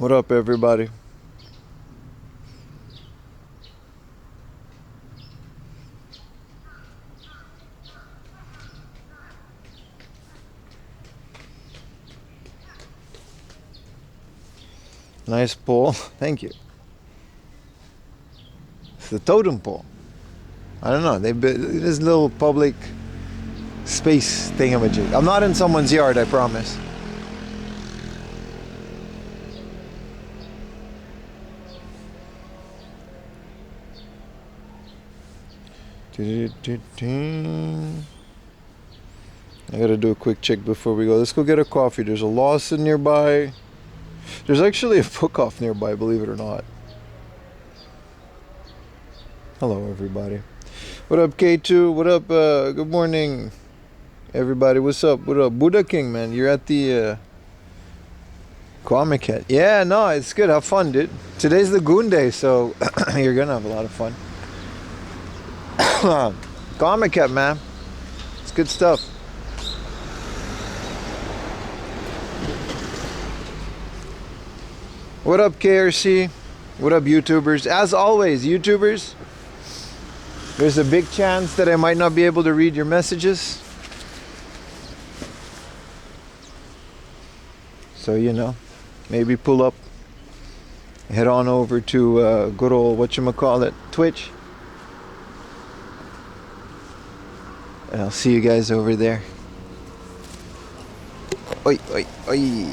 What up, everybody? Nice pole. Thank you. It's the totem pole. I don't know. They this little public space thingamajig. I'm not in someone's yard, I promise. I gotta do a quick check before we go. Let's go get a coffee. There's a Lawson nearby. There's actually a book-off nearby, believe it or not. Hello, everybody. What up, K2? What up? Good morning, everybody. What's up? What up? Buddha King, man. You're at the Comic Hat. Yeah, no, it's good. Have fun, dude. Today's the Goon Day, so you're gonna have a lot of fun. Comic Hat, man. It's good stuff. What up, KRC? What up, YouTubers? As always, YouTubers, there's a big chance that I might not be able to read your messages. So, you know, maybe pull up, head on over to good old, whatchamacallit, Twitch. And I'll see you guys over there. Oi, oi, oi.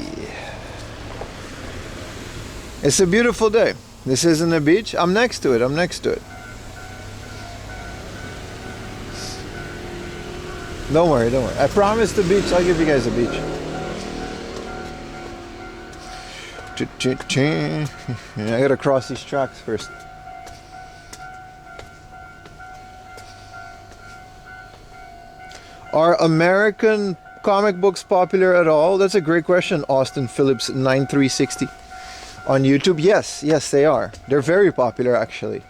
It's a beautiful day. This isn't a beach. I'm next to it. I'm next to it. Don't worry, don't worry. I promised the beach. I'll give you guys a beach. I gotta cross these tracks first. Are American comic books popular at all? That's a great question, Austin Phillips 9360. On YouTube, yes, they are. They're very popular, actually.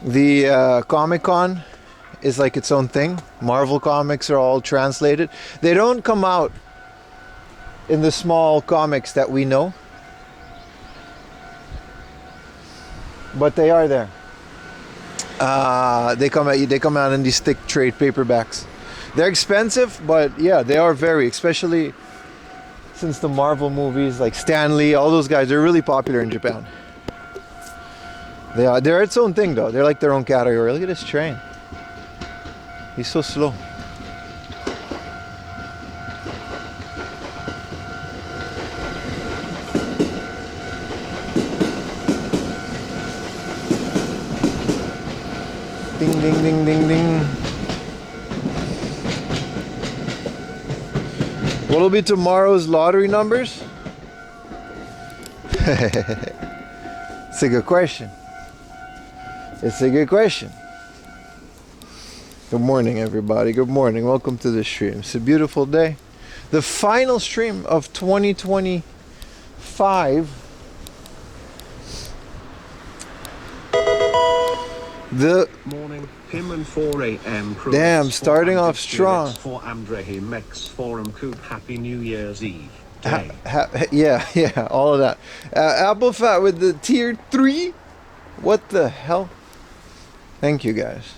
The Comic-Con is like its own thing. Marvel comics are all translated. They don't come out in the small comics that we know, but they are there. They come out in these thick trade paperbacks. They're expensive, but yeah, they are very, especially since the Marvel movies, like Stan Lee, all those guys, they're really popular in Japan. They're its own thing, though. They're like their own category. Look at this train. He's so slow. Ding, ding, ding, ding, ding. What'll be tomorrow's lottery numbers? It's a good question. It's a good question. Good morning, everybody. Good morning. Welcome to the stream. It's a beautiful day. The final stream of 2025. The morning, him and 4 a.m. Damn, starting off strong. For Andrei Mex Forum Coop, Happy New Year's Eve. Day. Yeah, all of that. Apple Fat with the tier 3. What the hell? Thank you guys.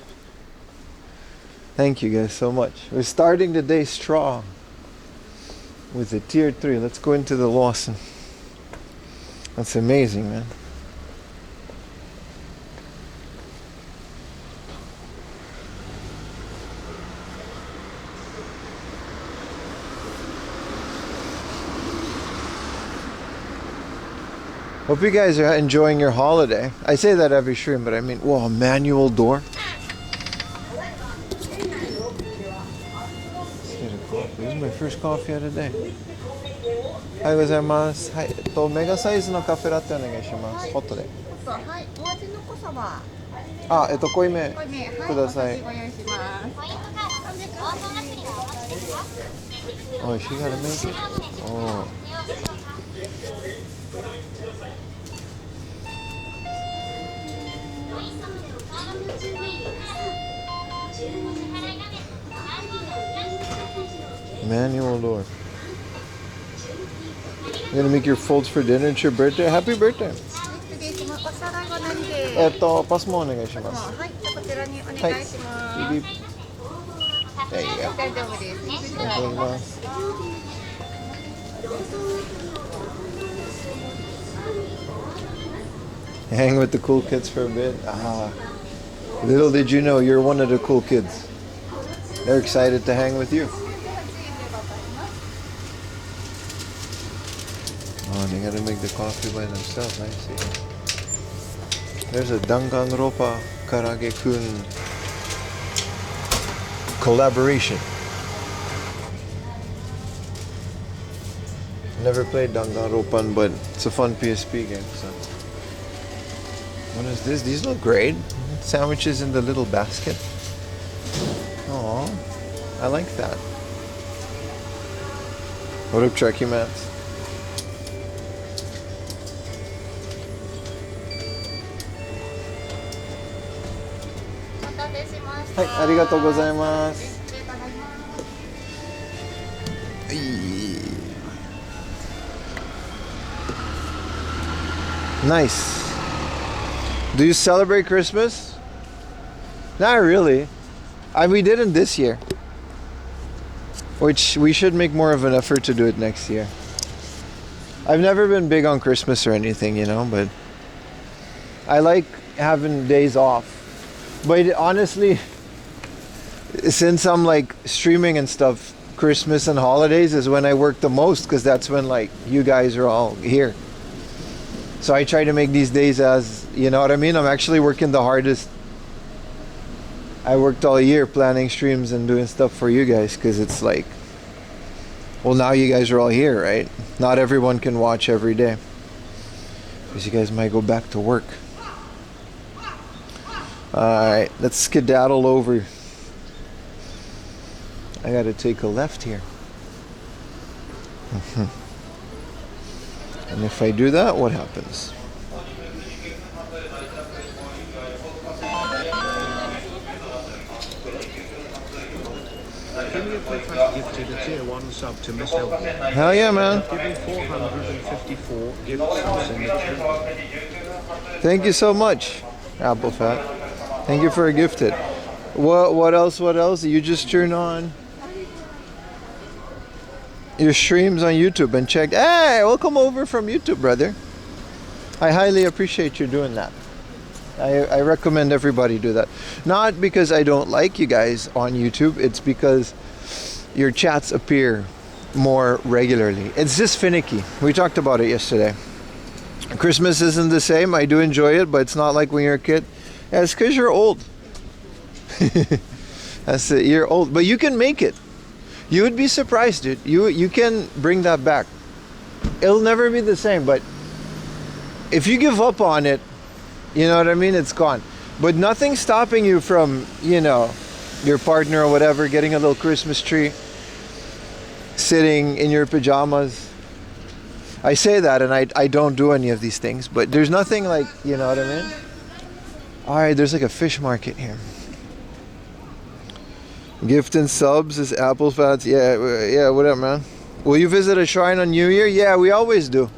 Thank you guys so much. We're starting the day strong with the tier 3. Let's go into the Lawson. That's amazing, man. Hope you guys are enjoying your holiday. I say that every stream, but I mean, whoa, manual door. This is my first coffee of the day. おはようございます。はい、メガサイズのカフェラテお願いします。ホットで。はい、お味の濃さは。濃いめください。ご用意します。Oh, she gotta make it. Oh. Manual door. gonna make your folds for dinner. It's your birthday. Happy birthday. お皿は何で。パスもお願いします。はい、じゃあこちらにおはい。願いします。ビビ。There you go. 大丈夫です。ありがとうございます。Hang with the cool kids for a bit. Little did you know you're one of the cool kids. They're excited to hang with you. Oh, they gotta make the coffee by themselves. I see. There's a Danganronpa Karage-kun collaboration. Never played Danganronpa, but it's a fun PSP game. So, what is this? These look great. Sandwiches in the little basket. Oh, I like that. What up, Trekkie Mats? お待たせしました。はい、ありがとうございます。失礼いただきます。Nice. Do you celebrate Christmas? Not really. We didn't this year. Which we should make more of an effort to do it next year. I've never been big on Christmas or anything, you know, but I like having days off. But honestly, since I'm like streaming and stuff, Christmas and holidays is when I work the most because that's when like you guys are all here. So I try to make these days as, you know what I mean? I'm actually working the hardest. I worked all year planning streams and doing stuff for you guys because it's like, well, now you guys are all here, right? Not everyone can watch every day because you guys might go back to work. Alright, let's skedaddle over. I gotta take a left here. And if I do that, what happens? Gifted a tier 1 sub to Miss Elton. Hell yeah, man. Giving 454 gifts in the chat. Thank you so much, Apple Fat. Thank you for a gifted. What else? What else? You just turn on your streams on YouTube and check. Hey, welcome over from YouTube, brother. I highly appreciate you doing that. I recommend everybody do that. Not because I don't like you guys on YouTube. It's because your chats appear more regularly. It's just finicky. We talked about it yesterday. Christmas isn't the same. I do enjoy it, but it's not like when you're a kid. Yeah, it's because you're old. That's it. You're old, but you can make it. You would be surprised, dude. You can bring that back. It'll never be the same, but if you give up on it, you know what I mean? It's gone. But nothing's stopping you from, you know, your partner or whatever getting a little Christmas tree, sitting in your pajamas. I say that and I don't do any of these things, but there's nothing like, you know what I mean? Alright, there's like a fish market here. Gift and subs is Apple Fats. Yeah, what up, man? Will you visit a shrine on New Year? Yeah, we always do.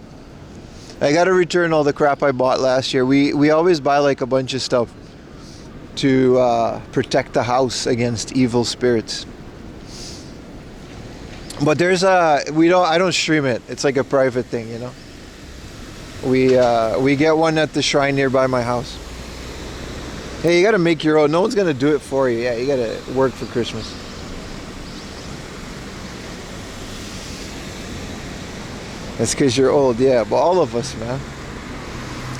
I gotta return all the crap I bought last year. We always buy like a bunch of stuff to protect the house against evil spirits. But there's I don't stream it. It's like a private thing, you know. We get one at the shrine nearby my house. Hey, you gotta make your own. No one's gonna do it for you. Yeah, you gotta work for Christmas. It's because you're old, yeah. But all of us, man.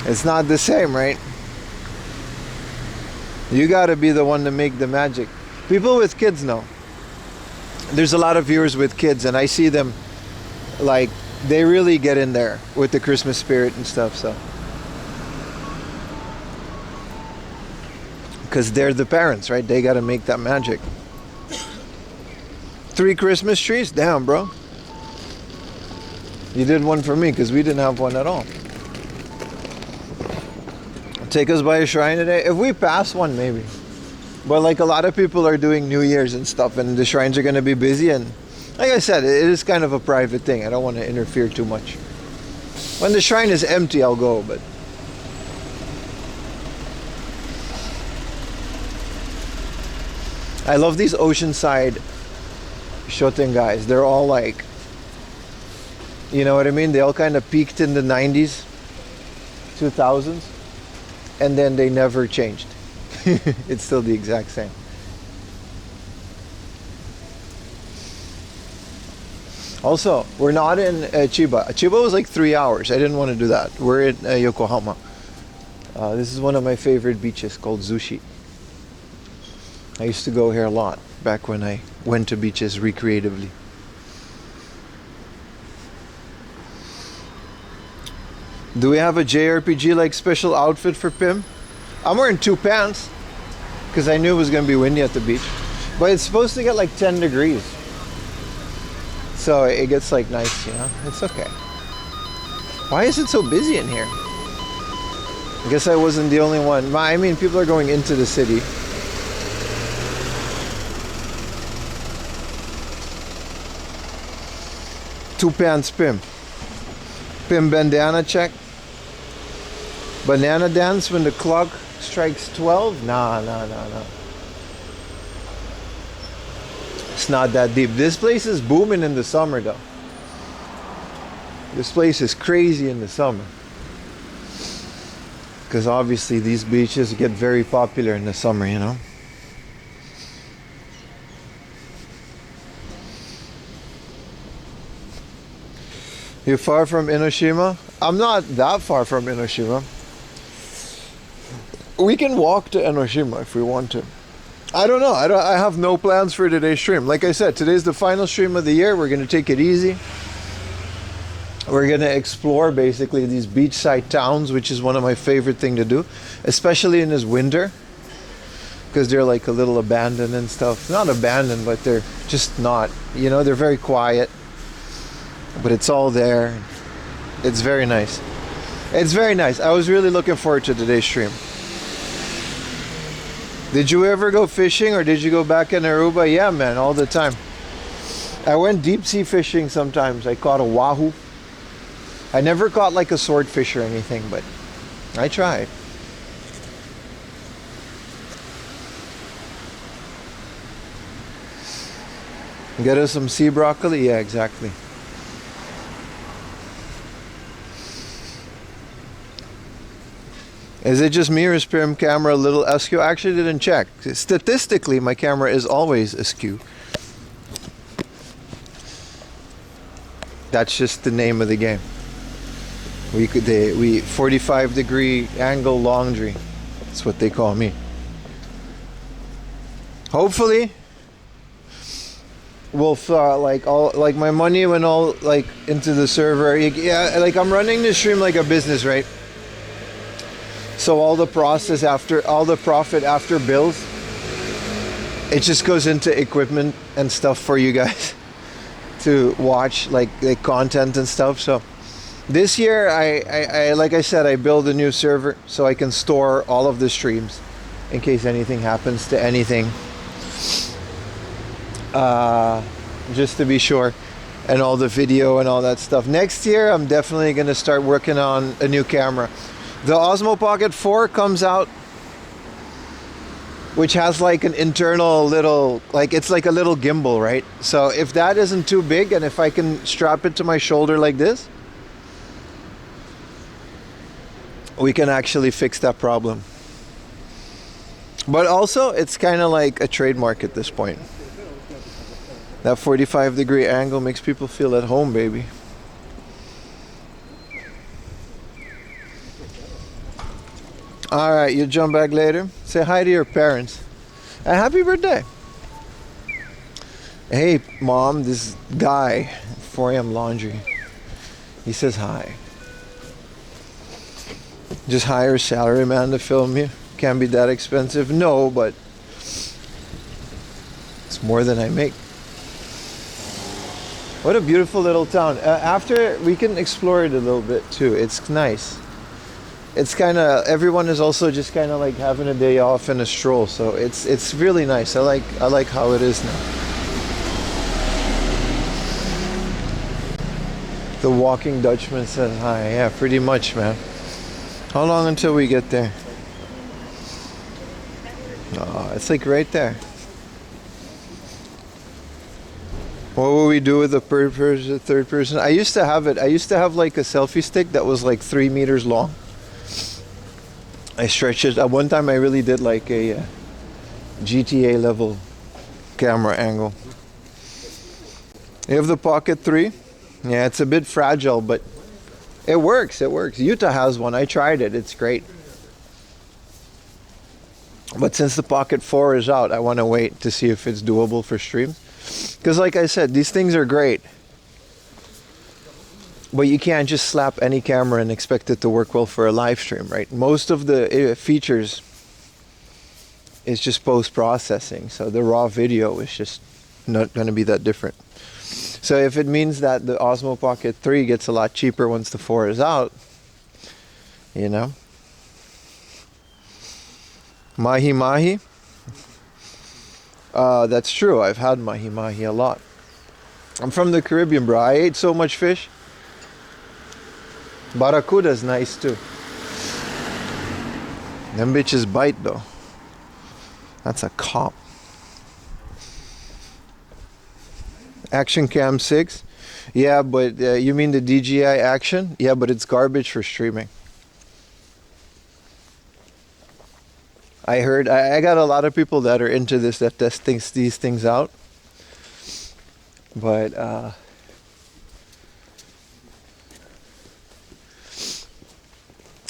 It's not the same, right? You gotta be the one to make the magic. People with kids know. There's a lot of viewers with kids, and I see them, like, they really get in there with the Christmas spirit and stuff, so. Because they're the parents, right? They gotta make that magic. 3 Christmas trees? Damn, bro. You did one for me because we didn't have one at all. Take us by a shrine today. If we pass one, maybe. But like a lot of people are doing New Year's and stuff, and the shrines are going to be busy. And like I said, it is kind of a private thing. I don't want to interfere too much. When the shrine is empty, I'll go, but I love these oceanside shoten guys. They're all like, you know what I mean? They all kind of peaked in the 90s, 2000s, and then they never changed. It's still the exact same. Also, we're not in Chiba. Chiba was like 3 hours. I didn't want to do that. We're in Yokohama. This is one of my favorite beaches called Zushi. I used to go here a lot back when I went to beaches recreatively. Do we have a JRPG like special outfit for Pim? I'm wearing 2 pants because I knew it was going to be windy at the beach. But it's supposed to get like 10 degrees. So it gets like nice, you know? It's okay. Why is it so busy in here? I guess I wasn't the only one. I mean, people are going into the city. Two pants Pim. Pim bandana check. Banana dance when the clock strikes 12? Nah. It's not that deep. This place is booming in the summer though. This place is crazy in the summer. Because obviously these beaches get very popular in the summer, you know. You're far from Enoshima? I'm not that far from Enoshima. We can walk to Enoshima if we want to. I don't know. I have no plans for today's stream. Like I said, today's the final stream of the year. We're going to take it easy. We're going to explore basically these beachside towns, which is one of my favorite thing to do, especially in this winter, because they're like a little abandoned and stuff. Not abandoned, but they're just not, you know, they're very quiet, but it's all there. It's very nice. It's very nice. I was really looking forward to today's stream. Did you ever go fishing or did you go back in Aruba? Yeah, man, all the time. I went deep sea fishing sometimes. I caught a wahoo. I never caught like a swordfish or anything, but I tried. Get us some sea broccoli? Yeah, exactly. Is it just me or is Pim camera a little askew? I actually didn't check. Statistically, my camera is always askew. That's just the name of the game. We 45-degree angle laundry. That's what they call me. Hopefully, we'll like my money went all like into the server. Yeah, like I'm running this stream like a business, right? So all the profit after bills, it just goes into equipment and stuff for you guys to watch, like content and stuff. So this year, I like I said, I build a new server so I can store all of the streams in case anything happens to anything. Just to be sure, and all the video and all that stuff. Next year, I'm definitely gonna start working on a new camera. The Osmo Pocket 4 comes out, which has like an internal little, like it's like a little gimbal, right? So if that isn't too big and if I can strap it to my shoulder like this, we can actually fix that problem. But also, it's kind of like a trademark at this point. That 45-degree angle makes people feel at home, baby. All right, you jump back later. Say hi to your parents. And happy birthday. Hey, Mom, this guy, 4 a.m. laundry. He says hi. Just hire a salaryman to film you. Can't be that expensive. No, but it's more than I make. What a beautiful little town. After, we can explore it a little bit too. It's nice. It's kind of, everyone is also just kind of like having a day off and a stroll, so it's really nice. I like how it is now. The walking Dutchman says hi. Yeah, pretty much, man. How long until we get there? Oh, it's like right there. What will we do with the third person? I used to have it. I used to have like a selfie stick that was like 3 meters long. I stretched it. At one time I really did like a GTA level camera angle. You have the Pocket 3? Yeah, it's a bit fragile, but it works. It works. Utah has one. I tried it. It's great. But since the Pocket 4 is out, I want to wait to see if it's doable for stream. Because like I said, these things are great. But you can't just slap any camera and expect it to work well for a live stream, right? Most of the features is just post-processing. So the raw video is just not going to be that different. So if it means that the Osmo Pocket 3 gets a lot cheaper once the 4 is out, you know. Mahi mahi. That's true. I've had mahi mahi a lot. I'm from the Caribbean, bro. I ate so much fish. Barracuda's nice too. Them bitches bite though. That's a cop. Action Cam 6. Yeah, but you mean the DJI Action? Yeah, but it's garbage for streaming. I heard, I got a lot of people that are into this, that test these things out. But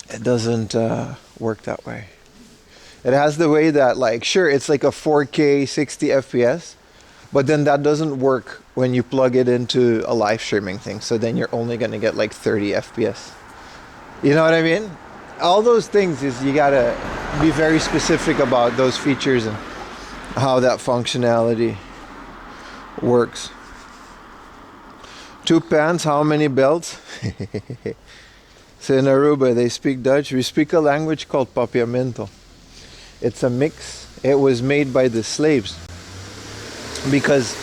it doesn't work that way. It has the way that, like, sure, it's like a 4K 60 FPS, but then that doesn't work when you plug it into a live streaming thing. So then you're only going to get like 30 FPS. You know what I mean? All those things is you got to be very specific about those features and how that functionality works. 2 pans, how many belts? So in Aruba, they speak Dutch. We speak a language called Papiamento. It's a mix. It was made by the slaves. Because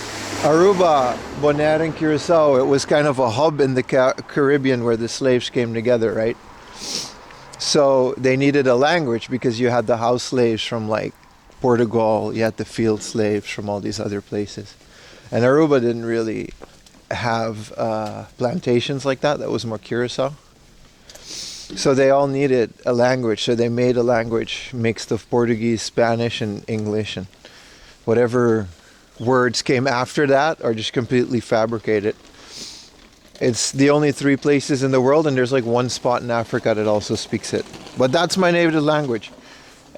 Aruba, Bonaire, and Curacao, it was kind of a hub in the Caribbean where the slaves came together, right? So they needed a language because you had the house slaves from like Portugal, you had the field slaves from all these other places. And Aruba didn't really have plantations like that. That was more Curacao. So they all needed a language. So they made a language mixed of Portuguese, Spanish, and English, and whatever words came after that are just completely fabricated. It's the only 3 places in the world, and there's like 1 spot in Africa that also speaks it. But that's my native language,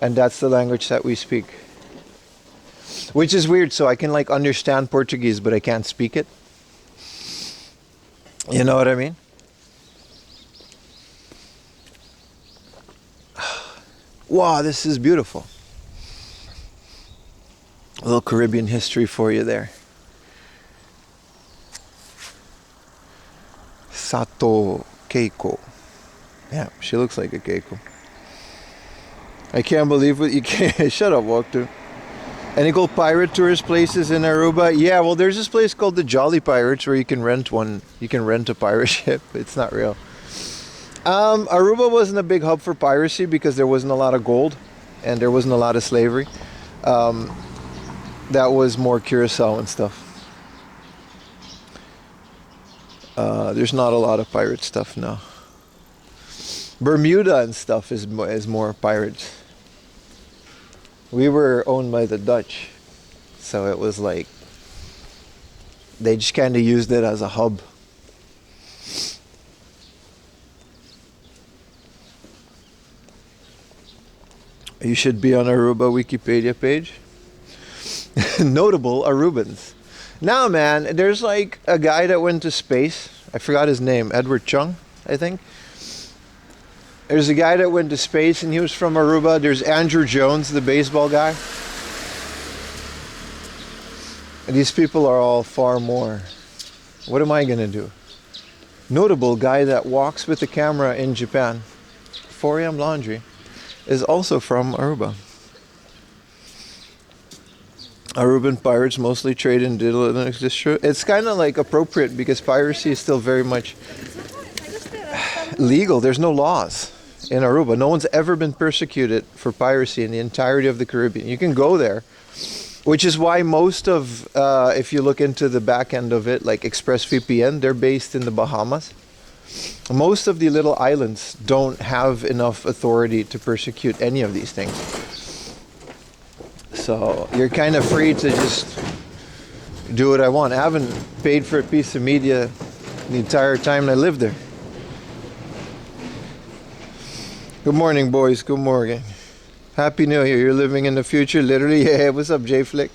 and that's the language that we speak. Which is weird, so I can like understand Portuguese, but I can't speak it. You know what I mean? Wow, this is beautiful. A little Caribbean history for you there. Sato Keiko. Yeah, she looks like a Keiko. I can't believe what you can't. Shut up, Walkthrough. Any cool pirate tourist places in Aruba? Yeah, well, there's this place called the Jolly Pirates where you can rent one. You can rent a pirate ship. It's not real. Aruba wasn't a big hub for piracy because there wasn't a lot of gold and there wasn't a lot of slavery. That was more Curacao and stuff. There's not a lot of pirate stuff now. Bermuda and stuff is more pirates. We were owned by the Dutch, so it was like they just kind of used it as a hub. You should be on Aruba Wikipedia page. Notable Arubans. Now, man, there's like a guy that went to space. I forgot his name. Edward Chung, I think. There's a guy that went to space and he was from Aruba. There's Andrew Jones, the baseball guy. And these people are all far more. What am I going to do? Notable guy that walks with the camera in Japan. 4 a.m. laundry. Is also from Aruba. Aruban pirates mostly trade in digital Linux distro. It's kind of like appropriate because piracy is still very much legal. There's no laws in Aruba. No one's ever been persecuted for piracy in the entirety of the Caribbean. You can go there, which is why most of, if you look into the back end of it, like ExpressVPN, they're based in the Bahamas. Most of the little islands don't have enough authority to persecute any of these things. So you're kind of free to just do what I want. I haven't paid for a piece of media the entire time I lived there. Good morning, boys. Good morning. Happy New Year. You're living in the future, literally. Yeah, what's up, J-Flick?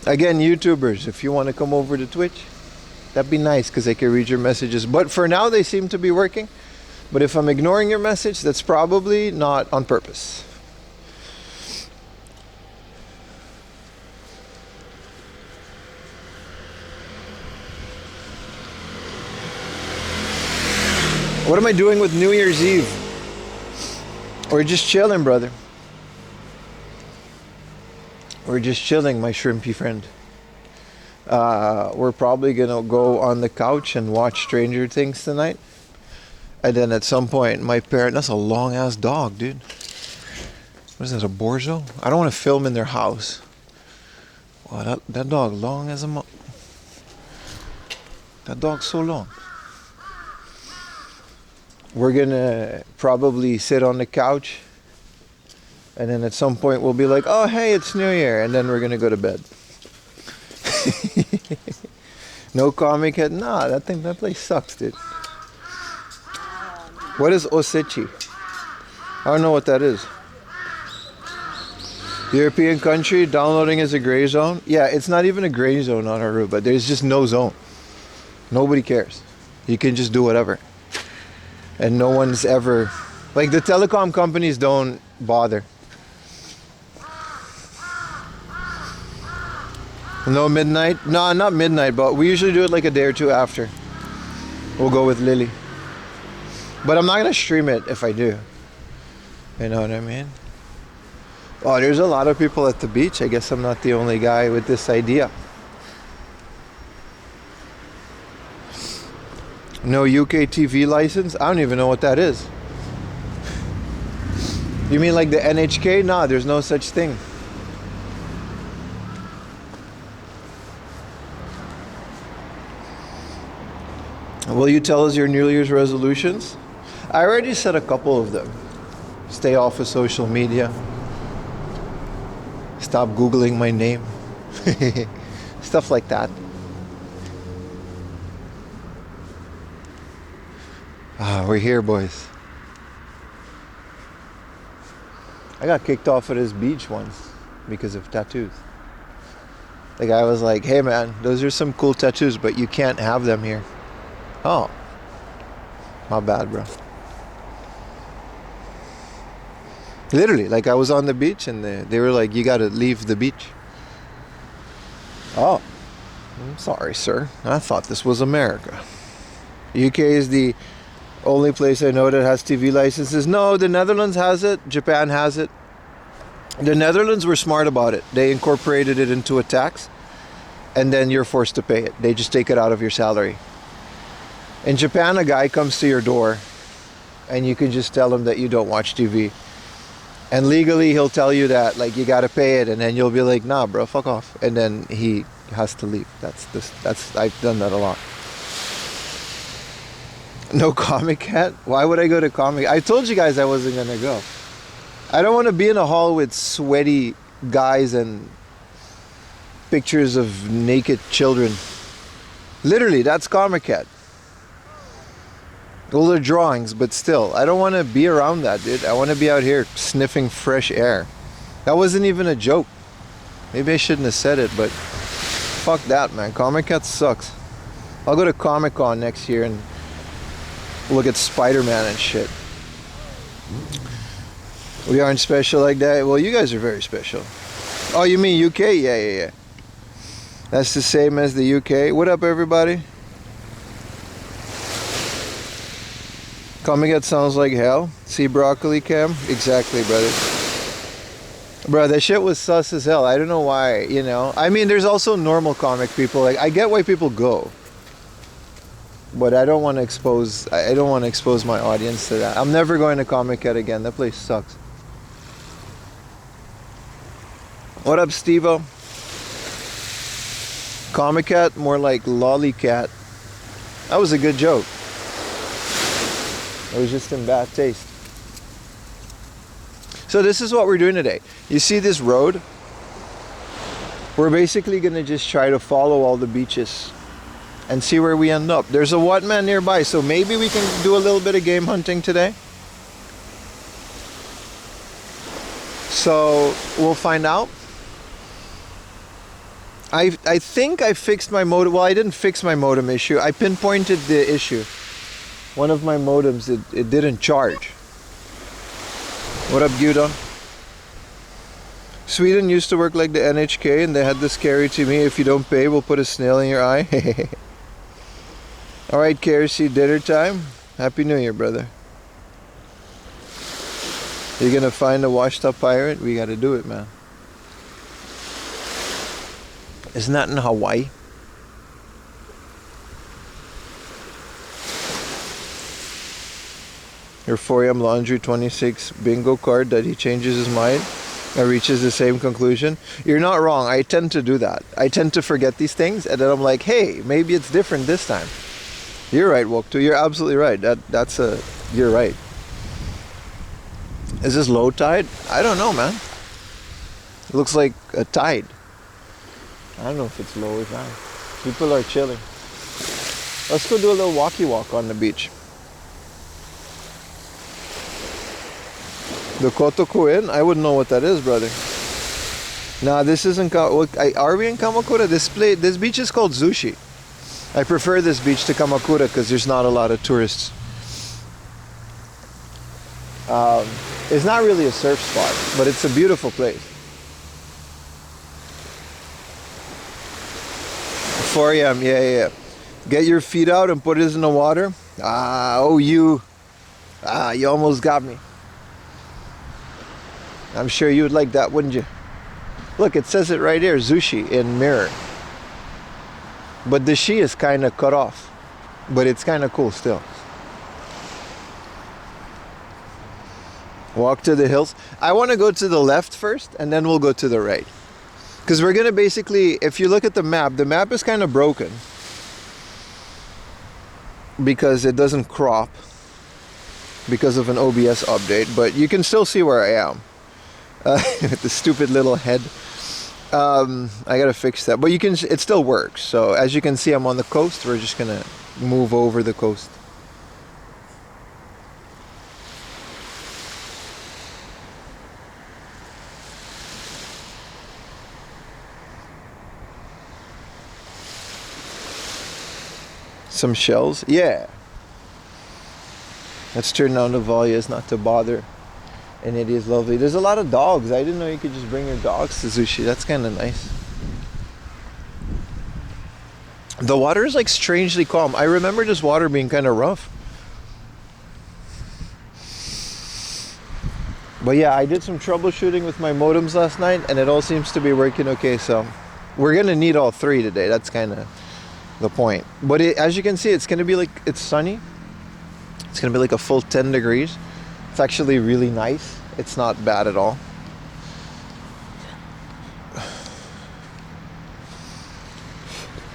Again, YouTubers, if you want to come over to Twitch, that'd be nice because I can read your messages. But for now, they seem to be working. But if I'm ignoring your message, that's probably not on purpose. What am I doing with New Year's Eve? We're just chilling, brother. We're just chilling, my shrimpy friend. We're probably gonna go on the couch and watch Stranger Things tonight. And then at some point, my parent, that's a long ass dog, dude. What is that, a Borzo? I don't want to film in their house. Wow, that dog long as a that dog's so long. We're gonna probably sit on the couch, and then at some point we'll be like, oh hey, it's New Year, and then we're gonna go to bed. No comic head? Nah, that place sucks, dude. What is Osechi? I don't know what that is. European country, downloading is a gray zone. Yeah, it's not even a gray zone on Aruba. There's just no zone. Nobody cares. You can just do whatever. And no one's ever, like the telecom companies don't bother. No midnight? No, not midnight, but we usually do it like a day or two after. We'll go with Lily. But I'm not gonna stream it if I do. You know what I mean? Oh, there's a lot of people at the beach. I guess I'm not the only guy with this idea. No UK TV license? I don't even know what that is. You mean like the NHK? Nah, there's no such thing. Will you tell us your New Year's resolutions? I already said a couple of them. Stay off of social media. Stop Googling my name. Stuff like that. We're here, boys. I got kicked off at this beach once because of tattoos. The guy was like, hey man, those are some cool tattoos, but you can't have them here. Oh. My bad, bro. Literally, like I was on the beach and they were like, you gotta leave the beach. Oh. I'm sorry, sir. I thought this was America. UK is the only place I know that has TV licenses. No, the Netherlands has it. Japan has it. The Netherlands were smart about it. They incorporated it into a tax, and then you're forced to pay it. They just take it out of your salary. In Japan, a guy comes to your door, and you can just tell him that you don't watch TV. And legally, he'll tell you that, like, you gotta pay it, and then you'll be like, nah, bro, fuck off. And then he has to leave. I've done that a lot. No comic cat? Why would I go to comic? I told you guys I wasn't gonna go. I don't want to be in a hall with sweaty guys and pictures of naked children. Literally, that's comic cat. Well, they're drawings, but still, I don't want to be around that, dude. I want to be out here sniffing fresh air. That wasn't even a joke. Maybe I shouldn't have said it, but fuck that, man. Comic cat sucks. I'll go to Comic-Con next year and look at Spider-Man and shit. We aren't special like that. Well, you guys are very special. Oh, you mean UK? Yeah. That's the same as the UK. What up, everybody? Comic Cat sounds like hell. See broccoli cam? Exactly, brother. Bro, that shit was sus as hell. I don't know why, you know. I mean, there's also normal comic people. Like, I get why people go, but I don't want to expose. I don't want to expose my audience to that. I'm never going to Comic Cat again. That place sucks. What up, Steve-O? Comic Cat, more like Lollycat. That was a good joke. It was just in bad taste. So this is what we're doing today. You see this road? We're basically going to just try to follow all the beaches and see where we end up. There's a Wattmann nearby, so maybe we can do a little bit of game hunting today. So we'll find out. I think I fixed my modem. Well, I didn't fix my modem issue. I pinpointed the issue. One of my modems, it didn't charge. What up, Gyudon? Sweden used to work like the NHK, and they had this scary to me: if you don't pay, we'll put a snail in your eye. Alright, KRC, dinner time. Happy New Year, brother. You're gonna find a washed up pirate? We gotta do it, man. Isn't that in Hawaii? Your 4am laundry 26 bingo card that he changes his mind and reaches the same conclusion. You're not wrong. I tend to do that. I tend to forget these things, and then I'm like, hey, maybe it's different this time. You're right, Woktu. You're absolutely right. You're right. Is this low tide? I don't know, man. It looks like a tide. I don't know if it's low or high. People are chilling. Let's go do a little walkie walk on the beach. The Kotoku Inn? I wouldn't know what that is, brother. Nah, this isn't... Are we in Kamakura? This beach is called Zushi. I prefer this beach to Kamakura because there's not a lot of tourists. It's not really a surf spot, but it's a beautiful place. 4 a.m. Yeah. Get your feet out and put it in the water. You almost got me. I'm sure you would like that, wouldn't you? Look, it says it right here, Zushi in mirror. But the she is kind of cut off. But it's kind of cool still. Walk to the hills. I want to go to the left first, and then we'll go to the right. Because we're going to basically, if you look at the map is kind of broken. Because it doesn't crop. Because of an OBS update. But you can still see where I am. With the stupid little head. I gotta fix that. But it still works. So as you can see, I'm on the coast. We're just gonna move over the coast. Some shells? Yeah. Let's turn down the volume not to bother. And it is lovely. There's a lot of dogs. I didn't know you could just bring your dogs to Zushi. That's kind of nice. The water is like strangely calm. I remember this water being kind of rough. But yeah, I did some troubleshooting with my modems last night, and it all seems to be working okay. So we're going to need all three today. That's kind of the point. But as you can see, it's going to be like, it's sunny. It's going to be like a full 10 degrees. It's actually really nice. It's not bad at all.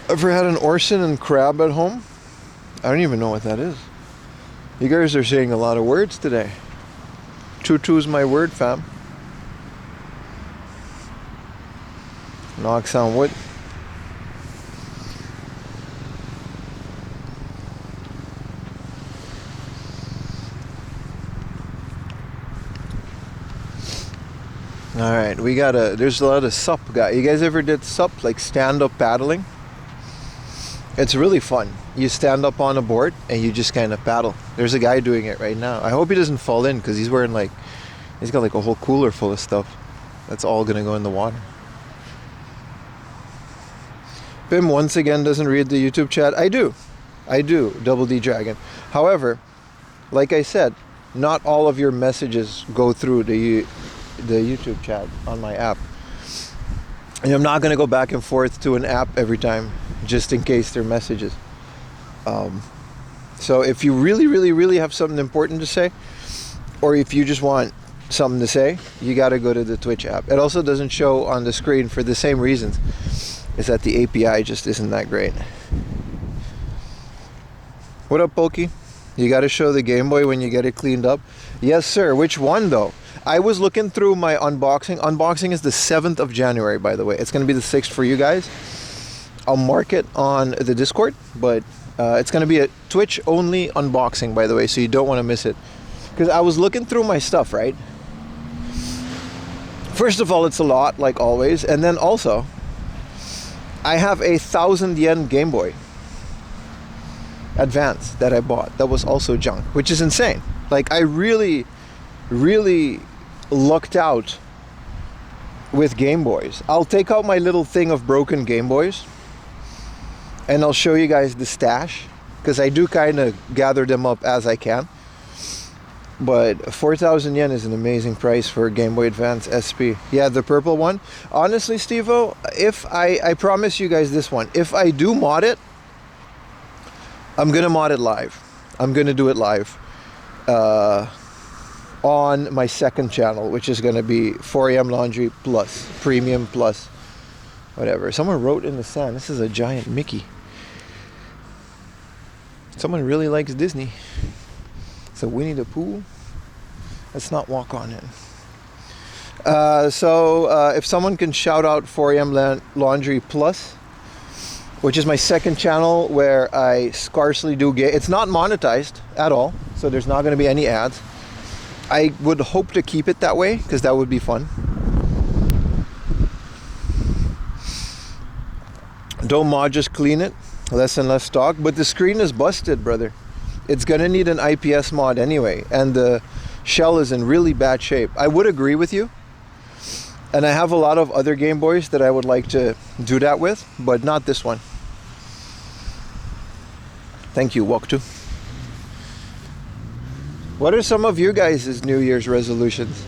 Ever had an Orson and crab at home? I don't even know what that is. You guys are saying a lot of words today. Tutu's my word, fam. Knocks on wood. Alright, there's a lot of sup, guys. You guys ever did sup, like stand-up paddling? It's really fun. You stand up on a board and you just kind of paddle. There's a guy doing it right now. I hope he doesn't fall in because he's got like a whole cooler full of stuff. That's all gonna go in the water. Pim once again doesn't read the YouTube chat. I do, Double D Dragon. However, like I said, not all of your messages go through the the YouTube chat on my app. And I'm not going to go back and forth to an app every time, just in case there are messages. So if you really, really, really have something important to say, or if you just want something to say, you got to go to the Twitch app. It also doesn't show on the screen for the same reasons. Is that the API just isn't that great. What up, Pokey? You got to show the Game Boy when you get it cleaned up. Yes, sir. Which one, though? I was looking through my unboxing. Unboxing is the 7th of January, by the way. It's going to be the 6th for you guys. I'll mark it on the Discord, but it's going to be a Twitch-only unboxing, by the way, so you don't want to miss it. Because I was looking through my stuff, right? First of all, it's a lot, like always. And then also, I have a 1,000 yen Game Boy Advance that I bought. That was also junk, which is insane. Like, I really, really lucked out with Game Boys. I'll take out my little thing of broken Game Boys and I'll show you guys the stash, because I do kind of gather them up as I can. But 4,000 yen is an amazing price for a Game Boy Advance SP. Yeah, the purple one. Honestly, Steve-O, if I promise you guys this one, if I do mod it, I'm gonna mod it live. I'm gonna do it live on my second channel, which is gonna be 4am Laundry Plus, Premium Plus, whatever. Someone wrote in the sand, this is a giant Mickey. Someone really likes Disney. So Winnie the Pooh. Let's not walk on it. So if someone can shout out 4am Laundry Plus, which is my second channel where I scarcely do it's not monetized at all, so there's not going to be any ads. I would hope to keep it that way, because that would be fun. Don't mod, just clean it. Less and less stock. But the screen is busted, brother. It's going to need an IPS mod anyway, and the shell is in really bad shape. I would agree with you. And I have a lot of other Game Boys that I would like to do that with, but not this one. Thank you, Waktu. What are some of you guys' New Year's resolutions?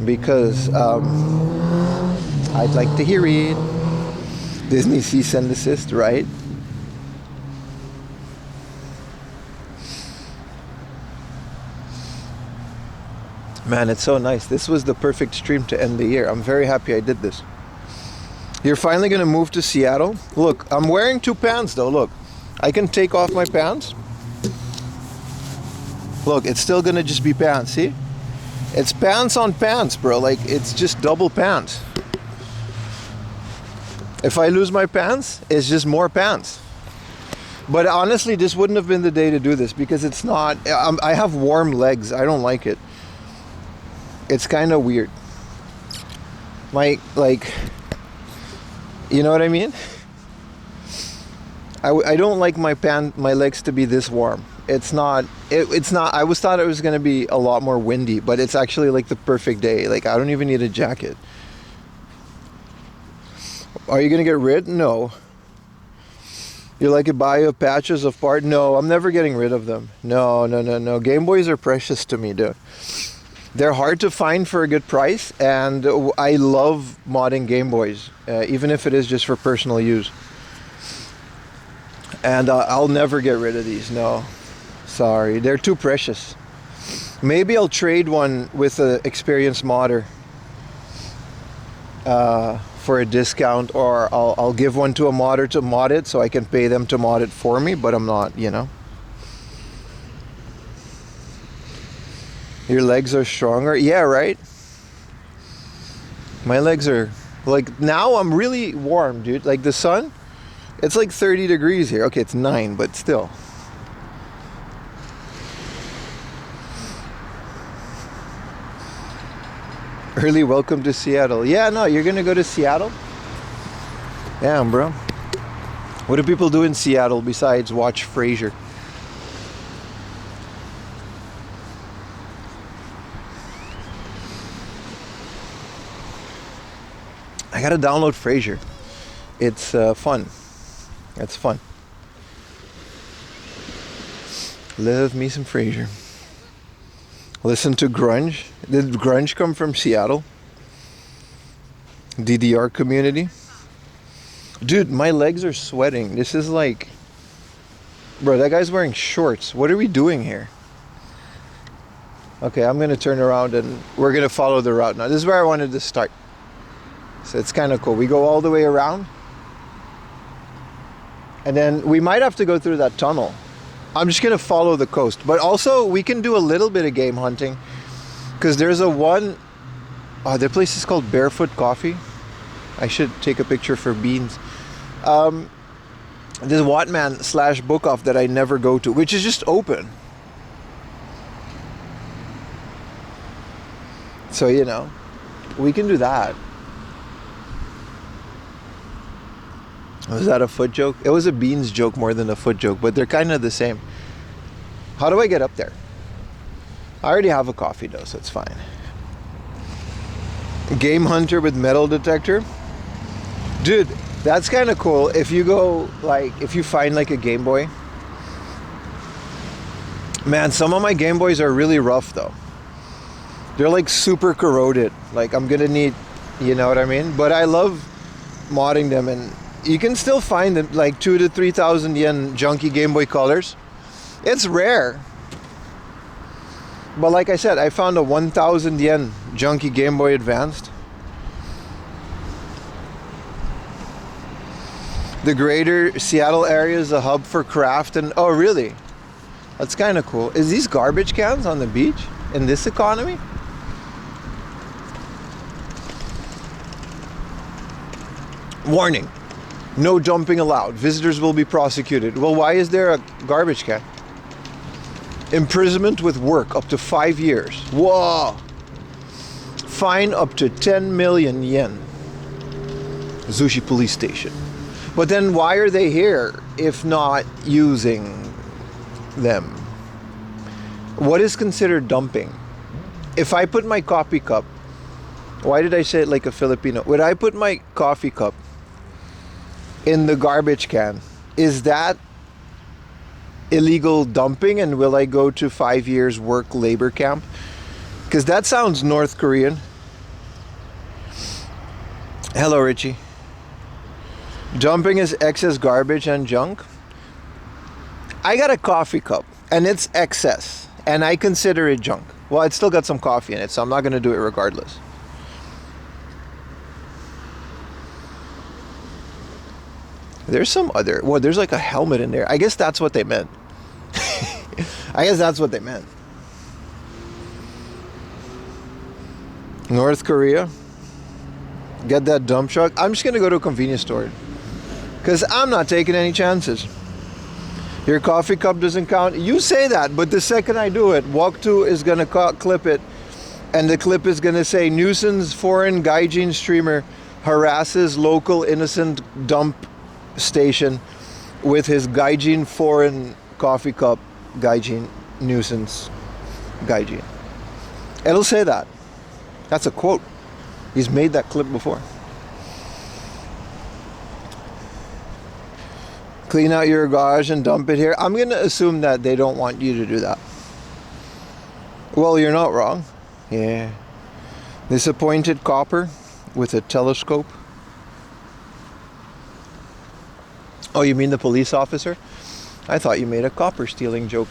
Because I'd like to hear it. Disney cease and desist, right? Man, it's so nice. This was the perfect stream to end the year. I'm very happy I did this. You're finally going to move to Seattle? Look, I'm wearing 2 pants though. Look, I can take off my pants. Look, it's still going to just be pants, see? It's pants on pants, bro. Like, it's just double pants. If I lose my pants, it's just more pants. But honestly, this wouldn't have been the day to do this, because it's not... I have warm legs. I don't like it. It's kind of weird. Like, you know what I mean? I don't like my legs to be this warm. It's not. I thought it was gonna be a lot more windy, but it's actually like the perfect day. Like, I don't even need a jacket. Are you gonna get rid? No. You like a bio of patches of part? No, I'm never getting rid of them. No. Game Boys are precious to me, dude. They're hard to find for a good price, and I love modding Game Boys, even if it is just for personal use. And I'll never get rid of these, no. Sorry, they're too precious. Maybe I'll trade one with an experienced modder for a discount, or I'll give one to a modder to mod it, so I can pay them to mod it for me, but I'm not, you know. Your legs are stronger? Yeah, right? My legs are... Like, now I'm really warm, dude. Like, the sun, it's like 30 degrees here. Okay, it's 9, but still. Early welcome to Seattle. Yeah, no, you're gonna go to Seattle? Damn, bro. What do people do in Seattle besides watch Frasier? I gotta download Frasier. It's fun. It's fun. Love me some Frasier. Listen to grunge. Did grunge come from Seattle? DDR community? Dude, my legs are sweating. This is like... Bro, that guy's wearing shorts. What are we doing here? Okay, I'm going to turn around and we're going to follow the route now. This is where I wanted to start. So it's kind of cool. We go all the way around. And then we might have to go through that tunnel. I'm just going to follow the coast. But also, we can do a little bit of game hunting. Because there's a one... Oh, the place is called Barefoot Coffee. I should take a picture for beans. This Wattmann / book off that I never go to, which is just open. So, you know, we can do that. Was that a foot joke? It was a beans joke more than a foot joke, but they're kind of the same. How do I get up there? I already have a coffee though, so it's fine. Game hunter with metal detector. Dude, that's kind of cool. If you go, like, if you find like a Game Boy. Man, some of my Game Boys are really rough though. They're like super corroded. Like, I'm gonna need, you know what I mean? But I love modding them, and you can still find them like 2,000 to 3,000 yen junky Game Boy colors. It's rare. But like I said, I found a 1,000 yen junky Game Boy Advanced. The greater Seattle area is a hub for craft and... Oh, really? That's kind of cool. Is these garbage cans on the beach in this economy? Warning. No dumping allowed. Visitors will be prosecuted. Well, why is there a garbage can? Imprisonment with work up to 5 years. Whoa! Fine up to 10 million yen. Zushi police station. But then why are they here if not using them? What is considered dumping? If I put my coffee cup, why did I say it like a Filipino? Would I put my coffee cup in the garbage can? Is that illegal dumping, and will I go to 5 years work labor camp? Because that sounds North Korean. Hello, Richie. Dumping is excess garbage and junk. I got a coffee cup and it's excess and I consider it junk. Well, it's still got some coffee in it, so I'm not going to do it regardless. There's some other... Well, there's like a helmet in there. I guess that's what they meant. I guess that's what they meant. North Korea. Get that dump truck. I'm just going to go to a convenience store. Because I'm not taking any chances. Your coffee cup doesn't count. You say that, but the second I do it, Walk2 is going to clip it. And the clip is going to say, nuisance foreign gaijin streamer harasses local innocent dump station with his gaijin foreign coffee cup. Gaijin nuisance gaijin. It'll say that. That's a quote. He's made that clip before. Clean out your garage and dump it here. I'm going to assume that they don't want you to do that. Well, you're not wrong. Yeah. Disappointed copper with a telescope. Oh, you mean the police officer? I thought you made a copper stealing joke.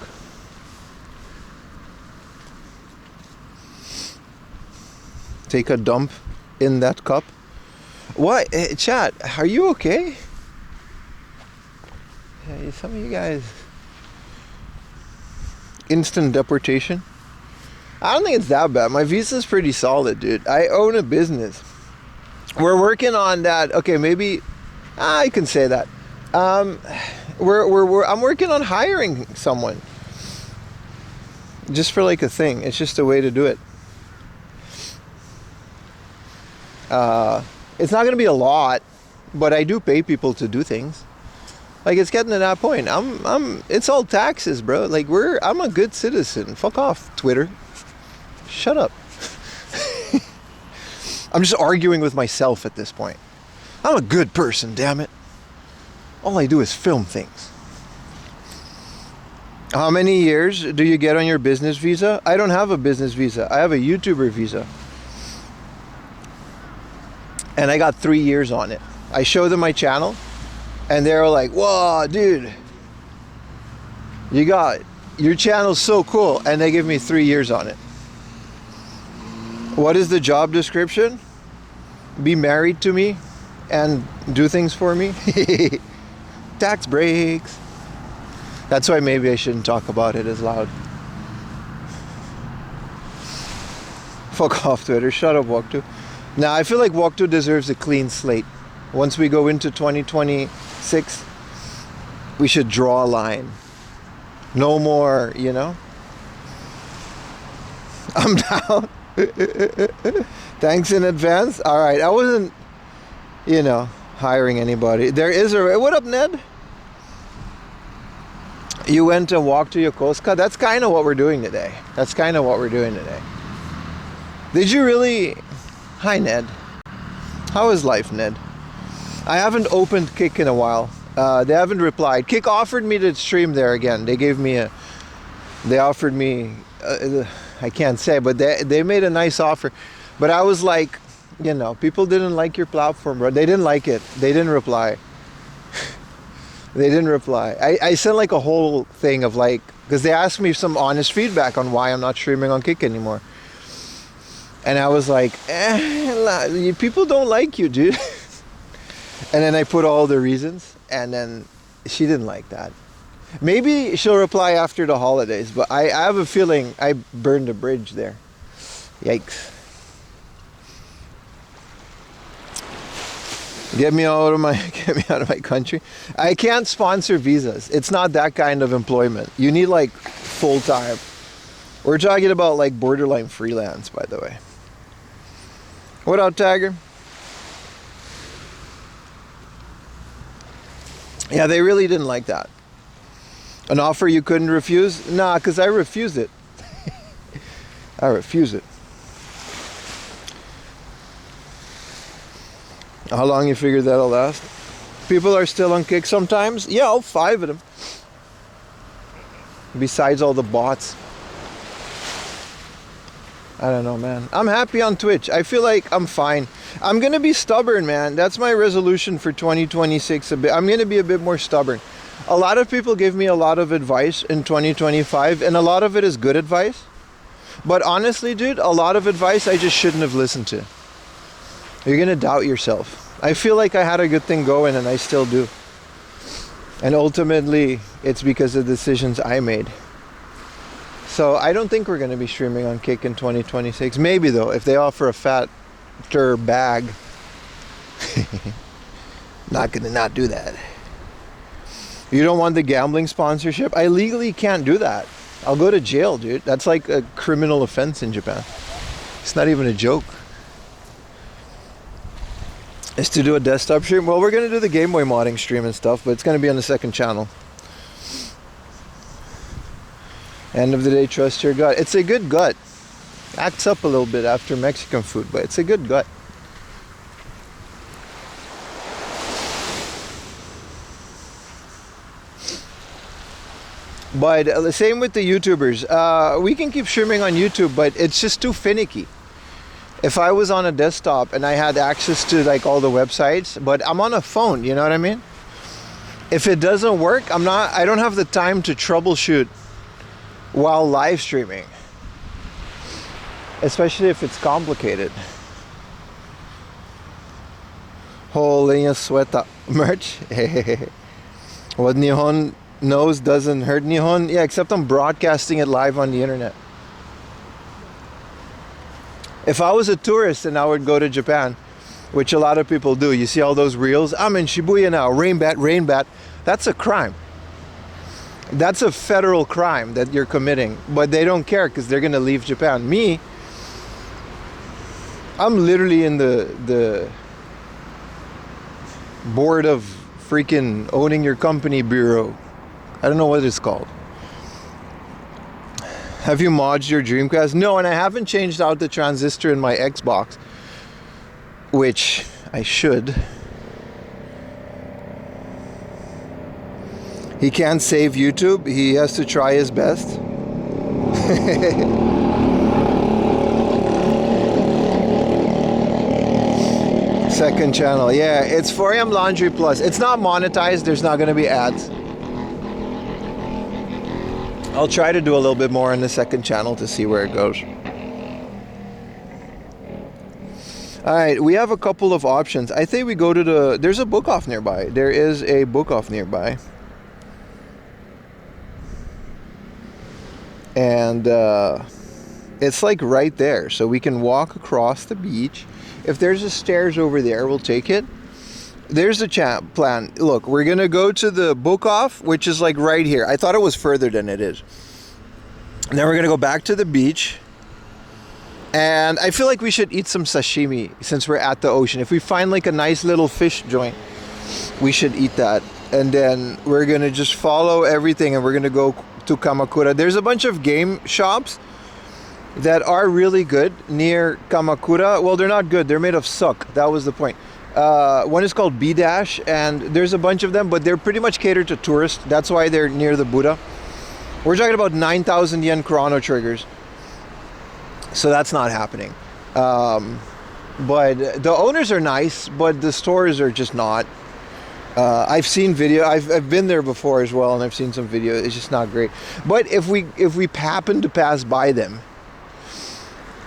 Take a dump in that cup. What? Chat, are you okay? Yeah, some of you guys... Instant deportation? I don't think it's that bad. My visa's pretty solid, dude. I own a business. We're working on that. Okay, maybe... I can say that. I'm working on hiring someone. Just for like a thing. It's just a way to do it. It's not going to be a lot, but I do pay people to do things. Like, it's getting to that point. It's all taxes, bro. Like, I'm a good citizen. Fuck off, Twitter. Shut up. I'm just arguing with myself at this point. I'm a good person, damn it. All I do is film things. How many years do you get on your business visa? I don't have a business visa. I have a YouTuber visa. And I got 3 years on it. I showed them my channel and they were like, whoa, dude, your channel's so cool. And they give me 3 years on it. What is the job description? Be married to me and do things for me. Tax breaks. That's why maybe I shouldn't talk about it as loud. Fuck off, Twitter. Shut up, Walk2. Now, I feel like Walk2 deserves a clean slate. Once we go into 2026, we should draw a line. No more, you know? I'm down. Thanks in advance. All right. I wasn't, you know, hiring anybody. There is a... What up, Ned? You went and walked to Yokosuka? That's kind of what we're doing today. Did you really... Hi, Ned. How is life, Ned? I haven't opened Kick in a while. They haven't replied. Kick offered me to stream there again. They offered me... I can't say, but they made a nice offer. But I was like, you know, people didn't like your platform, bro. They didn't like it. They didn't reply. I sent like a whole thing of like, because they asked me some honest feedback on why I'm not streaming on Kick anymore. And I was like, people don't like you, dude. And then I put all the reasons, and then she didn't like that. Maybe she'll reply after the holidays, but I have a feeling I burned a bridge there. Yikes. Get me out of my country. I can't sponsor visas. It's not that kind of employment. You need like full time. We're talking about like borderline freelance, by the way. What up, Tiger? Yeah, they really didn't like that. An offer you couldn't refuse? Nah, because I refused it. I refuse it. How long you figure that'll last? People are still on Kick sometimes? Yeah, all 5 of them. Besides all the bots. I don't know, man. I'm happy on Twitch. I feel like I'm fine. I'm going to be stubborn, man. That's my resolution for 2026. I'm going to be a bit more stubborn. A lot of people give me a lot of advice in 2025, and a lot of it is good advice. But honestly, dude, a lot of advice I just shouldn't have listened to. You're going to doubt yourself. I feel like I had a good thing going, and I still do. And ultimately, it's because of decisions I made. So I don't think we're going to be streaming on Kick in 2026. Maybe, though, if they offer a fatter bag. Not going to not do that. You don't want the gambling sponsorship? I legally can't do that. I'll go to jail, dude. That's like a criminal offense in Japan. It's not even a joke. Is to do a desktop stream? Well, we're going to do the Game Boy modding stream and stuff, but it's going to be on the second channel. End of the day, trust your gut. It's a good gut. Acts up a little bit after Mexican food, but it's a good gut. But the same with the YouTubers. We can keep streaming on YouTube, but it's just too finicky. If I was on a desktop and I had access to like all the websites, but I'm on a phone, you know what I mean? If it doesn't work, I don't have the time to troubleshoot while live streaming. Especially if it's complicated. Holy sweater merch. What Nihon knows doesn't hurt Nihon. Yeah, except I'm broadcasting it live on the internet. If I was a tourist and I would go to Japan, which a lot of people do, you see all those reels, I'm in Shibuya now, rain bat. That's a crime. That's a federal crime that you're committing, but they don't care because they're gonna leave Japan. Me, I'm literally in the board of freaking owning your company bureau. I don't know what it's called. Have you modded your Dreamcast? No, and I haven't changed out the transistor in my Xbox, which I should. He can't save YouTube. He has to try his best. Second channel. Yeah, it's 4am Laundry Plus. It's not monetized. There's not going to be ads. I'll try to do a little bit more on the second channel to see where it goes. Alright, we have a couple of options. I think we go to the... There's a book off nearby. There is a book off nearby. And it's like right there. So we can walk across the beach. If there's a stairs over there, we'll take it. There's the plan. Look, we're going to go to the book off, which is like right here. I thought it was further than it is. And then we're going to go back to the beach. And I feel like we should eat some sashimi since we're at the ocean. If we find like a nice little fish joint, we should eat that. And then we're going to just follow everything and we're going to go to Kamakura. There's a bunch of game shops that are really good near Kamakura. Well, they're not good. They're made of suck. That was the point. One is called B-Dash, and there's a bunch of them, but they're pretty much catered to tourists. That's why they're near the Buddha. We're talking about 9,000 yen Chrono triggers. So that's not happening. But the owners are nice, but the stores are just not. I've seen video. I've been there before as well, and I've seen some video. It's just not great. But if we happen to pass by them,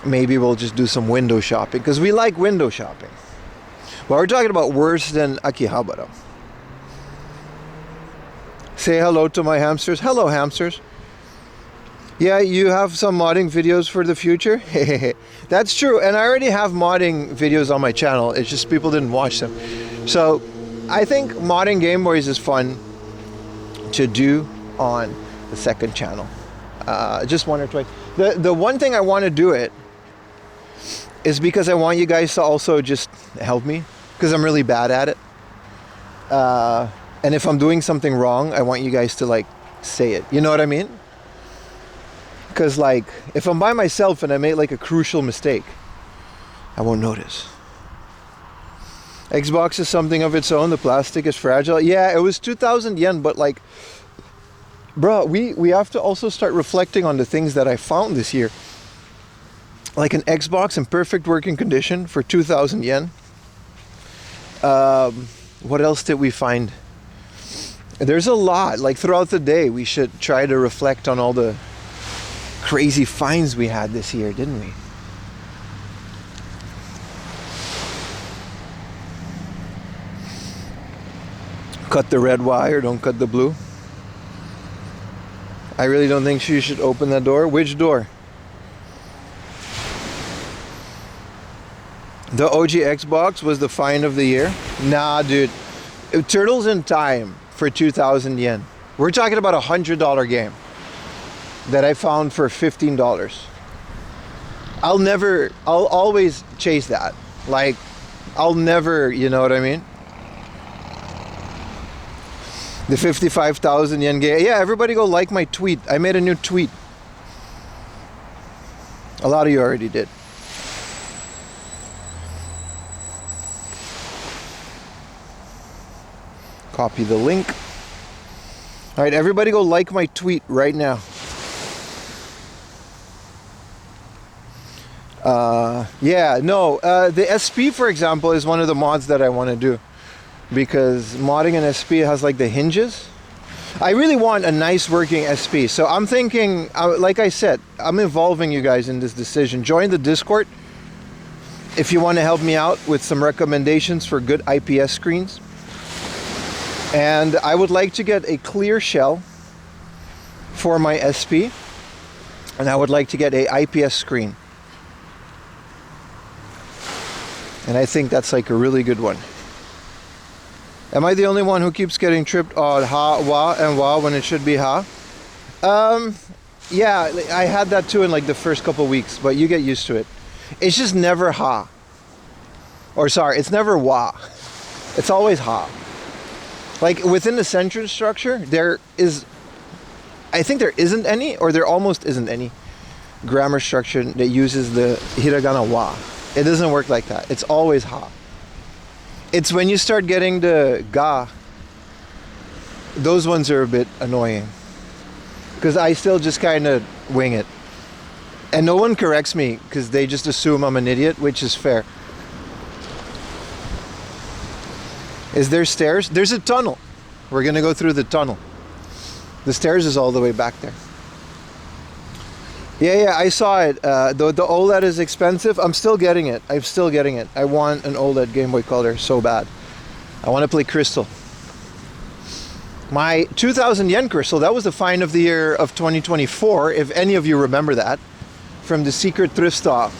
maybe we'll just do some window shopping because we like window shopping. Well, we're talking about worse than Akihabara. Say hello to my hamsters. Hello, hamsters. Yeah, you have some modding videos for the future? That's true. And I already have modding videos on my channel. It's just people didn't watch them. So I think modding Game Boys is fun to do on the second channel. Just one or twice. The one thing I want to do it is because I want you guys to also just help me. Because I'm really bad at it. And if I'm doing something wrong, I want you guys to like say it. You know what I mean? Because like if I'm by myself and I make like a crucial mistake, I won't notice. Xbox is something of its own. The plastic is fragile. Yeah, it was 2,000 yen, but like, bro, we have to also start reflecting on the things that I found this year. Like an Xbox in perfect working condition for 2,000 yen. What else did we find? There's a lot. Like throughout the day, we should try to reflect on all the crazy finds we had this year, didn't we? Cut the red wire, don't cut the blue. I really don't think you should open that door. Which door? The OG Xbox was the find of the year. Nah, dude. Turtles in Time for 2,000 yen. We're talking about a $100 game that I found for $15. I'll always chase that. Like, I'll never, you know what I mean? The 55,000 yen game. Yeah, everybody go like my tweet. I made a new tweet. A lot of you already did. Copy the link. All right, everybody go like my tweet right now. The SP, for example, is one of the mods that I want to do. Because modding an SP has like the hinges. I really want a nice working SP. So I'm thinking, like I said, I'm involving you guys in this decision. Join the Discord if you want to help me out with some recommendations for good IPS screens. And I would like to get a clear shell for my SP. And I would like to get a IPS screen. And I think that's like a really good one. Am I the only one who keeps getting tripped on ha, wa, and wa when it should be ha? Yeah, I had that too in like the first couple weeks, but you get used to it. It's just never ha. Or sorry, it's never wa. It's always ha. Like within the sentence structure, I think there isn't any, or there almost isn't any grammar structure that uses the hiragana wa. It doesn't work like that. It's always ha. It's when you start getting the ga Those ones are a bit annoying. Because I still just kind of wing it. And no one corrects me because they just assume I'm an idiot, which is fair. Is there stairs? There's a tunnel. We're going to go through the tunnel. The stairs is all the way back there. Yeah, I saw it. The OLED is expensive. I'm still getting it. I'm still getting it. I want an OLED Game Boy Color so bad. I want to play Crystal. My 2,000 yen Crystal, that was the find of the year of 2024, if any of you remember that, from the secret thrift stop.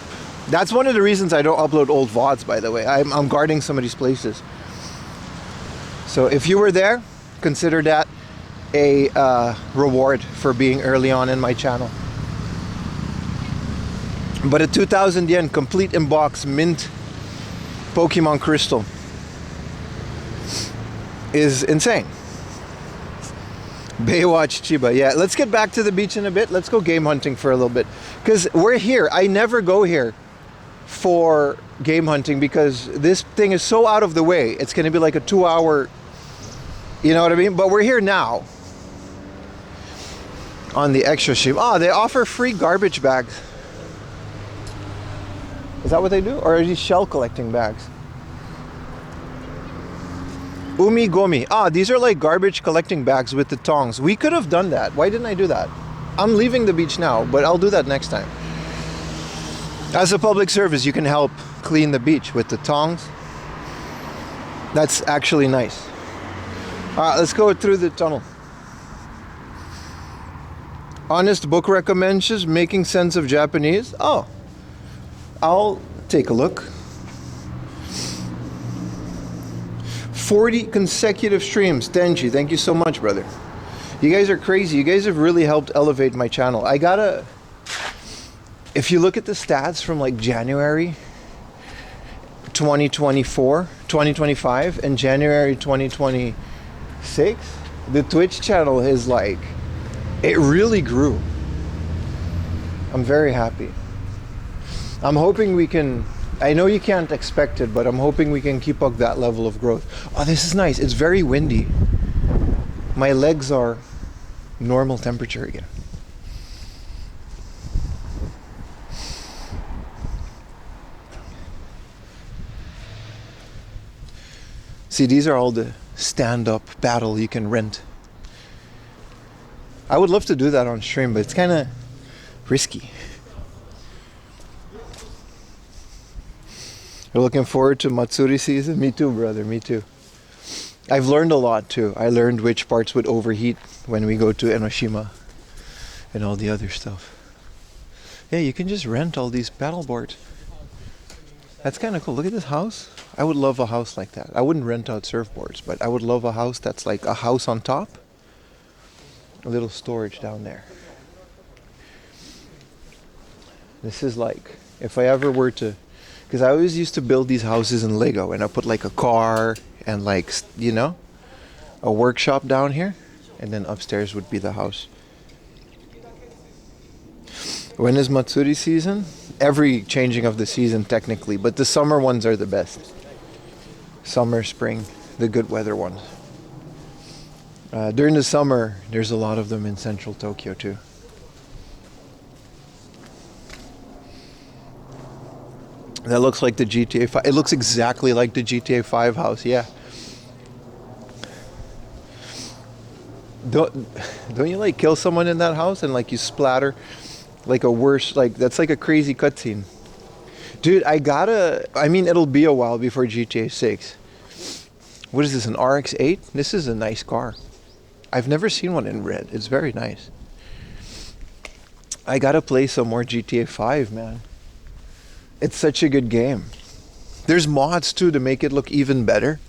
That's one of the reasons I don't upload old VODs, by the way. I'm guarding some of these places. So if you were there, consider that a reward for being early on in my channel. But a 2,000 yen complete in-box mint Pokemon Crystal is insane. Baywatch Chiba. Yeah, let's get back to the beach in a bit. Let's go game hunting for a little bit. Because we're here. I never go here for game hunting because this thing is so out of the way. It's going to be like a 2-hour, you know what I mean? But we're here now on the extra ship. Oh, they offer free garbage bags. Is that what they do? Or are these shell collecting bags? Umi Gomi. Ah, these are like garbage collecting bags with the tongs. We could have done that. Why didn't I do that? I'm leaving the beach now, but I'll do that next time. As a public service, you can help clean the beach with the tongs. That's actually nice. Let's go through the tunnel. Honest book recommendations, Making Sense of Japanese. Oh, I'll take a look. 40 consecutive streams. Tenji, thank you so much, brother. You guys are crazy. You guys have really helped elevate my channel. I gotta... If you look at the stats from like January 2024, 2025, and January 2026, the Twitch channel is like... It really grew. I'm very happy. I'm hoping we can... I know you can't expect it, but I'm hoping we can keep up that level of growth. Oh, this is nice. It's very windy. My legs are normal temperature again. See, these are all the stand-up paddle you can rent. I would love to do that on stream, but it's kind of risky. You're looking forward to Matsuri season? Me too, brother, me too. I've learned a lot too. I learned which parts would overheat when we go to Enoshima and all the other stuff. Yeah, you can just rent all these paddle boards. That's kind of cool. Look at this house. I would love a house like that. I wouldn't rent out surfboards, but I would love a house that's like a house on top. A little storage down there. This is like, if I ever were to... Because I always used to build these houses in Lego, and I put like a car and like, you know, a workshop down here, and then upstairs would be the house. When is Matsuri season? Every changing of the season technically, but the summer ones are the best. Summer, spring, the good weather ones. During the summer, there's a lot of them in central Tokyo too. That looks like the GTA 5. It looks exactly like the GTA 5 house, yeah. Don't you like kill someone in that house and like you splatter like a worse, like that's like a crazy cutscene. Dude, I mean it'll be a while before GTA 6. What is this, an RX-8? This is a nice car. I've never seen one in red. It's very nice. I gotta play some more GTA 5, man. It's such a good game. There's mods too to make it look even better.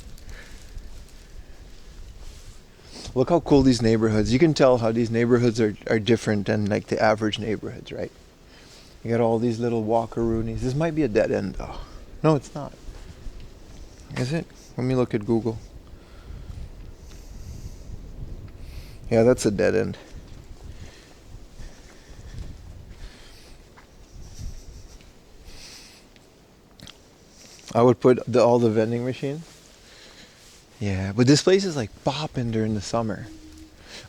Look how cool these neighborhoods. You can tell how these neighborhoods are different than like the average neighborhoods, right? You got all these little walkaroonies. This might be a dead end though. No, it's not. Is it? Let me look at Google. Yeah, that's a dead end. I would put all the vending machines. Yeah, but this place is like popping during the summer.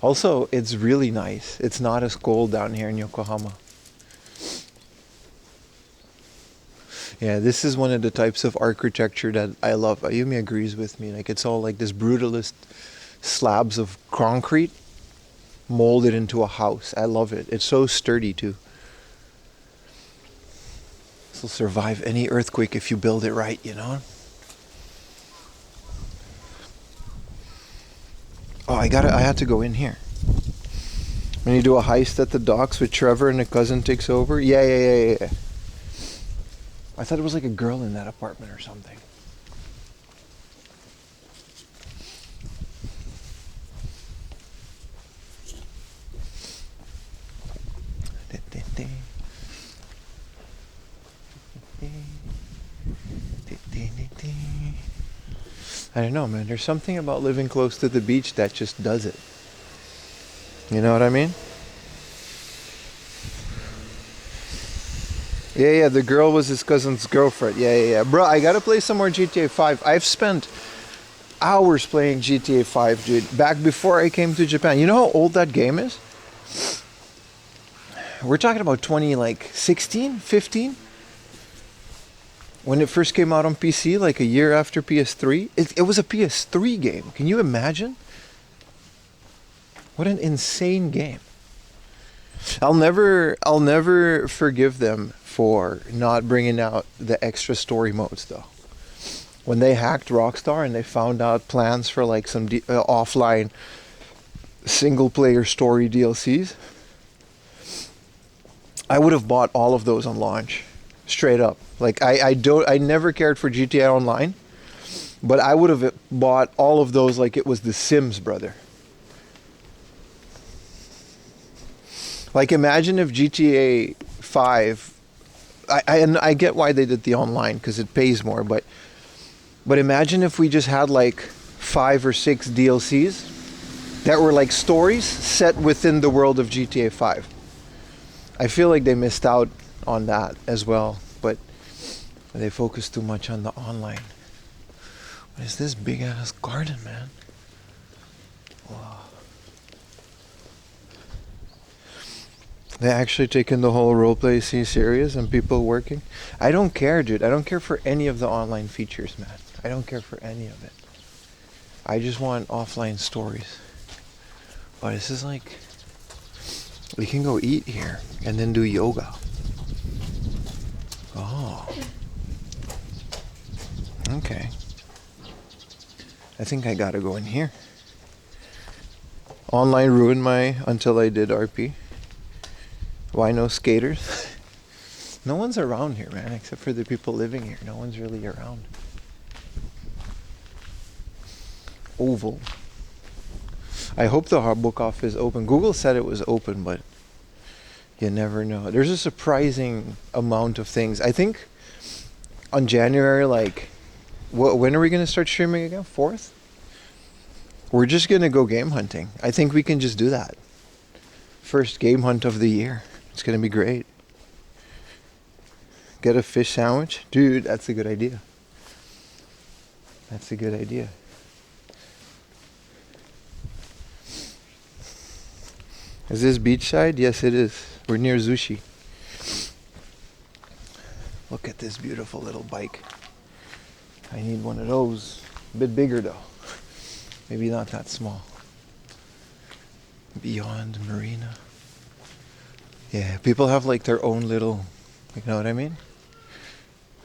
Also, it's really nice. It's not as cold down here in Yokohama. Yeah, this is one of the types of architecture that I love. Ayumi agrees with me. Like, it's all like this brutalist slabs of concrete molded into a house. I love it. It's so sturdy too. This will survive any earthquake if you build it right, you know? Oh, I had to go in here. When you do a heist at the docks with Trevor and a cousin takes over? Yeah. I thought it was like a girl in that apartment or something. I don't know, man. There's something about living close to the beach that just does it. You know what I mean? Yeah, the girl was his cousin's girlfriend. Yeah. Bro, I gotta play some more GTA 5. I've spent hours playing GTA 5, dude. Back before I came to Japan. You know how old that game is? We're talking about 2016, 15? When it first came out on PC, like a year after PS3. It was a PS3 game. Can you imagine? What an insane game. I'll never forgive them for not bringing out the extra story modes though. When they hacked Rockstar and they found out plans for like some offline single player story DLCs, I would have bought all of those on launch. Straight up. Like I never cared for GTA Online, but I would have bought all of those like it was The Sims, brother. Like imagine if GTA 5, I get why they did the online because it pays more, but imagine if we just had like 5 or 6 DLCs that were like stories set within the world of GTA 5. I feel like they missed out on that as well, but they focused too much on the online. What is this big ass garden, man? Wow. They actually taking the whole roleplay scene serious and people working. I don't care, dude. I don't care for any of the online features, man. I don't care for any of it. I just want offline stories. Oh, this is like, we can go eat here and then do yoga. Oh. Okay. I think I gotta go in here. Online ruined my until I did RP. Why no skaters? No one's around here, man, except for the people living here. No one's really around. Oval. I hope the book off is open. Google said it was open, but you never know. There's a surprising amount of things. I think on January, like, when are we going to start streaming again? 4th? We're just going to go game hunting. I think we can just do that. First game hunt of the year. It's going to be great. Get a fish sandwich. Dude, that's a good idea. That's a good idea. Is this beachside? Yes, it is. We're near Zushi. Look at this beautiful little bike. I need one of those. A bit bigger though. Maybe not that small. Beyond Marina. Yeah, people have like their own little, you know what I mean?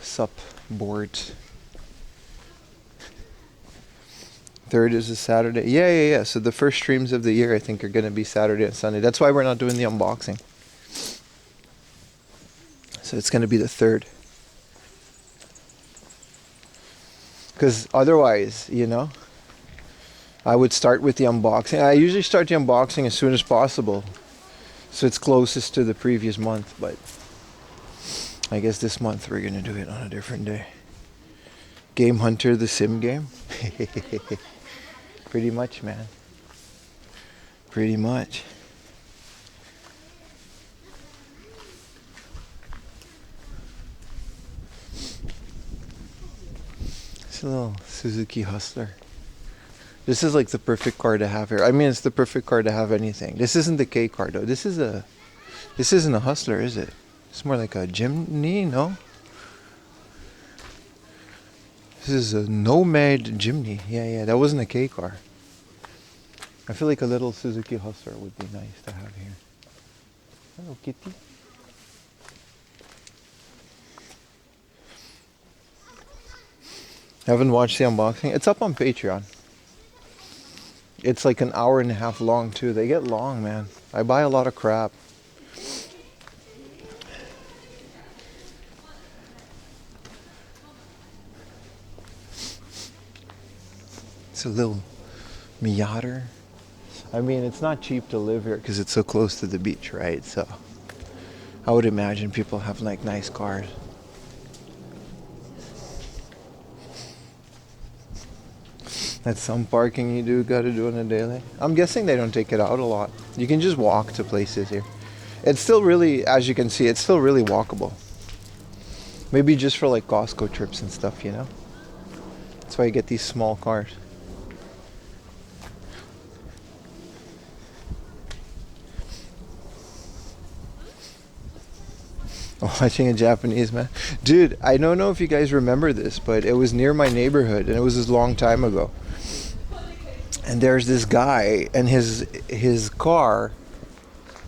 Sup boards. 3rd is a Saturday. Yeah. So the first streams of the year I think are going to be Saturday and Sunday. That's why we're not doing the unboxing. So it's going to be the 3rd. Because otherwise, you know, I would start with the unboxing. I usually start the unboxing as soon as possible, so it's closest to the previous month, but I guess this month we're gonna do it on a different day. Game Hunter, the sim game. Pretty much, man. Pretty much. It's a little Suzuki Hustler. This is like the perfect car to have here. I mean, it's the perfect car to have anything. This isn't the K car though. This isn't a Hustler, is it? It's more like a Jimny, no? This is a Nomad Jimny. Yeah, that wasn't a K car. I feel like a little Suzuki Hustler would be nice to have here. Hello, kitty. Haven't watched the unboxing. It's up on Patreon. It's like an hour and a half long too. They get long, man. I buy a lot of crap. It's a little Miata. I mean, it's not cheap to live here because it's so close to the beach, right? So I would imagine people have like nice cars. That's some parking you do got to do on a daily. I'm guessing they don't take it out a lot. You can just walk to places here. It's still really, as you can see, it's still really walkable. Maybe just for like Costco trips and stuff, you know? That's why you get these small cars. Watching a Japanese man. Dude, I don't know if you guys remember this, but it was near my neighborhood and it was a long time ago. And there's this guy and his car,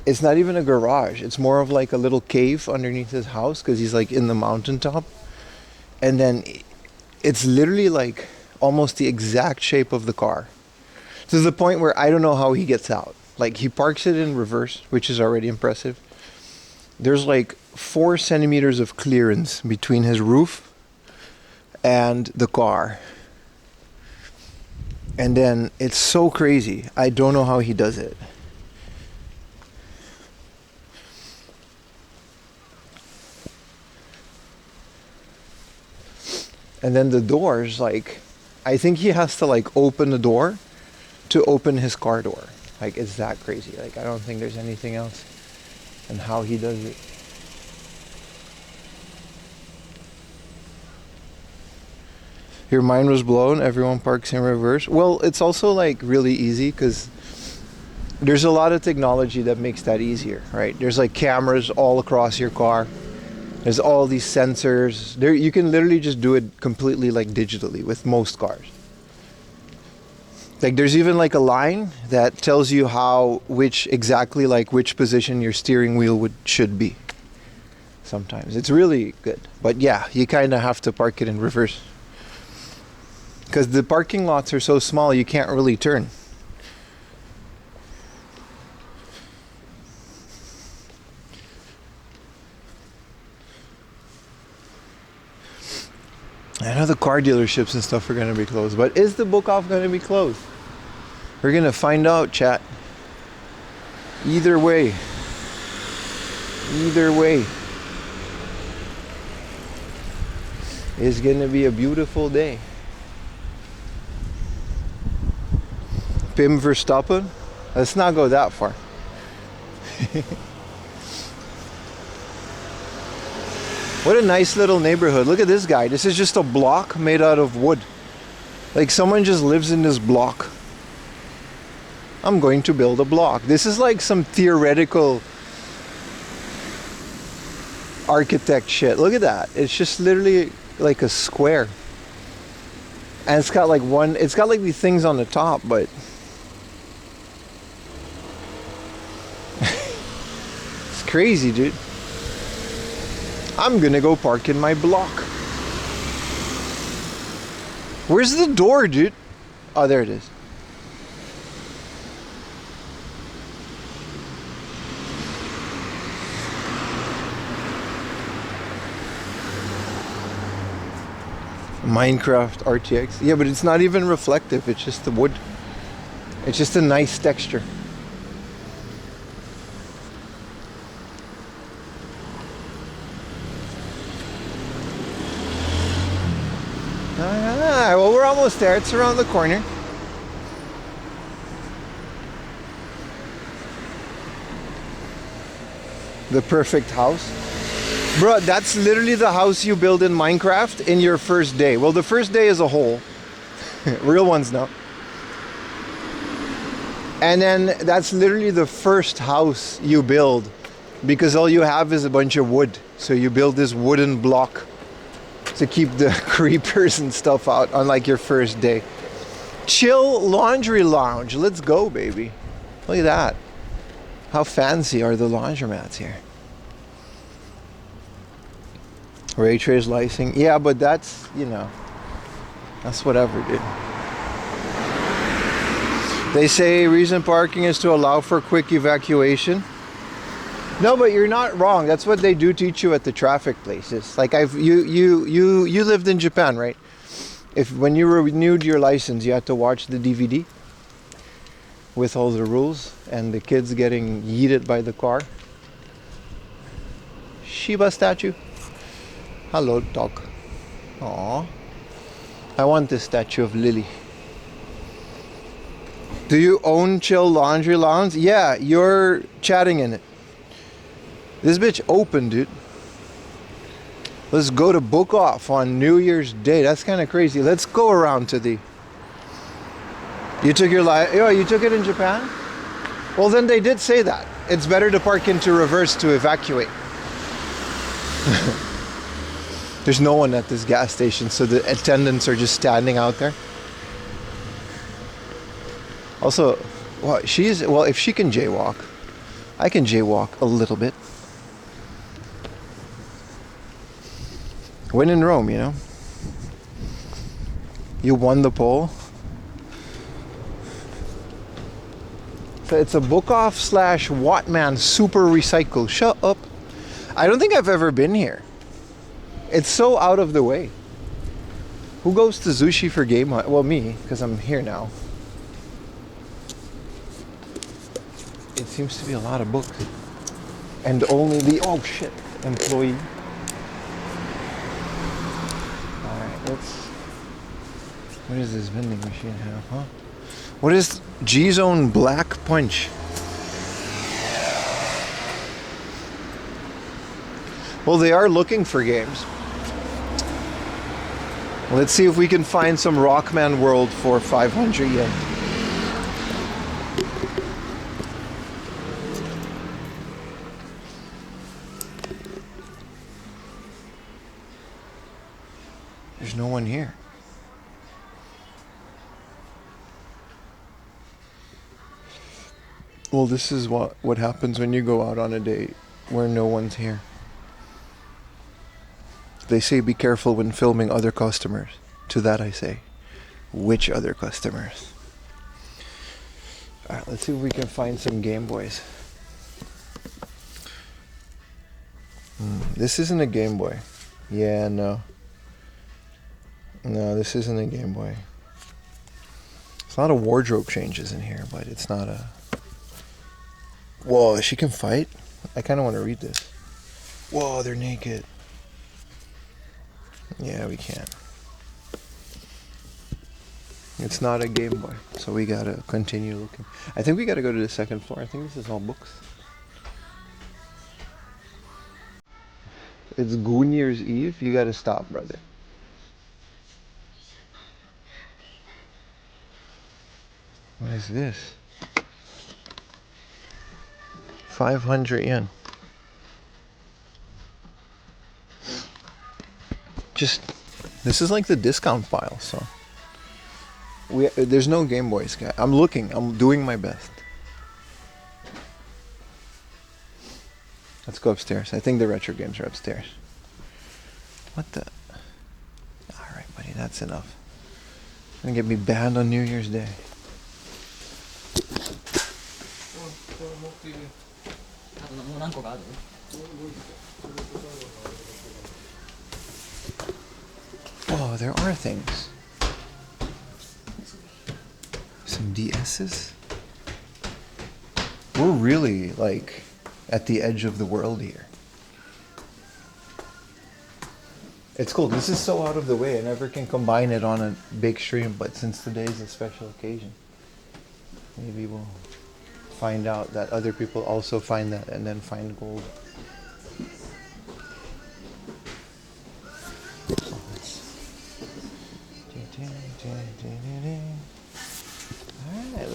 it's not even a garage. It's more of like a little cave underneath his house because he's like in the mountaintop. And then it's literally like almost the exact shape of the car. To the point where I don't know how he gets out. Like he parks it in reverse, which is already impressive. There's like 4 centimeters of clearance between his roof and the car. And then it's so crazy. I don't know how he does it. And then the doors, like, I think he has to like open the door to open his car door. Like, it's that crazy. Like, I don't think there's anything else. And how he does it. Your mind was blown. Everyone parks in reverse. Well, it's also like really easy because there's a lot of technology that makes that easier, right? There's like cameras all across your car. There's all these sensors. There, you can literally just do it completely like digitally with most cars. Like there's even like a line that tells you which position your steering wheel should be. Sometimes it's really good, but yeah, you kind of have to park it in reverse because the parking lots are so small you can't really turn. I know the car dealerships and stuff are going to be closed, but is the book off going to be closed? We're going to find out, chat. Either way. It's going to be a beautiful day. Pim Verstappen? Let's not go that far. What a nice little neighborhood. Look at this guy. This is just a block made out of wood. Like someone just lives in this block. I'm going to build a block. This is like some theoretical architect shit. Look at that. It's just literally like a square. And it's got like these things on the top, but it's crazy, dude. I'm gonna go park in my block. Where's the door, dude? Oh, there it is. Minecraft RTX. Yeah, but it's not even reflective. It's just the wood. It's just a nice texture. Well, we're almost there. It's around the corner. The perfect house. Bro, that's literally the house you build in Minecraft in your first day. Well, the first day as a whole. Real ones, no. And then that's literally the first house you build because all you have is a bunch of wood. So you build this wooden block to keep the creepers and stuff out on like your first day. Chill laundry lounge. Let's go, baby. Look at that. How fancy are the laundromats here? Ray trace lighting. Yeah, but that's, you know, that's whatever, dude. They say reason parking is to allow for quick evacuation. No, but you're not wrong. That's what they do teach you at the traffic places. Like you lived in Japan, right? If when you renewed your license, you had to watch the DVD with all the rules and the kids getting yeeted by the car. Shiba statue. Hello, dog. Aww. I want this statue of Lily. Do you own Chill Laundry Lounge? Yeah, you're chatting in it. This bitch open, dude. Let's go to book off on New Year's Day. That's kind of crazy. Let's go around to the... You took your you took it in Japan? Well, then they did say that. It's better to park into reverse to evacuate. There's no one at this gas station, so the attendants are just standing out there. Also, well, if she can jaywalk, I can jaywalk a little bit. When in Rome, you know. You won the poll. So it's a book off / Wattmann super recycle. Shut up. I don't think I've ever been here. It's so out of the way. Who goes to Zushi for game hunt? Well, me, because I'm here now. It seems to be a lot of books. And only the, oh shit, employee. Alright, what does this vending machine have, huh? What is G-Zone Black Punch? Well, they are looking for games. Let's see if we can find some Rockman World for 500 yen. There's no one here. Well, this is what happens when you go out on a date where no one's here. They say be careful when filming other customers. To that I say, which other customers? Alright, let's see if we can find some Game Boys. This isn't a Game Boy. Yeah, no. No, this isn't a Game Boy. There's a lot of wardrobe changes in here, but it's not a... Whoa, she can fight? I kind of want to read this. Whoa, they're naked. Yeah, we can. It's not a Game Boy, so we gotta continue looking. I think we gotta go to the second floor. I think this is all books. It's New Year's Eve. You gotta stop, brother. What is this? 500 yen. This is like the discount pile, so there's no Game Boys, guy. I'm looking. I'm doing my best. Let's go upstairs. I think the retro games are upstairs. What the? All right, buddy. That's enough. Gonna get me banned on New Year's Day. Oh, there are things. Some DS's. We're really like at the edge of the world here. It's cool. This is so out of the way. I never can combine it on a big stream, but since today is a special occasion, maybe we'll find out that other people also find that and then find gold. Alright,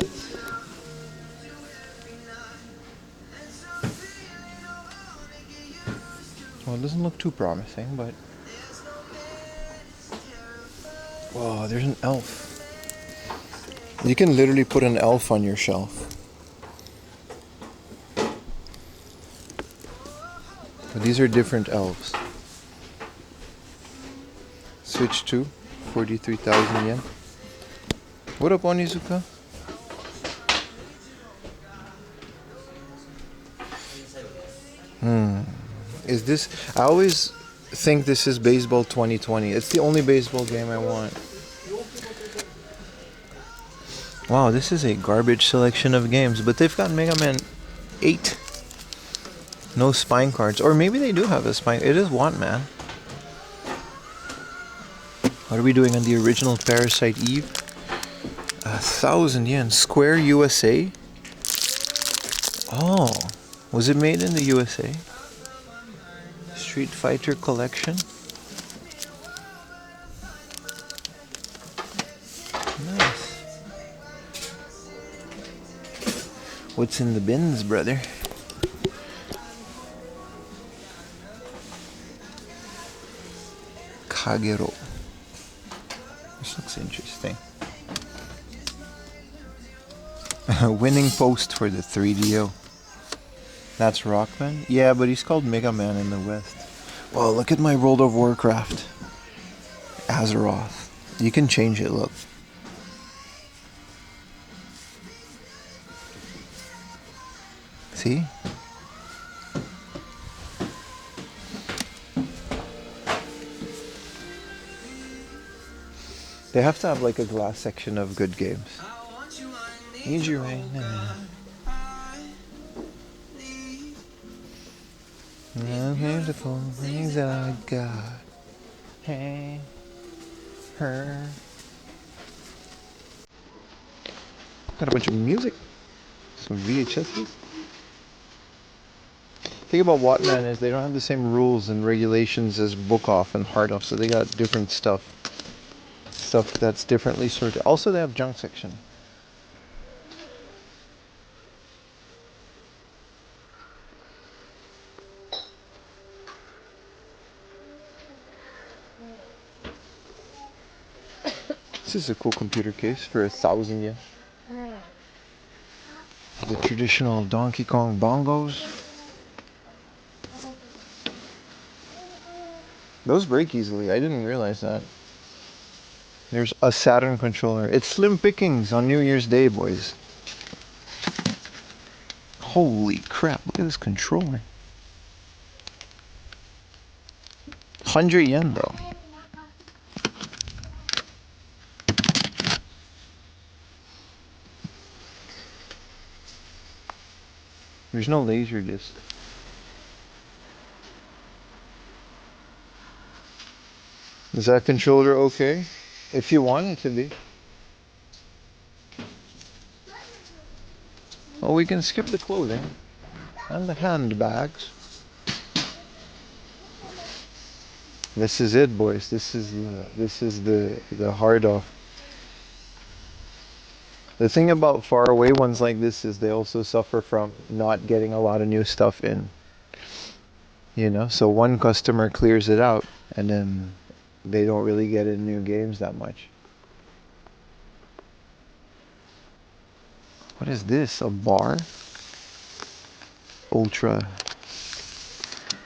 Well, it doesn't look too promising, but... Whoa, there's an elf. You can literally put an elf on your shelf. But these are different elves. Switch to 43,000 yen. What up, Onizuka? Is this... I always think this is Baseball 2020. It's the only baseball game I want. Wow, this is a garbage selection of games, but they've got Mega Man 8. No spine cards. Or maybe they do have a spine. It is Wattmann. What are we doing on the original Parasite Eve? 1,000 yen. Square USA? Oh, was it made in the USA? Street Fighter collection? Nice. What's in the bins, brother? Kagero. This looks interesting. Winning post for the 3DO. That's Rockman? Yeah, but he's called Mega Man in the West. Well, look at my World of Warcraft. Azeroth. You can change it, look. See? They have to have like a glass section of good games. Need you right now. The beautiful things that I got. Hey, her. Got a bunch of music. Some VHSs. The thing about Wattmann is they don't have the same rules and regulations as Book Off and Hard Off, so they got different stuff. Stuff that's differently sorted. Also, they have junk section. This is a cool computer case for 1,000 yen. The traditional Donkey Kong bongos. Those break easily. I didn't realize that. There's a Saturn controller. It's slim pickings on New Year's Day, boys. Holy crap, look at this controller. 100 yen though. There's no laser disc. Is that controller okay? If you want it to be. Well, we can skip the clothing and the handbags. This is it, boys. This is the hard off. The thing about faraway ones like this is they also suffer from not getting a lot of new stuff in. You know, so one customer clears it out and then they don't really get in new games that much. What is this? A bar? Ultra.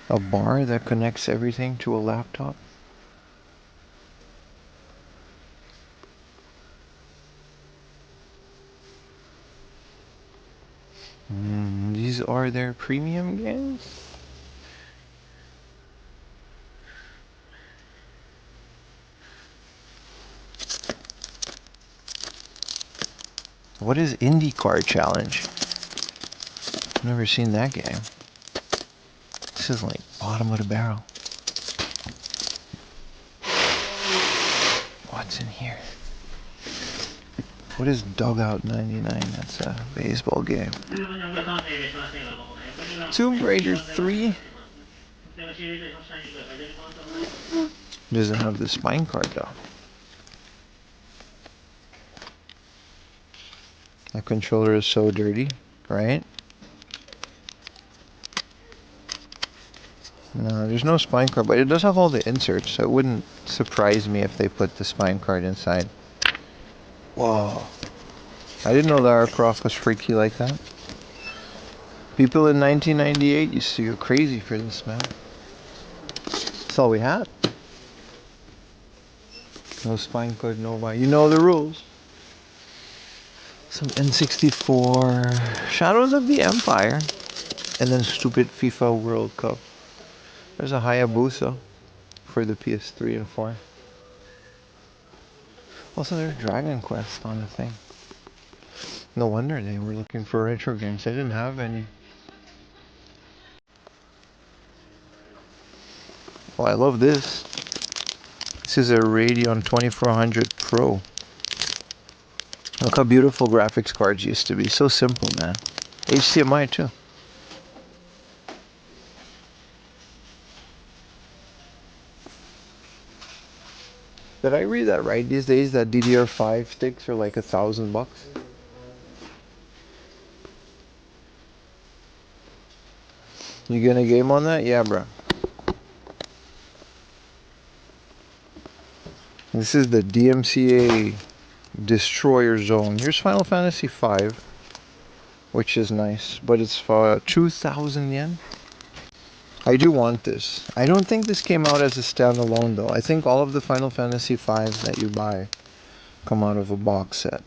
A bar that connects everything to a laptop? These are their premium games? What is IndyCar Challenge? I've never seen that game. This is like bottom of the barrel. What's in here? What is Dugout 99? That's a baseball game. Tomb Raider 3? Doesn't have the spine card though. That controller is so dirty, right? No, there's no spine card, but it does have all the inserts, so it wouldn't surprise me if they put the spine card inside. Whoa. I didn't know Lara Croft was freaky like that. People in 1998 used to go crazy for this, man. That's all we had. No spine card, no why. You know the rules. Some N64, Shadows of the Empire, and then stupid FIFA World Cup. There's a Hayabusa for the PS3 and 4. Also, there's Dragon Quest on the thing. No wonder they were looking for retro games. They didn't have any. Oh, I love this. This is a Radeon 2400 Pro. Look how beautiful graphics cards used to be. So simple, man. HDMI too. Did I read that right? These days that DDR5 sticks are like $1,000. You gonna game on that? Yeah, bro. This is the DMCA Destroyer Zone. Here's Final Fantasy V, which is nice, but it's for 2,000 yen. I do want this. I don't think this came out as a standalone though. I think all of the Final Fantasy V's that you buy come out of a box set.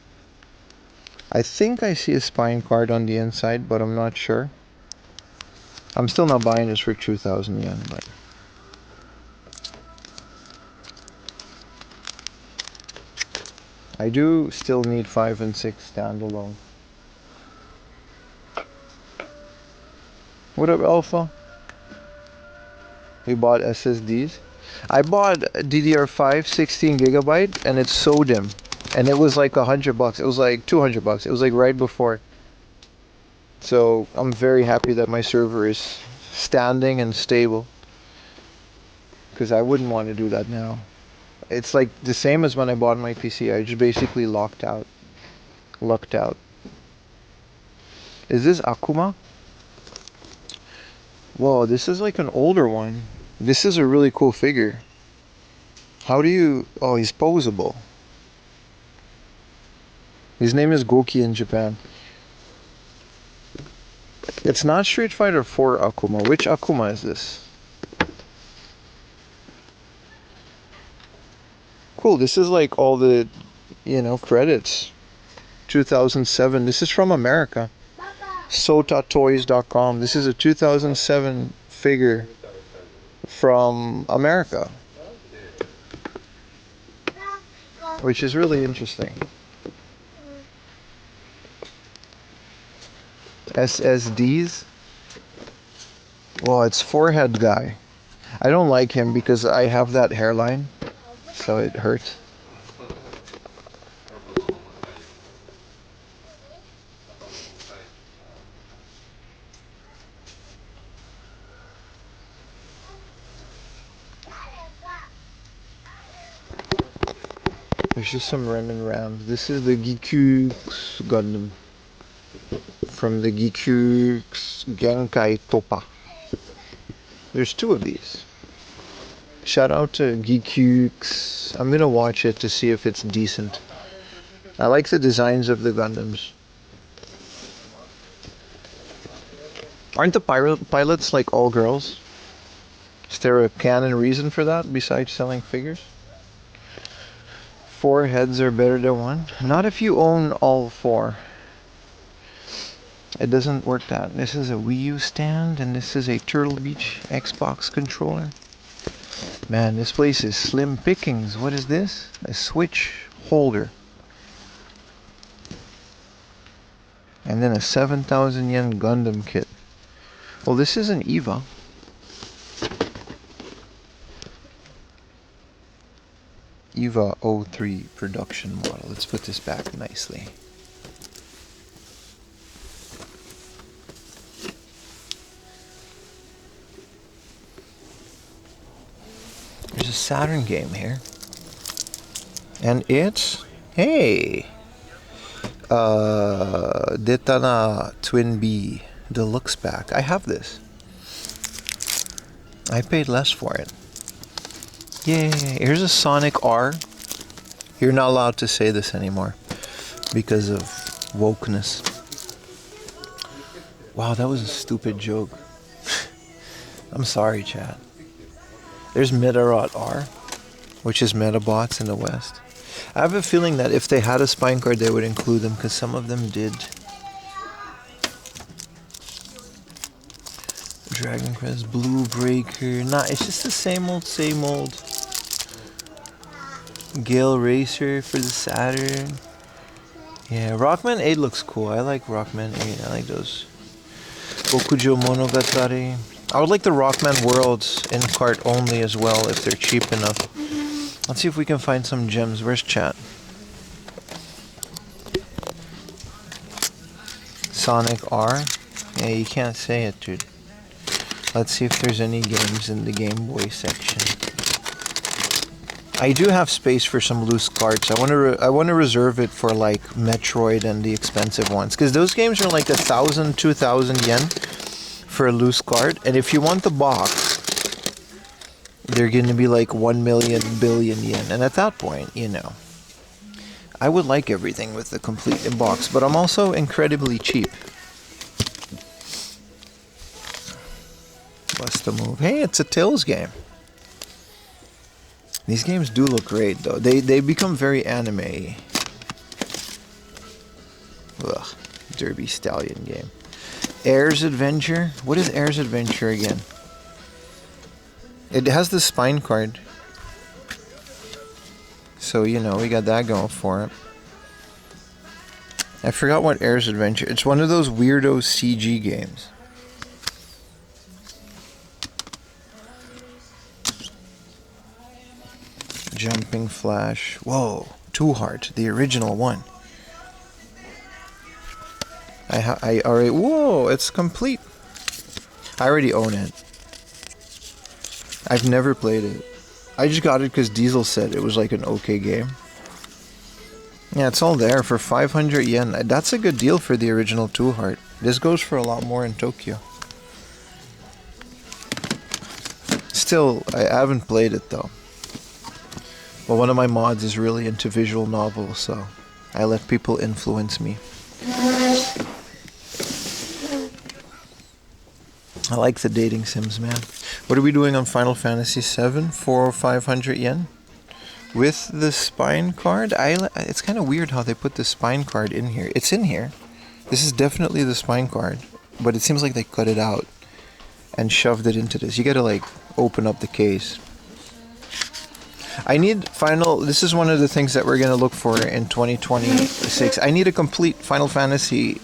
I think I see a spine card on the inside, but I'm not sure. I'm still not buying this for 2,000 yen, but I do still need 5 and 6 standalone. What up, Alpha? We bought SSDs. I bought DDR5 16GB and it's SODIMM, and it was like $100. It was like $200. It was like right before. So I'm very happy that my server is standing and stable, because I wouldn't want to do that now. It's like the same as when I bought my PC. I just basically lucked out. Is this Akuma? Whoa, this is like an older one. This is a really cool figure. How do you... Oh, he's posable. His name is Goki in Japan. It's not Street Fighter 4 Akuma. Which Akuma is this? Cool, this is like all the, credits. 2007. This is from America. SotaToys.com. This is a 2007 figure from America, which is really interesting. SSDs. Well, it's forehead guy. I don't like him because I have that hairline, so it hurts. There's just some random rams. This is the Gikyu Gundam from the Gikyu Genkai Topa. There's 2 of these. Shout out to Gikyu. I'm gonna watch it to see if it's decent. I like the designs of the Gundams. Aren't the pilots like all girls? Is there a canon reason for that besides selling figures? 4 heads are better than 1. Not if you own all 4. It doesn't work that. This is a Wii U stand, and this is a Turtle Beach Xbox controller. Man, this place is slim pickings. What is this? A Switch holder. And then a 7,000 yen Gundam kit. Well, this is an EVA. EVA 03 production model. Let's put this back nicely. There's a Saturn game here. And it's... Hey! Detana Twin B Deluxe Pack. I have this. I paid less for it. Yay! Here's a Sonic R. You're not allowed to say this anymore because of wokeness. Wow, that was a stupid joke. I'm sorry, chat. There's Medarot R, which is Metabots in the West. I have a feeling that if they had a spine card, they would include them because some of them did. Dragon Quest, Blue Breaker. Nah, it's just the same old, same old. Gale Racer for the Saturn. Yeah, Rockman 8 looks cool. I like Rockman 8. I like those. Okujo Monogatari. I would like the Rockman Worlds in cart only as well if they're cheap enough. Let's see if we can find some gems. Where's chat? Sonic R? Yeah, you can't say it, dude. Let's see if there's any games in the Game Boy section. I do have space for some loose carts. I want to reserve it for like Metroid and the expensive ones, because those games are like 1,000, 2,000 yen for a loose cart, and if you want the box, they're going to be like 1 million billion yen. And at that point, you know, I would like everything with the complete box, but I'm also incredibly cheap. Bust a move. Hey, it's a Tales game. These games do look great, though. They become very anime-y. Ugh, Derby Stallion game. Air's Adventure? What is Air's Adventure again? It has the spine card. So, you know, we got that going for it. I forgot what Air's Adventure. It's one of those weirdo CG games. Jumping Flash. Whoa. Two Heart, the original one. I already. Whoa, it's complete. I already own it. I've never played it. I just got it because Diesel said it was like an okay game. Yeah, it's all there for 500 yen. That's a good deal for the original Two Heart. This goes for a lot more in Tokyo. Still, I haven't played it though. But one of my mods is really into visual novels, so I let people influence me. I like the dating sims, man. What are we doing on Final Fantasy VII for 500 yen? With the spine card? It's kind of weird how they put the spine card in here. It's in here. This is definitely the spine card. But it seems like they cut it out and shoved it into this. You gotta like open up the case. I need this is one of the things that we're gonna look for in 2026. I need a complete Final Fantasy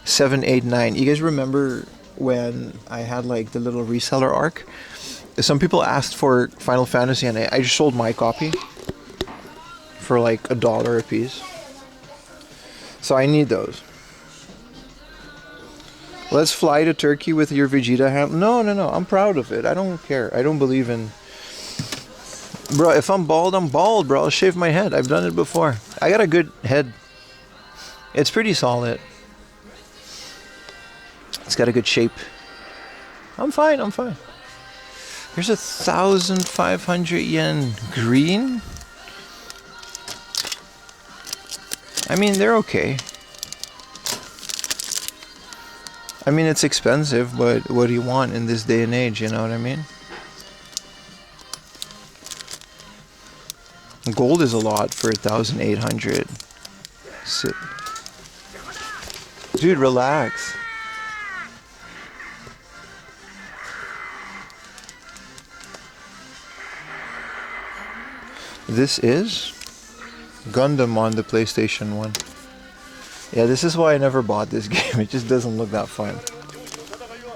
7, 8, 9. You guys remember when I had like the little reseller arc? Some people asked for Final Fantasy and I just sold my copy for like $1 a piece. So I need those. Let's fly to Turkey with your Vegeta ham. No, I'm proud of it. I don't care. I don't believe in... Bro, if I'm bald, I'm bald, bro. I'll shave my head. I've done it before. I got a good head. It's pretty solid. It's got a good shape. I'm fine. Here's 1,500 yen green. I mean, they're okay. I mean, it's expensive, but what do you want in this day and age, you know what I mean? Gold is a lot for 1,800. Sit. Dude, relax. This is Gundam on the PlayStation 1. Yeah, this is why I never bought this game. It just doesn't look that fun.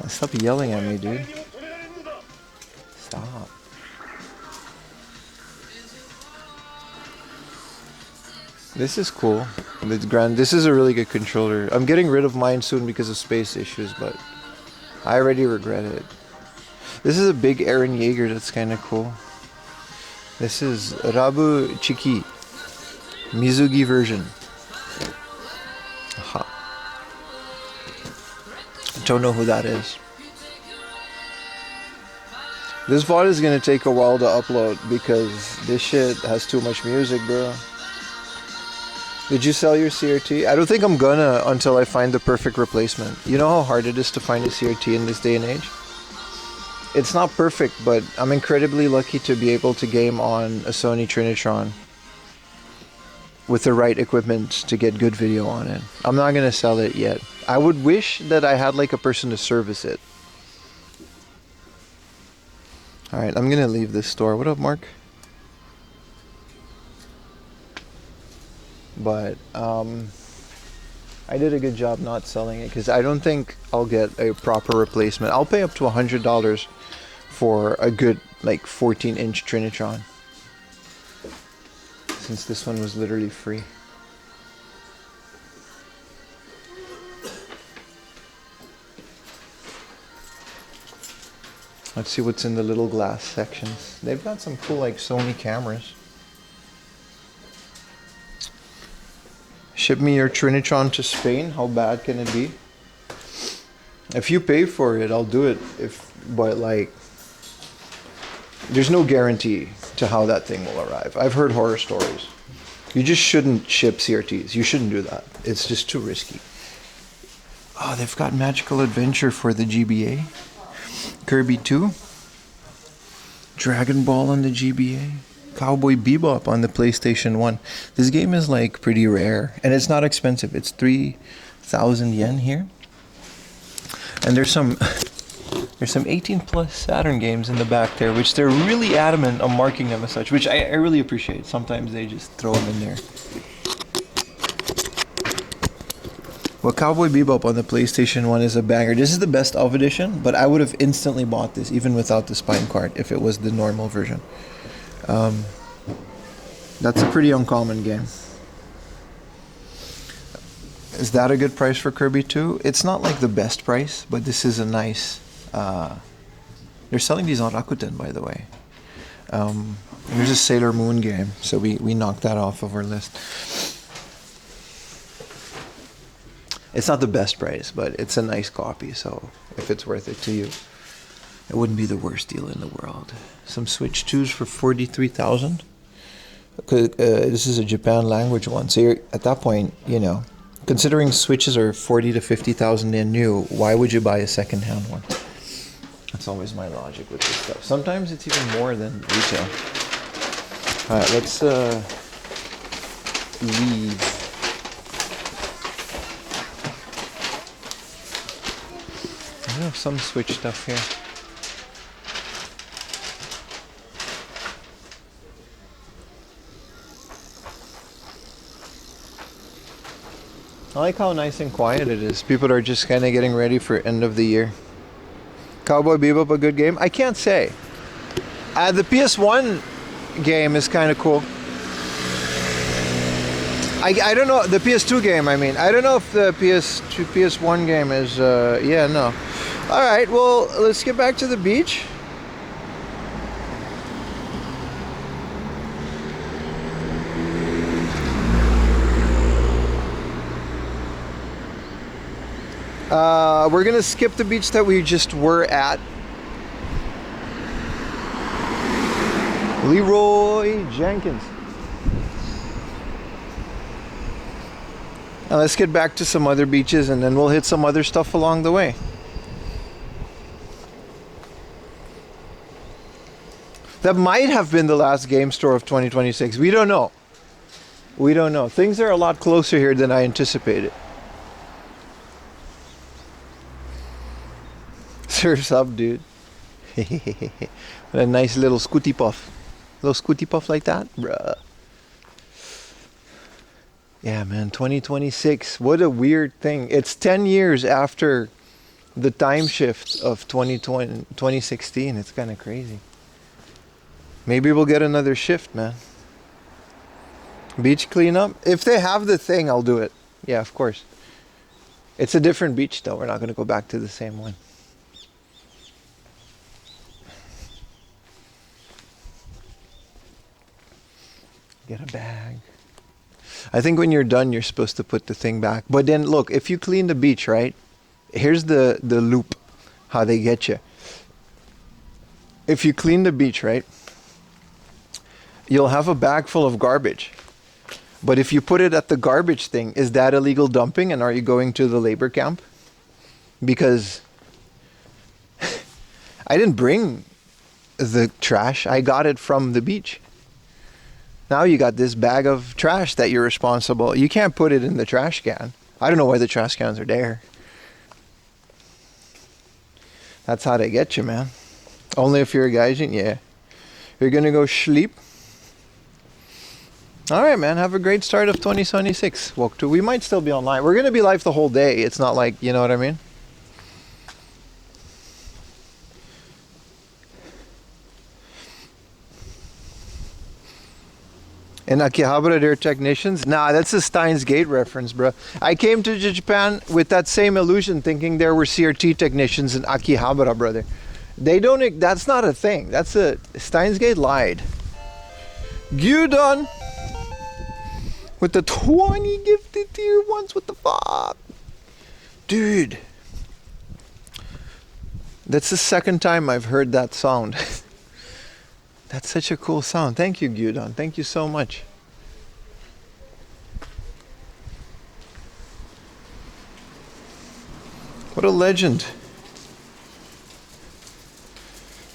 Stop yelling at me, dude. Stop. This is cool. This is a really good controller. I'm getting rid of mine soon because of space issues, but I already regret it. This is a big Eren Yeager that's kind of cool. This is Rabu Chiki Mizugi version. Aha. Don't know who that is. This VOD is gonna take a while to upload because this shit has too much music, bro. Did you sell your CRT? I don't think I'm gonna until I find the perfect replacement. You know how hard it is to find a CRT in this day and age? It's not perfect, but I'm incredibly lucky to be able to game on a Sony Trinitron with the right equipment to get good video on it. I'm not gonna sell it yet. I would wish that I had like a person to service it. Alright, I'm gonna leave this store. What up, Mark? But I did a good job not selling it because I don't think I'll get a proper replacement. I'll pay up to $100 for a good like 14-inch Trinitron, since this one was literally free. Let's see what's in the little glass sections. They've got some cool like Sony cameras. Ship me your Trinitron to Spain. How bad can it be? If you pay for it, I'll do it. But like, there's no guarantee to how that thing will arrive. I've heard horror stories. You just shouldn't ship CRTs. You shouldn't do that. It's just too risky. Oh, they've got Magical Adventure for the GBA. Kirby 2. Dragon Ball on the GBA. Cowboy Bebop on the PlayStation 1. This game is like pretty rare. And it's not expensive. It's 3,000 yen here. And there's some 18 plus Saturn games in the back there, which they're really adamant on marking them as such, which I really appreciate. Sometimes they just throw them in there. Well, Cowboy Bebop on the PlayStation 1 is a banger. This is the best of edition, but I would have instantly bought this even without the spine card if it was the normal version. That's a pretty uncommon game. Is that a good price for Kirby 2? It's not like the best price, but this is a nice... they're selling these on Rakuten, by the way. There's a Sailor Moon game, so we knocked that off of our list. It's not the best price, but it's a nice copy, so if it's worth it to you, it wouldn't be the worst deal in the world. Some Switch 2s for 43,000. This is a Japan language one, so you're, at that point, you know, considering Switches are 40 to 50,000 in new, why would you buy a second-hand one? That's always my logic with this stuff. Sometimes it's even more than retail. All right, let's leave. I have some Switch stuff here. I like how nice and quiet it is. People are just kind of getting ready for end of the year. Cowboy Bebop, a good game? I can't say. The PS1 game is kind of cool. I don't know, the PS2 game, I mean. I don't know if the PS1 game is, yeah, no. Alright, well, let's get back to the beach. We're gonna skip the beach that we just were at. Leroy Jenkins. Now let's get back to some other beaches and then we'll hit some other stuff along the way. That might have been the last game store of 2026. We don't know. We don't know. Things are a lot closer here than I anticipated. Surf's up, dude. A nice little scooty puff. Little scooty puff like that, bruh. Yeah, man, 2026. What a weird thing. It's 10 years after the time shift of 2016. It's kind of crazy. Maybe we'll get another shift, man. Beach cleanup? If they have the thing, I'll do it. Yeah, of course. It's a different beach, though. We're not going to go back to the same one. Get a bag. I think when you're done, you're supposed to put the thing back. But then, look, if you clean the beach, right? Here's the loop, how they get you. if you clean the beach, right, you'll have a bag full of garbage. But if you put it at the garbage thing, is that illegal dumping? And are you going to the labor camp? Because I didn't bring the trash. I got it from the beach. Now you got this bag of trash that you're responsible. You can't put it in the trash can. I don't know why the trash cans are there. That's how they get you, man. Only if you're a gaijin, yeah. You're gonna go sleep. All right, man. Have a great start of 2026. We might still be online. We're gonna be live the whole day. It's not like, you know what I mean? In Akihabara, they're technicians? Nah, that's a Steins Gate reference, bro. I came to Japan with that same illusion, thinking there were CRT technicians in Akihabara, brother. They don't, that's not a thing. That's a, Steins Gate lied. Gyudon! With the 20 gifted tier ones, what the fuck? Dude. That's the second time I've heard that sound. That's such a cool sound. Thank you, Gyudon. Thank you so much. What a legend.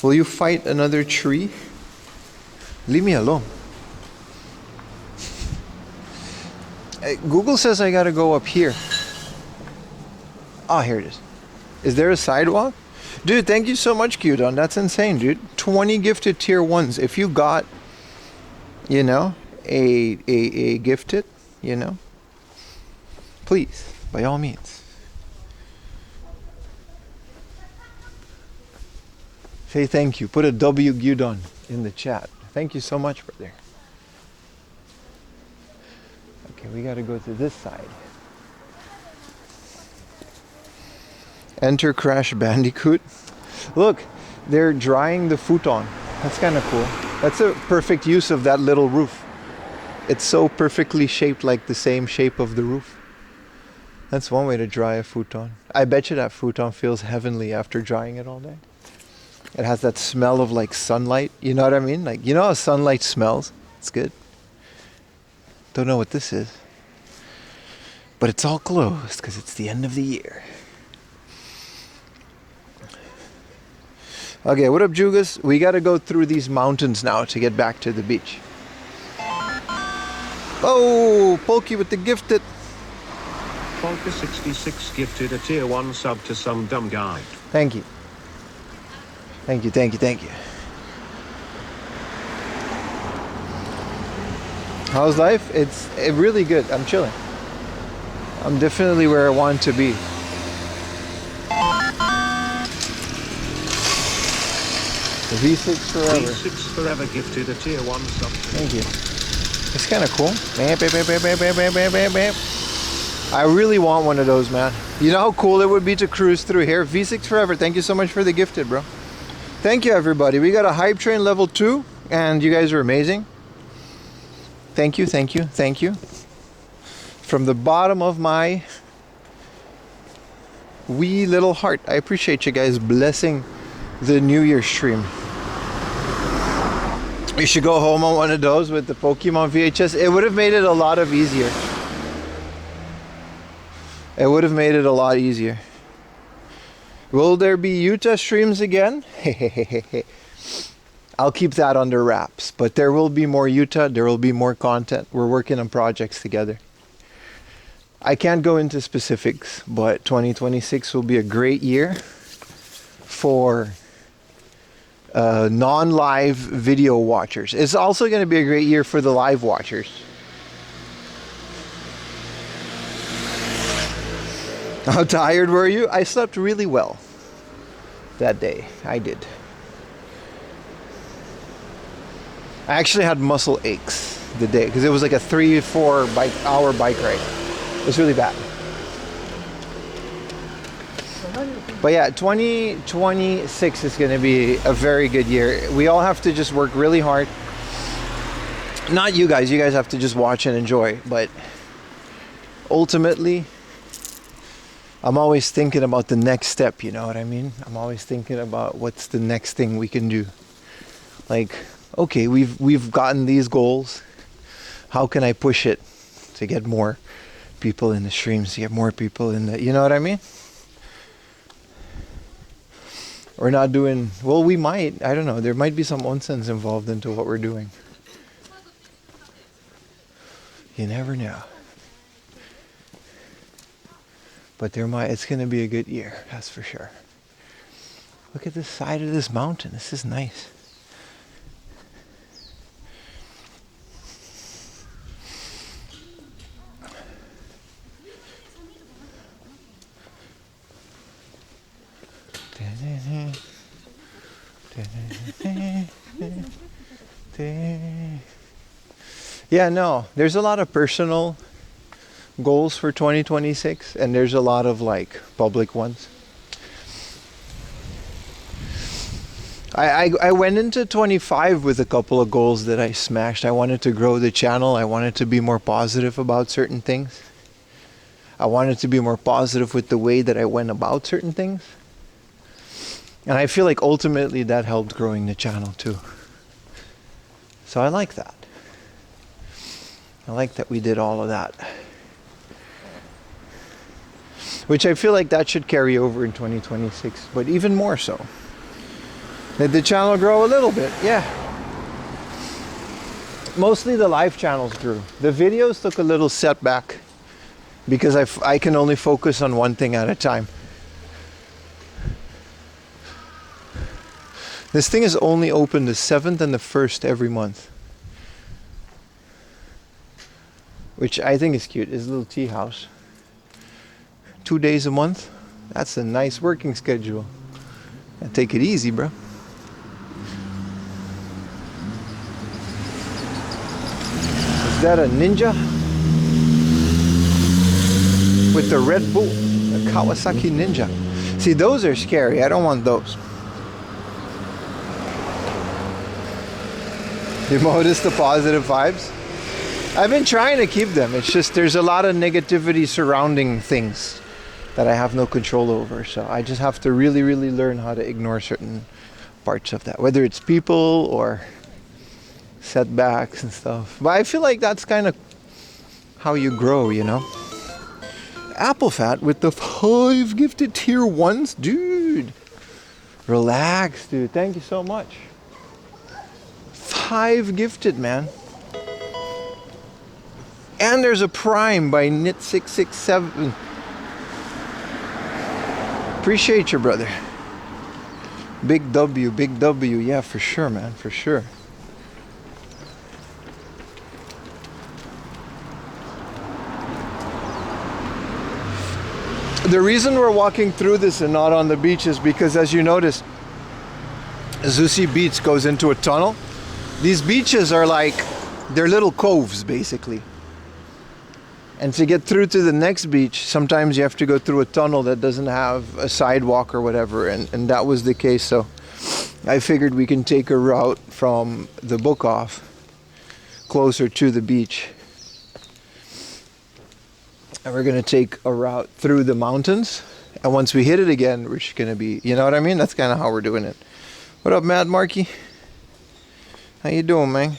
Will you fight another tree? Leave me alone. Google says I gotta go up here. Ah, here it is. Is there a sidewalk? Dude, thank you so much, Gyudon. That's insane, dude. 20 gifted tier 1s. If you got, you know, a gifted, you know, please, by all means. Say thank you. Put a W Gyudon in the chat. Thank you so much, brother. Okay, we gotta go to this side. Enter Crash Bandicoot. Look, they're drying the futon. That's kind of cool. That's a perfect use of that little roof. It's so perfectly shaped like the same shape of the roof. That's one way to dry a futon. I bet you that futon feels heavenly after drying it all day. It has that smell of like sunlight. You know what I mean? Like, you know how sunlight smells? It's good. Don't know what this is. But it's all closed because it's the end of the year. Okay, what up, Jugas? We gotta go through these mountains now to get back to the beach. Oh, Pokey with the gifted. Polka66 gifted a tier 1 sub to some dumb guide. Thank you. Thank you, thank you, thank you. How's life? It's really good. I'm chilling. I'm definitely where I want to be. V6 forever. V6 forever gifted a tier 1 sub. Thank you. It's kind of cool. I really want one of those, man. You know how cool it would be to cruise through here? V6 forever. Thank you so much for the gifted, bro. Thank you, everybody. We got a hype train level 2, and you guys are amazing. Thank you, thank you, thank you. From the bottom of my wee little heart, I appreciate you guys blessing the New Year stream. You should go home on one of those with the Pokemon VHS. It would have made it a lot easier. It would have made it a lot easier. Will there be Utah streams again? I'll keep that under wraps. But there will be more Utah. There will be more content. We're working on projects together. I can't go into specifics, but 2026 will be a great year for non-live video watchers. It's also going to be a great year for the live watchers. How tired were you? I slept really well that day. I did. I actually had muscle aches the day because it was like a 3-4 hour bike ride. It was really bad. But yeah, 2026 is going to be a very good year. We all have to just work really hard. Not you guys. You guys have to just watch and enjoy. But ultimately, I'm always thinking about the next step. You know what I mean? I'm always thinking about what's the next thing we can do. Like, okay, we've gotten these goals. How can I push it to get more people in the streams, to get more people in the, you know what I mean? We're not doing, well, we might, I don't know, there might be some nonsense involved into what we're doing. You never know. But it's going to be a good year, that's for sure. Look at the side of this mountain, this is nice. Yeah, no, there's a lot of personal goals for 2026 and there's a lot of like public ones. I went into 25 with a couple of goals that I smashed. I wanted to grow the channel. I wanted to be more positive about certain things. I wanted to be more positive with the way that I went about certain things. And I feel like ultimately that helped growing the channel too. So I like that. I like that we did all of that. Which I feel like that should carry over in 2026, but even more so. Did the channel grow a little bit? Yeah. Mostly the live channels grew. The videos took a little setback because I can only focus on one thing at a time. This thing is only open the 7th and the 1st every month. Which I think is cute. It's a little tea house. 2 days a month. That's a nice working schedule. Take it easy, bro. Is that a Ninja? With the Red Bull. A Kawasaki Ninja. See, those are scary. I don't want those. You notice the positive vibes? I've been trying to keep them. It's just there's a lot of negativity surrounding things that I have no control over. So I just have to really, really learn how to ignore certain parts of that. Whether it's people or setbacks and stuff. But I feel like that's kind of how you grow, you know? Apple Fat with the 5 gifted tier 1s. Dude. Relax, dude. Thank you so much. 5 gifted, man. And there's a Prime by Knit667. Appreciate you, brother. Big W, big W. Yeah, for sure, man. For sure. The reason we're walking through this and not on the beach is because, as you notice, Zusi Beach goes into a tunnel. These beaches are like, they're little coves, basically. And to get through to the next beach, sometimes you have to go through a tunnel that doesn't have a sidewalk or whatever, and that was the case. So I figured we can take a route from the book off closer to the beach. And we're gonna take a route through the mountains, and once we hit it again, we're just gonna be, you know what I mean? That's kind of how we're doing it. What up, Mad Marky? How you doing, man?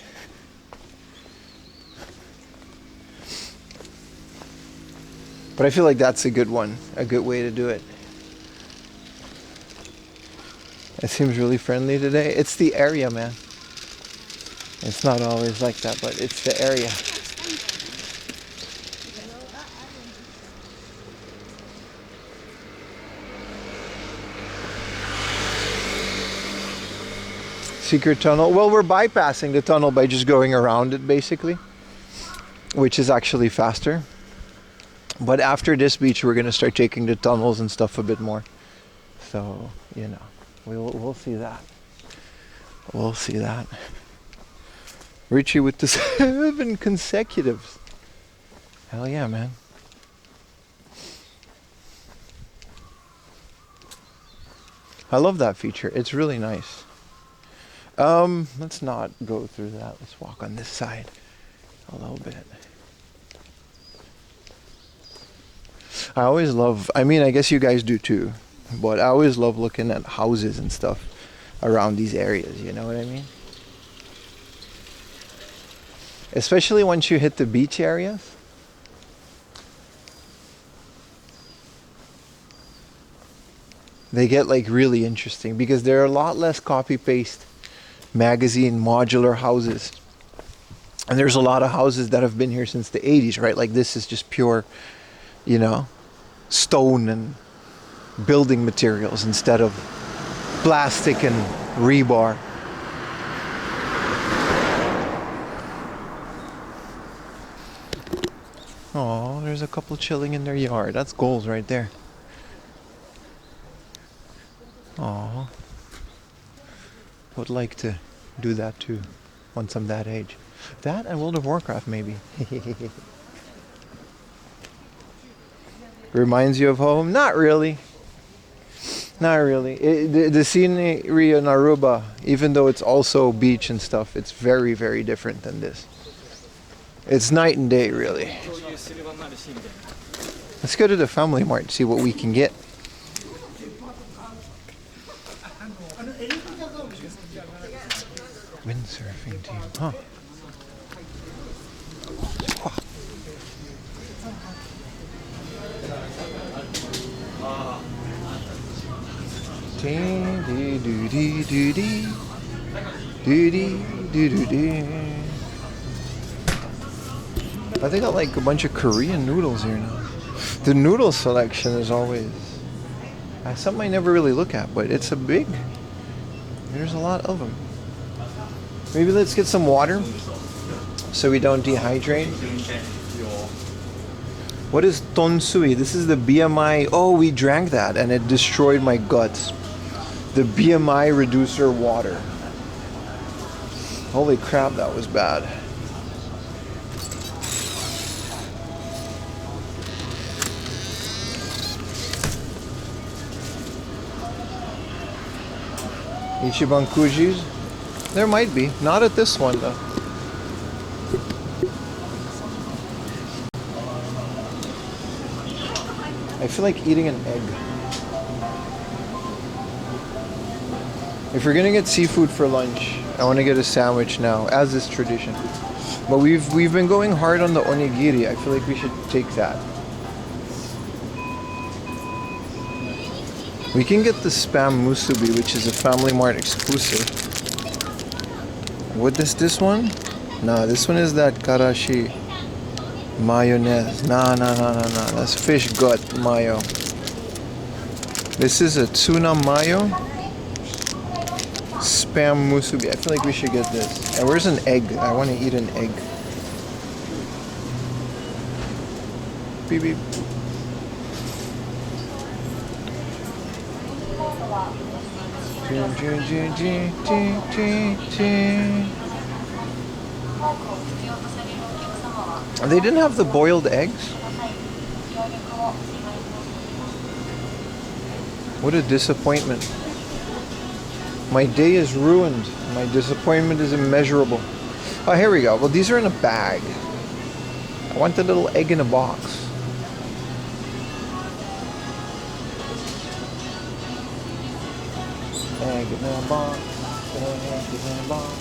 But I feel like that's a good one, a good way to do it. It seems really friendly today. It's the area, man. It's not always like that, but it's the area. Secret tunnel. Well, we're bypassing the tunnel by just going around it, basically, which is actually faster. But after this beach, we're gonna start taking the tunnels and stuff a bit more. So, you know, we'll see that. We'll see that. Richie with the 7 consecutives. Hell yeah, man. I love that feature. It's really nice. Let's not go through that. Let's walk on this side a little bit. I always love, I mean, I guess you guys do too, but I always love looking at houses and stuff around these areas, you know what I mean? Especially once you hit the beach areas. They get like really interesting because there are a lot less copy-paste magazine modular houses. And there's a lot of houses that have been here since the 80s, right? Like this is just pure, you know, stone and building materials instead of plastic and rebar. Oh, there's a couple chilling in their yard. That's goals right there. Oh, would like to do that too once I'm that age. That and World of Warcraft maybe. Reminds you of home? Not really. Not really. The scenery in Aruba, even though it's also beach and stuff, it's very, very different than this. It's night and day, really. Let's go to the FamilyMart and see what we can get. Windsurfing team, huh? I think I like a bunch of Korean noodles here now. The noodle selection is always something I never really look at, but it's there's a lot of them. Maybe let's get some water so we don't dehydrate. What is tonsui? This is the BMI. Oh, we drank that and it destroyed my guts. The BMI reducer water. Holy crap, that was bad. Ichiban Kujis? There might be. Not at this one though. I feel like eating an egg. If we're gonna get seafood for lunch, I want to get a sandwich now, as is tradition. But we've been going hard on the onigiri. I feel like we should take that. We can get the spam musubi, which is a FamilyMart exclusive. What is this one? Nah, this one is that karashi mayonnaise. Nah. That's fish gut mayo. This is a tuna mayo. Spam musubi. I feel like we should get this. And where's an egg? I want to eat an egg. Beep beep. They didn't have the boiled eggs? What a disappointment. My day is ruined. My disappointment is immeasurable. Oh, here we go. Well, these are in a bag. I want the little egg in a box. Egg in a box. Egg in a box.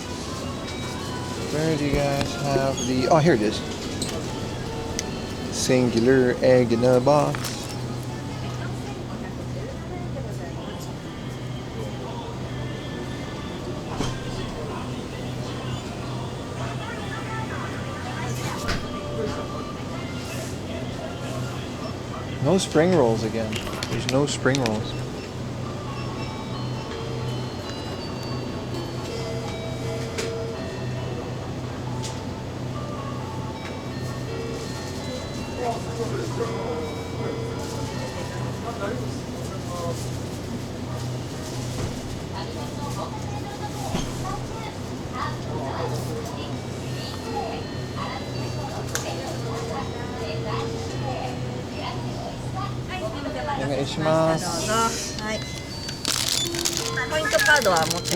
Where do you guys have the... Oh, here it is. Singular egg in a box. No spring rolls again. There's no spring rolls.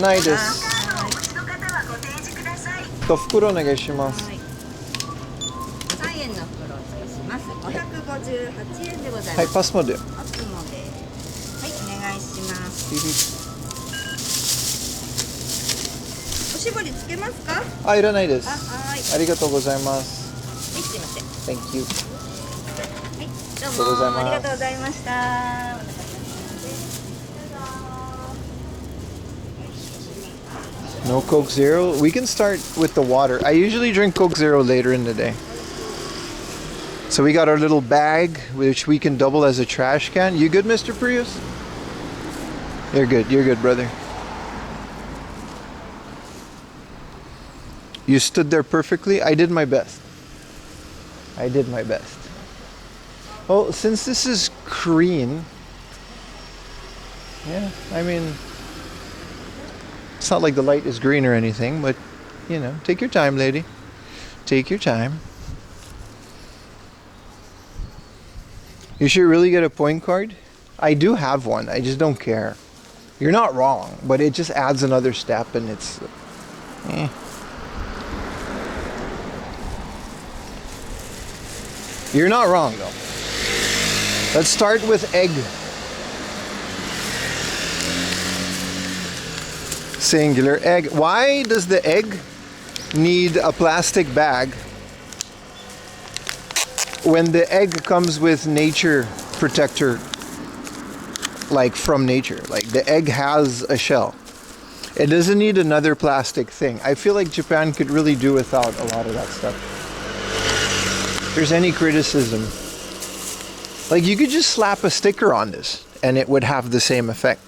Nai desu. 1袋お願いします。3円の袋を付けします。558円でございます。はい、パスモで。パスモで。はい、お願いします。絞りつけますか？あ、いらないです。あ、はい。ありがとうございます。はい、すいません。Thank you. はい、どありがとうございますうもありがとうございました。お腹空きました。 No Coke Zero. We can start with the water. I usually drink Coke Zero later in the day. So we got our little bag, which we can double as a trash can. You good, Mr. Prius? You're good. You're good, brother. You stood there perfectly. I did my best. I did my best. Well, since this is Korean, yeah, I mean, it's not like the light is green or anything, but, you know, take your time, lady. Take your time. You should really get a point card. I do have one. I just don't care. You're not wrong, but it just adds another step and it's... eh. You're not wrong, though. Let's start with egg. Singular egg. Why does the egg need a plastic bag when the egg comes with nature protector, like from nature? Like the egg has a shell. It doesn't need another plastic thing. I feel like Japan could really do without a lot of that stuff. If there's any criticism, like you could just slap a sticker on this and it would have the same effect.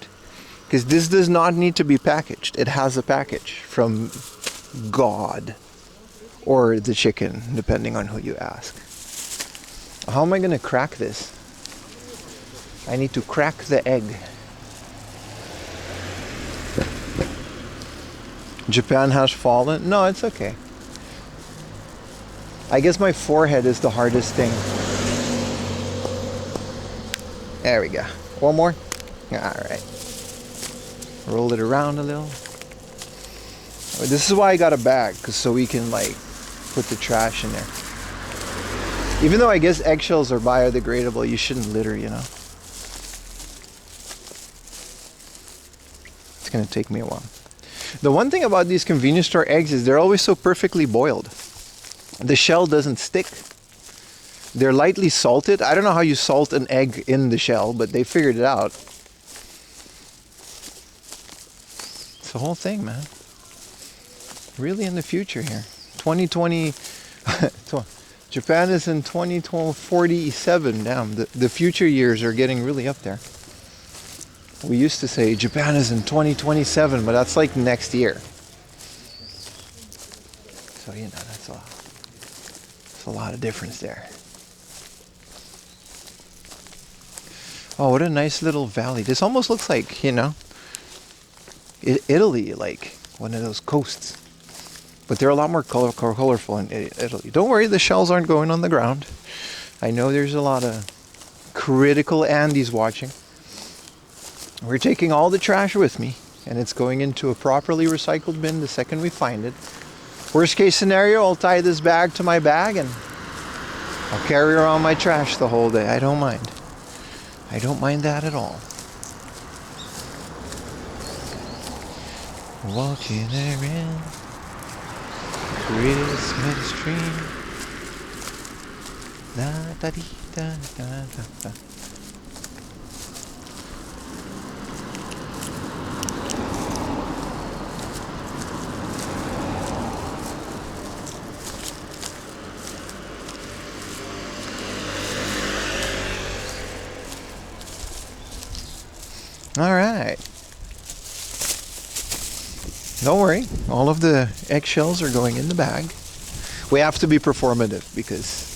Because this does not need to be packaged. It has a package from God or the chicken, depending on who you ask. How am I going to crack this? I need to crack the egg. Japan has fallen? No, it's okay. I guess my forehead is the hardest thing. There we go. One more? Alright. Roll it around a little. This is why I got a bag, so we can like put the trash in there. Even though I guess eggshells are biodegradable, you shouldn't litter, you know. It's gonna take me a while. The one thing about these convenience store eggs is they're always so perfectly boiled. The shell doesn't stick. They're lightly salted. I don't know how you salt an egg in the shell, but they figured it out. It's the whole thing, man. Really in the future here. 2020... Japan is in 2047. Damn, the future years are getting really up there. We used to say Japan is in 2027, but that's like next year. So, you know, that's a lot of difference there. Oh, what a nice little valley. This almost looks like, you know, Italy, like one of those coasts. But they're a lot more colorful in Italy. Don't worry, the shells aren't going on the ground. I know there's a lot of critical Andes watching. We're taking all the trash with me, and it's going into a properly recycled bin the second we find it. Worst case scenario, I'll tie this bag to my bag and I'll carry around my trash the whole day. I don't mind. I don't mind that at all. Walking around Christmas tree. Da da dee da da da da. All right. Don't worry, all of the eggshells are going in the bag. We have to be performative because...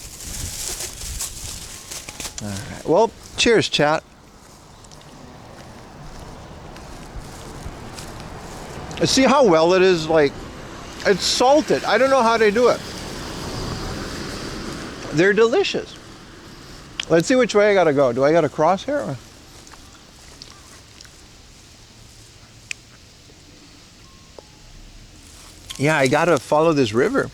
Alright, well, cheers, chat. See how well it is, like, it's salted. I don't know how they do it. They're delicious. Let's see which way I gotta go. Do I gotta cross here? Or? Yeah, I gotta follow this river.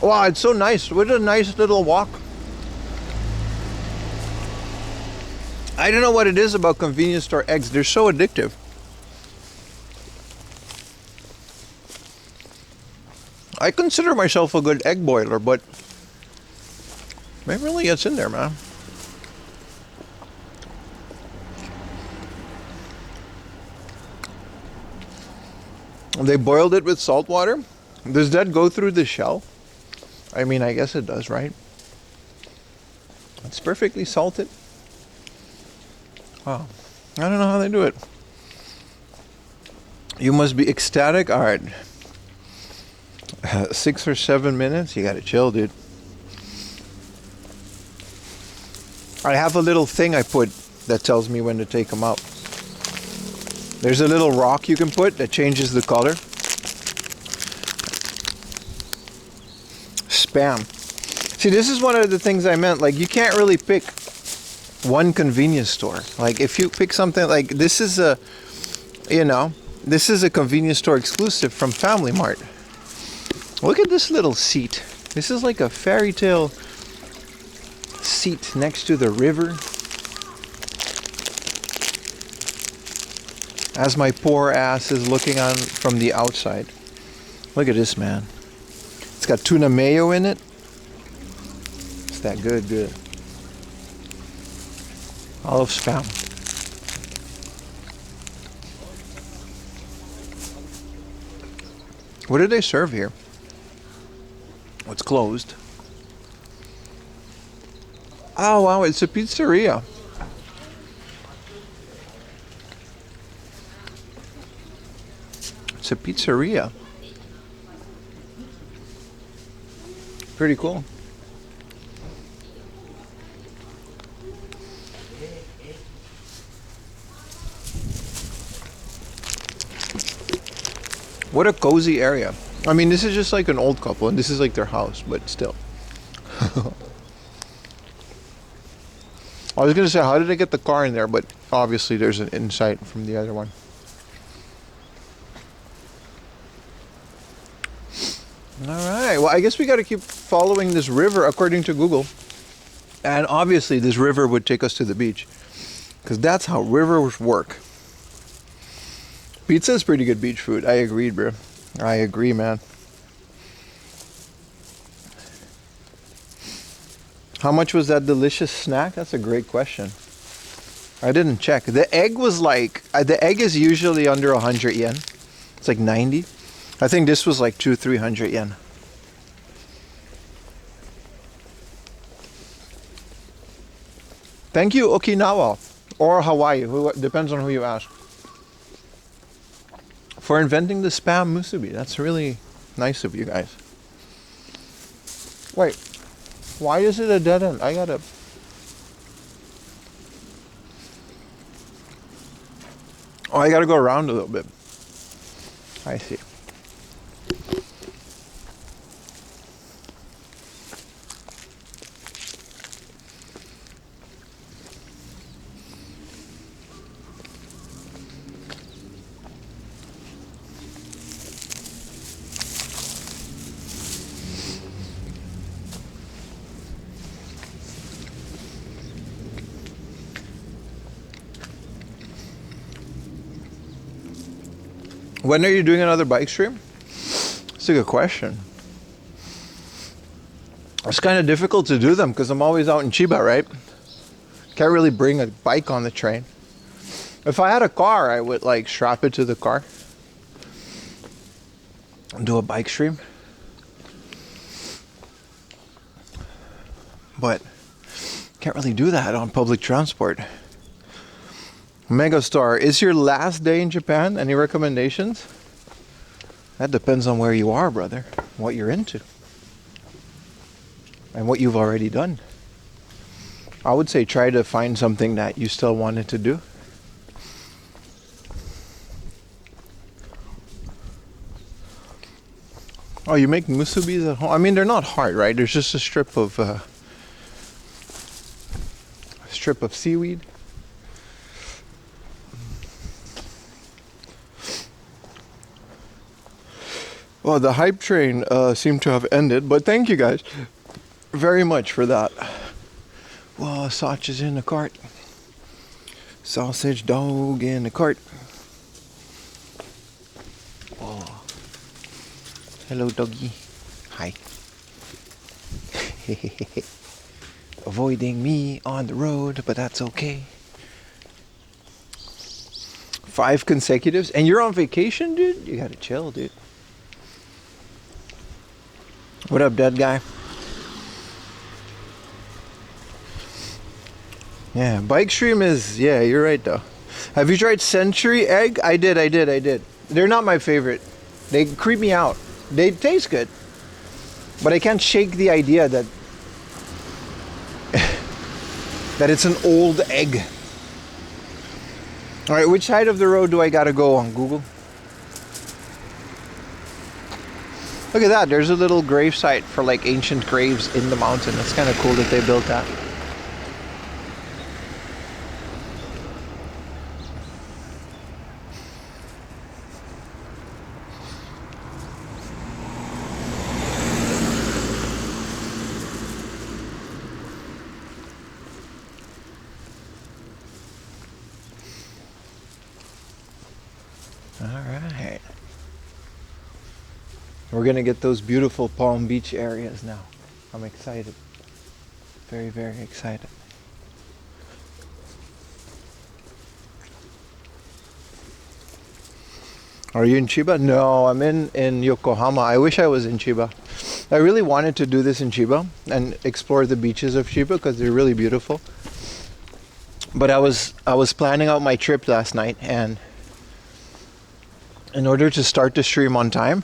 Wow, it's so nice. What a nice little walk. I don't know what it is about convenience store eggs. They're so addictive. I consider myself a good egg boiler, but it really gets in there, man. They boiled it with salt water. Does that go through the shell? I mean, I guess it does, right? It's perfectly salted. Wow. I don't know how they do it. You must be ecstatic. All right. 6 or 7 minutes. You gotta chill, dude. I have a little thing I put that tells me when to take them out. There's a little rock you can put that changes the color. Spam. See, this is one of the things I meant. Like, you can't really pick one convenience store. Like, if you pick something like this is a, you know, this is a convenience store exclusive from FamilyMart. Look at this little seat. This is like a fairy tale seat next to the river. As my poor ass is looking on from the outside. Look at this, man. It's got tuna mayo in it. It's that good. Olive spam. What did they serve here? It's closed. Oh wow, it's a pizzeria. It's a pizzeria. Pretty cool. What a cozy area. I mean, this is just like an old couple, and this is like their house, but still. I was gonna say, how did they get the car in there? But obviously there's an insight from the other one. Alright, well, I guess we gotta keep following this river according to Google. And obviously this river would take us to the beach, because that's how rivers work. Pizza is pretty good beach food. I agreed, bro. I agree, man. How much was that delicious snack? That's a great question. I didn't check. The egg was like, the egg is usually under 100 yen. It's like 90. I think this was like 200-300 yen. Thank you, Okinawa. Or Hawaii. Depends on who you ask. For inventing the spam musubi. That's really nice of you guys. Wait. Why is it a dead end? I gotta... Oh, I gotta go around a little bit. I see. When are you doing another bike stream? That's a good question. It's kind of difficult to do them because I'm always out in Chiba, right? Can't really bring a bike on the train. If I had a car, I would like strap it to the car and do a bike stream. But can't really do that on public transport. Megastar, is your last day in Japan? Any recommendations? That depends on where you are, brother. What you're into. And what you've already done. I would say try to find something that you still wanted to do. Oh, you make musubis at home? I mean, they're not hard, right? There's just a strip of seaweed. Well, the hype train seemed to have ended, but thank you guys very much for that. Well, Sach is in the cart. Sausage dog in the cart. Oh. Hello, doggy. Hi. Avoiding me on the road, but that's okay. 5 consecutives? And you're on vacation, dude? You gotta chill, dude. What up, dead guy? Yeah, bike stream is, yeah, you're right though. Have you tried Century Egg? I did. They're not my favorite. They creep me out. They taste good. But I can't shake the idea that that it's an old egg. All right, which side of the road do I gotta go on Google? Look at that, there's a little grave site for like ancient graves in the mountain. That's kind of cool that they built that. Alright. We're gonna get those beautiful Palm Beach areas now. I'm excited. Very, very excited. Are you in Chiba? No, I'm in Yokohama. I wish I was in Chiba. I really wanted to do this in Chiba and explore the beaches of Chiba because they're really beautiful. But I was planning out my trip last night, and in order to start the stream on time,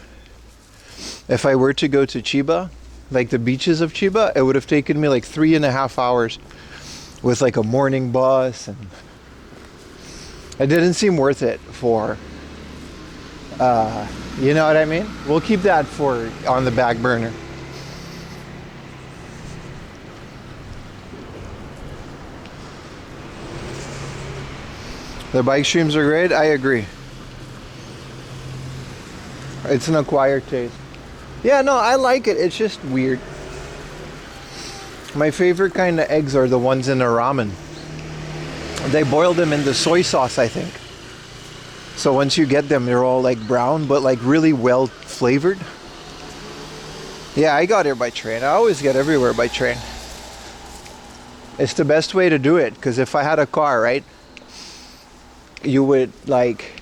if I were to go to Chiba, like the beaches of Chiba, it would have taken me like 3.5 hours with like a morning bus, and it didn't seem worth it for, you know what I mean? We'll keep that for on the back burner. The bike streams are great, I agree. It's an acquired taste. Yeah, no, I like it. It's just weird. My favorite kind of eggs are the ones in a ramen. They boil them in the soy sauce, I think. So once you get them, they're all like brown, but like really well flavored. Yeah, I got here by train. I always get everywhere by train. It's the best way to do it, because if I had a car, right, you would like,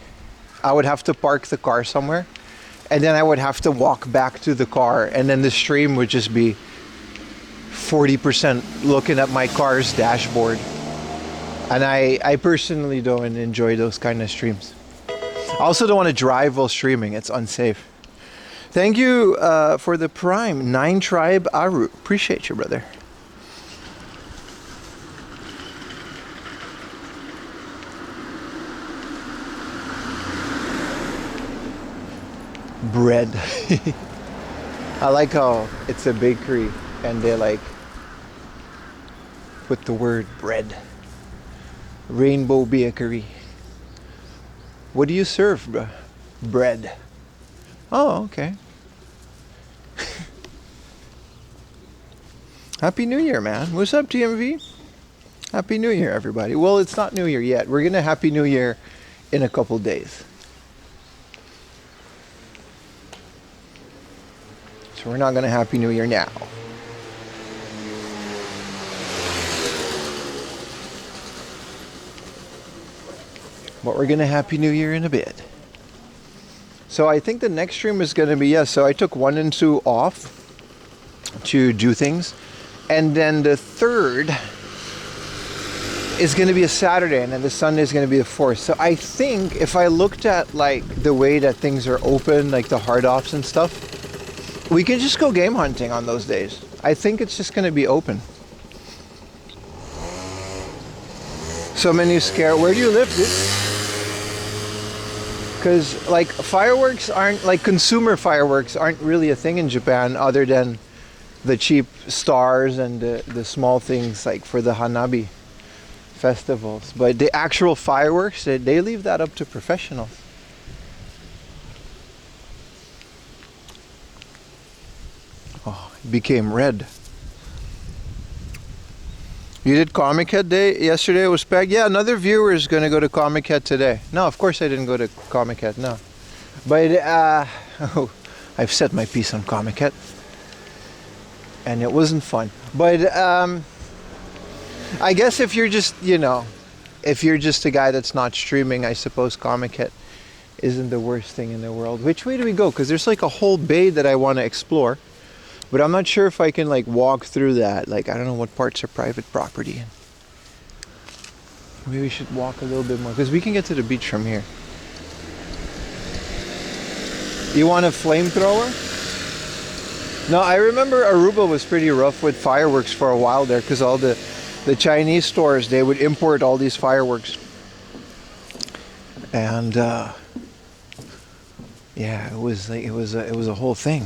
I would have to park the car somewhere. And then I would have to walk back to the car, and then the stream would just be 40% looking at my car's dashboard. And I personally don't enjoy those kind of streams. I also don't want to drive while streaming. It's unsafe. Thank you for the Prime 9 Tribe Aru. Appreciate you, brother. Bread. I like how it's a bakery and they like put the word bread. Rainbow Bakery. What do you serve, bruh? Bread. Oh, okay. Happy New Year, man. What's up, TMV? Happy New Year, everybody. Well, it's not New Year yet. We're gonna Happy New Year in a couple days. So we're not gonna Happy New Year now. But we're gonna Happy New Year in a bit. So I think the next stream is gonna be, yes, so I took 1 and 2 off to do things. And then the 3rd is gonna be a Saturday, and then the Sunday is gonna be the 4th. So I think if I looked at like the way that things are open, like the hard ops and stuff, we can just go game hunting on those days. I think it's just gonna be open. So many scare. Where do you live, dude? Because like fireworks aren't, like consumer fireworks aren't really a thing in Japan, other than the cheap stars and the small things like for the Hanabi festivals. But the actual fireworks, they leave that up to professionals. Oh, it became red. You did Comic Head Day yesterday. It was packed. Yeah, another viewer is gonna go to Comic Head today. No, of course I didn't go to Comic Head. No, but oh, I've set my piece on Comic Head, and it wasn't fun. But I guess if you're just if you're just a guy that's not streaming, I suppose Comic Head isn't the worst thing in the world. Which way do we go? Because there's like a whole bay that I want to explore. But I'm not sure if I can like walk through that. Like I don't know what parts are private property. Maybe we should walk a little bit more because we can get to the beach from here. You want a flamethrower? No, I remember Aruba was pretty rough with fireworks for a while there because all the Chinese stores, they would import all these fireworks. And yeah, it was a whole thing.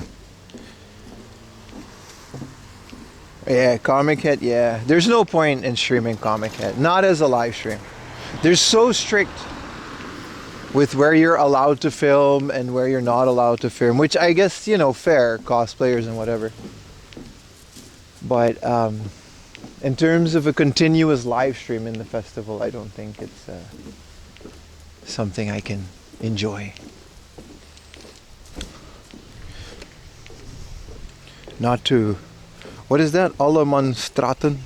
Yeah, Comic Head, yeah. There's no point in streaming Comic Head. Not as a live stream. They're so strict with where you're allowed to film and where you're not allowed to film. Which I guess, fair, cosplayers and whatever. But in terms of a continuous live stream in the festival, I don't think it's something I can enjoy. Not to... What is that? Straten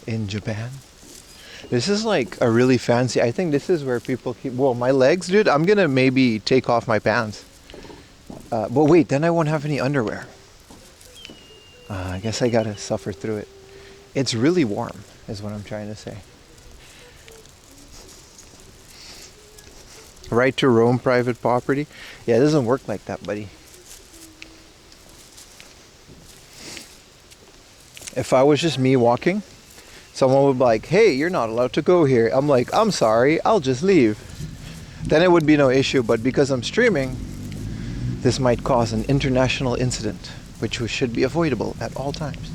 in Japan. This is like a really fancy. I think this is where people keep. Whoa, my legs, dude. I'm gonna maybe take off my pants. But wait, then I won't have any underwear. I guess I gotta suffer through it. It's really warm, is what I'm trying to say. Right to roam private property. Yeah, it doesn't work like that, buddy. If I was just me walking, someone would be like, hey, you're not allowed to go here. I'm like, I'm sorry, I'll just leave. Then it would be no issue, but because I'm streaming, this might cause an international incident, which should be avoidable at all times.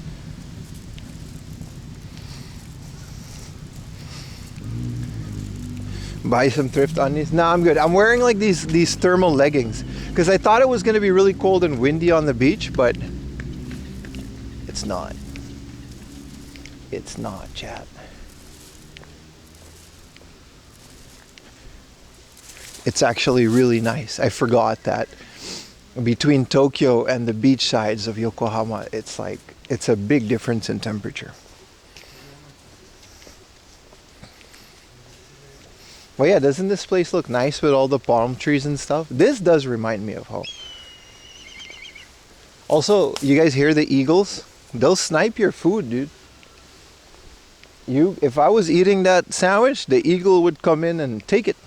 Buy some thrift undies. Nah, I'm good. I'm wearing like these thermal leggings because I thought it was going to be really cold and windy on the beach, but it's not. It's not, chat. It's actually really nice. I forgot that between Tokyo and the beach sides of Yokohama, it's a big difference in temperature. Well, yeah, doesn't this place look nice with all the palm trees and stuff? This does remind me of home. Also, you guys hear the eagles? They'll snipe your food, dude. If I was eating that sandwich, the eagle would come in and take it.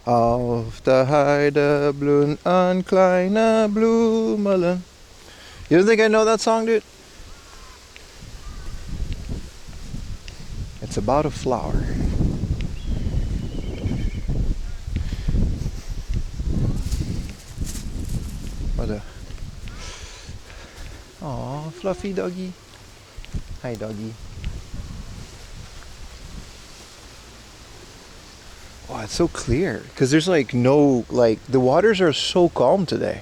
Auf der Heide blühen ein kleiner Blumen. You don't think I know that song, dude? It's about a flower. What a... Aw, fluffy doggy. Hi, doggy. Oh, it's so clear. Because there's like no... the waters are so calm today.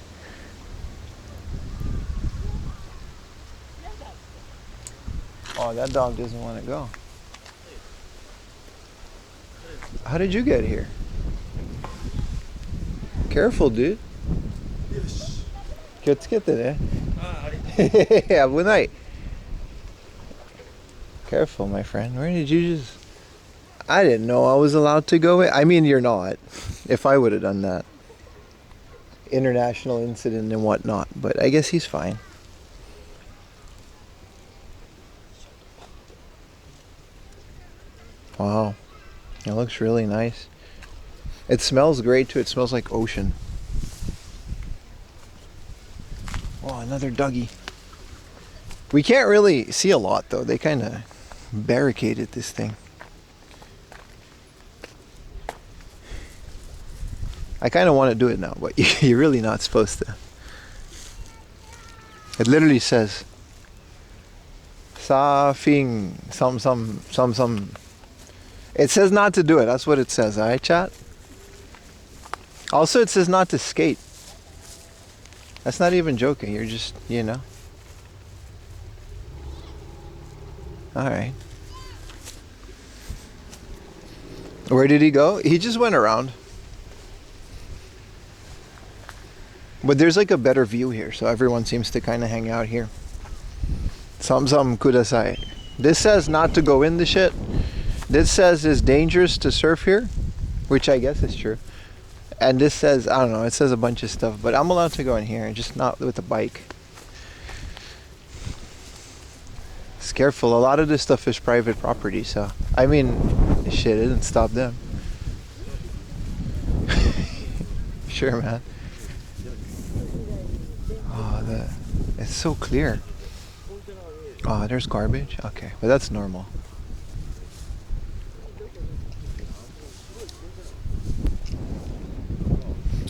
Oh, that dog doesn't want to go. How did you get here? Careful, dude. Yes. 気をつけてね。危ない. Careful, my friend. Where did you just... I didn't know I was allowed to go in. I mean, you're not. If I would have done that. International incident and whatnot. But I guess he's fine. Wow. It looks really nice. It smells great too. It smells like ocean. Oh, another doggy. We can't really see a lot though. They kind of barricaded this thing. I kind of want to do it now, but you're really not supposed to. It literally says Safing. Some. It says not to do it. That's what it says. Alright, chat? Also, it says not to skate. That's not even joking. You're just, you know. Alright. Where did he go? He just went around. But there's like a better view here, so everyone seems to kind of hang out here. Some kudasai. This says not to go in the shit. This says it's dangerous to surf here, which I guess is true. And this says, I don't know, it says a bunch of stuff, but I'm allowed to go in here, just not with a bike. It's careful. A lot of this stuff is private property, so I mean, shit, it didn't stop them. Sure, man. Oh, it's so clear. Oh, there's garbage? Okay, but that's normal.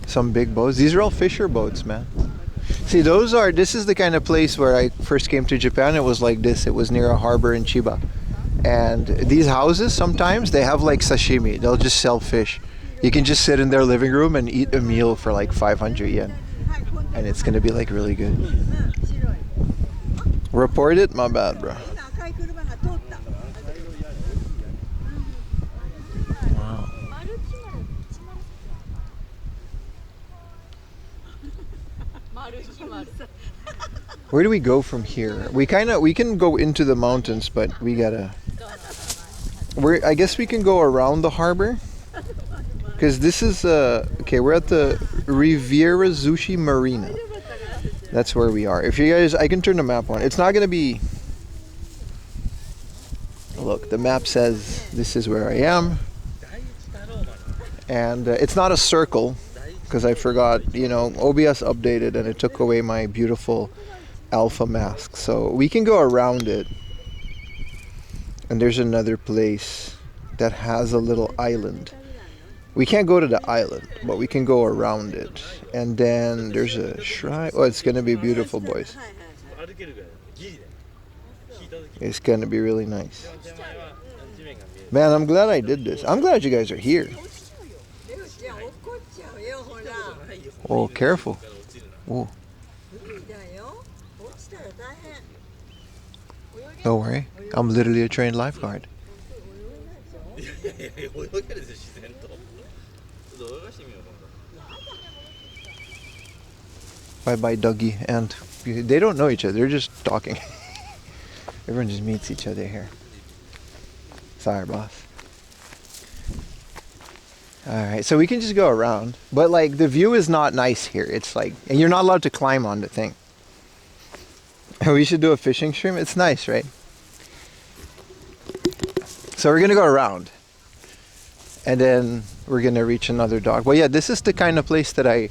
Some big boats. These are all fisher boats, man. See, this is the kind of place where I first came to Japan. It was like this. It was near a harbor in Chiba. And these houses, sometimes, they have like sashimi. They'll just sell fish. You can just sit in their living room and eat a meal for like 500 yen. And it's going to be like really good. Report it? My bad, bro. Wow. Where do we go from here? We can go into the mountains, but we gotta. I guess we can go around the harbor, because this is okay. We're at the Riviera Zushi Marina. That's where we are. If you guys, I can turn the map on. It's not gonna be. Look, the map says this is where I am, and it's not a circle, because I forgot. You know, OBS updated and it took away my beautiful alpha mask, so we can go around it. And there's another place that has a little island. We can't go to the island, but we can go around it. And then there's a shrine. Oh, it's gonna be beautiful, boys. It's gonna be really nice. Man, I'm glad I did this. I'm glad you guys are here. Oh, careful. Oh. Don't worry, I'm literally a trained lifeguard. Bye bye, Dougie. And they don't know each other, they're just talking. Everyone just meets each other here. Sorry, boss. Alright, so we can just go around. But like, the view is not nice here. It's like, and you're not allowed to climb on the thing. We should do a fishing stream. It's nice, right? So we're gonna go around, and then we're gonna reach another dock. Well, yeah, this is the kind of place that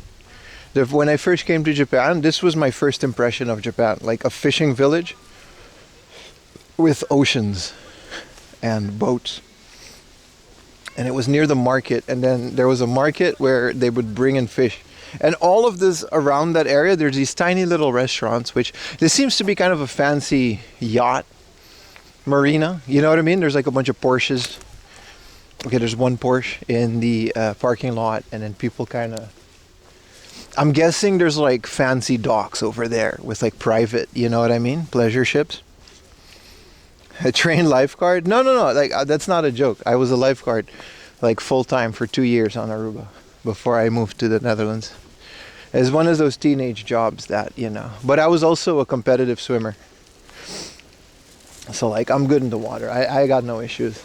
when I first came to Japan, this was my first impression of Japan, like a fishing village with oceans and boats. And it was near the market, and then there was a market where they would bring in fish. And all of this around that area, there's these tiny little restaurants, which this seems to be kind of a fancy yacht marina. You know what I mean? There's like a bunch of Porsches. Okay, there's one Porsche in the parking lot, and then people kind of. I'm guessing there's like fancy docks over there with like private, you know what I mean? Pleasure ships. A trained lifeguard? No. Like that's not a joke. I was a lifeguard, like full time for 2 years on Aruba before I moved to the Netherlands. It's one of those teenage jobs that, you know. But I was also a competitive swimmer. So like, I'm good in the water. I got no issues.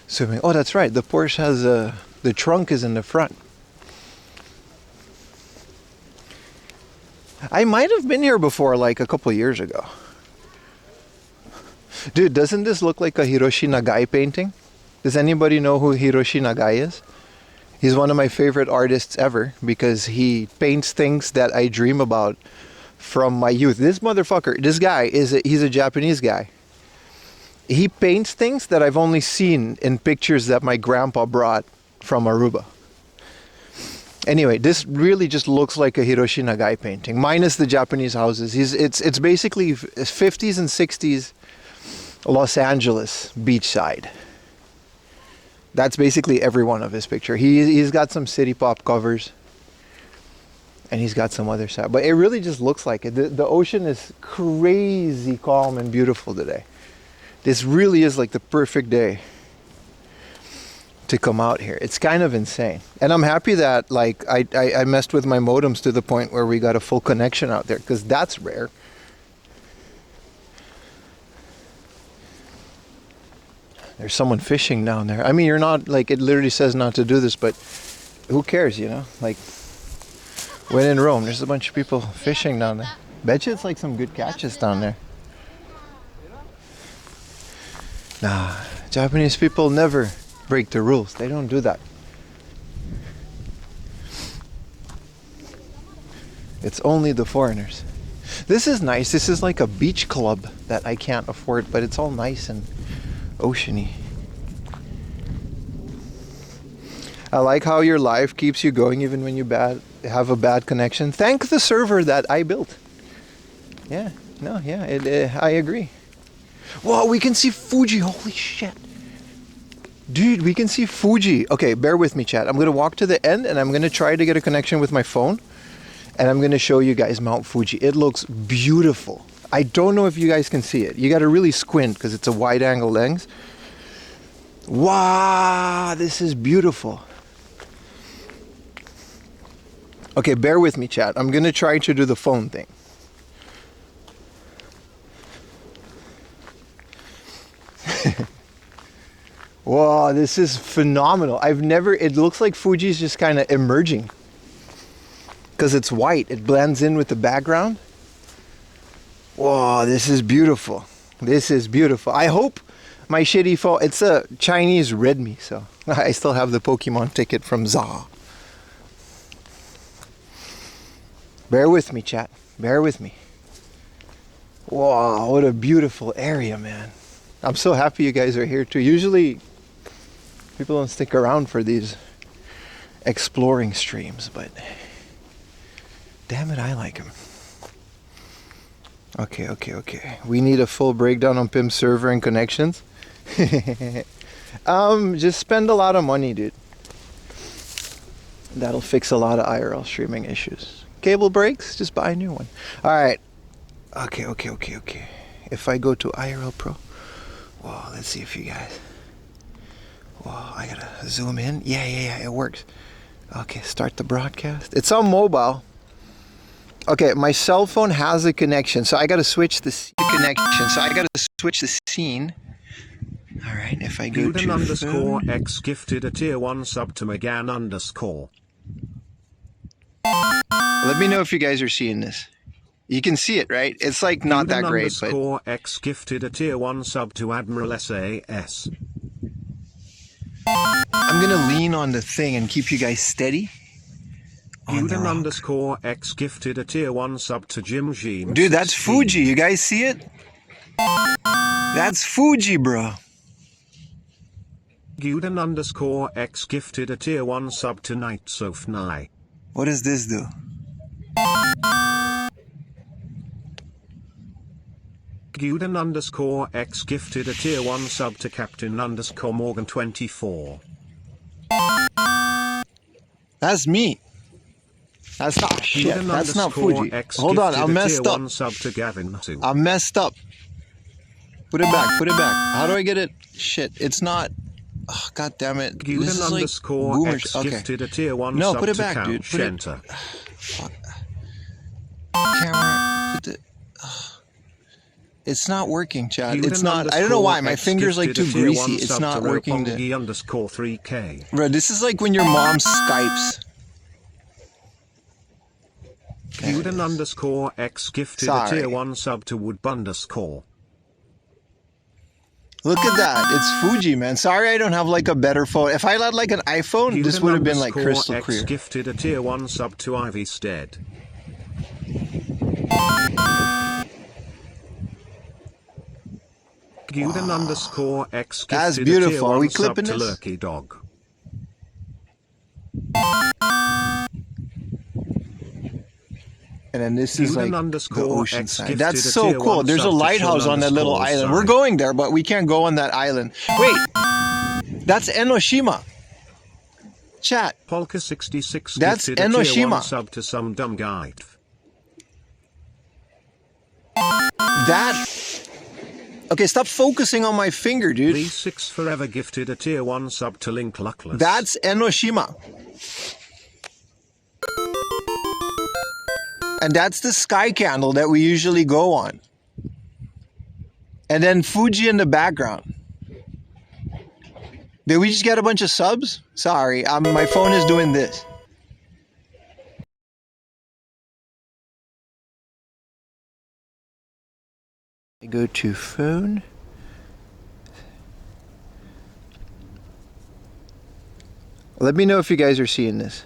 Swimming. Oh, that's right. The Porsche has the trunk is in the front. I might have been here before, like a couple years ago. Dude, doesn't this look like a Hiroshi Nagai painting? Does anybody know who Hiroshi Nagai is? He's one of my favorite artists ever because he paints things that I dream about from my youth. This motherfucker, this guy, he's a Japanese guy. He paints things that I've only seen in pictures that my grandpa brought from Aruba. Anyway, this really just looks like a Hiroshi Nagai painting, minus the Japanese houses. It's basically 50s and 60s Los Angeles beachside. That's basically every one of his picture. He's got some city pop covers, and he's got some other side. But it really just looks like it. The ocean is crazy calm and beautiful today. This really is like the perfect day to come out here. It's kind of insane. And I'm happy that like I messed with my modems to the point where we got a full connection out there, because that's rare. There's someone fishing down there. I mean, you're not, like, it literally says not to do this, but who cares, you know? Like, when in Rome, there's a bunch of people fishing down there. Bet you it's like some good catches down there. Nah, Japanese people never break the rules. They don't do that. It's only the foreigners. This is nice. This is like a beach club that I can't afford, but it's all nice and oceany. I like how your live keeps you going even when you have a bad connection. Thank the server that I built. Yeah, no, yeah, I agree. Whoa, we can see Fuji. Holy shit. Dude, we can see Fuji. Okay, bear with me, chat. I'm going to walk to the end and I'm going to try to get a connection with my phone. And I'm going to show you guys Mount Fuji. It looks beautiful. I don't know if you guys can see it. You got to really squint because it's a wide angle lens. Wow, this is beautiful. Okay, bear with me, chat. I'm going to try to do the phone thing. Wow, this is phenomenal. It looks like Fuji's just kind of emerging. Because it's white. It blends in with the background. Whoa, this is beautiful. This is beautiful. I hope my shitty phone, it's a Chinese Redmi, so I still have the Pokemon ticket from ZA. Bear with me, chat. Bear with me. Wow, what a beautiful area, man. I'm so happy you guys are here too. Usually, people don't stick around for these exploring streams, but damn it, I like them. Okay. We need a full breakdown on PIM server and connections. Just spend a lot of money, dude. That'll fix a lot of IRL streaming issues. Cable breaks, just buy a new one. All right. Okay. If I go to IRL Pro, whoa, let's see if you guys. Whoa, I gotta zoom in. Yeah, it works. Okay, start the broadcast. It's on mobile. Okay, my cell phone has a connection, so I gotta switch the connection. So I gotta switch the scene. All right, if I go to Guden _X gifted a tier 1 sub to Megan _. Let me know if you guys are seeing this. You can see it, right? It's like not that great, but X gifted a tier 1 sub to Admiral SAS. I'm gonna lean on the thing and keep you guys steady. Guden _X gifted a tier 1 sub to Jim Jean. Dude, that's Fuji. You guys see it? That's Fuji, bro. Guden _X gifted a tier 1 sub to Night Sofnai. What does this do? Guden _X gifted a tier 1 sub to Captain Morgan 24. That's me. That's not shit. That's not Fuji. Hold on, I'm messed up. Sub to Gavin too. I'm messed up. Put it back. How do I get it? Shit, it's not. Oh, God damn it. This is like boomers. Okay. No, put it back, dude. Put it. Fuck. Camera. Put the. It's not working, Chad. It's not. I don't know why. My finger's like too greasy. It's not working. _3K. Bro, this is like when your mom Skypes. Guden _X gifted a tier 1 sub to Wood _. Look at that. It's Fuji, man. Sorry I don't have like a better phone. If I had like an iPhone, this would have been like crystal clear. X gifted a tier 1 sub to Ivy Stead. Guden _X gifted That's beautiful. Are we clipping to this? Lurky Dog. And then this is like the ocean X side. gifted That's a so tier cool. 1 There's a sub to lighthouse on that little Sean island. We're side. going there, but we can't go on that island. Wait, that's Enoshima. Chat. Polka 66 That's gifted a tier 1 Enoshima. sub to some dumb guy. That. Okay, stop focusing on my finger, dude. V6 Forever gifted a tier 1 sub to Link Luckless. That's Enoshima. And that's the sky candle that we usually go on. And then Fuji in the background. Did we just get a bunch of subs? Sorry, my phone is doing this. I go to phone. Let me know if you guys are seeing this.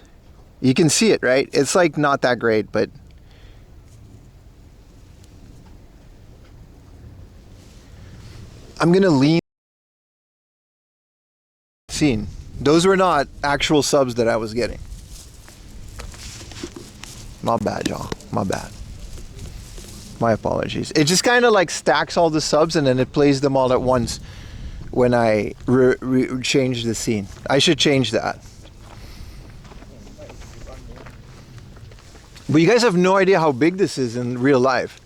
You can see it, right? It's like not that great, but I'm gonna lean. Scene. Those were not actual subs that I was getting. My bad, y'all. My bad. My apologies. It just kind of like stacks all the subs and then it plays them all at once when I change the scene. I should change that. But you guys have no idea how big this is in real life.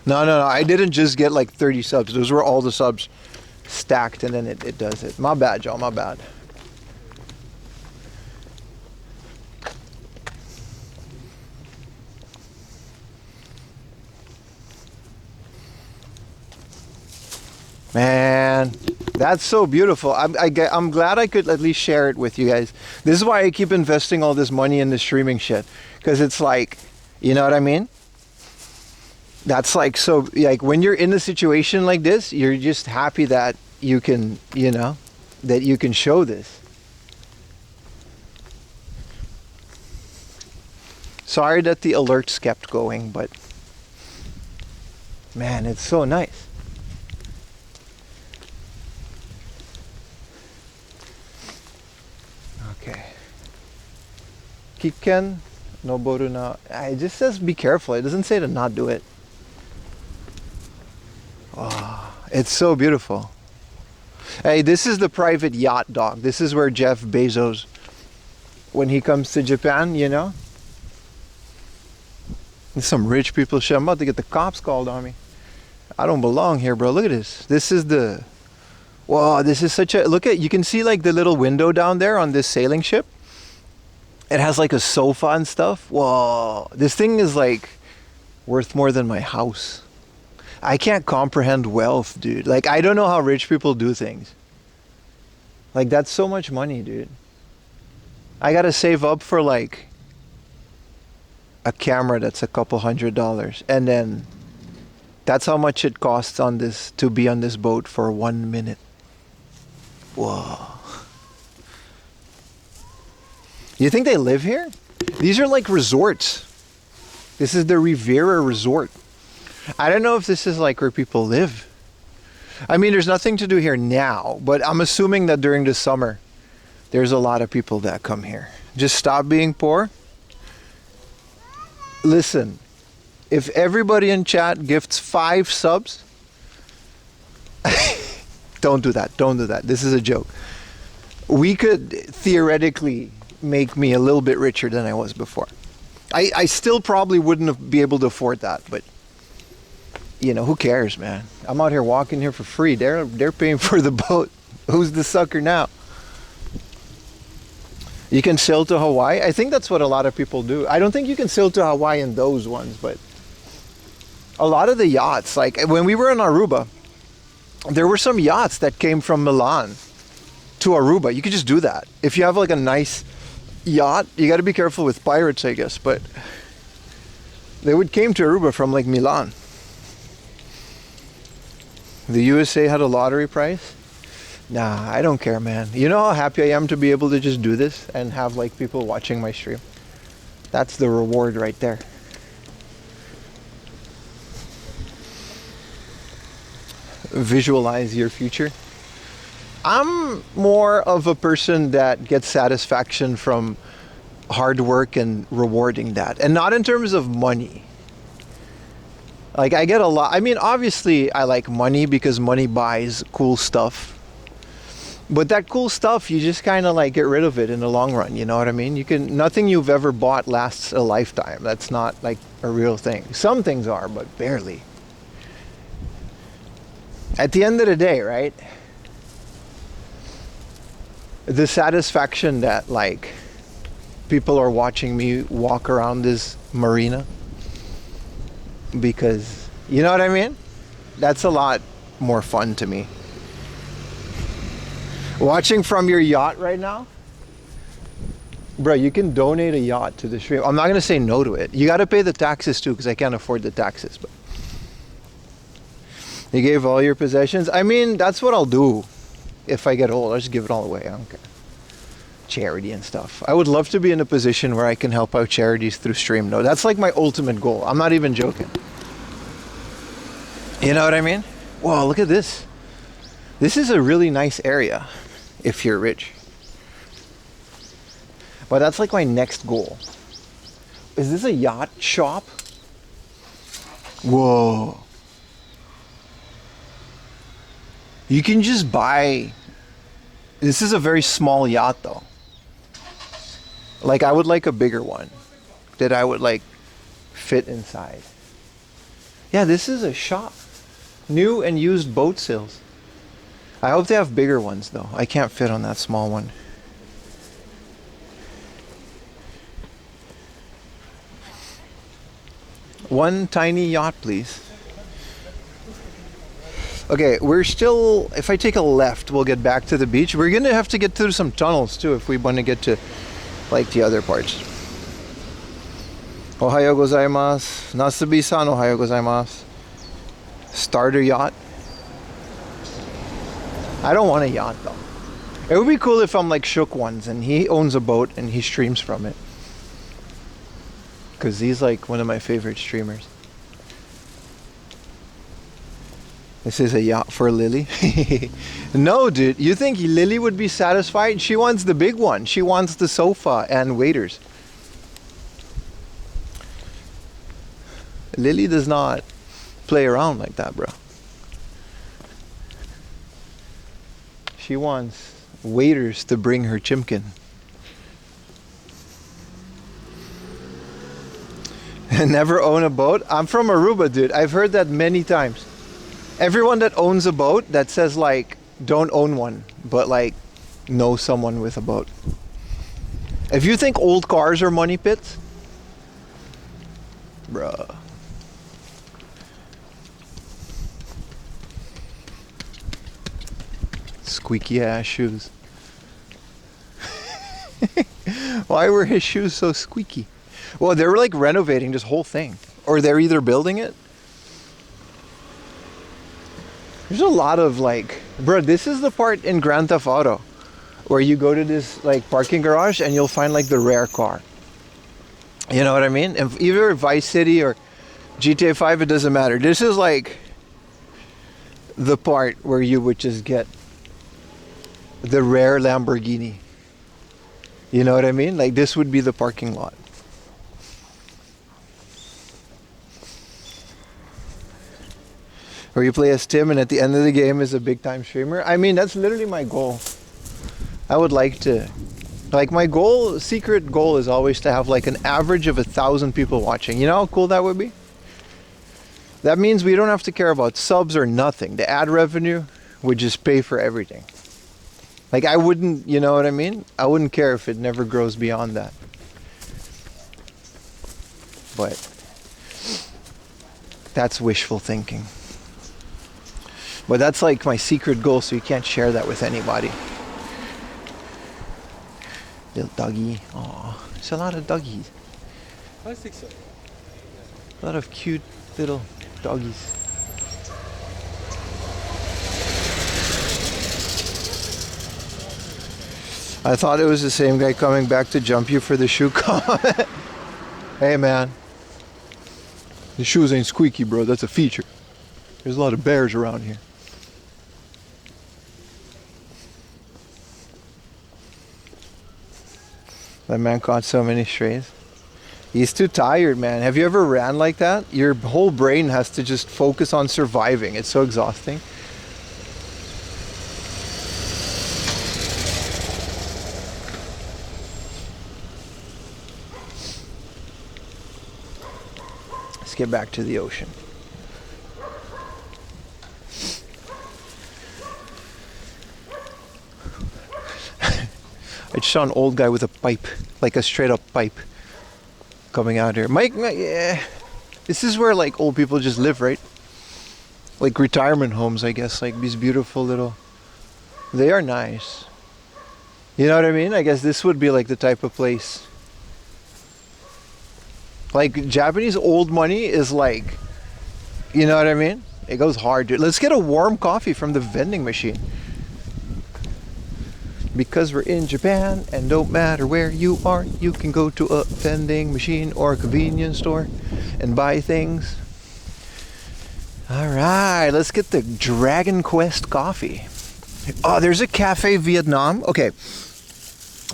No. I didn't just get like 30 subs. Those were all the subs stacked and then it does it. My bad, y'all. My bad. Man, that's so beautiful. I'm glad I could at least share it with you guys. This is why I keep investing all this money in the streaming shit. Because it's like, you know what I mean? That's like, so, like, when you're in a situation like this, you're just happy that you can, you know, that you can show this. Sorry that the alerts kept going, but man, it's so nice. Okay. Kikken, Noboru na. It just says be careful. It doesn't say to not do it. Oh, it's so beautiful. Hey, this is the private yacht dock. This is where Jeff Bezos, when he comes to Japan, you know. There's some rich people shit. I'm about to get the cops called on me. I don't belong here, bro. Look at this. This is the... Wow, this is such a... Look at... You can see like the little window down there on this sailing ship. It has like a sofa and stuff. Whoa. This thing is like worth more than my house. I can't comprehend wealth, dude. Like, I don't know how rich people do things. Like, that's so much money, dude. I gotta save up for like a camera that's a couple $100, and then that's how much it costs on this to be on this boat for 1 minute. Whoa. You think they live here? These are like resorts. This is the Riviera Resort. I don't know if this is like where people live. I mean, there's nothing to do here now, but I'm assuming that during the summer, there's a lot of people that come here. Just stop being poor. Listen, if everybody in chat gifts 5 subs, don't do that. Don't do that. This is a joke. We could theoretically make me a little bit richer than I was before. I still probably wouldn't be able to afford that, but you know, who cares, man? I'm out here walking here for free. They're paying for the boat. Who's the sucker now? You can sail to Hawaii. I think that's what a lot of people do. I don't think you can sail to Hawaii in those ones, but a lot of the yachts, like when we were in Aruba, there were some yachts that came from Milan to Aruba. You could just do that. If you have like a nice yacht, you got to be careful with pirates, I guess, but they came to Aruba from like Milan. The USA had a lottery prize? Nah, I don't care, man. You know how happy I am to be able to just do this and have like people watching my stream? That's the reward right there. Visualize your future. I'm more of a person that gets satisfaction from hard work and rewarding that, and not in terms of money. Like I get a lot. I mean, obviously I like money because money buys cool stuff. But that cool stuff, you just kind of like get rid of it in the long run. You know what I mean? Nothing you've ever bought lasts a lifetime. That's not like a real thing. Some things are, but barely. At the end of the day, right? The satisfaction that like people are watching me walk around this marina, because you know what I mean? That's a lot more fun to me. Watching from your yacht right now? Bro, you can donate a yacht to the stream. I'm not going to say no to it. You got to pay the taxes too, because I can't afford the taxes. But you gave all your possessions? I mean, that's what I'll do if I get old. I'll just give it all away. I don't care. Charity and stuff. I would love to be in a position where I can help out charities through stream. No, that's like my ultimate goal. I'm not even joking. You know what I mean? Whoa, look at this. This is a really nice area if you're rich. But that's like my next goal. Is this a yacht shop? Whoa. You can just buy. This is a very small yacht though. Like I would like a bigger one that I would like fit inside. Yeah, this is a shop. New and used boat sales. I hope they have bigger ones though. I can't fit on that small one. One tiny yacht, please. Okay, we're still, if I take a left, we'll get back to the beach. We're gonna have to get through some tunnels too if we want to get to like the other parts. Ohayo gozaimasu. Nasubi-san, ohayo gozaimasu. Starter yacht. I don't want a yacht though. It would be cool if I'm like Shook Ones and he owns a boat and he streams from it. Because he's like one of my favorite streamers. This is a yacht for Lily. No, dude. You think Lily would be satisfied? She wants the big one. She wants the sofa and waiters. Lily does not play around like that, bro. She wants waiters to bring her chimkin. Never own a boat? I'm from Aruba, dude. I've heard that many times. Everyone that owns a boat, that says like, don't own one, but like, know someone with a boat. If you think old cars are money pits, bruh. Squeaky ass shoes. Why were his shoes so squeaky? Well, they were like renovating this whole thing. Or they're either building it. There's a lot of like, bro, this is the part in Grand Theft Auto where you go to this like parking garage and you'll find like the rare car. You know what I mean? If either Vice City or GTA 5, it doesn't matter. This is like the part where you would just get the rare Lamborghini. You know what I mean? Like this would be the parking lot. Where you play as Tim and at the end of the game is a big time streamer. I mean, that's literally my goal. I would like to, like my goal, secret goal is always to have like an average of 1,000 people watching. You know how cool that would be? That means we don't have to care about subs or nothing. The ad revenue would just pay for everything. Like I wouldn't, you know what I mean? I wouldn't care if it never grows beyond that. But that's wishful thinking. But that's like my secret goal, so you can't share that with anybody. Little doggy. Aw, there's a lot of doggies. I think so. A lot of cute little doggies. I thought it was the same guy coming back to jump you for the shoe comment. Hey man, the shoes ain't squeaky, bro. That's a feature. There's a lot of bears around here. That man caught so many strays. He's too tired, man. Have you ever ran like that? Your whole brain has to just focus on surviving. It's so exhausting. Let's get back to the ocean. I just saw an old guy with a pipe, like a straight up pipe, coming out here. Mike, yeah, this is where like old people just live, right? Like retirement homes, I guess. Like these beautiful little, they are nice. You know what I mean? I guess this would be like the type of place. Like Japanese old money is like, you know what I mean? It goes hard, dude. Let's get a warm coffee from the vending machine. Because we're in Japan and don't matter where you are, you can go to a vending machine or a convenience store and buy things. Alright, let's get the Dragon Quest coffee. Oh, there's a Cafe Vietnam. Okay.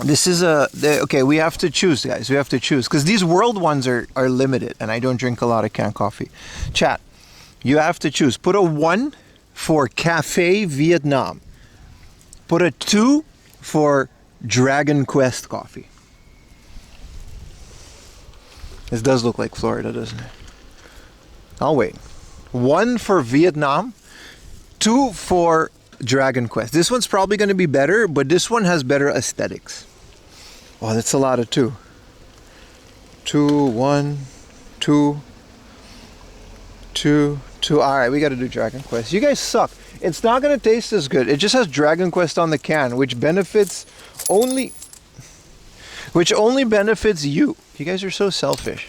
This is okay, we have to choose, guys. We have to choose. Because these world ones are limited and I don't drink a lot of canned coffee. Chat, you have to choose. Put a 1 for Cafe Vietnam. Put a 2 for Dragon Quest coffee. This does look like Florida, doesn't it? I'll wait. 1 for Vietnam, 2 for Dragon Quest. This one's probably going to be better, but this one has better aesthetics. Oh, that's a lot of 2. 2, 1, 2, 2, 2. All right, we got to do Dragon Quest. You guys suck. It's not going to taste as good. It just has Dragon Quest on the can, which only benefits you. You guys are so selfish.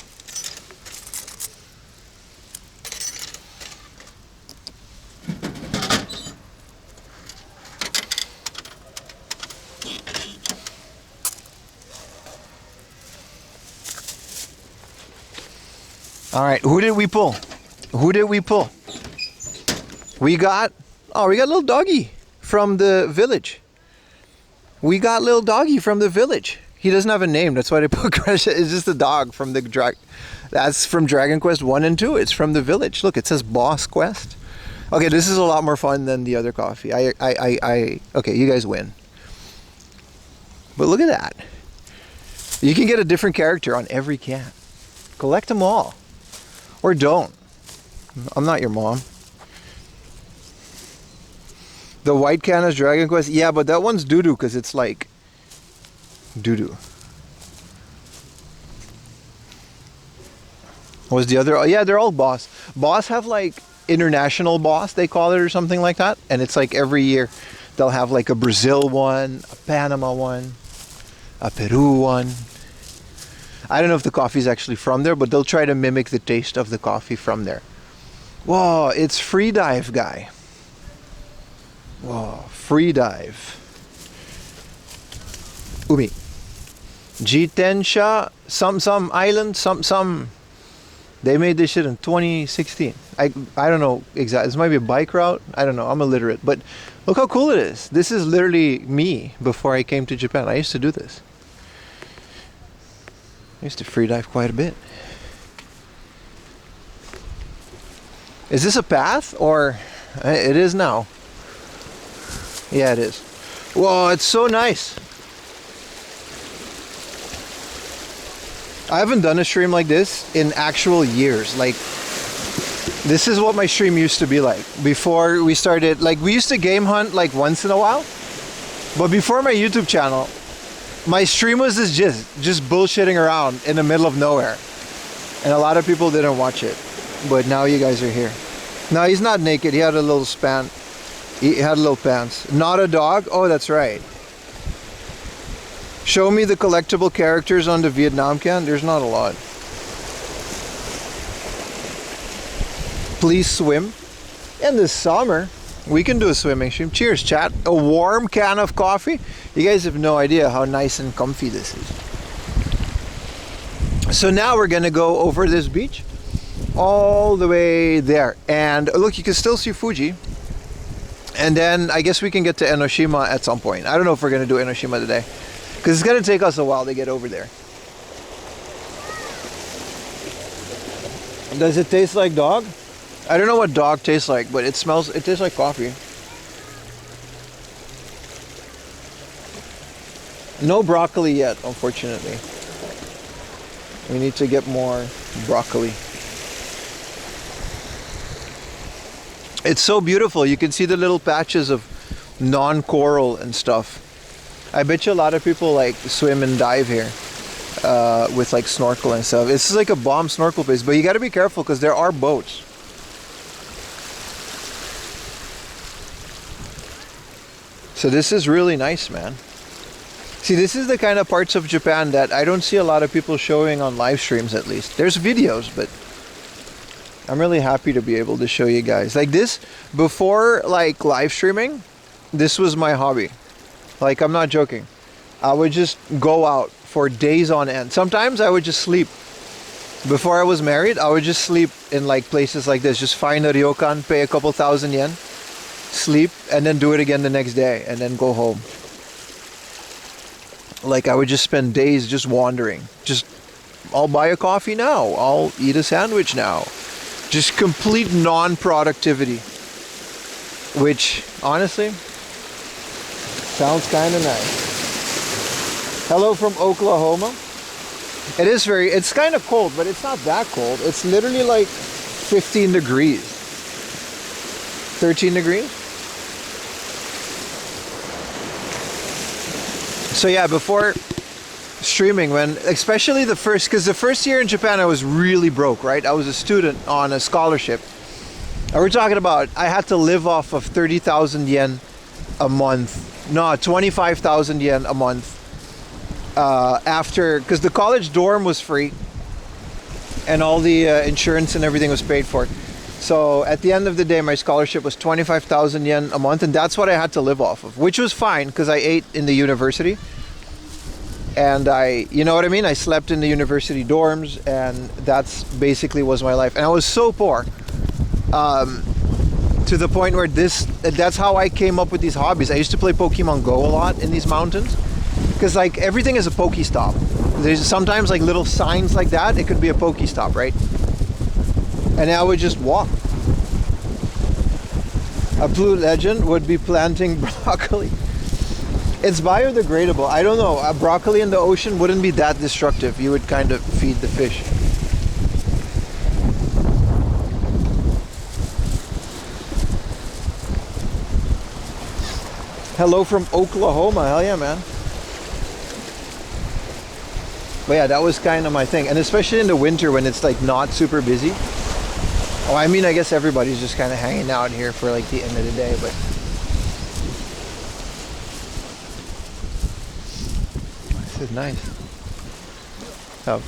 All right, who did we pull? Who did we pull? We got little doggy from the village. We got little doggy from the village. He doesn't have a name, that's why they put Crush. It's just a dog from the that's from Dragon Quest 1 and 2. It's from the village. Look, it says Boss Quest. Okay, this is a lot more fun than the other coffee. Okay, you guys win. But look at that. You can get a different character on every can. Collect them all. Or don't. I'm not your mom. The white can is Dragon Quest. Yeah, but that one's doo-doo because it's like doo-doo. What was the other? Oh, yeah, they're all Boss. Boss have like international Boss, they call it, or something like that. And it's like every year they'll have like a Brazil one, a Panama one, a Peru one. I don't know if the coffee is actually from there, but they'll try to mimic the taste of the coffee from there. Whoa, it's Free Dive guy. Whoa, Free Dive. Umi. Jitensha, some island, some. They made this shit in 2016. I don't know exactly. This might be a bike route. I don't know. I'm illiterate. But look how cool it is. This is literally me before I came to Japan. I used to do this. I used to free dive quite a bit. Is this a path or it is now? Yeah, it is. Whoa, it's so nice. I haven't done a stream like this in actual years. Like, this is what my stream used to be like before we started. Like, we used to game hunt like once in a while, but before my YouTube channel, my stream was just bullshitting around in the middle of nowhere, and a lot of people didn't watch it. But now you guys are here. No, he's not naked. He had a little span. He had little pants. Not a dog. Oh, that's right. Show me the collectible characters on the Vietnam can. There's not a lot. Please swim. In the summer, we can do a swimming stream. Cheers, chat. A warm can of coffee. You guys have no idea how nice and comfy this is. So now we're gonna go over this beach all the way there. And look, you can still see Fuji. And then I guess we can get to Enoshima at some point. I don't know if we're gonna do Enoshima today. Because it's gonna take us a while to get over there. Does it taste like dog? I don't know what dog tastes like, but it tastes like coffee. No broccoli yet, unfortunately. We need to get more broccoli. It's so beautiful. You can see the little patches of non-coral and stuff. I bet you a lot of people like swim and dive here with like snorkel and stuff. This is like a bomb snorkel place, but you got to be careful because there are boats. So this is really nice, man. See, this is the kind of parts of Japan that I don't see a lot of people showing on live streams, at least. There's videos, but I'm really happy to be able to show you guys. Like this, before like live streaming, this was my hobby. Like, I'm not joking. I would just go out for days on end. Sometimes I would just sleep. Before I was married, I would just sleep in like places like this. Just find a ryokan, pay a couple thousand yen, sleep, and then do it again the next day, and then go home. Like, I would just spend days just wandering. Just, I'll buy a coffee now. I'll eat a sandwich now. Just complete non-productivity. Which, honestly, sounds kind of nice. Hello from Oklahoma. It's kind of cold, but it's not that cold. It's literally like 15 degrees. 13 degrees? So yeah, before streaming, especially because the first year in Japan I was really broke, right? I was a student on a scholarship. And we're talking about, I had to live off of 30,000 yen a month. No, 25,000 yen a month. Because the college dorm was free. And all the insurance and everything was paid for. So at the end of the day, my scholarship was 25,000 yen a month, and that's what I had to live off of, which was fine because I ate in the university. And you know what I mean? I slept in the university dorms, and that's basically was my life. And I was so poor to the point where that's how I came up with these hobbies. I used to play Pokemon Go a lot in these mountains because like everything is a Pokestop. There's sometimes like little signs like that. It could be a Pokestop, right? And I would just walk. A blue legend would be planting broccoli. It's biodegradable. I don't know. Broccoli in the ocean wouldn't be that destructive. You would kind of feed the fish. Hello from Oklahoma. Hell yeah, man. But yeah, that was kind of my thing. And especially in the winter when it's like not super busy. Oh, I mean, I guess everybody's just kind of hanging out here for like the end of the day, but this is nice. Oh.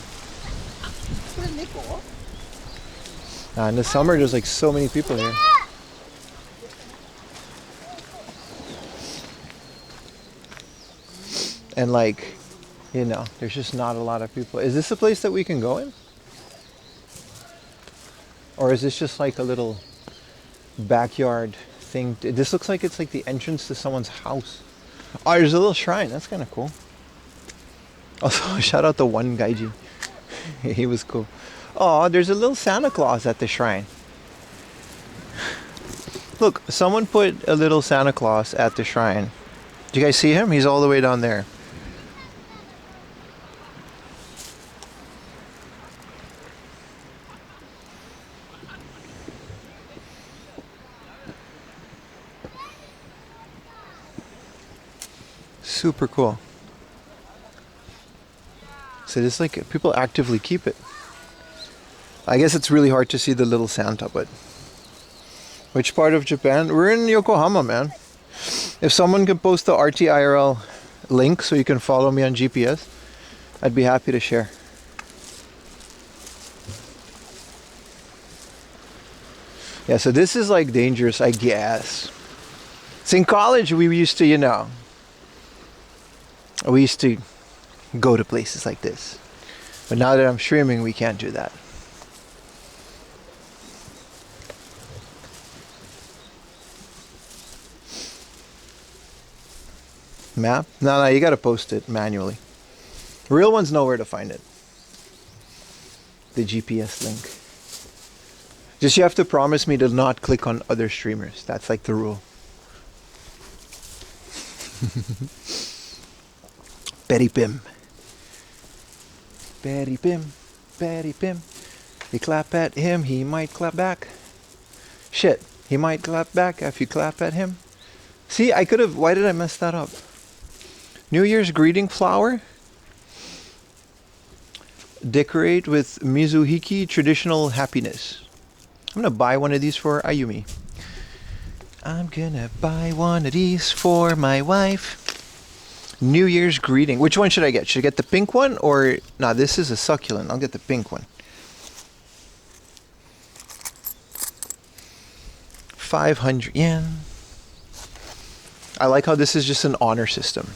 In the summer, there's like so many people here. And like, you know, there's just not a lot of people. Is this a place that we can go in? Or is this just like a little backyard thing? This looks like it's like the entrance to someone's house. Oh, there's a little shrine. That's kind of cool. Also, shout out to one gaiji. He was cool. Oh, there's a little Santa Claus at the shrine. Look, someone put a little Santa Claus at the shrine. Do you guys see him? He's all the way down there. Super cool. So this like people actively keep it. I guess it's really hard to see the little Santa, but which part of Japan? We're in Yokohama, man. If someone can post the RT-IRL link so you can follow me on GPS, I'd be happy to share. Yeah, so this is like dangerous, I guess. So in college we used to, you know, we used to go to places like this. But now that I'm streaming, we can't do that. Map? No, you gotta post it manually. Real ones know where to find it. The GPS link. Just you have to promise me to not click on other streamers. That's like the rule. Betty Pim. Betty Pim. Betty Pim. You clap at him, he might clap back. Shit, he might clap back if you clap at him. See, I could have, why did I mess that up? New Year's greeting flower. Decorate with Mizuhiki traditional happiness. I'm gonna buy one of these for Ayumi. I'm gonna buy one of these for my wife. New Year's greeting. Which one should I get? Should I get the pink one or... Nah, this is a succulent. I'll get the pink one. 500 yen. I like how this is just an honor system.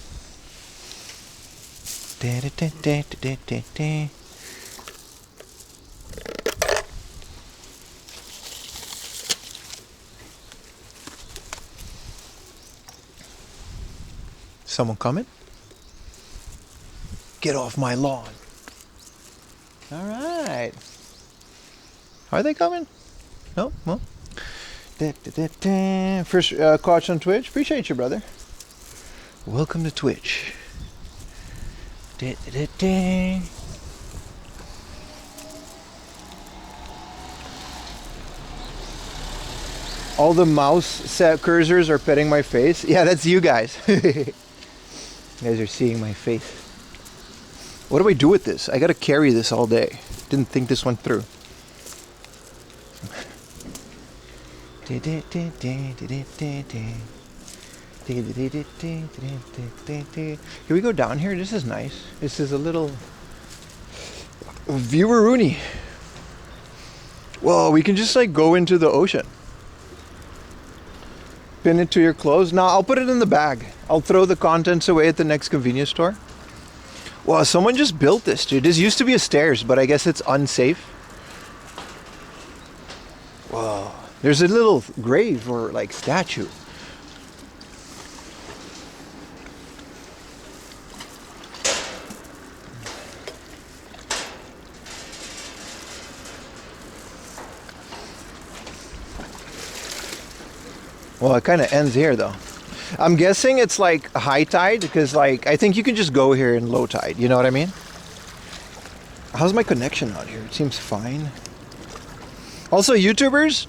Someone coming? Get off my lawn. All right. Are they coming? No? Well. First watch on Twitch. Appreciate you, brother. Welcome to Twitch. All the mouse set cursors are petting my face. Yeah, that's you guys. You guys are seeing my face. What do I do with this? I gotta carry this all day. Didn't think this went through. Can we go down here? This is nice. This is a little viewer-rooney. Whoa, we can just like go into the ocean. Pin it to your clothes. Nah, I'll put it in the bag. I'll throw the contents away at the next convenience store. Wow, someone just built this, dude. This used to be a stairs, but I guess it's unsafe. Whoa. There's a little grave or like statue. Well, it kind of ends here though. I'm guessing it's like high tide because like I think you can just go here in low tide. You know what I mean? How's my connection out here? It seems fine. Also, YouTubers,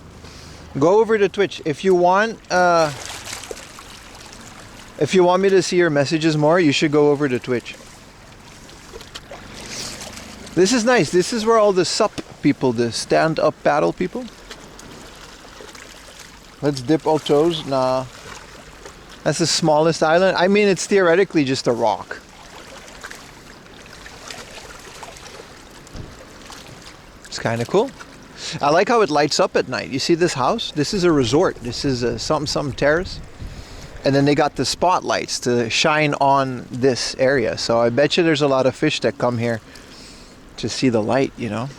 go over to Twitch if you want. If you want me to see your messages more, you should go over to Twitch. This is nice. This is where all the sup people, the stand-up paddle people. Let's dip our toes. Nah. That's the smallest island. I mean, it's theoretically just a rock. It's kind of cool. I like how it lights up at night. You see this house? This is a resort. This is a something terrace. And then they got the spotlights to shine on this area. So I bet you there's a lot of fish that come here to see the light, you know.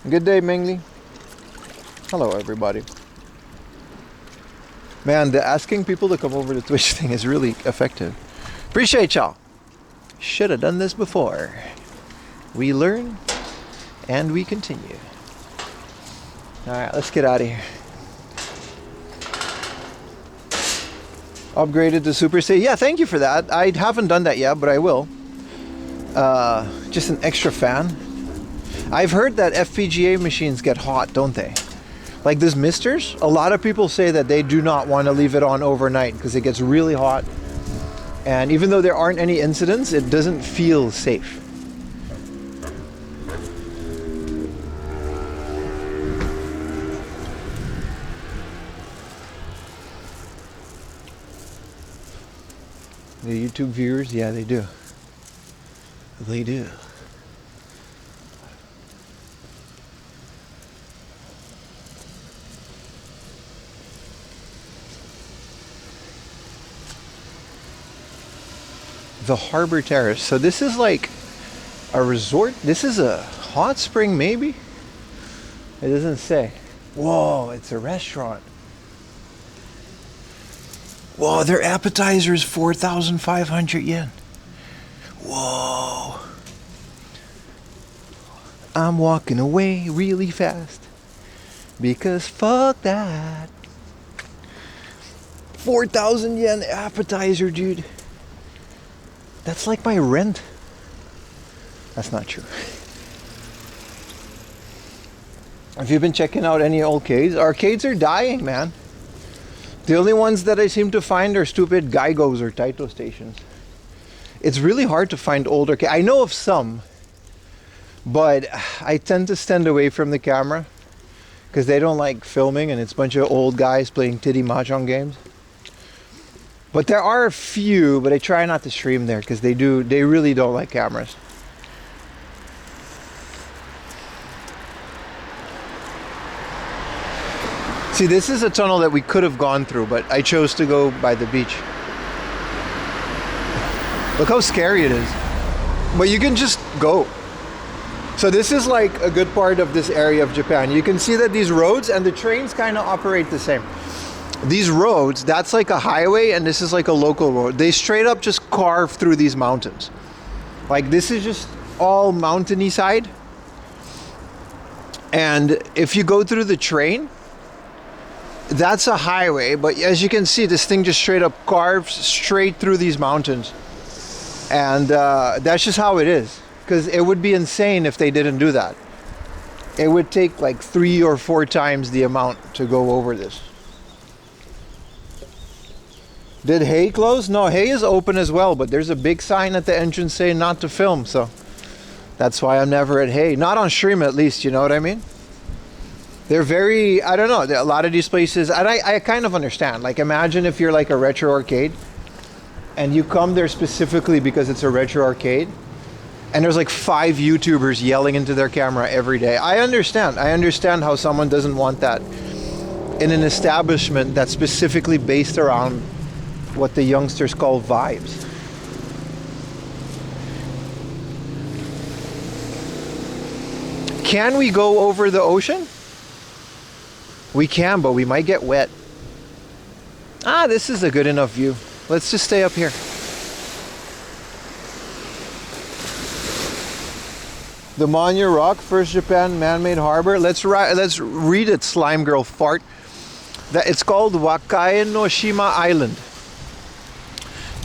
Good day, Mingli. Hello, everybody. Man, the asking people to come over to Twitch thing is really effective. Appreciate y'all. Should have done this before. We learn and we continue. All right, let's get out of here. Upgraded to Super Saiyan. Yeah, thank you for that. I haven't done that yet, but I will. Just an extra fan. I've heard that FPGA machines get hot, don't they? Like this misters, a lot of people say that they do not want to leave it on overnight because it gets really hot. And even though there aren't any incidents, it doesn't feel safe. The YouTube viewers, yeah, they do. They do. The Harbor Terrace. So this is like a resort. This is a hot spring, maybe? It doesn't say. Whoa, it's a restaurant. Whoa, their appetizer is 4,500 yen. Whoa. I'm walking away really fast because fuck that. 4,000 yen appetizer, dude. That's like my rent. That's not true. Have you been checking out any arcades? Arcades are dying, man. The only ones that I seem to find are stupid Gaigos or Taito stations. It's really hard to find old arcades. I know of some, but I tend to stand away from the camera because they don't like filming and it's a bunch of old guys playing titty mahjong games. But there are a few, but I try not to stream there because they really don't like cameras. See, this is a tunnel that we could have gone through, but I chose to go by the beach. Look how scary it is. But you can just go. So this is like a good part of this area of Japan. You can see that these roads and the trains kind of operate the same. These roads, that's like a highway and this is like a local road. They straight up just carve through these mountains. Like this is just all mountainy side. And if you go through the train, that's a highway, but as you can see, this thing just straight up carves straight through these mountains. And that's just how it is. Because it would be insane if they didn't do that. It would take like 3 or 4 times the amount to go over this. Did Hay close? No, Hay is open as well, but there's a big sign at the entrance saying not to film, so that's why I'm never at Hay. Not on stream at least, you know what I mean? They're very, I don't know, a lot of these places, and I kind of understand. Like imagine if you're like a retro arcade and you come there specifically because it's a retro arcade and there's like 5 YouTubers yelling into their camera every day. I understand how someone doesn't want that in an establishment that's specifically based around what the youngsters call vibes. Can we go over the ocean? We can, but we might get wet. Ah, this is a good enough view. Let's just stay up here. The Manya Rock, first Japan man-made harbor. Let's read it, slime girl fart. It's called Enoshima Island.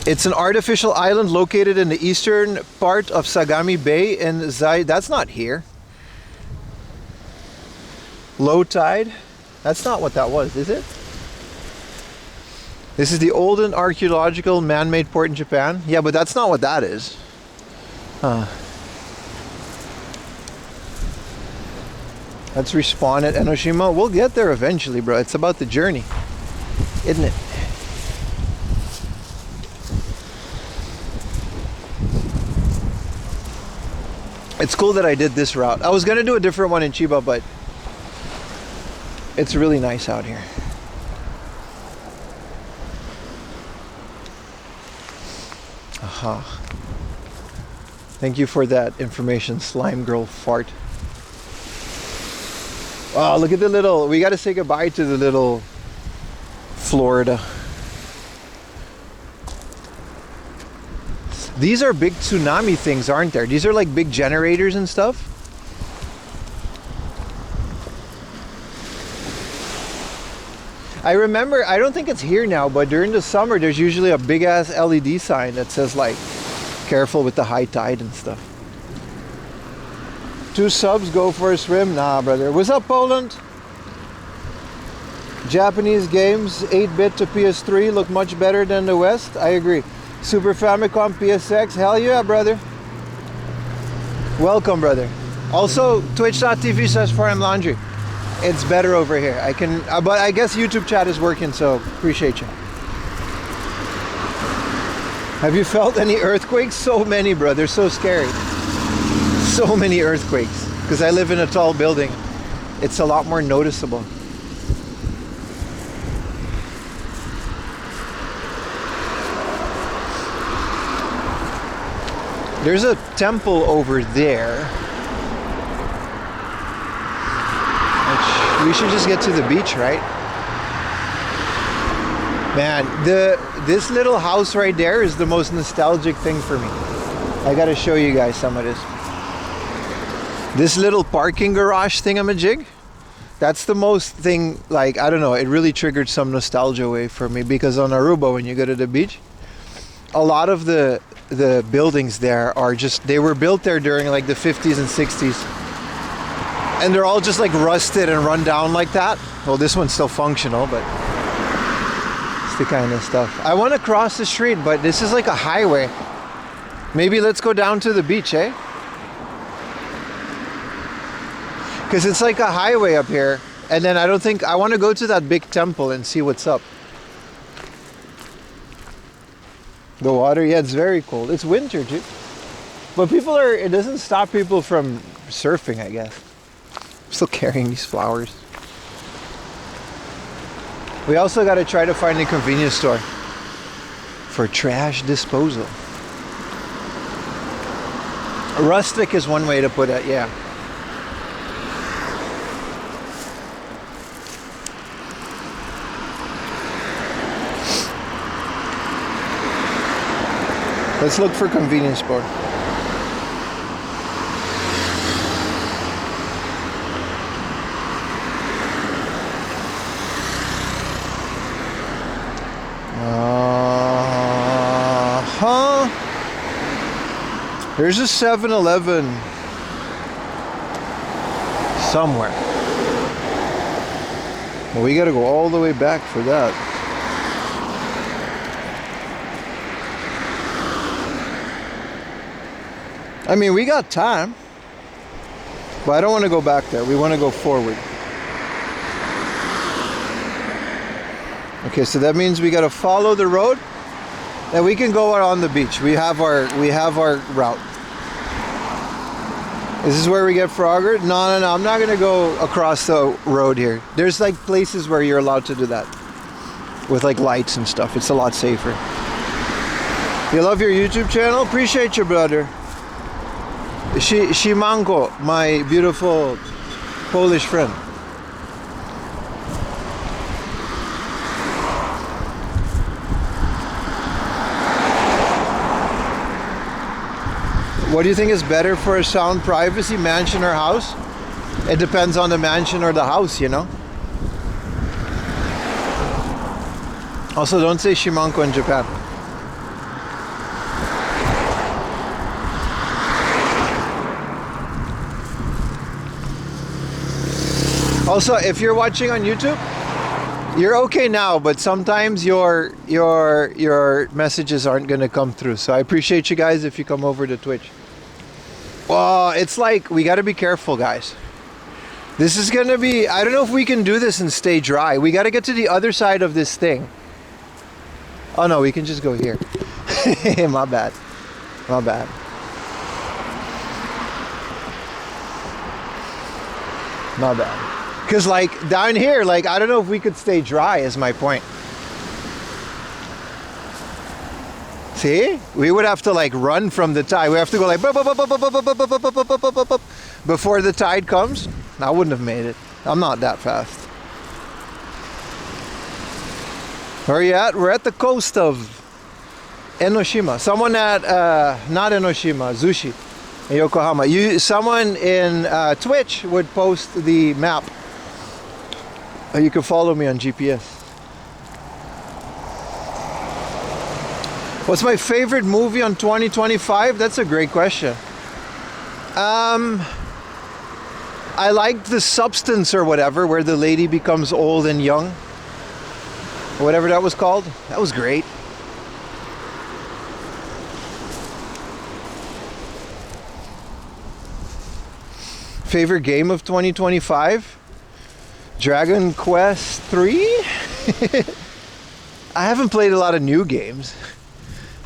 It's an artificial island located in the eastern part of Sagami Bay in Zai. That's not here. Low tide. That's not what that was, is it? This is the olden archaeological man-made port in Japan. Yeah, but that's not what that is. Let's respawn at Enoshima. We'll get there eventually, bro. It's about the journey, isn't it? It's cool that I did this route. I was gonna do a different one in Chiba, but it's really nice out here. Aha. Thank you for that information, slime girl fart. Oh, look at the little, we gotta say goodbye to the little Florida. These are big tsunami things, aren't there? These are like big generators and stuff. I remember, I don't think it's here now, but during the summer there's usually a big ass LED sign that says like, careful with the high tide and stuff. 2 subs, go for a swim? Nah, brother. What's up, Poland? Japanese games, 8-bit to PS3 look much better than the West. I agree. Super Famicom, PSX, hell yeah, brother. Welcome, brother. Also, twitch.tv/4mlaundry. It's better over here. I can, but I guess YouTube chat is working, so appreciate you. Have you felt any earthquakes? So many, bro. They're so scary. So many earthquakes. Because I live in a tall building. It's a lot more noticeable. There's a temple over there. We should just get to the beach, right? Man, this little house right there is the most nostalgic thing for me. I gotta show you guys some of this. This little parking garage thingamajig, that's the most thing, like, I don't know, it really triggered some nostalgia wave for me, because on Aruba, when you go to the beach, a lot of the buildings there are just, they were built there during like the 50s and 60s. And they're all just like rusted and run down like that. Well, this one's still functional, but it's the kind of stuff. I want to cross the street, but this is like a highway. Maybe let's go down to the beach, eh? Because it's like a highway up here. And then I don't think, I want to go to that big temple and see what's up. The water, yeah, it's very cold. It's winter too. But people are, it doesn't stop people from surfing, I guess. I'm still carrying these flowers. We also got to try to find a convenience store for trash disposal. Rustic is one way to put it, yeah. Let's look for convenience store. There's a 7-Eleven somewhere. Well, we gotta go all the way back for that. I mean, we got time, but I don't want to go back there. We want to go forward. Okay, so that means we got to follow the road, and we can go out on the beach. We have our route. Is this where we get froggered? No. I'm not gonna go across the road here. There's like places where you're allowed to do that with like lights and stuff. It's a lot safer. You love your YouTube channel? Appreciate you, brother. Shimanko, my beautiful Polish friend. What do you think is better for sound privacy, mansion or house? It depends on the mansion or the house, you know? Also, don't say Shimanko in Japan. Also, if you're watching on YouTube, you're okay now, but sometimes your messages aren't gonna come through. So I appreciate you guys if you come over to Twitch. Well, it's like, we gotta be careful, guys. This is gonna be, I don't know if we can do this and stay dry. We gotta get to the other side of this thing. Oh no, we can just go here. My bad. My bad. My bad. Because like down here, like I don't know if we could stay dry is my point. See? We would have to like run from the tide. We have to go like before the tide comes. I wouldn't have made it. I'm not that fast. Where are you at? We're at the coast of Enoshima. Someone at not Enoshima, Zushi in Yokohama. Someone in Twitch would post the map. You can follow me on GPS. What's my favorite movie on 2025? That's a great question. I liked The Substance or whatever, where the lady becomes old and young. Whatever that was called. That was great. Favorite game of 2025? Dragon Quest 3? I haven't played a lot of new games.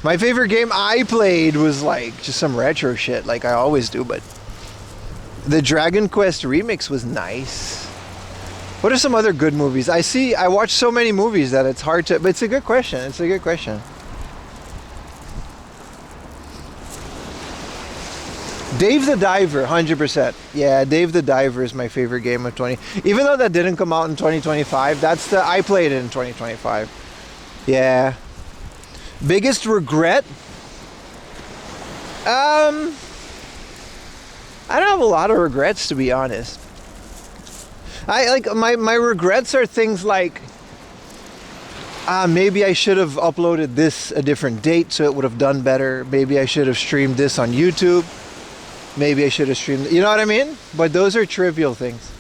My favorite game I played was like just some retro shit like I always do, but the Dragon Quest remix was nice. What are some other good movies? I watch so many movies that it's hard to, but it's a good question. It's a good question. Dave the Diver, 100%. Yeah, Dave the Diver is my favorite game of 20. Even though that didn't come out in 2025, I played it in 2025. Yeah. Biggest regret? I don't have a lot of regrets, to be honest. I like my regrets are things like maybe I should have uploaded this a different date so it would have done better. Maybe I should have streamed this on YouTube. Maybe I should have streamed, you know what I mean? But those are trivial things.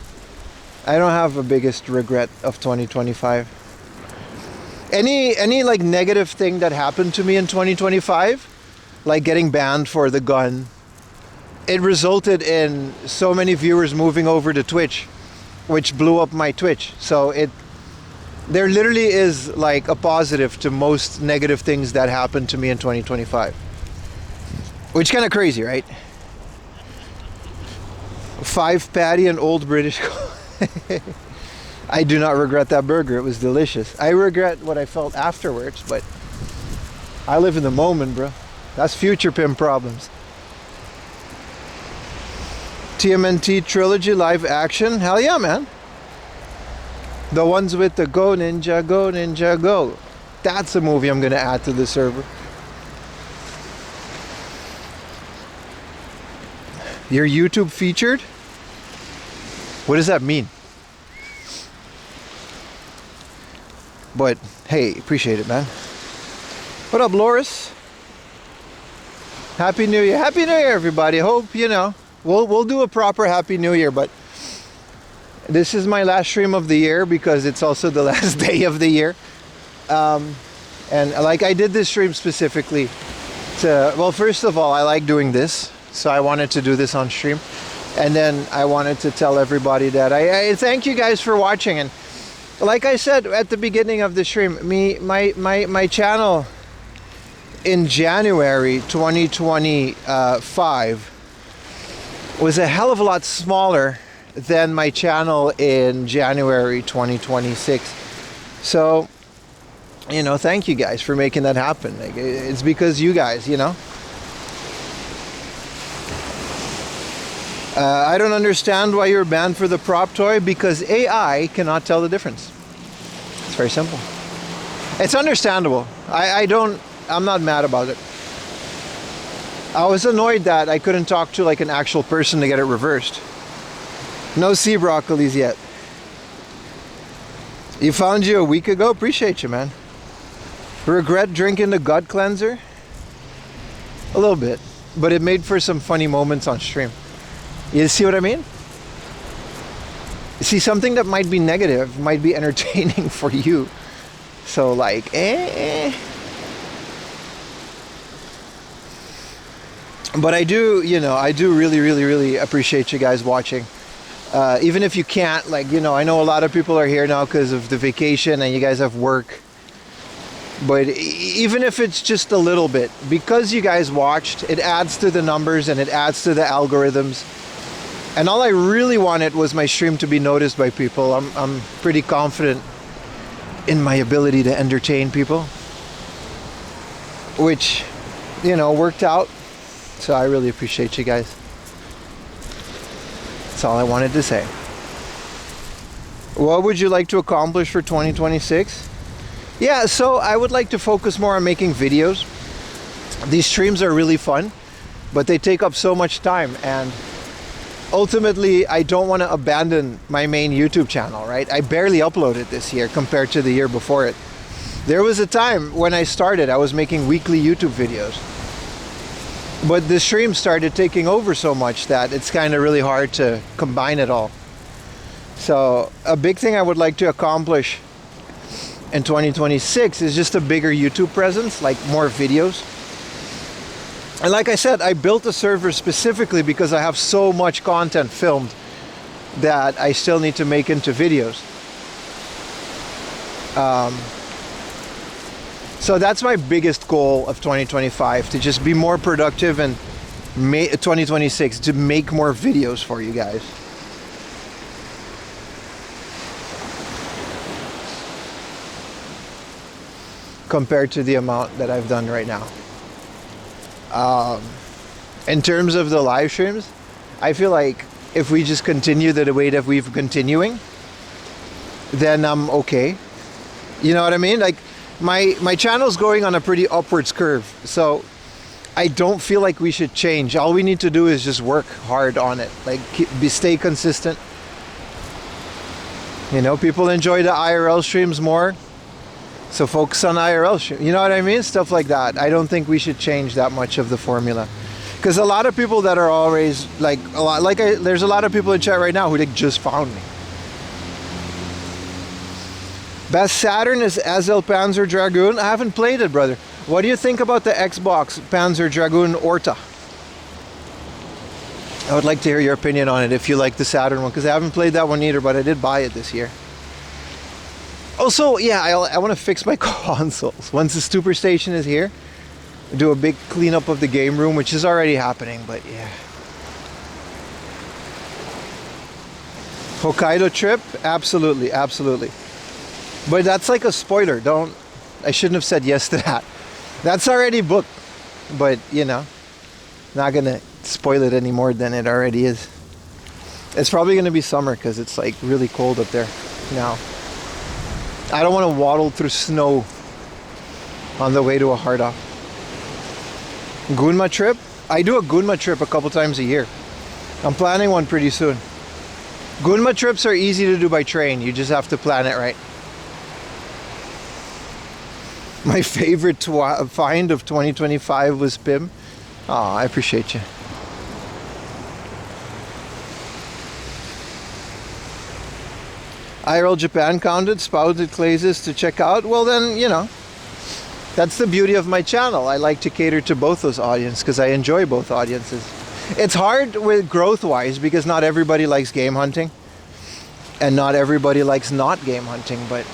I don't have a biggest regret of 2025. Any like negative thing that happened to me in 2025, like getting banned for the gun, it resulted in so many viewers moving over to Twitch, which blew up my Twitch. So there literally is like a positive to most negative things that happened to me in 2025. Which kind of crazy, right? 5 patty and Old British. I do not regret that burger. It was delicious. I regret what I felt afterwards, but I live in the moment, bro. That's future pimp problems. TMNT trilogy live action. Hell yeah, man. The ones with the Go Ninja, Go Ninja, Go. That's a movie I'm gonna add to the server. Your YouTube featured? What does that mean? But hey, appreciate it, man. What up, Loris? Happy New Year. Happy New Year, everybody. Hope, you know, we'll do a proper Happy New Year, but this is my last stream of the year because it's also the last day of the year. And like I did this stream specifically to, well, first of all, I like doing this. So I wanted to do this on stream. And then I wanted to tell everybody that I thank you guys for watching. And like I said at the beginning of the stream, my channel in January 2025 was a hell of a lot smaller than my channel in January 2026. So, you know, thank you guys for making that happen. Like, it's because you guys, you know. I don't understand why you're banned for the prop toy, because AI cannot tell the difference. It's very simple. It's understandable. I'm not mad about it. I was annoyed that I couldn't talk to like an actual person to get it reversed. No sea broccolis yet. You found you a week ago? Appreciate you, man. Regret drinking the gut cleanser? A little bit. But it made for some funny moments on stream. You see what I mean? See, something that might be negative might be entertaining for you. So like, But I do, you know, I do really appreciate you guys watching. Even if you can't, like, you know, I know a lot of people are here now because of the vacation and you guys have work. But even if it's just a little bit, because you guys watched, it adds to the numbers and it adds to the algorithms. And all I really wanted was my stream to be noticed by people. I'm pretty confident in my ability to entertain people, which, you know, worked out. So I really appreciate you guys. That's all I wanted to say. What would you like to accomplish for 2026? Yeah, so I would like to focus more on making videos. These streams are really fun, but they take up so much time, and ultimately I don't want to abandon my main YouTube channel, right? I barely uploaded this year compared to the year before it. There was a time when I started, I was making weekly YouTube videos. But the stream started taking over so much that it's kind of really hard to combine it all. So a big thing I would like to accomplish in 2026 is just a bigger YouTube presence, like more videos. And like I said, I built a server specifically because I have so much content filmed that I still need to make into videos. So that's my biggest goal of 2025, to just be more productive, and 2026 to make more videos for you guys. Compared to the amount that I've done right now. In terms of the live streams, I feel like if we just continue the way that we've continuing, then I'm okay. You know what I mean? Like, my channel's going on a pretty upwards curve, so I don't feel like we should change. All we need to do is just work hard on it, like stay consistent. You know, people enjoy the IRL streams more, so focus on IRL stream. You know what I mean? Stuff like that. I don't think we should change that much of the formula, because a lot of people that are always like there's a lot of people in chat right now who like just found me. Best Saturn is Ezel Panzer Dragoon. I haven't played it, brother. What do you think about the Xbox Panzer Dragoon Orta? I would like to hear your opinion on it if you like the Saturn one, because I haven't played that one either, but I did buy it this year. Also, yeah, I want to fix my consoles. Once the Super Station is here, do a big cleanup of the game room, which is already happening, but yeah. Hokkaido trip? Absolutely, absolutely. But that's like a spoiler. I shouldn't have said yes to that. That's already booked. But, you know, not going to spoil it any more than it already is. It's probably going to be summer because it's like really cold up there now. I don't want to waddle through snow on the way to a hard off. Gunma trip? I do a Gunma trip a couple times a year. I'm planning one pretty soon. Gunma trips are easy to do by train. You just have to plan it right. My favorite find of 2025 was Pim. Oh, I appreciate you. IRL Japan counted, spouted Clases to check out. Well then, you know, that's the beauty of my channel. I like to cater to both those audiences because I enjoy both audiences. It's hard with growth-wise because not everybody likes game hunting. And not everybody likes not game hunting, but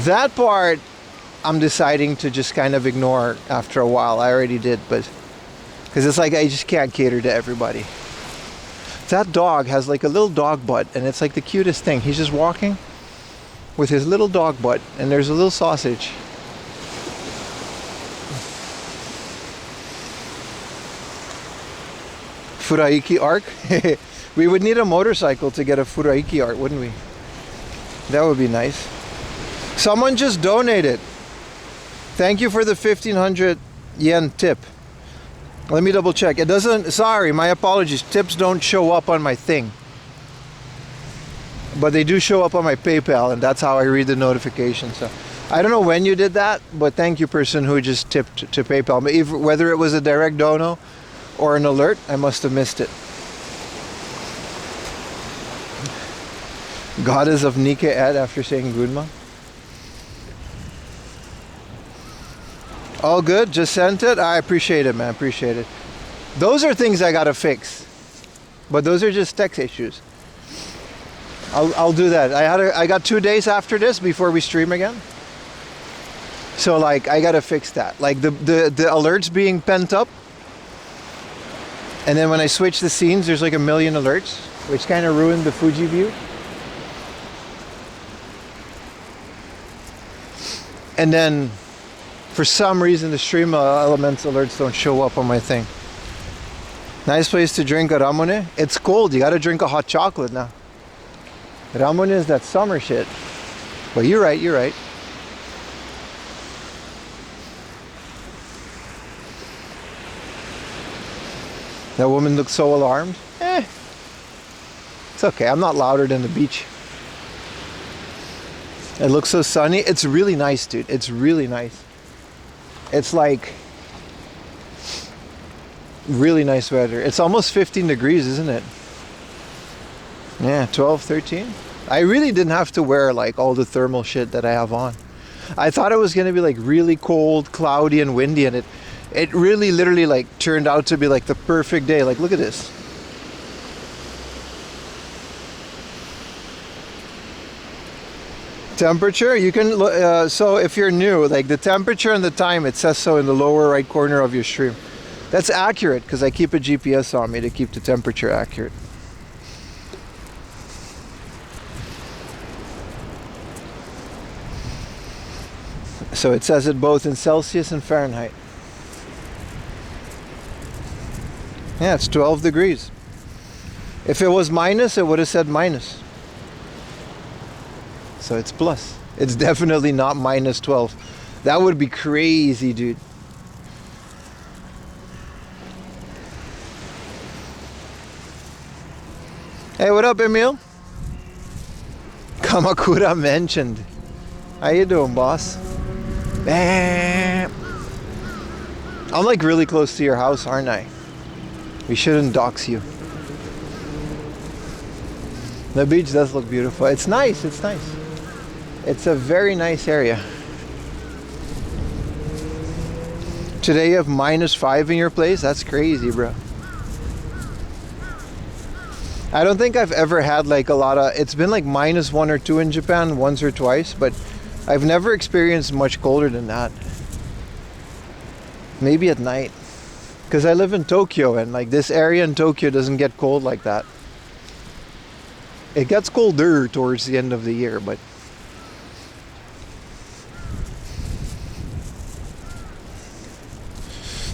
that part I'm deciding to just kind of ignore after a while. I already did, but because it's like I just can't cater to everybody. That dog has like a little dog butt, and it's like the cutest thing. He's just walking with his little dog butt, and there's a little sausage. Furaiki arc? We would need a motorcycle to get a Furaiki arc, wouldn't we? That would be nice. Someone just donated. Thank you for the 1,500 yen tip. Let me double check. It doesn't, sorry, my apologies. Tips don't show up on my thing. But they do show up on my PayPal, and that's how I read the notification. So I don't know when you did that, but thank you, person who just tipped to PayPal. But whether it was a direct dono or an alert, I must have missed it. Goddess of Nikkei Ed after saying Gunma. All good, just sent it. I appreciate it, man, appreciate it. Those are things I gotta fix, but those are just tech issues. I'll do that. I got 2 days after this before we stream again, so like I gotta fix that. Like the alerts being pent up, and then when I switch the scenes, there's like a million alerts, which kind of ruined the Fuji view. And then for some reason the stream elements alerts don't show up on my thing. Nice place to drink a ramune. It's cold, you gotta drink a hot chocolate now. Ramune is that summer shit. But you're right, you're right. That woman looks so alarmed. It's okay, I'm not louder than the beach. It looks so sunny. It's really nice, dude. It's really nice. It's like really nice weather. It's almost 15 degrees, isn't it? Yeah, 12, 13. I really didn't have to wear like all the thermal shit that I have on. I thought it was gonna be like really cold, cloudy, and windy, and it really literally like turned out to be like the perfect day. Like, look at this. Temperature, you can so if you're new, like the temperature and the time, it says so in the lower right corner of your stream. That's accurate because I keep a GPS on me to keep the temperature accurate. So it says it both in Celsius and Fahrenheit. Yeah, it's 12 degrees. If it was minus, it would have said minus. So it's plus. It's definitely not minus 12. That would be crazy, dude. Hey, what up, Emil? Kamakura mentioned. How you doing, boss? Bam. I'm like really close to your house, aren't I? We shouldn't dox you. The beach does look beautiful. It's nice, it's nice. It's a very nice area. Today you have -5 in your place? That's crazy, bro. I don't think I've ever had like a lot of, it's been like -1 or 2 in Japan once or twice, but I've never experienced much colder than that. Maybe at night. Because I live in Tokyo, and like this area in Tokyo doesn't get cold like that. It gets colder towards the end of the year, but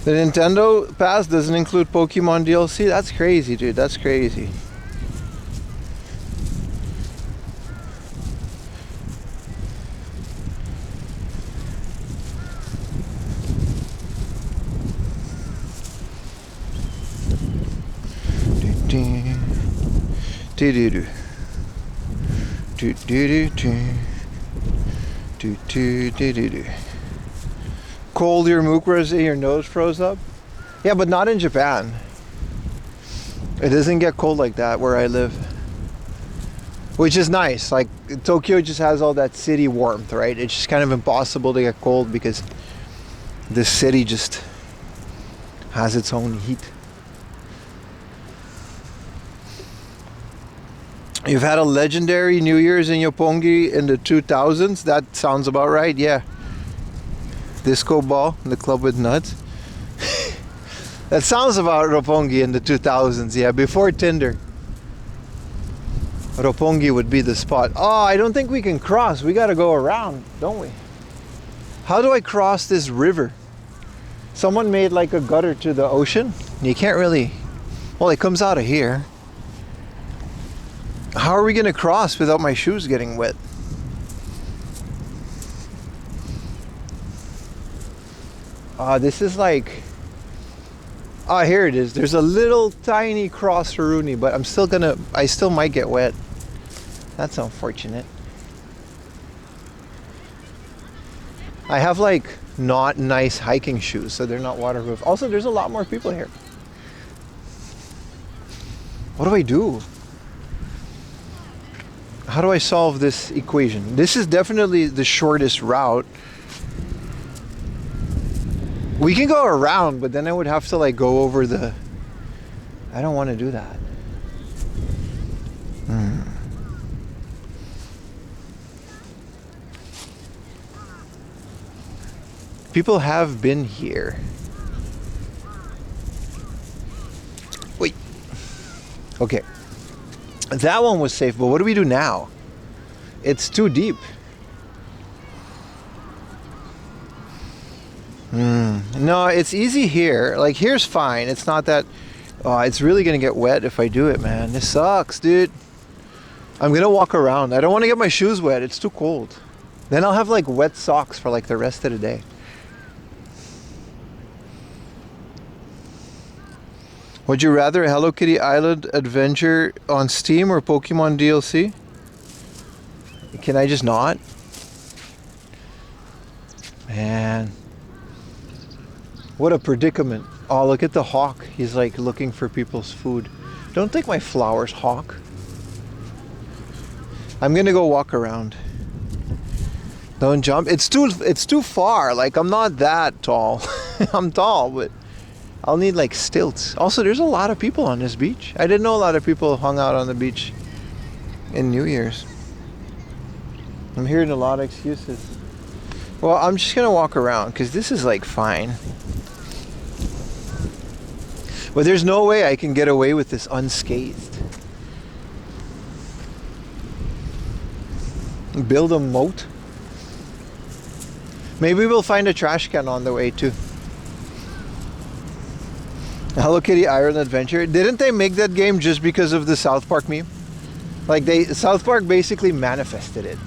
the Nintendo Pass doesn't include Pokemon DLC? That's crazy, dude. That's crazy. Cold your mukras, your nose froze up? Yeah, but not in Japan. It doesn't get cold like that where I live. Which is nice. Like Tokyo just has all that city warmth, right? It's just kind of impossible to get cold because this city just has its own heat. You've had a legendary New Year's in Yopongi in the 2000s? That sounds about right, yeah. Disco ball in the club with nuts. That sounds about Roppongi in the 2000s, yeah, before Tinder. Roppongi would be the spot. Oh, I don't think we can cross. We gotta go around, don't we? How do I cross this river? Someone made like a gutter to the ocean. You can't really, well, it comes out of here. How are we gonna cross without my shoes getting wet? This is like, here it is. There's a little tiny cross Rooney, but I still might get wet. That's unfortunate. I have like not nice hiking shoes, so they're not waterproof. Also, there's a lot more people here. What do I do? How do I solve this equation? This is definitely the shortest route. We can go around, but then I would have to like go over the... I don't want to do that. People have been here. Wait. Okay. That one was safe, but what do we do now? It's too deep. No, it's easy here. Like here's fine. It's not that. Oh, it's really gonna get wet if I do it, man. This sucks, dude. I'm gonna walk around. I don't want to get my shoes wet. It's too cold. Then I'll have like wet socks for like the rest of the day. Would you rather Hello Kitty Island Adventure on Steam or Pokemon DLC? Can I just not? Man. What a predicament. Oh, look at the hawk. He's like looking for people's food. Don't take my flowers, hawk. I'm gonna go walk around. Don't jump. It's too far. Like I'm not that tall. I'm tall, but I'll need like stilts. Also, there's a lot of people on this beach. I didn't know a lot of people hung out on the beach in New Year's. I'm hearing a lot of excuses. Well, I'm just gonna walk around because this is like fine. But there's no way I can get away with this unscathed. Build a moat. Maybe we'll find a trash can on the way too. Hello Kitty Island Adventure. Didn't they make that game just because of the South Park meme? Like South Park basically manifested it.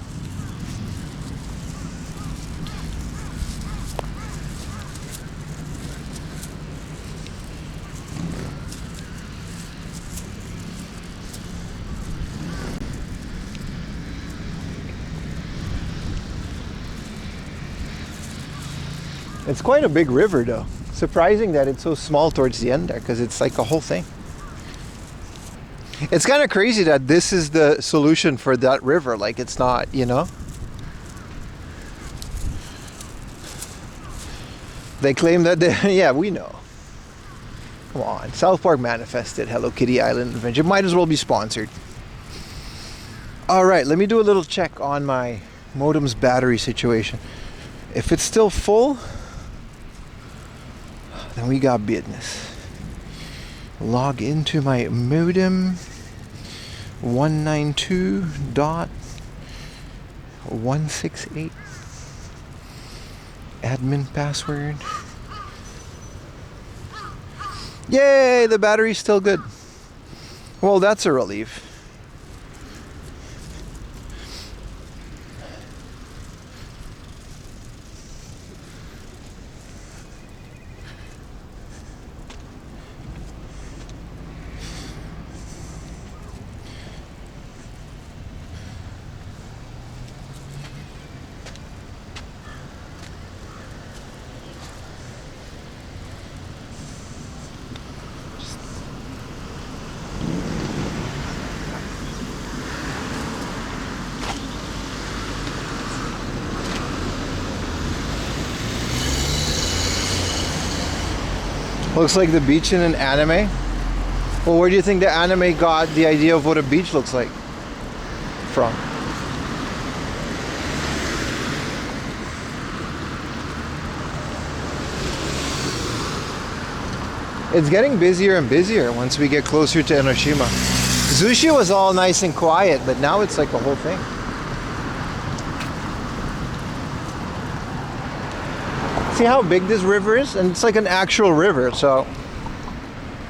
It's quite a big river though. Surprising that it's so small towards the end there, because it's like a whole thing. It's kind of crazy that this is the solution for that river. Like, it's not, you know? They claim that they, yeah, we know. Come on, South Park manifested Hello Kitty Island Adventure. Might as well be sponsored. Alright, let me do a little check on my modem's battery situation. If it's still full, then we got business. Log into my modem 192.168. Admin password. Yay, the battery's still good. Well, that's a relief. Looks like the beach in an anime. Well, where do you think the anime got the idea of what a beach looks like from? It's getting busier and busier once we get closer to Enoshima. Zushi was all nice and quiet, but now it's like a whole thing. See how big this river is? And it's like an actual river, so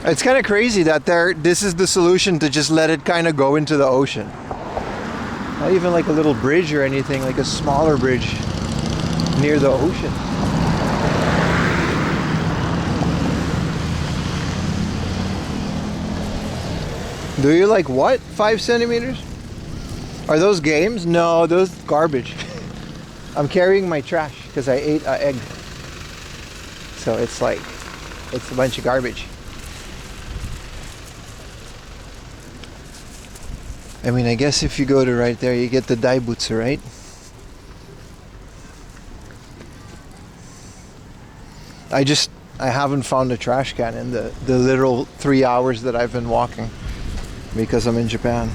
it's kind of crazy that this is the solution, to just let it kind of go into the ocean. Not even like a little bridge or anything, like a smaller bridge near the ocean. Do you like what? 5 centimeters? Are those games? No, those garbage. I'm carrying my trash because I ate an egg. So it's like, it's a bunch of garbage. I mean, I guess if you go to right there, you get the daibutsu, right? I haven't found a trash can in the literal 3 hours that I've been walking, because I'm in Japan.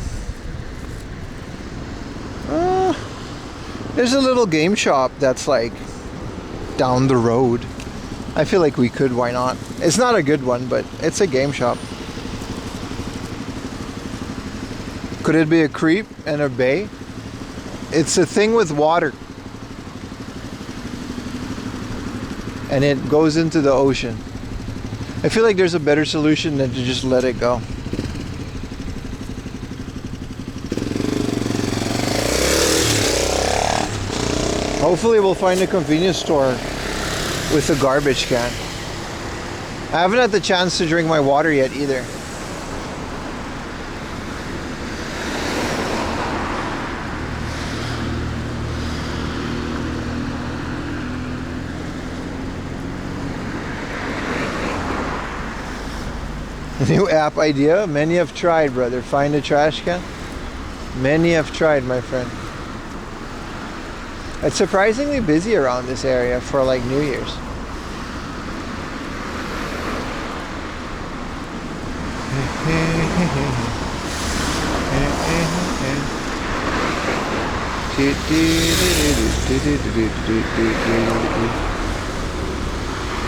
There's a little game shop that's like down the road. I feel like we could, why not? It's not a good one, but it's a game shop. Could it be a creep and a bay? It's a thing with water. And it goes into the ocean. I feel like there's a better solution than to just let it go. Hopefully we'll find a convenience store with a garbage can. I haven't had the chance to drink my water yet either. New app idea? Many have tried, brother. Find a trash can? Many have tried, my friend. It's surprisingly busy around this area for like New Year's.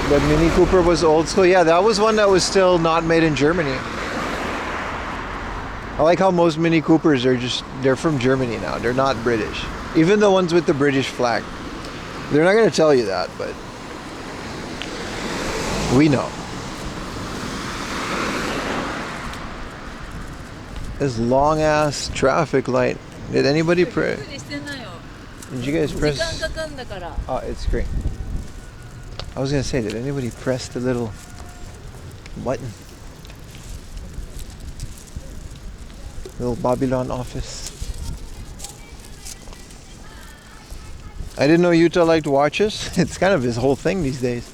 But Mini Cooper was old school. Yeah, that was one that was still not made in Germany. I like how most Mini Coopers are they're from Germany now. They're not British. Even the ones with the British flag. They're not going to tell you that, but we know. This long ass traffic light. Did anybody press? Did you guys press? Oh, it's great. I was going to say, did anybody press the little button? Little Babylon office. I didn't know Yuta liked watches. It's kind of his whole thing these days.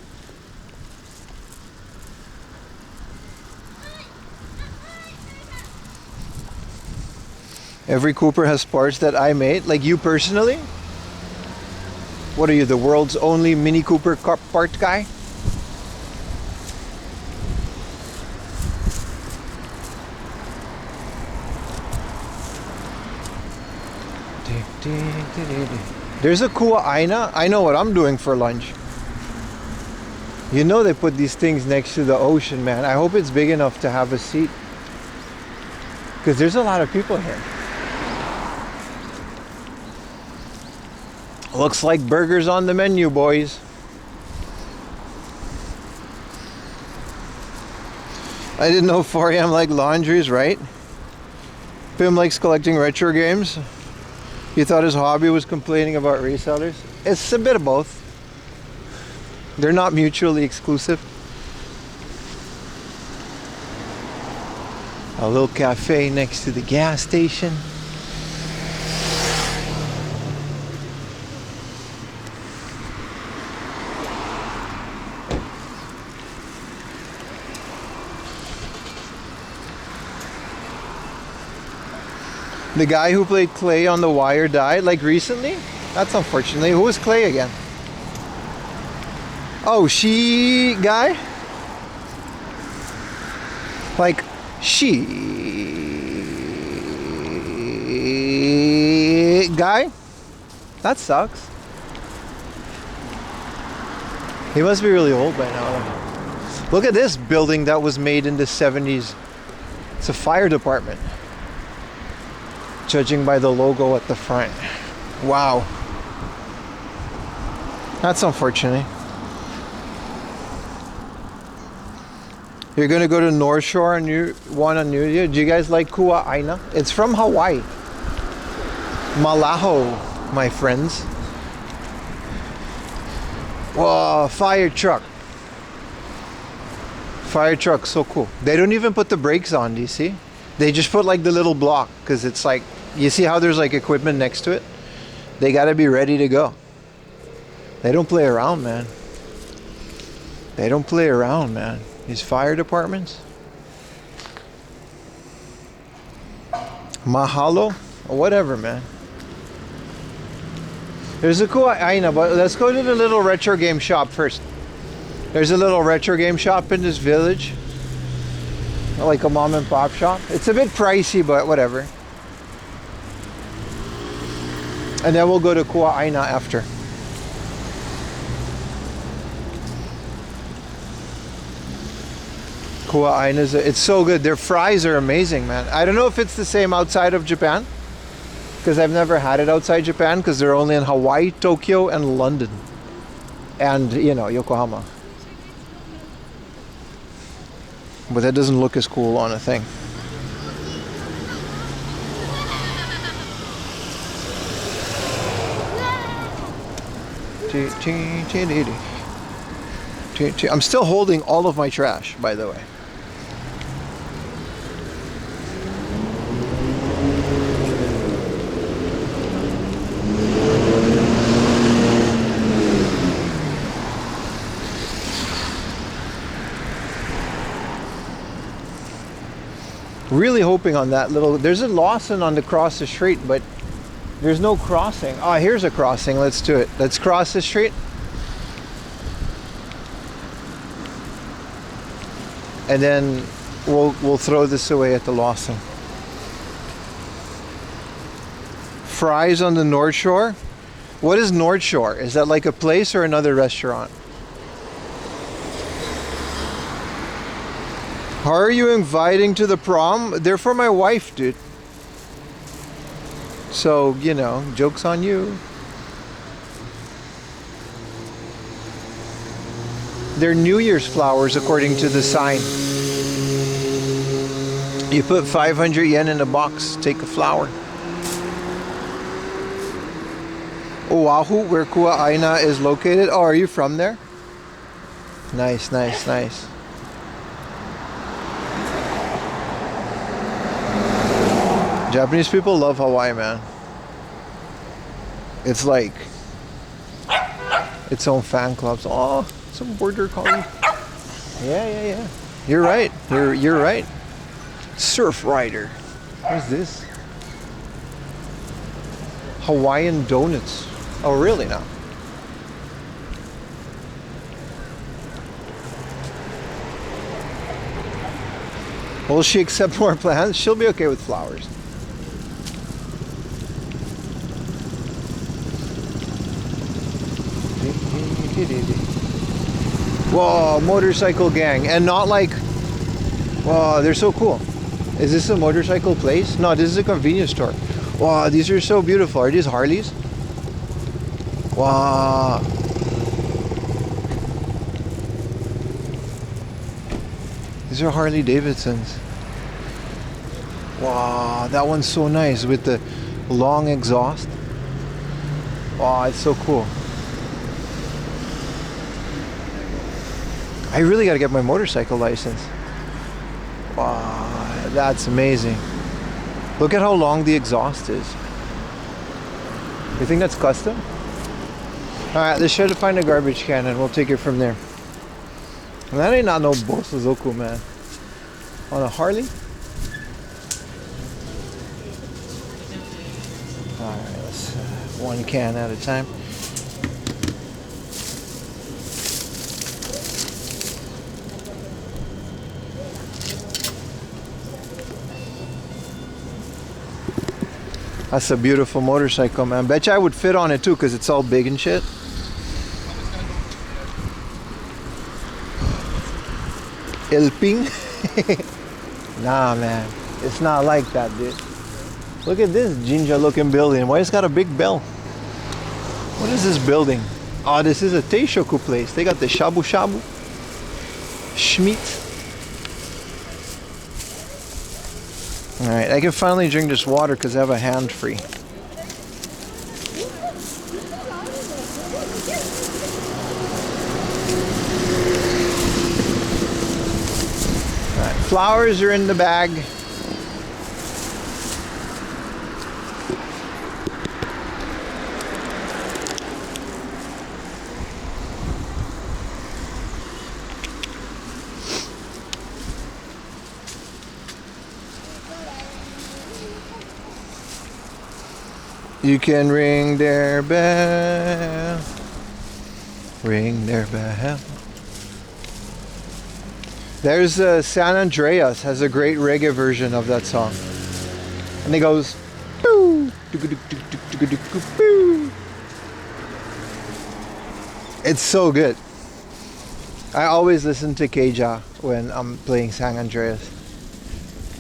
Every Cooper has parts that I made. Like you personally? What are you, the world's only Mini Cooper part guy? There's a Kua Aina. I know what I'm doing for lunch. You know they put these things next to the ocean, man. I hope it's big enough to have a seat. Because there's a lot of people here. Looks like burgers on the menu, boys. I didn't know 4am like laundries, right? Pim likes collecting retro games. He thought his hobby was complaining about resellers. It's a bit of both. They're not mutually exclusive. A little cafe next to the gas station. The guy who played Clay on The Wire died, like recently? That's unfortunate. Who was Clay again? Oh, she guy? Like, she guy? That sucks. He must be really old by now. Look at this building that was made in the 70s. It's a fire department. Judging by the logo at the front. Wow. That's unfortunate. You're gonna go to North Shore on New Year. Do you guys like Kua Aina? It's from Hawaii. Malaho, my friends. Whoa, fire truck. Fire truck, so cool. They don't even put the brakes on, do you see? They just put like the little block, because it's like, you see how there's like equipment next to it? They gotta be ready to go. They don't play around, man. They don't play around, man. These fire departments. Mahalo? Or whatever, man. There's a cool Aina, but let's go to the little retro game shop first. There's a little retro game shop in this village. Like a mom and pop shop. It's a bit pricey, but whatever. And then we'll go to Kua Aina after. Kua Aina it's so good. Their fries are amazing, man. I don't know if it's the same outside of Japan, because I've never had it outside Japan, because they're only in Hawaii, Tokyo, and London. And, you know, Yokohama. But that doesn't look as cool on a thing. I'm still holding all of my trash, by the way. Really hoping on that little... There's a Lawson on the cross the street, but there's no crossing. Oh, here's a crossing. Let's do it. Let's cross the street. And then we'll throw this away at the Lawson. Fries on the North Shore? What is North Shore? Is that like a place or another restaurant? How are you inviting to the prom? They're for my wife, dude. So, you know, joke's on you. They're New Year's flowers according to the sign. You put 500 yen in a box, take a flower. Oahu, where Kua Aina is located. Oh, are you from there? Nice, nice, nice. Japanese people love Hawaii, man. It's like its own fan clubs. Oh, some border collie. Yeah. You're right. You're right. Surf rider. What's this? Hawaiian donuts. Oh, really now? Will she accept more plants? She'll be okay with flowers. Whoa, motorcycle gang. And not like, whoa, they're so cool. Is this a motorcycle place? No, this is a convenience store. Wow, these are so beautiful. Are these Harleys? Wow. These are Harley Davidsons. Wow, that one's so nice with the long exhaust. Wow, it's so cool. I really gotta get my motorcycle license. Wow, that's amazing. Look at how long the exhaust is. You think that's custom? Alright, let's try to find a garbage can and we'll take it from there. And that ain't not no Bosozoku, man. On a Harley? Alright, let's one can at a time. That's a beautiful motorcycle, man. Bet you I would fit on it too, because it's all big and shit. Ilping? Nah, man. It's not like that, dude. Look at this ginger looking building. Why it's got a big bell? What is this building? Oh, this is a Teishoku place. They got the shabu shabu. Schmeat. Alright, I can finally drink this water because I have a hand free. Alright, flowers are in the bag. You can ring their bell, ring their bell. There's San Andreas has a great reggae version of that song, and it goes, boo, boo. It's so good. I always listen to Keija when I'm playing San Andreas.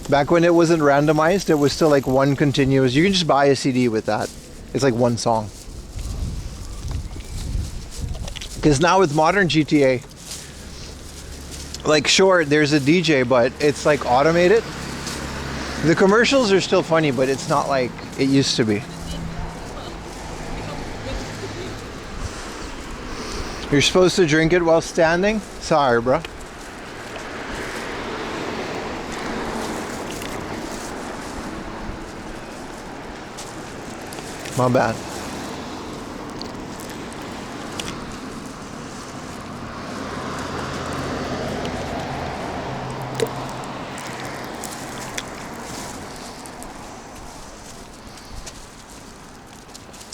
Back when it wasn't randomized, it was still like one continuous. You can just buy a CD with that. It's like one song. Because now with modern GTA, like sure, there's a DJ, but it's like automated. The commercials are still funny, but it's not like it used to be. You're supposed to drink it while standing? Sorry, bro. My bad.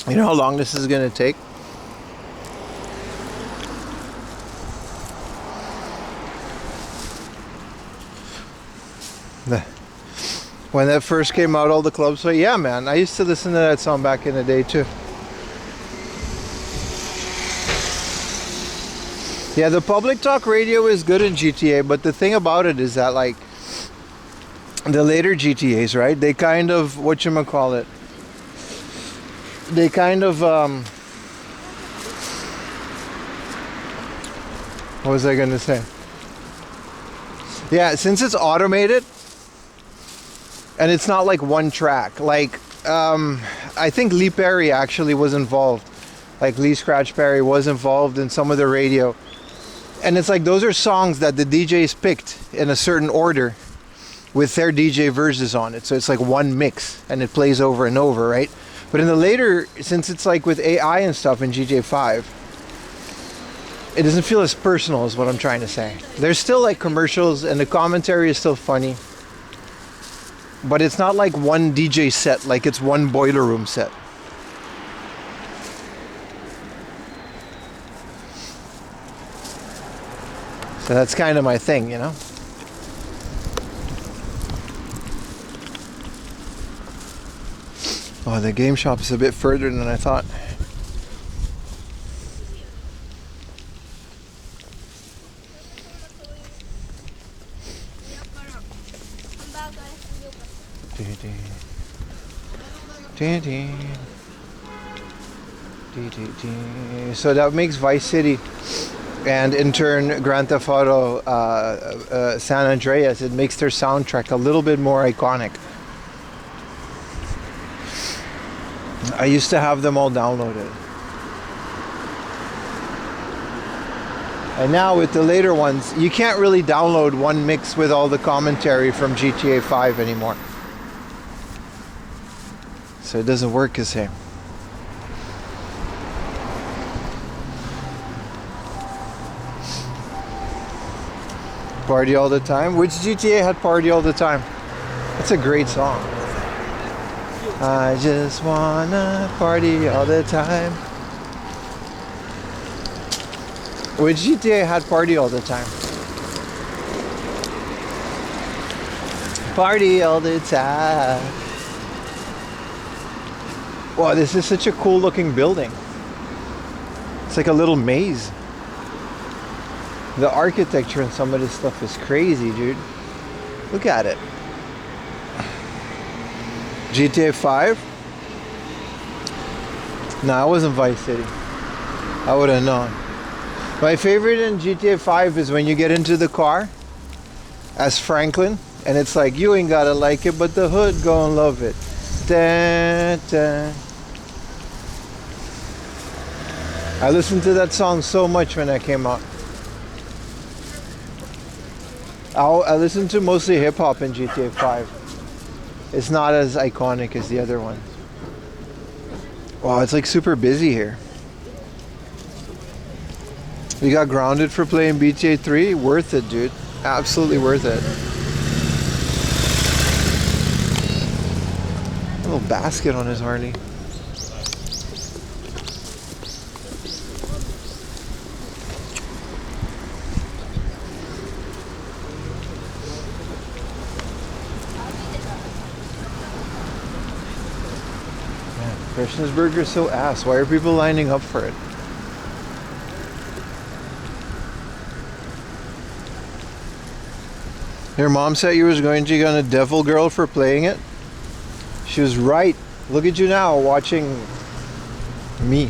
You know how long this is going to take? When that first came out, all the clubs. So yeah, man, I used to listen to that song back in the day too. Yeah, the public talk radio is good in GTA, but the thing about it is that like the later GTAs, right? They kind of whatchamacallit. They kind of what was I gonna say? Yeah, since it's automated. And it's not like one track. Like, I think Lee Perry actually was involved. Like Lee Scratch Perry was involved in some of the radio. And it's like those are songs that the DJs picked in a certain order with their DJ verses on it. So it's like one mix and it plays over and over, right? But in the later, since it's like with AI and stuff in GTA 5, it doesn't feel as personal is what I'm trying to say. There's still like commercials and the commentary is still funny. But it's not like one DJ set, like it's one boiler room set. So that's kind of my thing, you know? Oh, the game shop is a bit further than I thought. So that makes Vice City and in turn Grand Theft Auto San Andreas, it makes their soundtrack a little bit more iconic. I used to have them all downloaded. And now with the later ones, you can't really download one mix with all the commentary from GTA 5 anymore. So it doesn't work the same. Party all the time. Which GTA had Party all the time? That's a great song. I just wanna party all the time. Which GTA had Party all the time? Party all the time. Wow, this is such a cool looking building. It's like a little maze. The architecture and some of this stuff is crazy, dude. Look at it. GTA 5? Nah, it wasn't Vice City. I would have known. My favorite in GTA 5 is when you get into the car as Franklin and it's like, you ain't gotta like it, but the hood gonna love it. Dun, dun. I listened to that song so much when that came out. I listened to mostly hip hop in GTA 5. It's not as iconic as the other ones. Wow, it's like super busy here. We got grounded for playing GTA 3. Worth it, dude. Absolutely worth it. A little basket on his Harley. Krishna's Burger is so ass. Why are people lining up for it? Your mom said you was going to get a devil girl for playing it? She was right. Look at you now watching me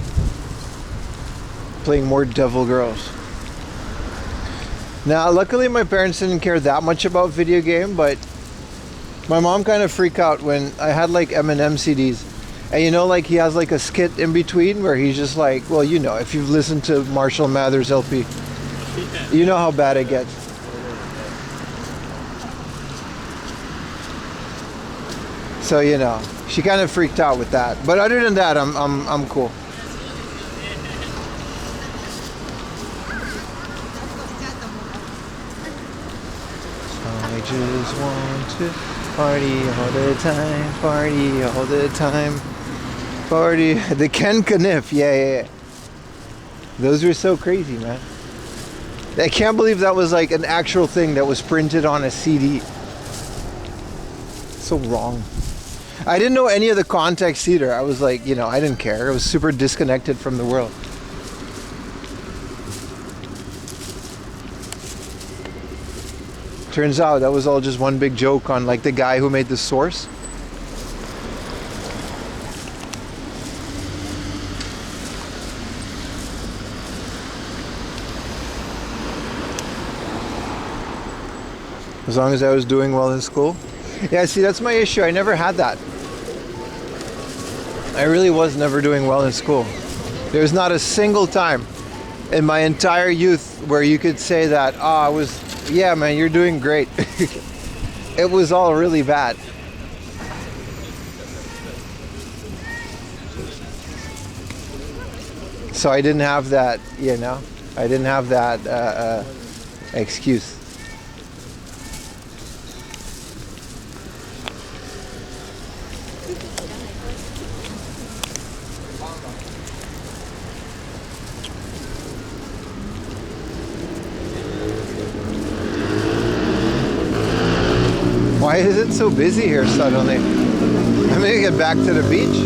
playing more devil girls. Now, luckily my parents didn't care that much about video game, but my mom kind of freaked out when I had like Eminem CDs. And you know, like he has like a skit in between where he's just like, well, you know, if you've listened to Marshall Mathers LP, you know how bad it gets. So, you know, she kind of freaked out with that. But other than that, I'm cool. I just want to party all the time, party all the time. Party, the Ken Kniff, yeah. Those were so crazy, man. I can't believe that was like an actual thing that was printed on a CD. So wrong. I didn't know any of the context either. I was like, you know, I didn't care. I was super disconnected from the world. Turns out that was all just one big joke on like the guy who made the source. As long as I was doing well in school. Yeah, see, that's my issue. I never had that. I really was never doing well in school. There's not a single time in my entire youth where you could say that, I was, yeah, man, you're doing great. It was all really bad. So I didn't have that, you know. I didn't have that excuse. Why is it so busy here suddenly? I'm gonna get back to the beach.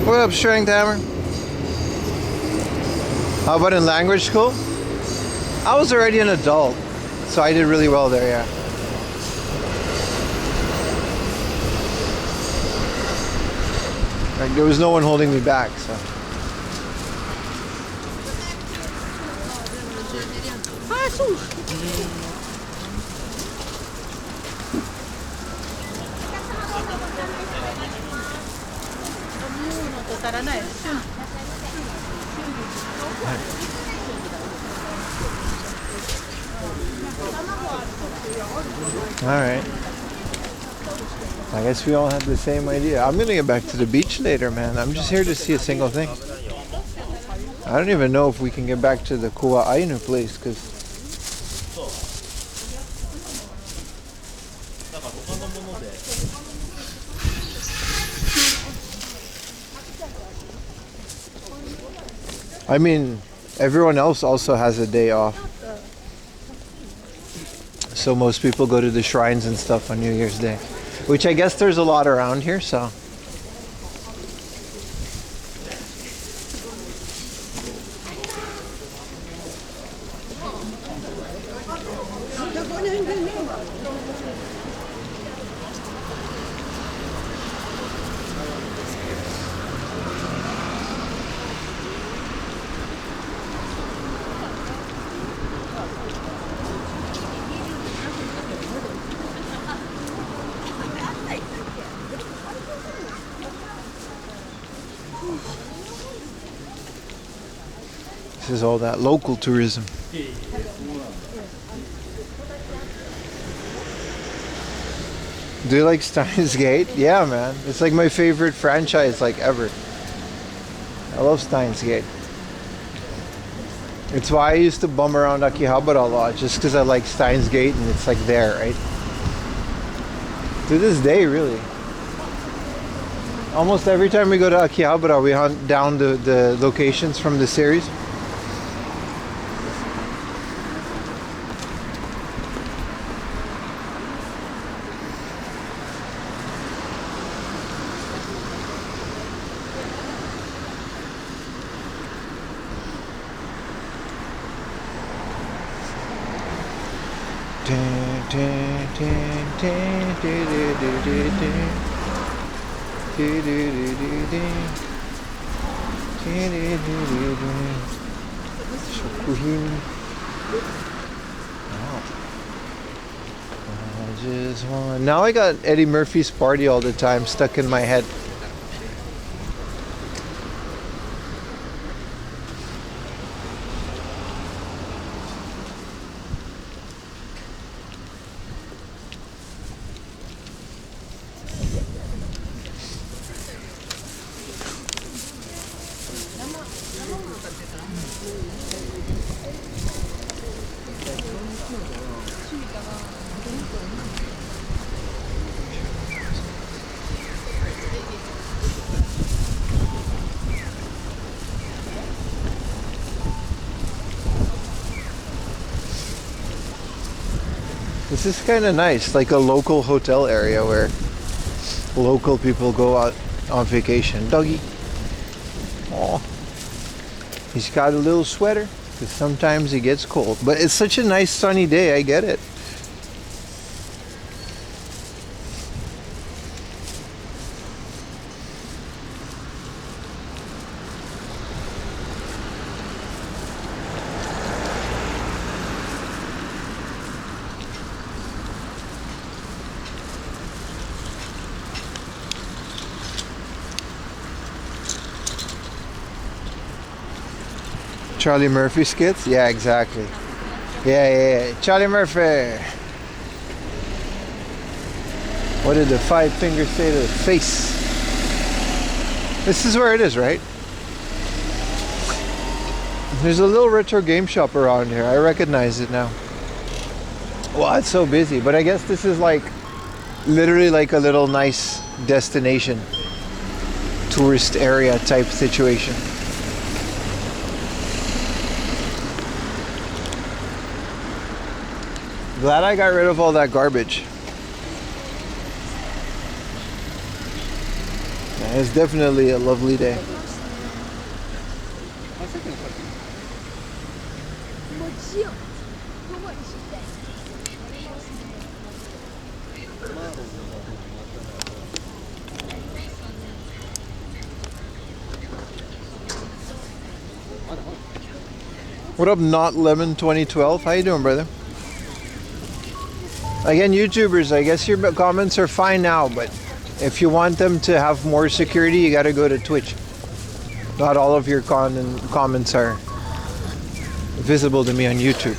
What up, Strength Hammer? How about in language school? I was already an adult, so I did really well there, yeah. Like, there was no one holding me back, so. Alright. I guess we all have the same idea. I'm gonna get back to the beach later, man. I'm just here to see a single thing. I don't even know if we can get back to the Kua Ainu place, because I mean, everyone else also has a day off. So most people go to the shrines and stuff on New Year's Day, which I guess there's a lot around here, so. This is all that local tourism. Do you like Steins Gate? Yeah, man. It's like my favorite franchise like ever. I love Steins Gate. It's why I used to bum around Akihabara a lot, just because I like Steins Gate and it's like there, right? To this day, really. Almost every time we go to Akihabara, we hunt down the locations from the series. Now I got Eddie Murphy's Party all the time stuck in my head. This is kind of nice, like a local hotel area where local people go out on vacation. Doggy. Aw. He's got a little sweater because sometimes it gets cold. But it's such a nice sunny day, I get it. Charlie Murphy skits? Yeah, exactly. Yeah. Charlie Murphy. What did the 5 fingers say to the face? This is where it is, right? There's a little retro game shop around here. I recognize it now. Well, it's so busy, but I guess this is like literally like a little nice destination, tourist area type situation. Glad I got rid of all that garbage. Yeah, it's definitely a lovely day. What up, Not Lemon 2012? How you doing, brother? Again, YouTubers, I guess your comments are fine now, but if you want them to have more security, you got to go to Twitch. Not all of your comments are visible to me on YouTube.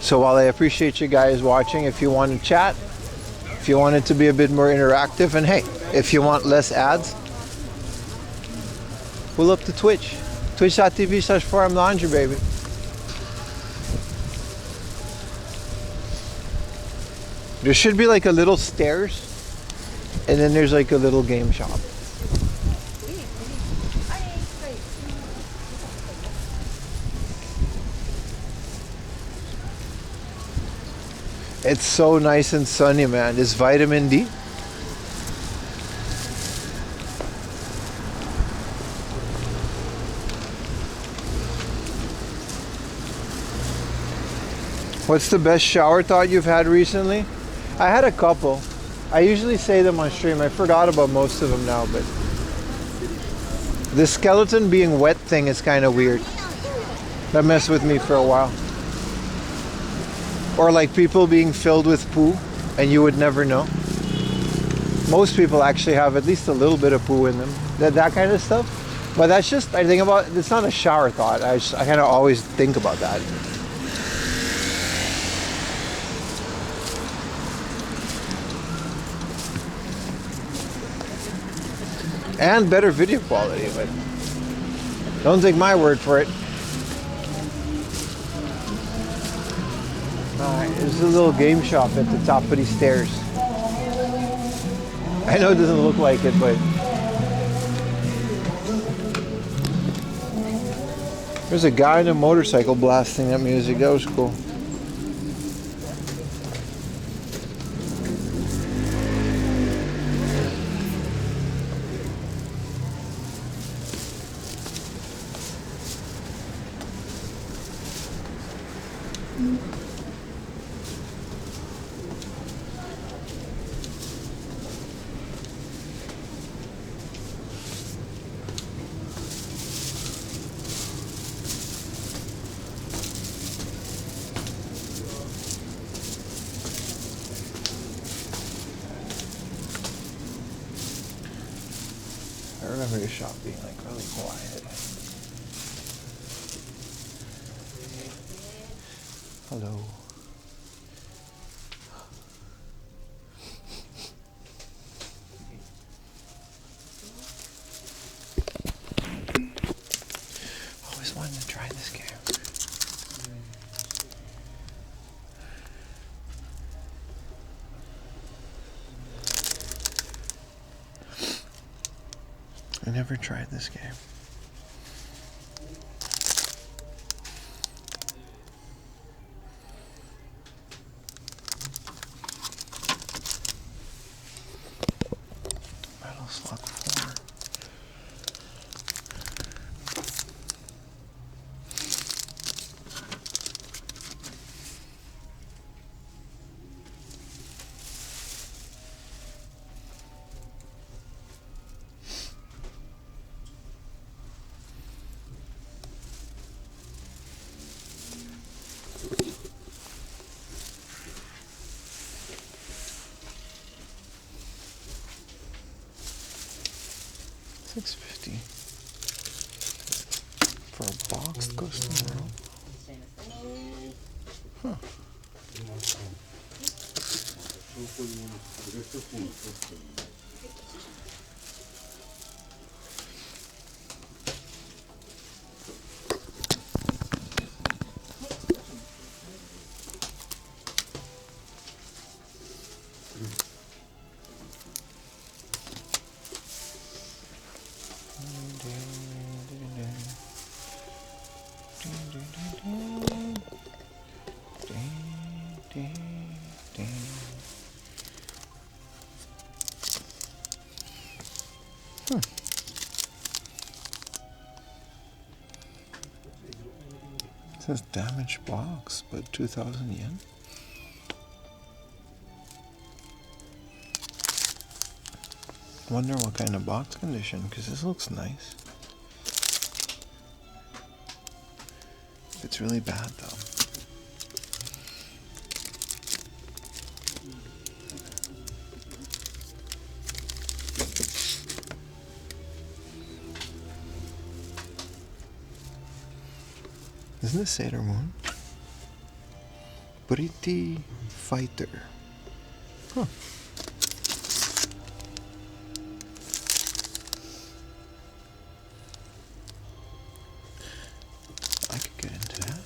So while I appreciate you guys watching, if you want to chat, if you want it to be a bit more interactive, and hey, if you want less ads, pull up to Twitch. Twitch.tv/ForumLaundry, baby. There should be like a little stairs, and then there's like a little game shop. It's so nice and sunny, man. This vitamin D. What's the best shower thought you've had recently? I had a couple. I usually say them on stream. I forgot about most of them now, but the skeleton being wet thing is kind of weird. That messed with me for a while. Or like people being filled with poo and you would never know. Most people actually have at least a little bit of poo in them. That kind of stuff. But that's just, I think about, it's not a shower thought. I kind of always think about that. And better video quality, but don't take my word for it. Alright, there's a little game shop at the top of these stairs. I know it doesn't look like it, but there's a guy on a motorcycle blasting that music. That was cool. I remember the shop being like really quiet. Hello. Always wanted to try this game. I never tried this game. Metal Slug 4. $6.50 for a boxed Ghost in the World. Huh. It says damaged box, but 2,000 yen. Wonder what kind of box condition, because this looks nice. It's really bad though. Isn't this Sailor Moon? Pretty Fighter. Huh. I could get into that.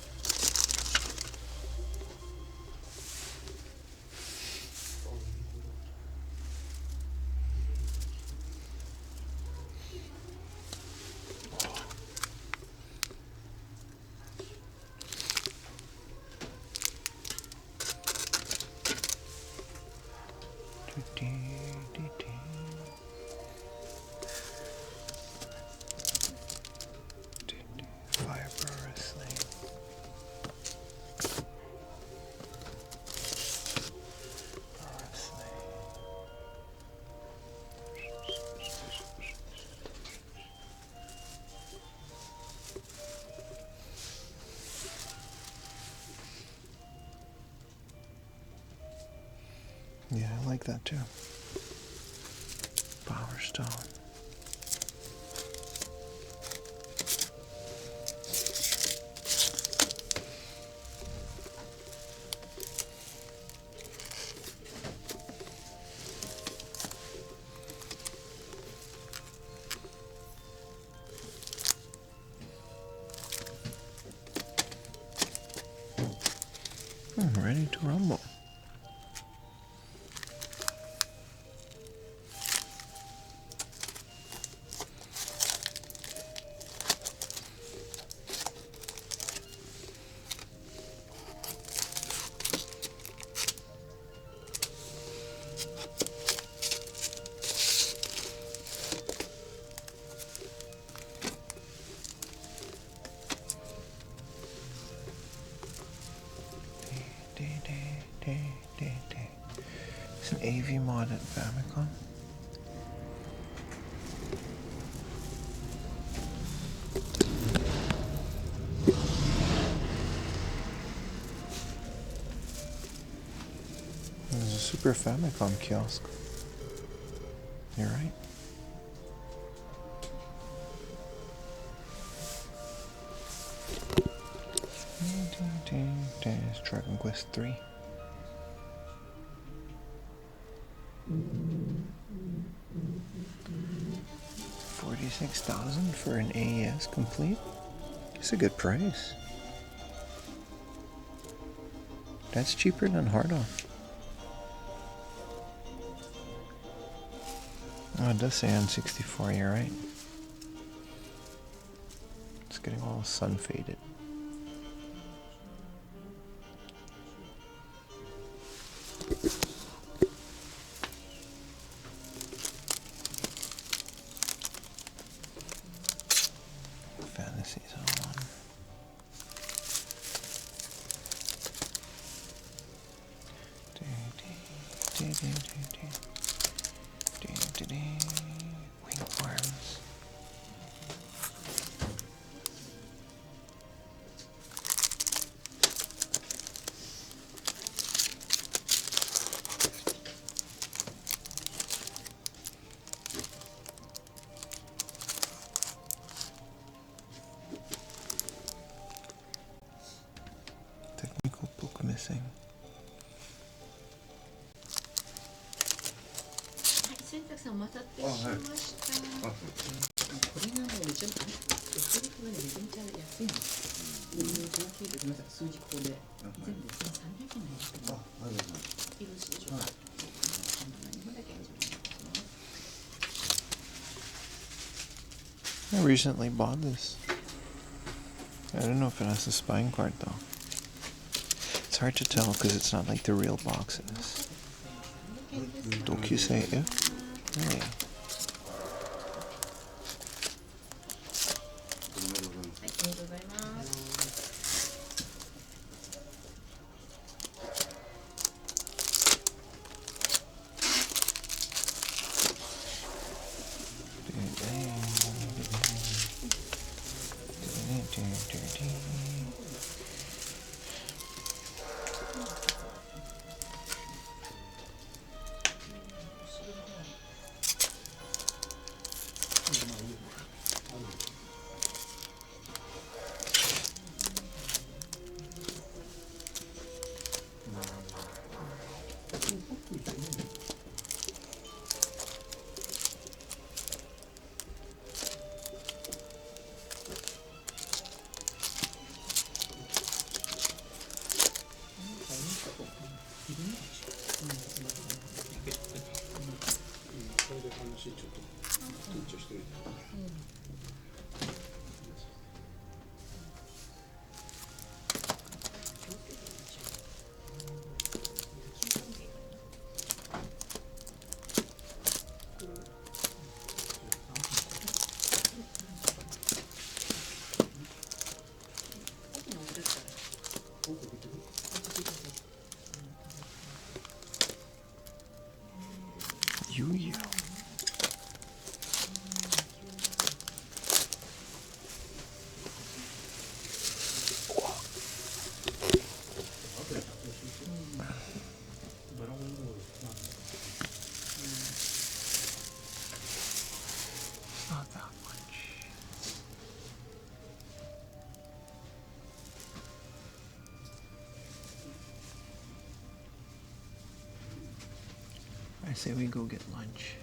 Fire Pro Wrestling. Yeah, I like that too. Power Stone. Ready to rumble. It's an AV mod at Famicom. There's a Super Famicom kiosk. You're right. It's Dragon Quest 3. $46,000 for an AES complete. It's a good price. That's cheaper than hard on. Oh, it does say N64. You're right. It's getting all sun faded. Fantasies on. Wingworms. Technical book missing. 洗濯さんお待たせしました。これがもうめちゃめちゃ、セリフがね、めちゃめちゃ安いの。合計で、ごめんなさい、数字ここで。全部で1300円なんですけど。よろしいでしょうか。日本だけI recently bought this. I don't know if it has the spine part though. It's hard to tell because it's not like the real boxes. Dokisei if? Really? ありがとうございます。Yu-Yu. Not that much. I say we go get lunch.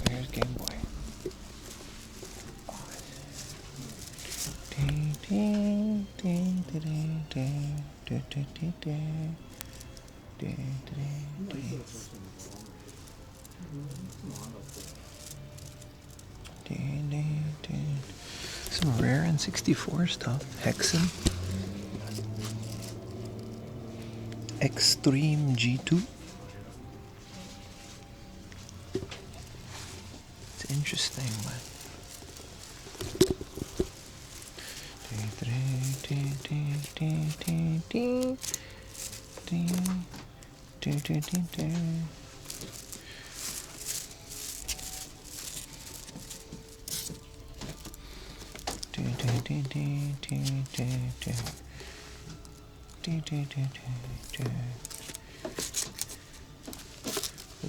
Where's Game Boy? Some rare N64 stuff. Hexen. Extreme G2. It's interesting, man.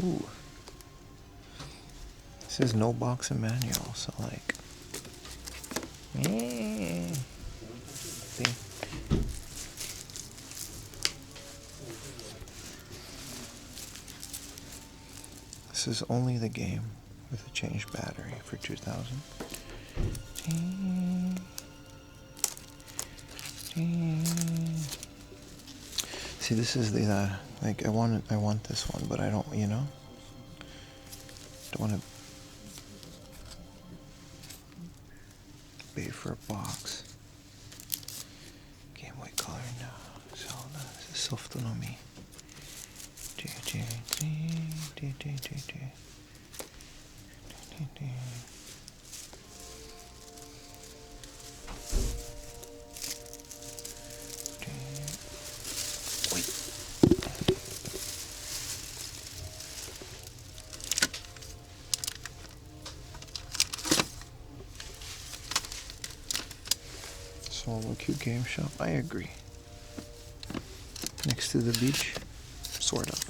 Ooh. This is no box and manual, so like, see. This is only the game with a changed battery for 2000. See, this is the like I want this one, but I don't, you know, don't want to pay for a box. Game Boy Color now. Zelda. This is soft on me. Solo cute game shop. I agree. Next to the beach, sort of.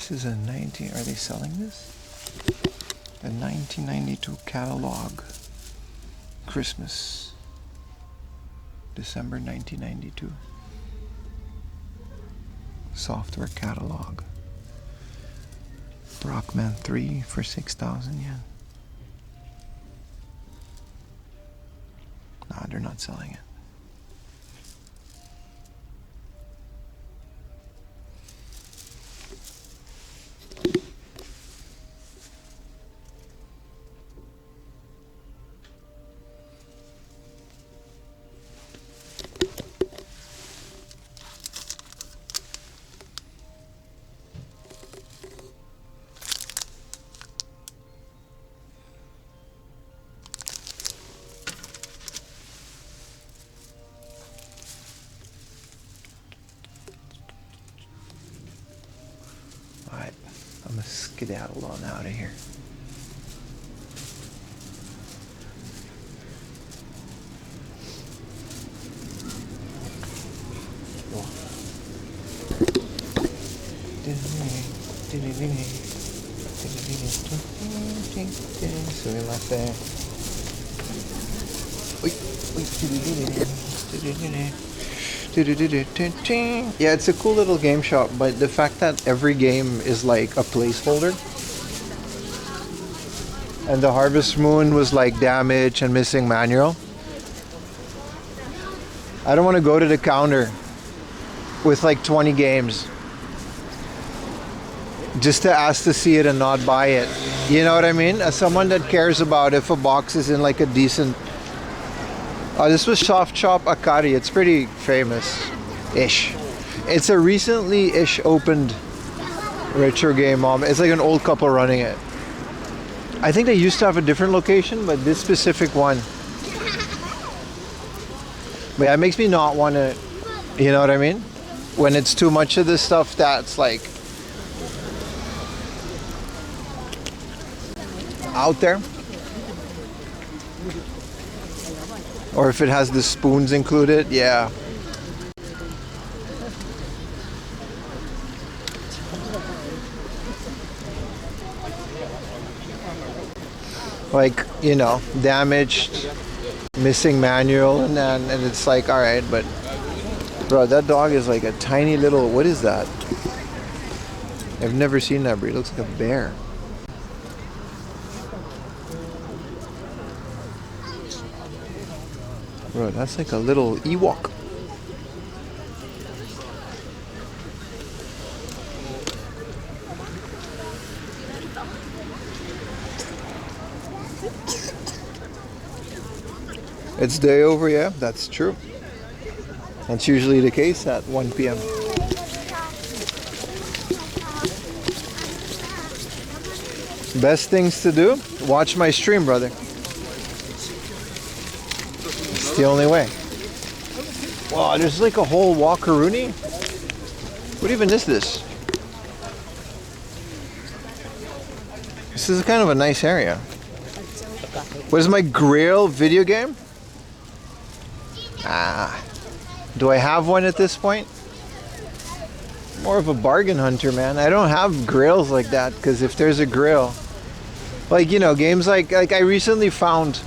This is a 19. Are they selling this? The 1992 catalog. Christmas. December 1992. Software catalog. Rockman 3 for 6,000 yen. Nah, they're not selling it. I'm gonna skedaddle on out of here. Yeah, it's a cool little game shop, but the fact that every game is like a placeholder, and the Harvest Moon was like damaged and missing manual. I don't want to go to the counter with like 20 games just to ask to see it and not buy it. You know what I mean? As someone that cares about if a box is in like a decent... this was Soft Shop Akari. It's pretty famous-ish. It's a recently-ish opened retro game. It's like an old couple running it. I think they used to have a different location, but this specific one... But yeah, it makes me not want to... You know what I mean? When it's too much of this stuff that's like... out there. Or if it has the spoons included, yeah. Like, you know, damaged, missing manual, and it's like, all right, but bro, that dog is like a tiny little, what is that? I've never seen that breed. It looks like a bear. Bro, that's like a little Ewok. It's day over, yeah, that's true. That's usually the case at 1 p.m. Best things to do? Watch my stream, brother. It's the only way. Wow, there's like a whole walkaroonie. What even is this? This is kind of a nice area. What is my Grail video game? Do I have one at this point? More of a bargain hunter, man. I don't have grails like that, because if there's a grail, like, you know, games like I recently found...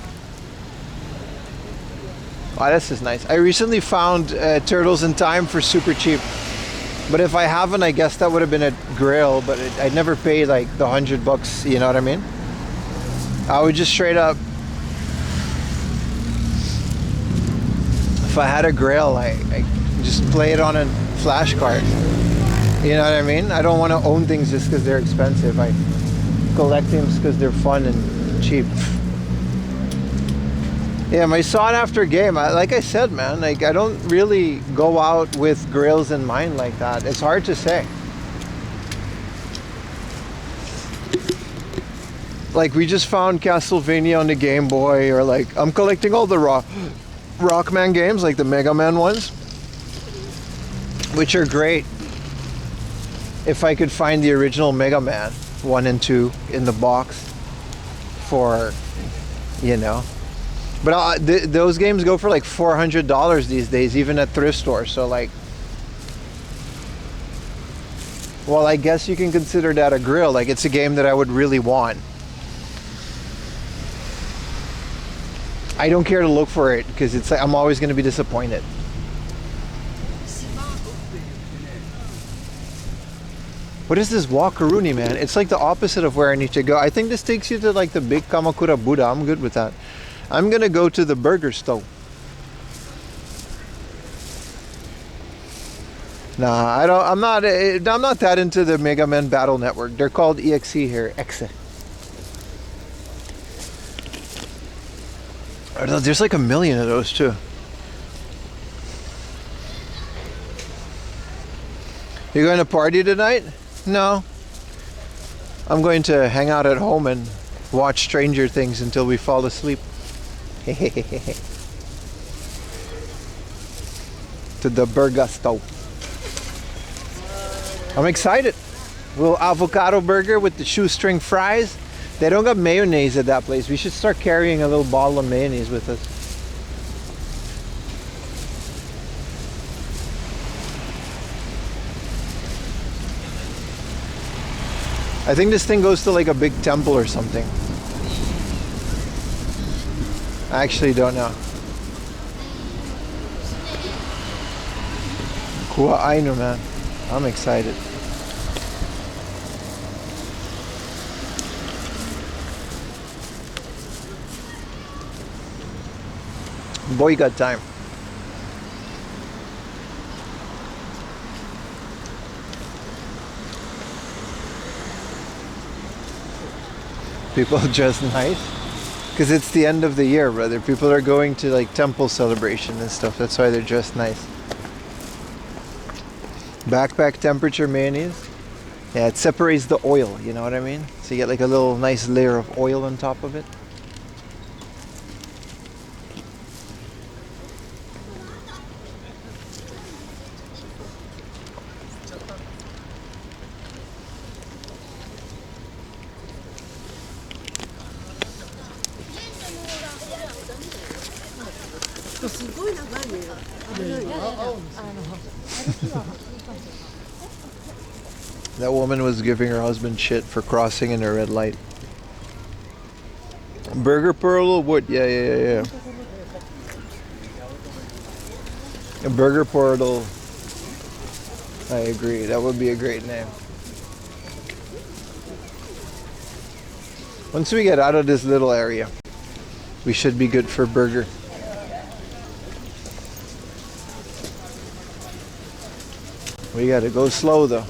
Oh, this is nice. I recently found Turtles in Time for super cheap. But if I haven't, I guess that would have been a grail, but I'd never pay like the $100, you know what I mean? I would just straight up... If I had a grail, I just play it on a flash card. You know what I mean? I don't want to own things just because they're expensive. I collect things because they're fun and cheap. Yeah, my sought after game, like I said, man, like I don't really go out with grails in mind like that. It's hard to say. Like we just found Castlevania on the Game Boy, or like I'm collecting all the Rockman games, like the Mega Man ones, which are great. If I could find the original Mega Man 1 and 2 in the box for, you know. But those games go for like $400 these days, even at thrift stores. So like, Well, I guess you can consider that a grill. Like, it's a game that I would really want. I don't care to look for it because it's like I'm always going to be disappointed. What is this Wakaruni, man? It's like the opposite of where I need to go. I think this takes you to like the big Kamakura Buddha. I'm good with that. I'm gonna go to the burger stove. Nah, I don't. I'm not that into the Mega Man Battle Network. They're called EXE here. EXE. There's like a million of those too. You going to party tonight? No. I'm going to hang out at home and watch Stranger Things until we fall asleep. To the burger stove. I'm excited. Little avocado burger with the shoestring fries. They don't got mayonnaise at that place. We should start carrying a little bottle of mayonnaise with us. I think this thing goes to like a big temple or something. I actually don't know. Cool, I know, man. I'm excited. Boy, you got time. People dress nice because it's the end of the year, brother. People are going to like temple celebration and stuff. That's why they're dressed nice. Backpack temperature mayonnaise. Yeah, it separates the oil, you know what I mean? So you get like a little nice layer of oil on top of it. That woman was giving her husband shit for crossing in a red light. Burger Pearl Wood, yeah. A Burger Portal. I agree. That would be a great name. Once we get out of this little area, we should be good for burger. We gotta go slow though.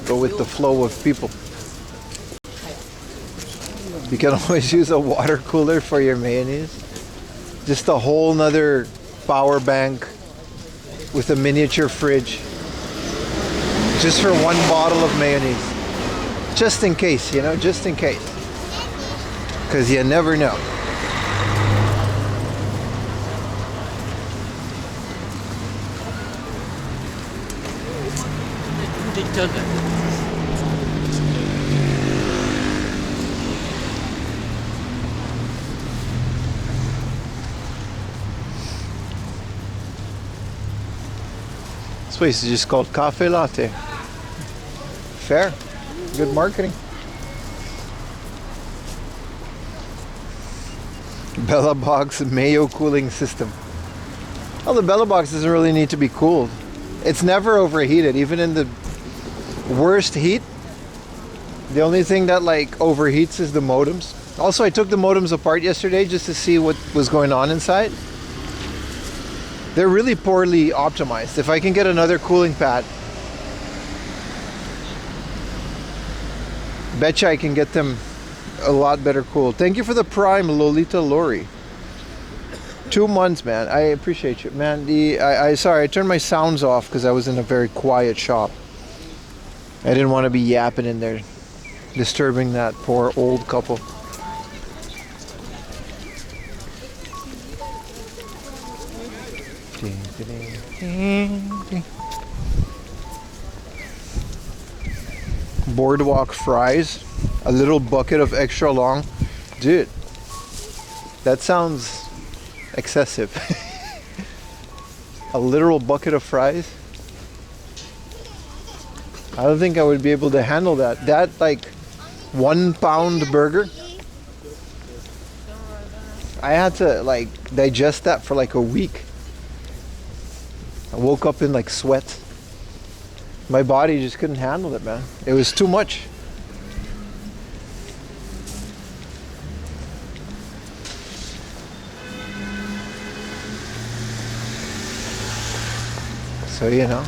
Go with the flow of people. You can always use a water cooler for your mayonnaise. Just a whole nother power bank with a miniature fridge. Just for one bottle of mayonnaise. Just in case, you know, just in case. Because you never know. This place is just called Cafe Latte. Fair. Good marketing. Bella Box mayo cooling system. Well, the Bella Box doesn't really need to be cooled. It's never overheated, even in the worst heat. The only thing that like overheats is the modems. Also, I took the modems apart yesterday just to see what was going on inside. They're really poorly optimized. If I can get another cooling pad, betcha I can get them a lot better cooled. Thank you for the Prime, Lolita Lori. 2 months, man. I appreciate you, man. Sorry, I turned my sounds off because I was in a very quiet shop. I didn't want to be yapping in there, disturbing that poor old couple. Boardwalk fries, a little bucket of extra long. Dude, that sounds excessive. A literal bucket of fries. I don't think I would be able to handle that. That like 1 pound burger. I had to like digest that for like a week. I woke up in like sweat. My body just couldn't handle it, man. It was too much. So, you know.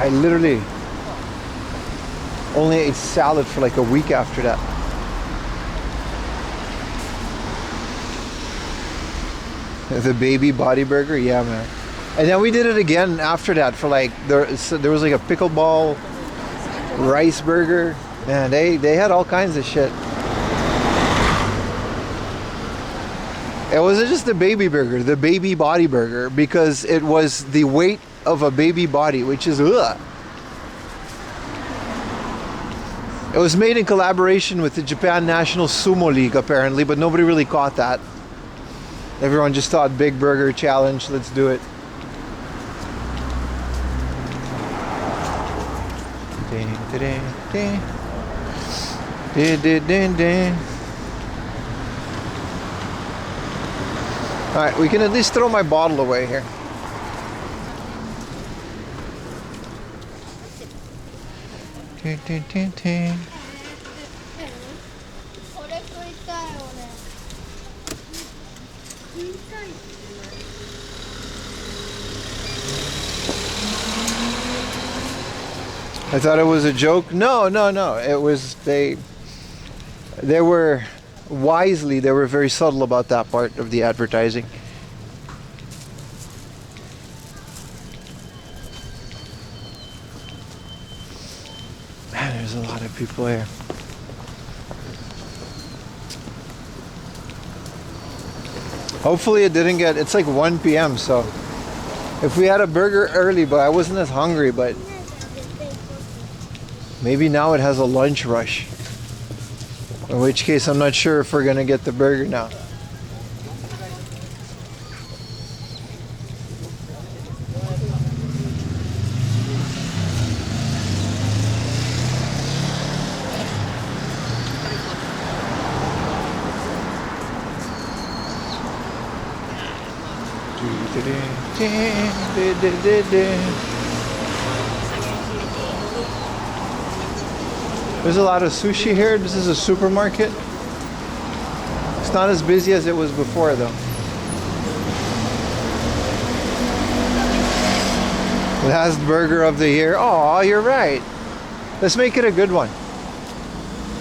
I literally only ate salad for like a week after that. The baby body burger, yeah, man. And then we did it again after that for like there was like a pickleball rice burger. Man, they had all kinds of shit. It wasn't just the baby burger, the baby body burger, because it was the weight of a baby body, which is ugh. It was made in collaboration with the Japan National Sumo League apparently, but nobody really caught that. Everyone just thought big burger challenge, let's do it. Alright, we can at least throw my bottle away here. I thought it was a joke. No. It was they were wisely, they were very subtle about that part of the advertising. Man, there's a lot of people here. Hopefully it didn't get, it's like 1 p.m. so if we had a burger early, but I wasn't as hungry, but maybe now it has a lunch rush. In which case, I'm not sure if we're gonna get the burger now. There's a lot of sushi here. This is a supermarket. It's not as busy as it was before though. Last burger of the year. Oh, you're right. Let's make it a good one.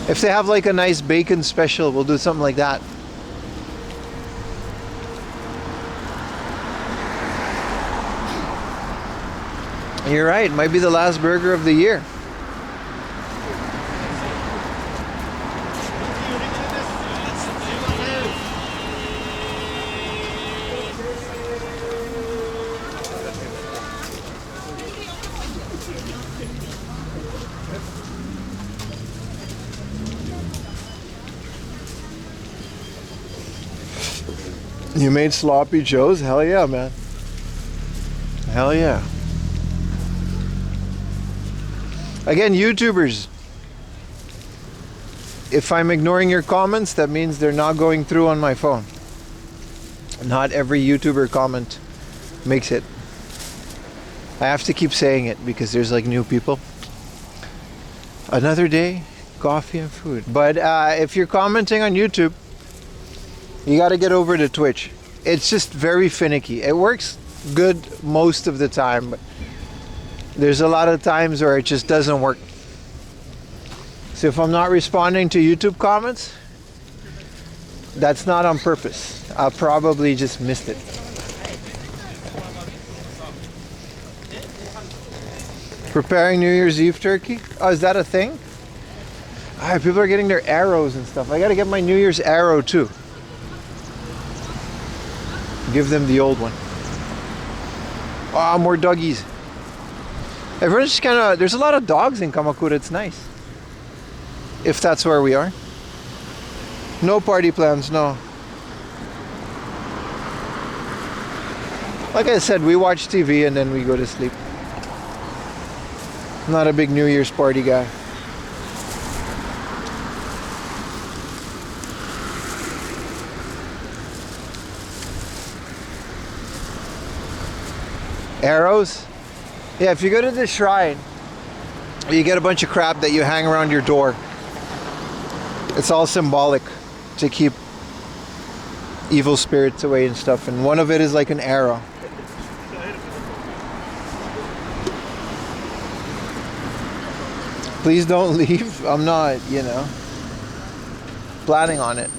If they have like a nice bacon special, we'll do something like that. You're right. Might be the last burger of the year. You made sloppy joes? Hell yeah, man. Hell yeah. Again, YouTubers, if I'm ignoring your comments, that means they're not going through on my phone. Not every YouTuber comment makes it. I have to keep saying it because there's like new people. Another day, coffee and food. But if you're commenting on YouTube, you got to get over to Twitch. It's just very finicky. It works good most of the time, but there's a lot of times where it just doesn't work. So if I'm not responding to YouTube comments, that's not on purpose. I probably just missed it. Preparing New Year's Eve turkey? Oh, is that a thing? Alright, people are getting their arrows and stuff. I gotta get my New Year's arrow too. Give them the old one. Ah, more doggies. Everyone's just kind of, there's a lot of dogs in Kamakura. It's nice. If that's where we are. No party plans, no. Like I said, we watch TV and then we go to sleep. I'm not a big New Year's party guy. Arrows? Yeah, if you go to the shrine, you get a bunch of crap that you hang around your door. It's all symbolic to keep evil spirits away and stuff, and one of it is like an arrow. Please don't leave. I'm not, planning on it.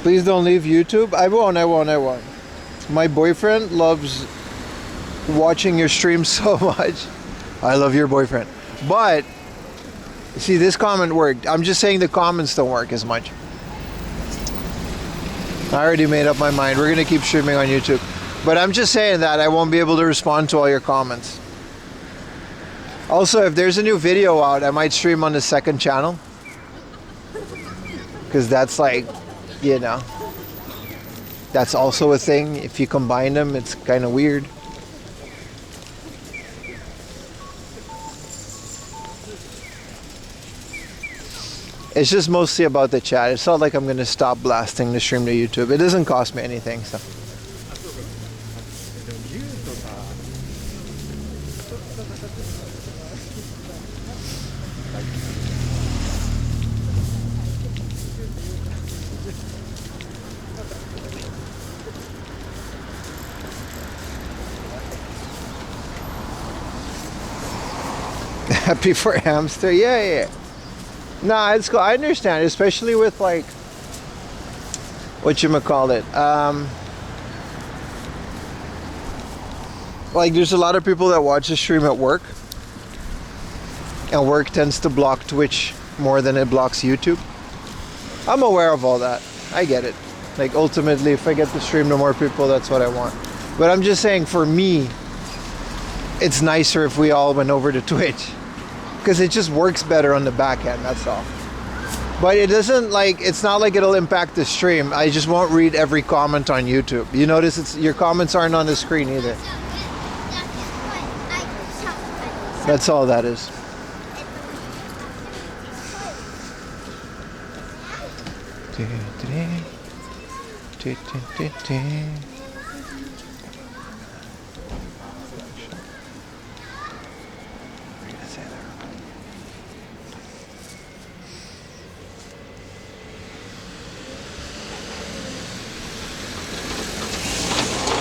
Please don't leave YouTube. I won't. My boyfriend loves watching your stream so much. I love your boyfriend. But, see, this comment worked. I'm just saying the comments don't work as much. I already made up my mind. We're going to keep streaming on YouTube. But I'm just saying that I won't be able to respond to all your comments. Also, if there's a new video out, I might stream on the second channel. Because that's like, that's also a thing. If you combine them, it's kind of weird. It's just mostly about the chat. It's not like I'm going to stop blasting the stream to YouTube. It doesn't cost me anything, so. Happy for hamster? Yeah. Nah, it's cool. I understand, especially with like whatchamacallit. Like there's a lot of people that watch the stream at work. And work tends to block Twitch more than it blocks YouTube. I'm aware of all that. I get it. Like ultimately if I get to stream to more people, that's what I want. But I'm just saying for me, it's nicer if we all went over to Twitch. Because it just works better on the back end, that's all. But it doesn't it's not like it'll impact the stream. I just won't read every comment on YouTube. You notice your comments aren't on the screen either. That's all that is.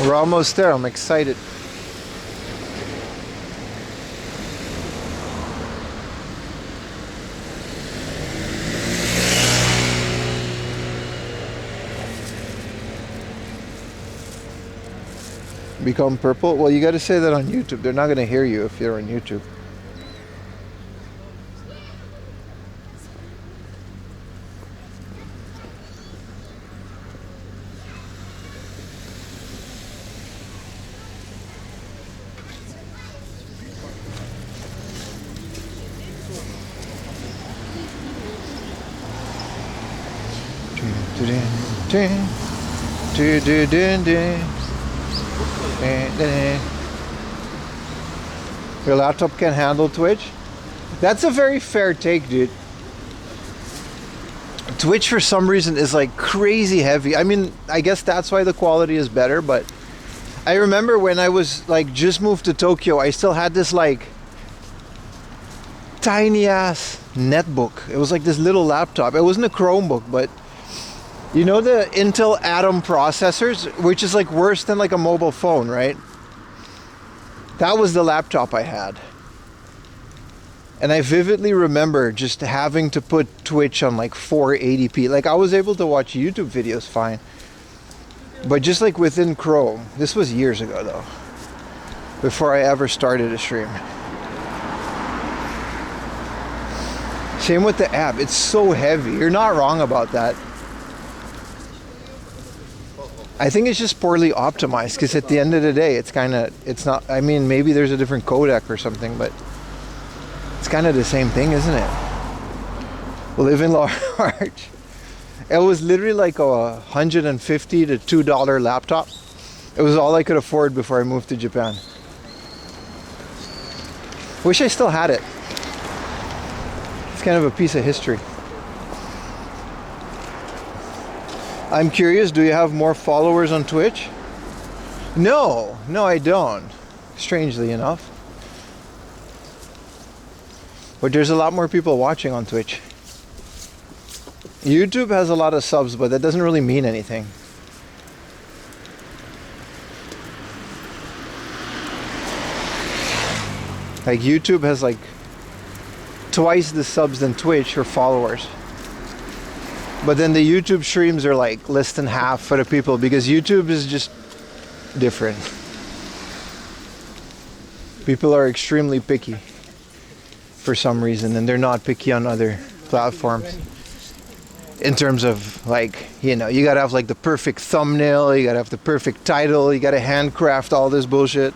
We're almost there. I'm excited. Become purple? Well, you got to say that on YouTube. They're not going to hear you if you're on YouTube. Your laptop can handle Twitch? That's a very fair take, dude. Twitch for some reason is like crazy heavy. I mean, I guess that's why the quality is better, but I remember when I was like just moved to Tokyo, I still had this like tiny ass netbook. It was like this little laptop. It wasn't a Chromebook, but you know the Intel Atom processors, which is like worse than like a mobile phone, right? That was the laptop I had. And I vividly remember just having to put Twitch on like 480p. Like I was able to watch YouTube videos fine. But just like within Chrome. This was years ago though. Before I ever started a stream. Same with the app. It's so heavy. You're not wrong about that. I think it's just poorly optimized because at the end of the day, it's not, I mean, maybe there's a different codec or something, but it's kind of the same thing, isn't it? live in large. It was literally like a $150 to $2 laptop. It was all I could afford before I moved to Japan. Wish I still had it. It's kind of a piece of history. I'm curious, do you have more followers on Twitch? No, I don't. Strangely enough. But there's a lot more people watching on Twitch. YouTube has a lot of subs, but that doesn't really mean anything. Like YouTube has like twice the subs than Twitch or followers. But then the YouTube streams are like less than half for the people because YouTube is just different. People are extremely picky for some reason, and they're not picky on other platforms. In terms of like, you know, you gotta have like the perfect thumbnail, you gotta have the perfect title, you gotta handcraft all this bullshit.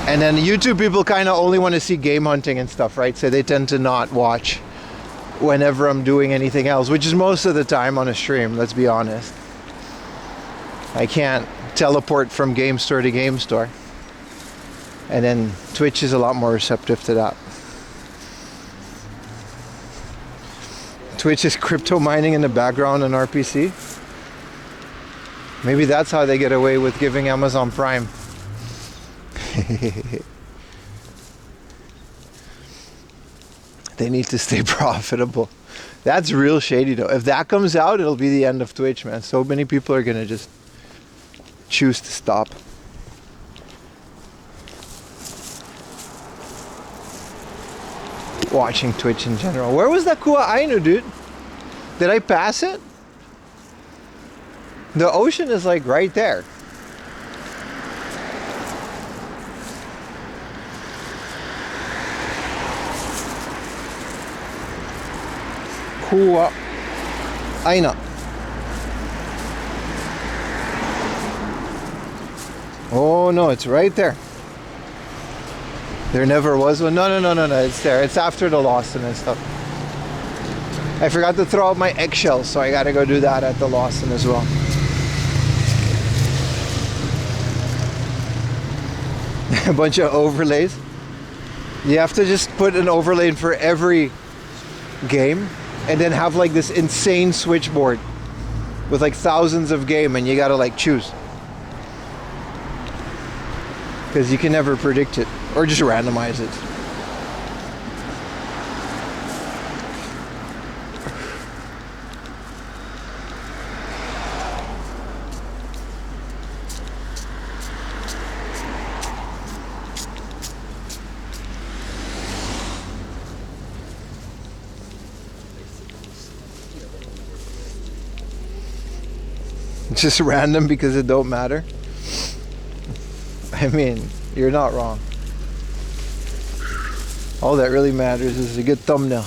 And then YouTube people kind of only want to see game hunting and stuff, right? So they tend to not watch whenever I'm doing anything else, which is most of the time on a stream, let's be honest. I can't teleport from game store to game store. And then Twitch is a lot more receptive to that. Twitch is crypto mining in the background on RPC. Maybe that's how they get away with giving Amazon Prime. They need to stay profitable. That's real shady though. If that comes out, it'll be the end of Twitch, man. So many people are gonna just choose to stop. Watching Twitch in general. Where was that Kua Ainu, dude? Did I pass it? The ocean is like right there. Kua Aina. Oh no, it's right there. There never was one. No, it's there. It's after the Lawson and stuff. I forgot to throw out my eggshells, so I gotta go do that at the Lawson as well. A bunch of overlays. You have to just put an overlay in for every game and then have like this insane switchboard with like thousands of game, and you gotta like choose. Because you can never predict it. Or just randomize it. Just random because it don't matter. I mean, you're not wrong. All that really matters is a good thumbnail.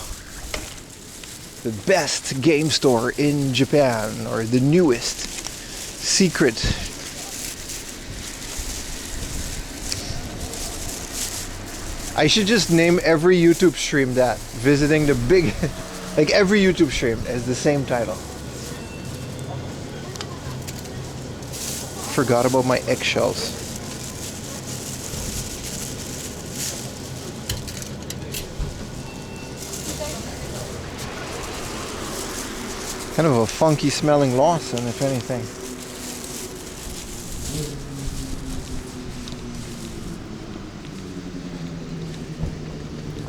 The best game store in Japan, or the newest secret. I should just name every YouTube stream that. Visiting the big, like every YouTube stream is the same title. Forgot about my eggshells. Kind of a funky smelling Lawson, if anything.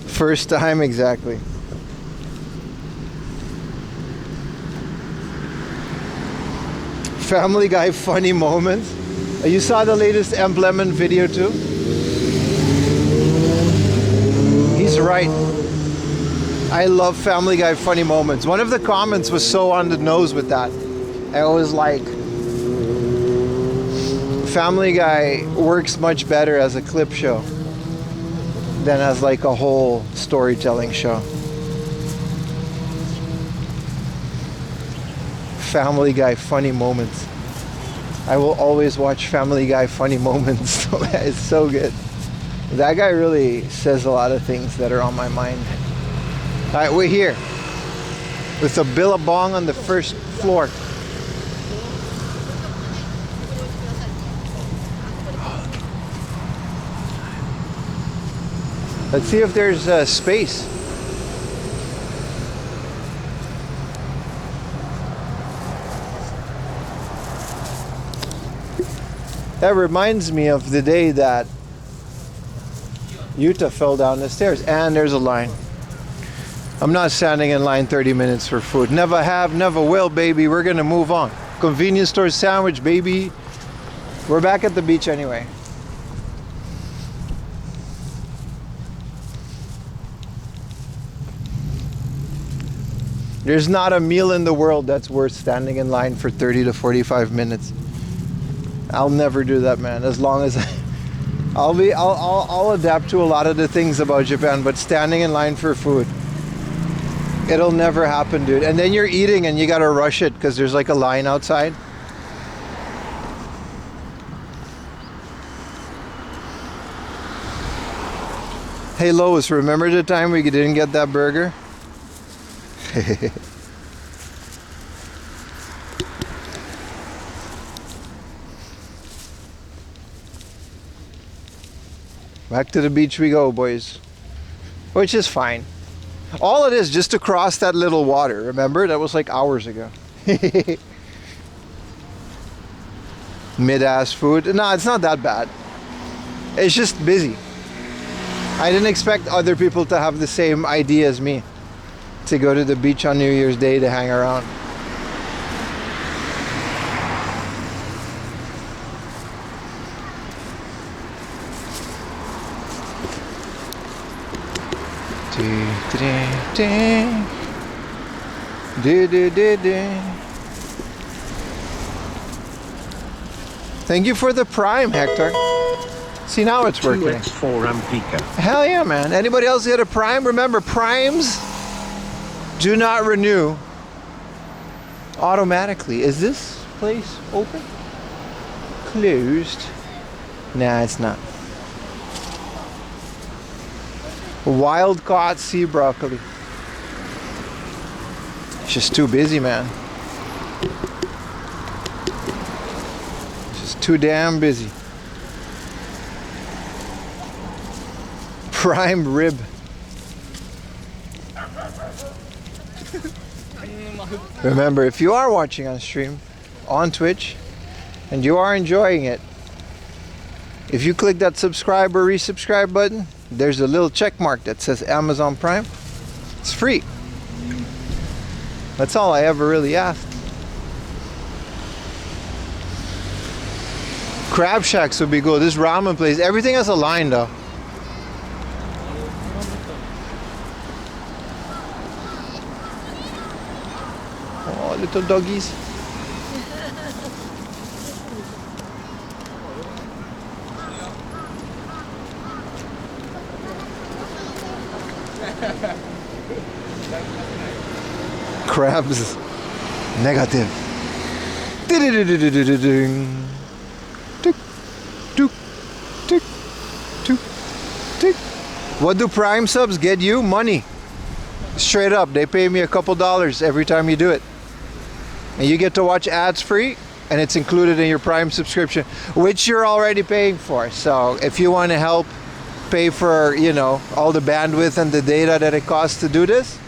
First time, exactly. Family Guy funny moments. You saw the latest Emblemen video too? He's right. I love Family Guy funny moments. One of the comments was so on the nose with that. I was like, Family Guy works much better as a clip show than as like a whole storytelling show. Family Guy funny moments. I will always watch Family Guy funny moments. It's so good. That guy really says a lot of things that are on my mind. Alright, we're here with a billabong on the first floor. Let's see if there's space. That reminds me of the day that Yuta fell down the stairs. And there's a line. I'm not standing in line 30 minutes for food. Never have, never will, baby. We're gonna move on. Convenience store sandwich, baby. We're back at the beach anyway. There's not a meal in the world that's worth standing in line for 30 to 45 minutes. I'll never do that, man. As long as I'll adapt to a lot of the things about Japan, but standing in line for food, it'll never happen, dude. And then you're eating and you gotta rush it because there's like a line outside. Hey Lois, remember the time we didn't get that burger? Back to the beach we go, boys. Which is fine. All it is just to cross that little water. Remember? That was like hours ago. Mid-ass food. No, it's not that bad. It's just busy. I didn't expect other people to have the same idea as me. To go to the beach on New Year's Day to hang around. Thank you for the Prime, Hector. See, now it's working. 2x4 Ampika. Hell yeah, man. Anybody else get a Prime? Remember, Primes do not renew automatically. Is this place open? Closed? Nah, it's not. Wild caught sea broccoli. It's just too busy, man. It's just too damn busy. Prime rib. Remember, if you are watching on stream, on Twitch, and you are enjoying it, if you click that subscribe or resubscribe button, there's a little check mark that says Amazon Prime. It's free. That's all I ever really asked. Crab Shacks would be good. This ramen place, everything has a line though. Oh, little doggies. Crabs. Negative. Ding. Tick, took, tick, took, tick. What do Prime subs get you? Money. Straight up, they pay me a couple dollars every time you do it. And you get to watch ads free, and it's included in your Prime subscription, which you're already paying for. So if you want to help pay for, you know, all the bandwidth and the data that it costs to do this,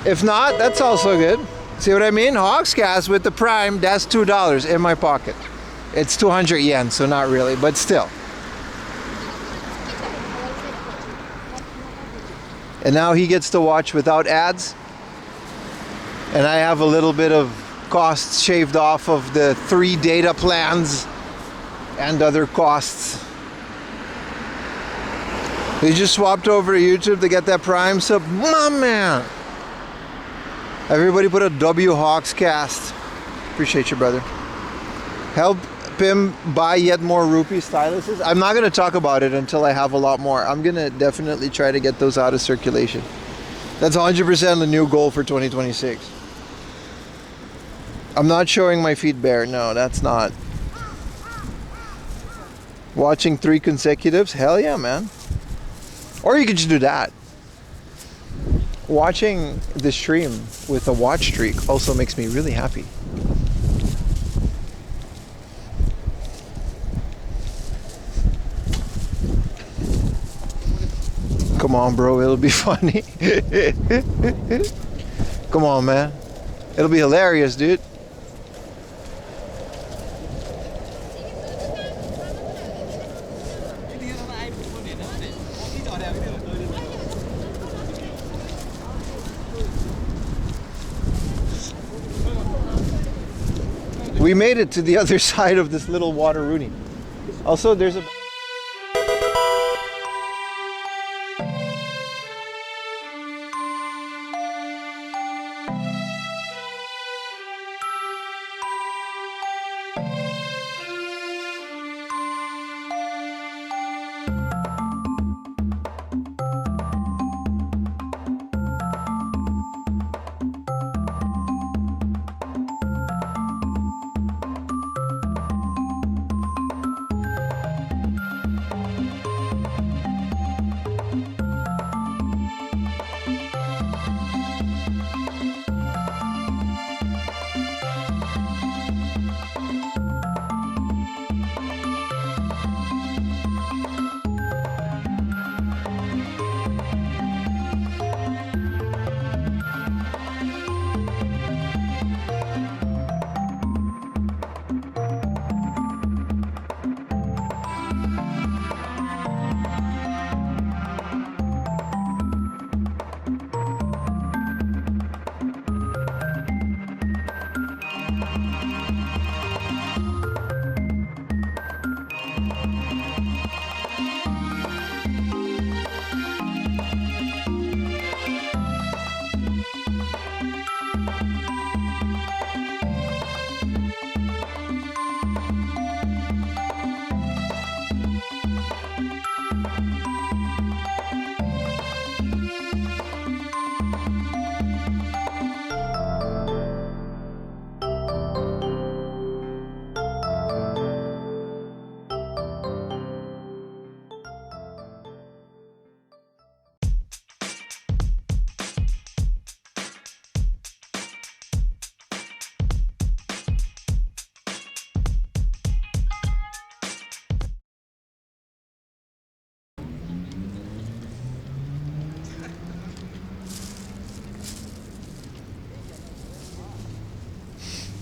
if not, that's also good. See what I mean? Hawkscast with the Prime, that's $2 in my pocket. It's 200 yen, so not really, but still. And now he gets to watch without ads. And I have a little bit of costs shaved off of the 3 data plans and other costs. We just swapped over to YouTube to get that Prime sub. My man! Everybody put a W Hawkscast. Appreciate you, brother. Help him buy yet more rupee styluses. I'm not going to talk about it until I have a lot more. I'm going to definitely try to get those out of circulation. That's 100% the new goal for 2026. I'm not showing my feet bare. No, that's not. Watching 3 consecutives? Hell yeah, man. Or you could just do that. watching the stream with a watch streak also makes me really happy. Come on, bro, it'll be funny. Come on, man. It'll be hilarious, dude. We made it to the other side of this little water rooney. Also, there's a...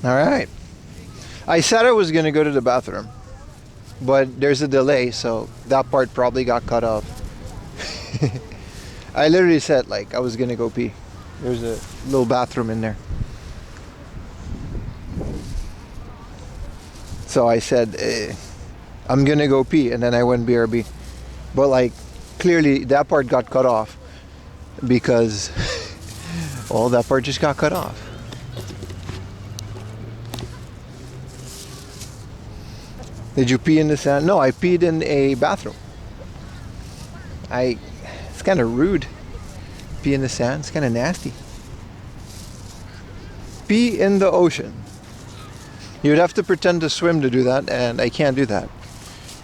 All right. I said I was going to go to the bathroom, but there's a delay, so that part probably got cut off. I literally said, like, I was going to go pee. There's a little bathroom in there. So I said, I'm going to go pee, and then I went BRB. But, like, clearly that part got cut off because, well, that part just got cut off. Did you pee in the sand? No, I peed in a bathroom. It's kind of rude. Pee in the sand, it's kind of nasty. Pee in the ocean. You'd have to pretend to swim to do that, and I can't do that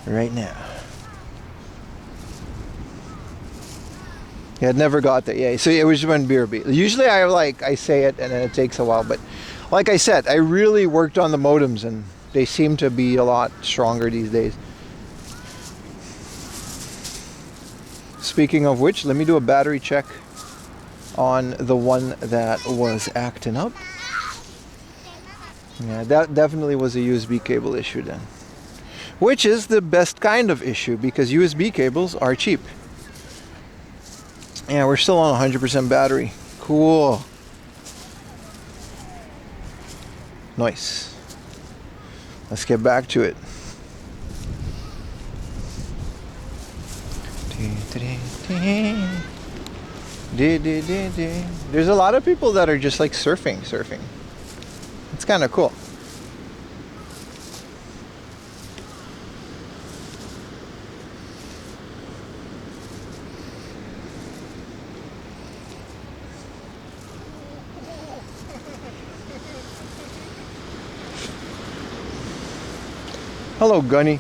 right now. Yeah, it never got there. Yeah, so it was when BRB. Usually I say it and then it takes a while, but like I said, I really worked on the modems and they seem to be a lot stronger these days. Speaking of which, let me do a battery check on the one that was acting up. Yeah, that definitely was a USB cable issue then. Which is the best kind of issue because USB cables are cheap. Yeah, we're still on 100% battery. Cool. Nice. Let's get back to it. There's a lot of people that are just like surfing. It's kind of cool. Hello, Gunny.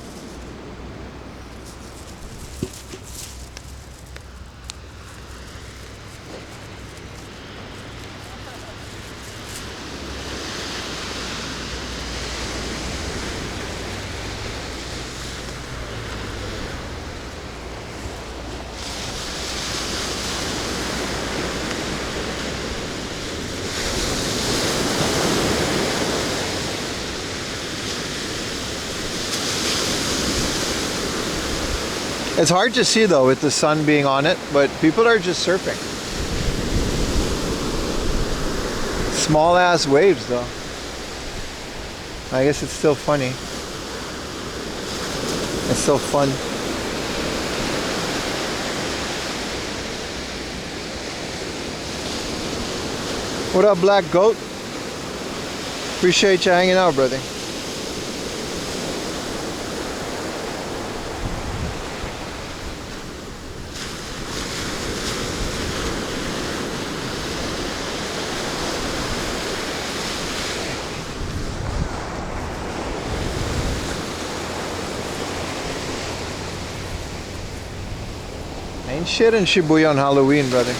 It's hard to see though with the sun being on it, but people are just surfing. Small ass waves though. I guess it's still funny. It's still fun. What up, Black Goat? Appreciate you hanging out, brother. Ain't shit in Shibuya on Halloween, brother.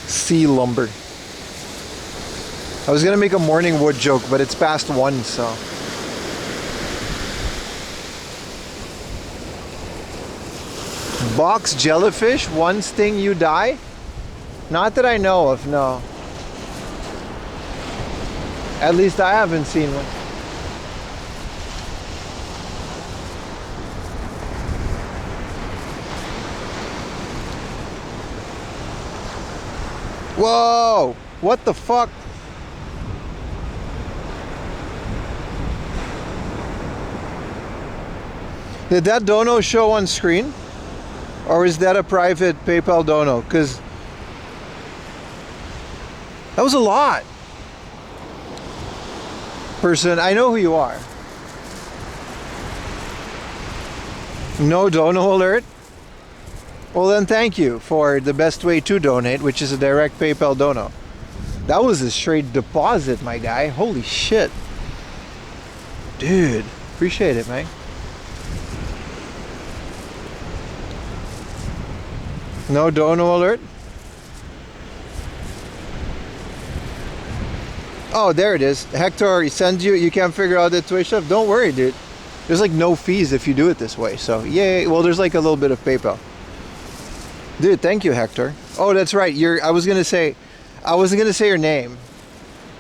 Sea lumber. I was gonna make a morning wood joke, but it's past 1, so. Box jellyfish, one sting you die? Not that I know of, no. At least I haven't seen one. Whoa! What the fuck? Did that dono show on screen? Or is that a private PayPal dono? Because that was a lot. Person, I know who you are. No dono alert? Well then thank you for the best way to donate, which is a direct PayPal dono. That was a straight deposit, my guy. Holy shit. Dude, appreciate it, man. No dono alert? Oh, there it is. Hector, he sends you, you can't figure out the Twitch stuff? Don't worry, dude. There's like no fees if you do it this way, so yay. Well, there's like a little bit of PayPal. Dude, thank you, Hector. Oh, that's right. I wasn't gonna say your name,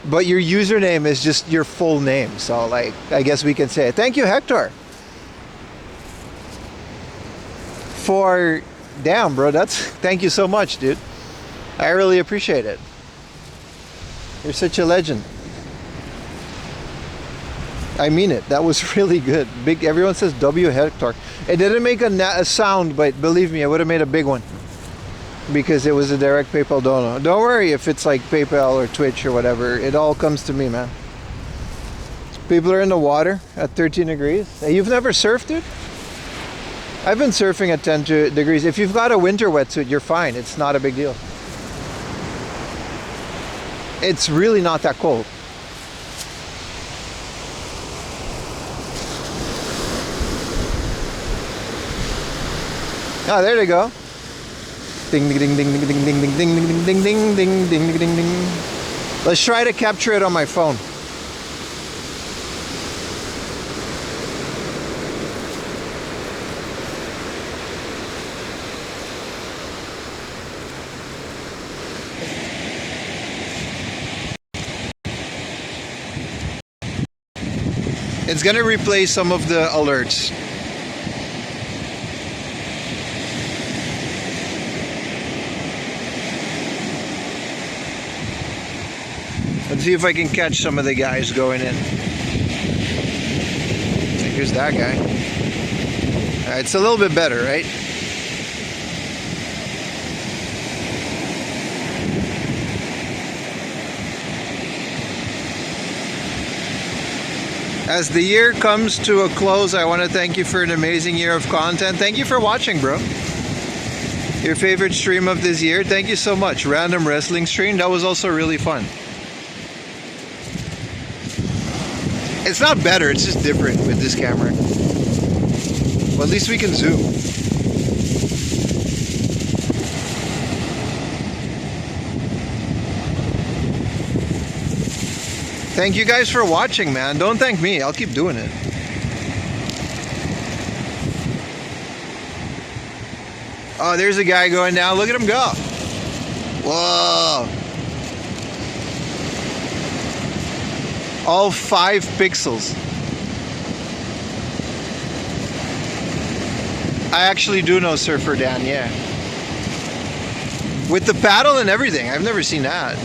but your username is just your full name. So, like, I guess we can say it. Thank you, Hector. Damn, bro. Thank you so much, dude. I really appreciate it. You're such a legend. I mean it. That was really good. Big. Everyone says W Hector. It didn't make a sound, but believe me, I would have made a big one. Because it was a direct PayPal dono. Don't worry if it's like PayPal or Twitch or whatever. It all comes to me, man. People are in the water at 13 degrees. Hey, you've never surfed, dude? I've been surfing at 10 degrees. If you've got a winter wetsuit, you're fine. It's not a big deal. It's really not that cold. Oh, there they go. Ding ding ding ding ding ding ding ding ding ding ding ding ding ding ding ding. Let's try to capture it on my phone. It's gonna replace some of the alerts. Let's see if I can catch some of the guys going in. Here's that guy. Alright, it's a little bit better, right? As the year comes to a close, I want to thank you for an amazing year of content. Thank you for watching, bro. Your favorite stream of this year. Thank you so much. Random wrestling stream. That was also really fun. It's not better, it's just different with this camera. Well, at least we can zoom. Thank you guys for watching, man. Don't thank me, I'll keep doing it. Oh, there's a guy going down. Look at him go. Whoa. All 5 pixels. I actually do know Surfer Dan, yeah. With the paddle and everything. I've never seen that.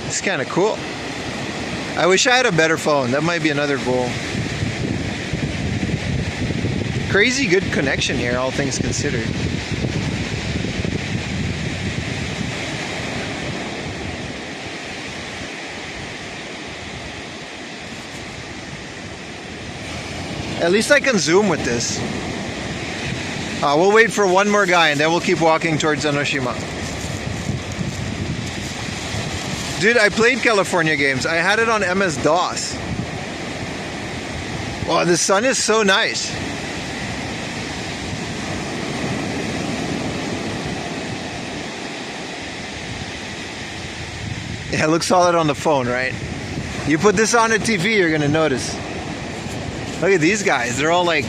It's kind of cool. I wish I had a better phone. That might be another goal. Crazy good connection here, all things considered. At least I can zoom with this. We'll wait for one more guy and then we'll keep walking towards Enoshima. Dude, I played California games. I had it on MS-DOS. Wow, the sun is so nice. Yeah, it looks solid on the phone, right? You put this on a TV, you're gonna notice. Look at these guys. They're all like...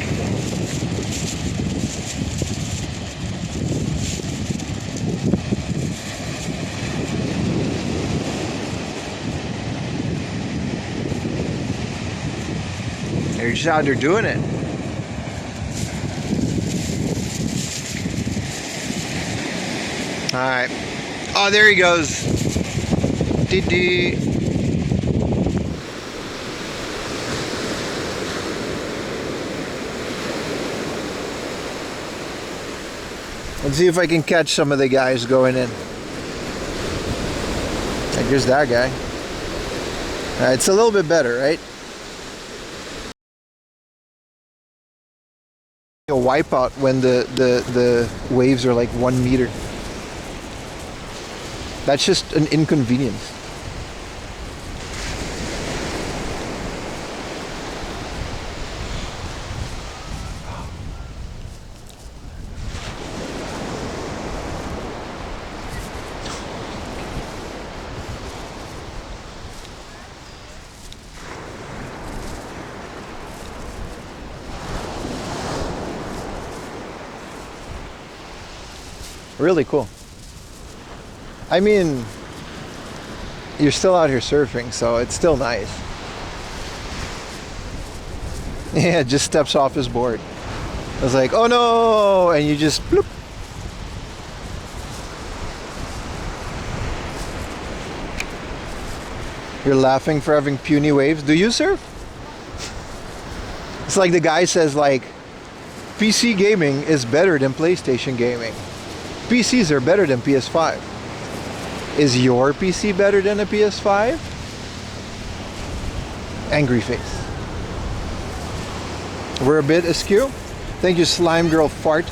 They're just out there doing it. Alright. Oh, there he goes. Dee-dee. Let's see if I can catch some of the guys going in. Like, here's that guy. It's a little bit better, right? A wipeout when the waves are like 1 meter. That's just an inconvenience. Really cool. I mean, you're still out here surfing, so it's still nice. Yeah, just steps off his board. I was like, oh no! And you just bloop. You're laughing for having puny waves. Do you surf? It's like the guy says, like, PC gaming is better than PlayStation gaming. PCs are better than PS5. Is your PC better than a PS5? Angry face. We're a bit askew. Thank you, Slime Girl Fart.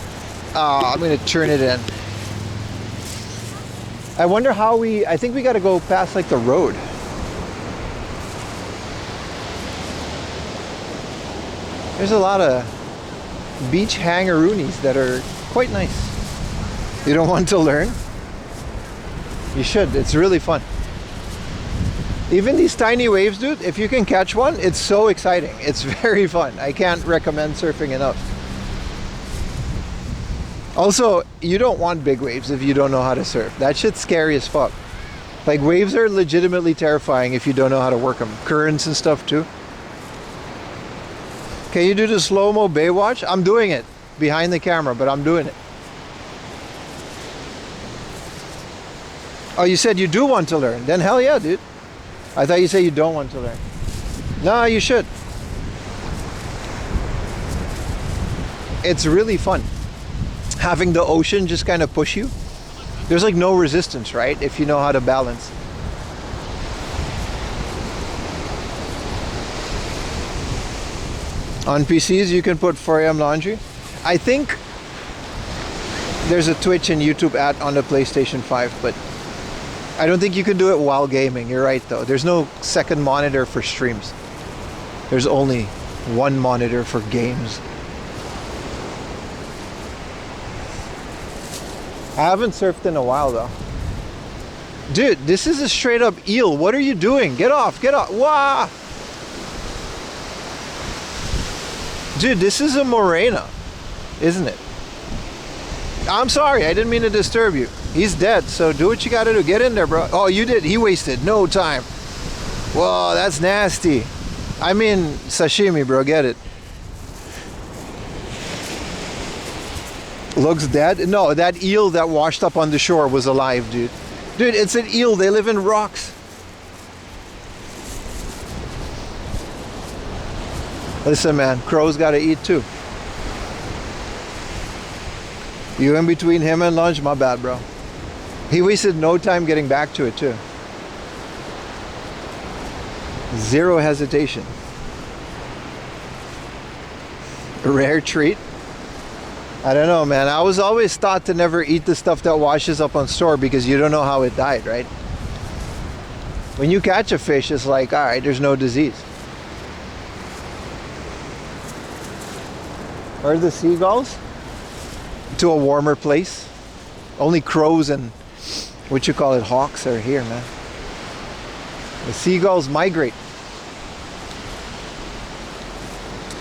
I'm gonna turn it in. I wonder how I think we gotta go past like the road. There's a lot of beach hangaroonies that are quite nice. You don't want to learn? You should. It's really fun. Even these tiny waves, dude, if you can catch one, it's so exciting. It's very fun. I can't recommend surfing enough. Also, you don't want big waves if you don't know how to surf. That shit's scary as fuck. Like, waves are legitimately terrifying if you don't know how to work them. Currents and stuff too. Can you do the slow-mo Baywatch? I'm doing it behind the camera, but I'm doing it. Oh, you said you do want to learn. Then hell yeah, dude. I thought you said you don't want to learn. No, you should. It's really fun. Having the ocean just kind of push you. There's like no resistance, right? If you know how to balance. On PCs, you can put 4 AM laundry. I think there's a Twitch and YouTube ad on the PlayStation 5, but I don't think you can do it while gaming. You're right though. There's no second monitor for streams. There's only one monitor for games. I haven't surfed in a while though. Dude, this is a straight up eel. What are you doing? Get off, get off. Wah! Dude, this is a morena, isn't it? I'm sorry, I didn't mean to disturb you. He's dead, so do what you gotta do. Get in there, bro. Oh, you did. He wasted no time. Whoa, that's nasty. I mean, sashimi, bro. Get it. Looks dead? No, that eel that washed up on the shore was alive, dude. Dude, it's an eel. They live in rocks. Listen, man, crows gotta eat too. You in between him and lunch? My bad, bro. He wasted no time getting back to it too. Zero hesitation. A rare treat? I don't know, man. I was always taught to never eat the stuff that washes up on shore because you don't know how it died, right? When you catch a fish, it's like, all right, there's no disease. Where are the seagulls? To a warmer place. Only crows and what you call it, hawks are here, man. The seagulls migrate.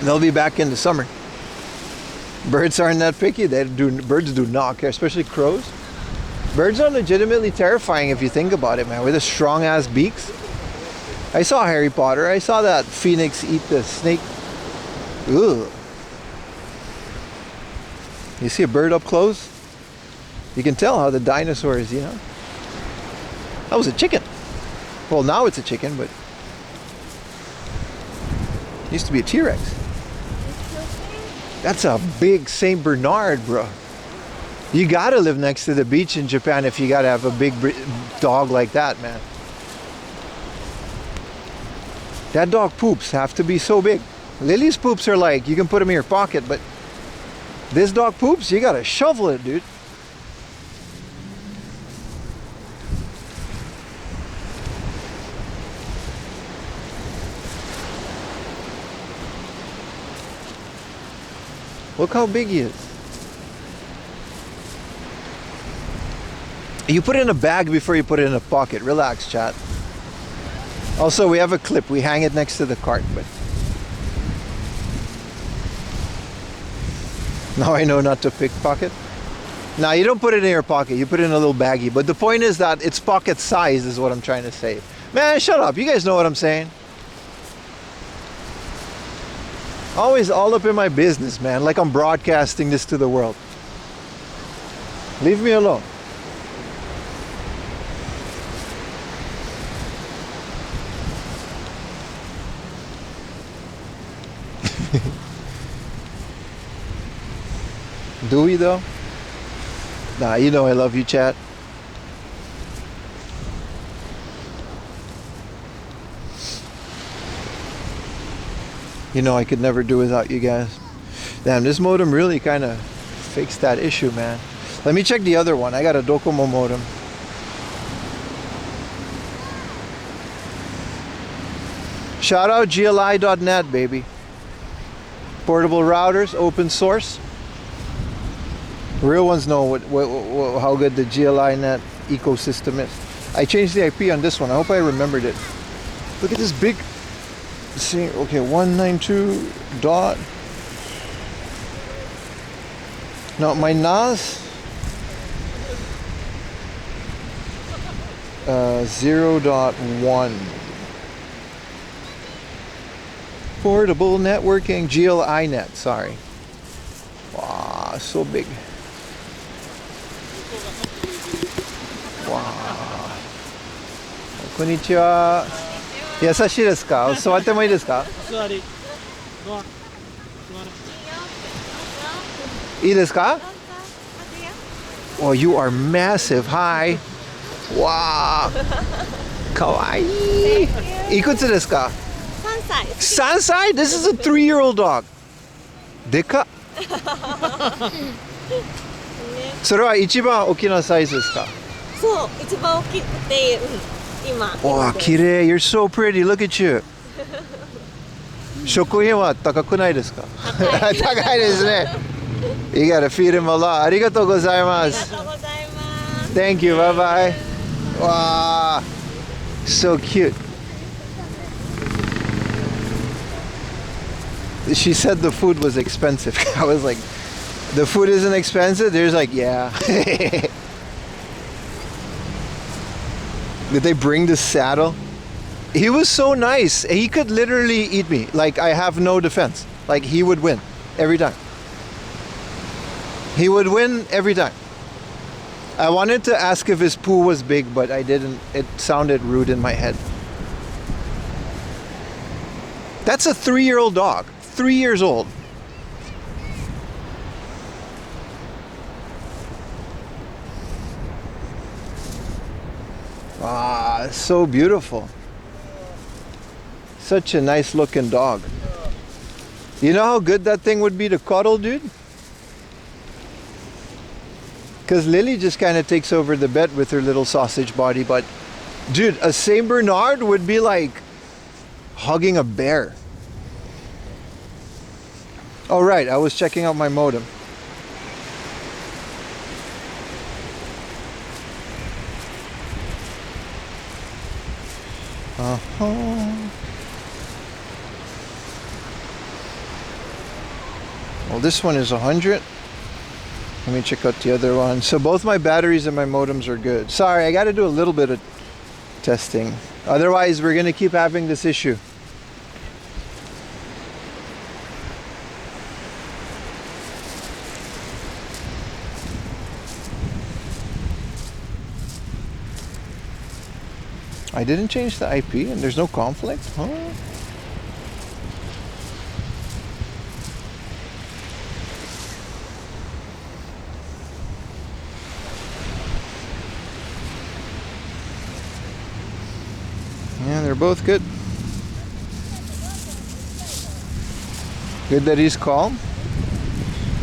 They'll be back in the summer. Birds aren't that picky. Birds do not care, especially crows. Birds are legitimately terrifying if you think about it, man. With the strong ass beaks. I saw Harry Potter. I saw that phoenix eat the snake. Ugh. You see a bird up close? You can tell how the dinosaurs, you know. That was a chicken. Well, now it's a chicken, but it used to be a T-Rex. That's a big Saint Bernard, bro. You gotta live next to the beach in Japan if you gotta have a big dog like that, man. That dog poops have to be so big. Lily's poops are like, you can put them in your pocket, but this dog poops, you gotta shovel it, dude. Look how big he is. You put it in a bag before you put it in a pocket. Relax, chat. Also, we have a clip. We hang it next to the cart, but now I know not to pickpocket. Now, you don't put it in your pocket. You put it in a little baggie. But the point is that it's pocket size is what I'm trying to say. Man, shut up. You guys know what I'm saying. Always all up in my business, man. Like I'm broadcasting this to the world. Leave me alone. Do we though? Nah, you know I love you, chat. You know I could never do without you guys. Damn, this modem really kind of fixed that issue, man. Let me check the other one. I got a Docomo modem. Shout out GLI.net, baby. Portable routers, open source. Real ones know how good the GLI.net ecosystem is. I changed the IP on this one. I hope I remembered it. Look at this big... See, okay, 192 dot. Now my NAS 0.1. Portable networking, GLI.net, sorry. Wow, so big. Wow. Konnichiwa. 優しいですか？座ってもいいですか？座り。いいですか？ Oh, you are massive. Hi. Wow. かわいい。いくつですか？3歳? This is a 3-year-old dog. でかっ。それは一番大きなサイズですか？そう、一番大きくて、今。わあ、綺麗。You're so pretty. Look at you. 食品は高くないですか？高いですね。You gotta feed him a lot. ありがとうございます。ありがとうございます。Thank you. Bye bye. Wow. So cute. She said the food was expensive. I was like, the food isn't expensive? There's like, yeah. Did they bring the saddle? He was so nice. He could literally eat me. Like, I have no defense. Like, he would win every time. He would win every time. I wanted to ask if his poo was big, but I didn't. It sounded rude in my head. That's a 3-year-old dog. 3 years old. Ah, so beautiful. Such a nice looking dog. You know how good that thing would be to cuddle, dude? Because Lily just kind of takes over the bed with her little sausage body. But, dude, a Saint Bernard would be like hugging a bear. Oh, right. I was checking out my modem. Well, this one is 100. Let me check out the other one. So both my batteries and my modems are good. Sorry, I got to do a little bit of testing. Otherwise, we're going to keep having this issue. I didn't change the IP and there's no conflict? Huh? Yeah, they're both good. Good that he's calm.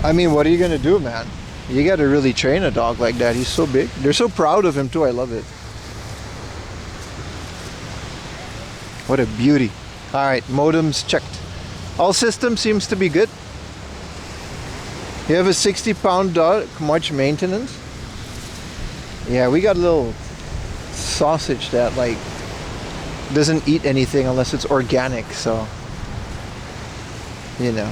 I mean, what are you gonna do, man? You gotta really train a dog like that. He's so big. They're so proud of him too. I love it. What a beauty. All right, modems checked. All systems seems to be good. You have a 60-pound dog, much maintenance? Yeah, we got a little sausage that like doesn't eat anything unless it's organic, so you know.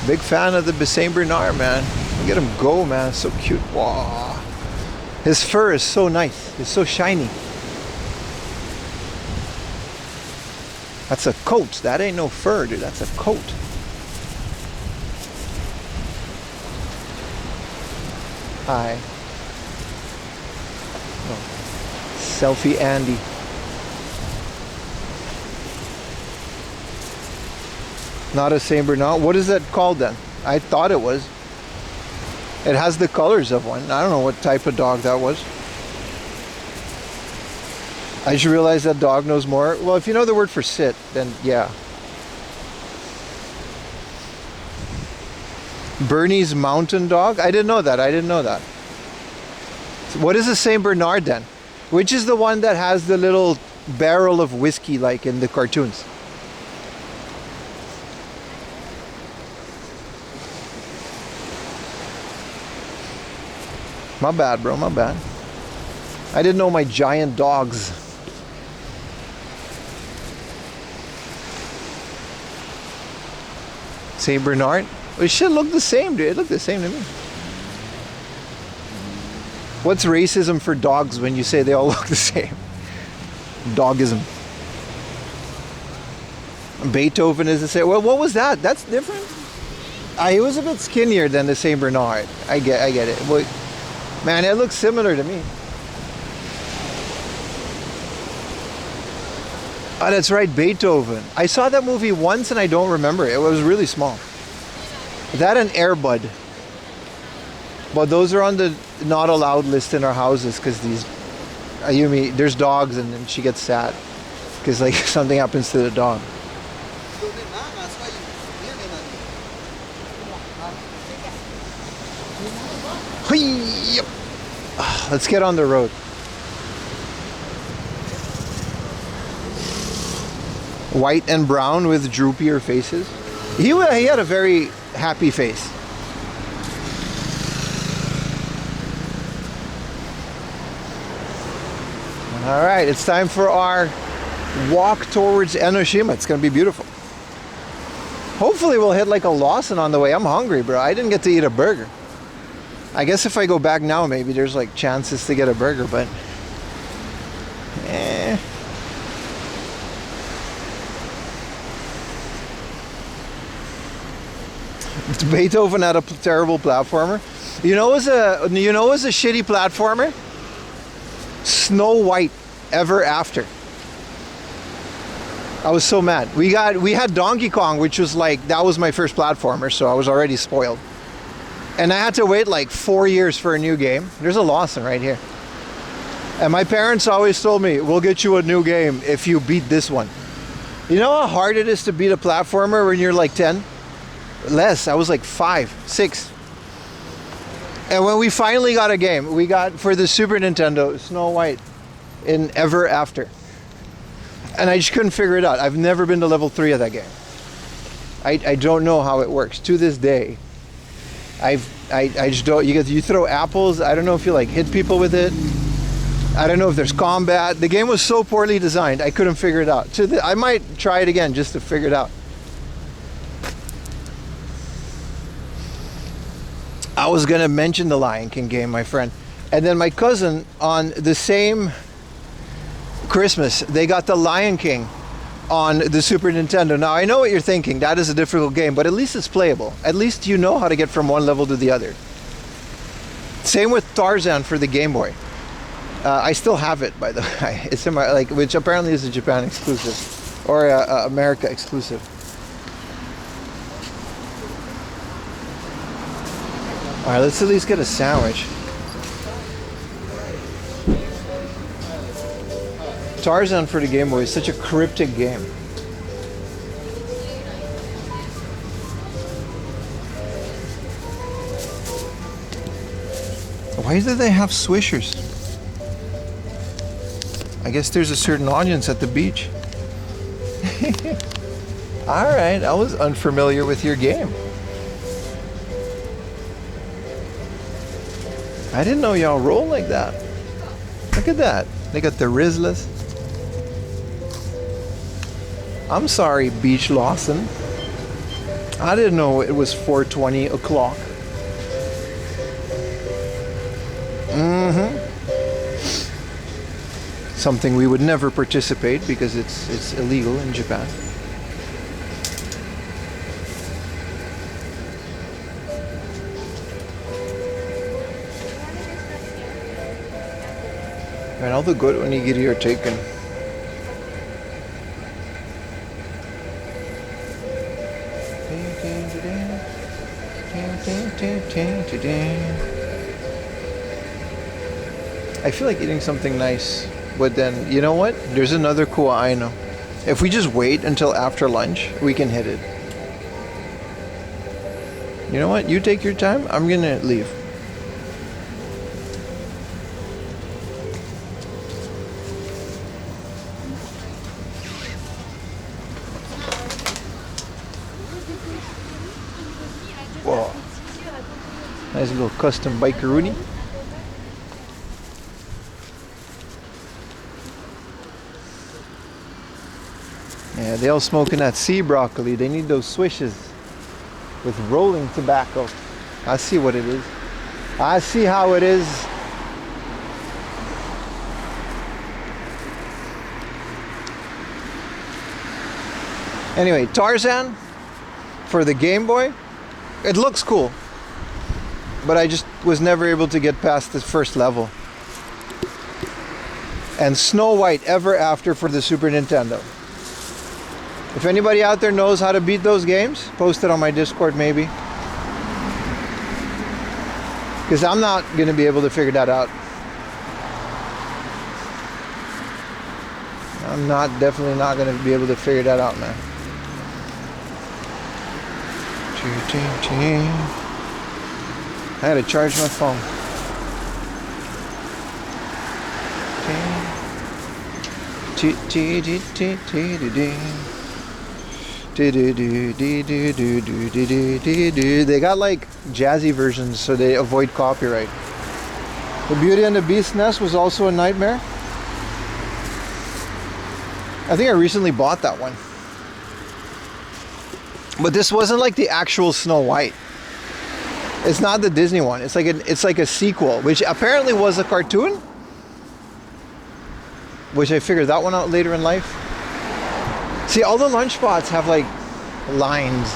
Big fan of the Saint Bernard, man. Look at him go, man. So cute. Wow. His fur is so nice. It's so shiny. That's a coat. That ain't no fur, dude. That's a coat. Hi. Oh. Selfie Andy. Not a Saint Bernard. What is that called then? I thought it was. It has the colors of one. I don't know what type of dog that was. I just realized that dog knows more. Well, if you know the word for sit, then yeah. Bernese Mountain Dog? I didn't know that. I didn't know that. So what is a Saint Bernard then? Which is the one that has the little barrel of whiskey like in the cartoons? My bad, bro. My bad. I didn't know my giant dogs. Saint Bernard? It should look the same, dude. It looked the same to me. What's racism for dogs when you say they all look the same? Dogism. Beethoven is the same. Well, what was that? That's different. He was a bit skinnier than the Saint Bernard. I get it. Well, man, it looks similar to me. Oh, that's right, Beethoven. I saw that movie once and I don't remember it. It was really small. That and Air Bud. But those are on the not allowed list in our houses because these, Ayumi, there's dogs and then she gets sad because like something happens to the dog. Yep. Let's get on the road. White and brown with droopier faces. He had a very happy face. All right, it's time for our walk towards Enoshima. It's gonna be beautiful. Hopefully we'll hit like a Lawson on the way. I'm hungry, bro. I didn't get to eat a burger. I guess if I go back now, maybe there's like chances to get a burger, but Beethoven had a terrible platformer. You know, was a shitty platformer? Snow White Ever After. I was so mad. We had Donkey Kong, which was like, that was my first platformer, so I was already spoiled. And I had to wait like 4 years for a new game. There's a Lawson right here. And my parents always told me, we'll get you a new game if you beat this one. You know how hard it is to beat a platformer when you're like 10? Less. I was like 5, 6. And when we finally got a game, we got for the Super Nintendo, Snow White in Ever After. And I just couldn't figure it out. I've never been to level 3 of that game. I don't know how it works. To this day, I just don't. You throw apples. I don't know if you like hit people with it. I don't know if there's combat. The game was so poorly designed, I couldn't figure it out. I might try it again just to figure it out. I was gonna mention the Lion King game, my friend, and then my cousin on the same Christmas, they got the Lion King on the Super Nintendo. Now I know what you're thinking, that is a difficult game, but at least it's playable. At least you know how to get from one level to the other. Same with Tarzan for the Game Boy. I still have it, by the way. It's in my, which apparently is a Japan exclusive or a America exclusive. All right, let's at least get a sandwich. Tarzan for the Game Boy is such a cryptic game. Why do they have swishers? I guess there's a certain audience at the beach. Alright, I was unfamiliar with your game. I didn't know y'all roll like that. Look at that. They got the Rizlas. I'm sorry, Beach Lawson. I didn't know it was 4:20 o'clock. Something we would never participate because it's illegal in Japan. And all the good onigiri are taken. I feel like eating something nice, but then, you know what? There's another kuaino. If we just wait until after lunch, we can hit it. You know what? You take your time. I'm gonna leave. Whoa. Nice little custom bikeroonie. Yeah, they all smoking that sea broccoli. They need those swishes with rolling tobacco. I see what it is. I see how it is. Anyway, Tarzan for the Game Boy. It looks cool, but I just was never able to get past the first level. And Snow White Ever After for the Super Nintendo. If anybody out there knows how to beat those games, post it on my Discord maybe. Because I'm not going to be able to figure that out. I'm definitely not going to be able to figure that out, man. I had to charge my phone. They got like jazzy versions so they avoid copyright. The Beauty and the Beast NES was also a nightmare. I think I recently bought that one. But this wasn't like the actual Snow White. It's not the Disney one. It's like a sequel, which apparently was a cartoon. Which I figured that one out later in life. See, all the lunch spots have like lines,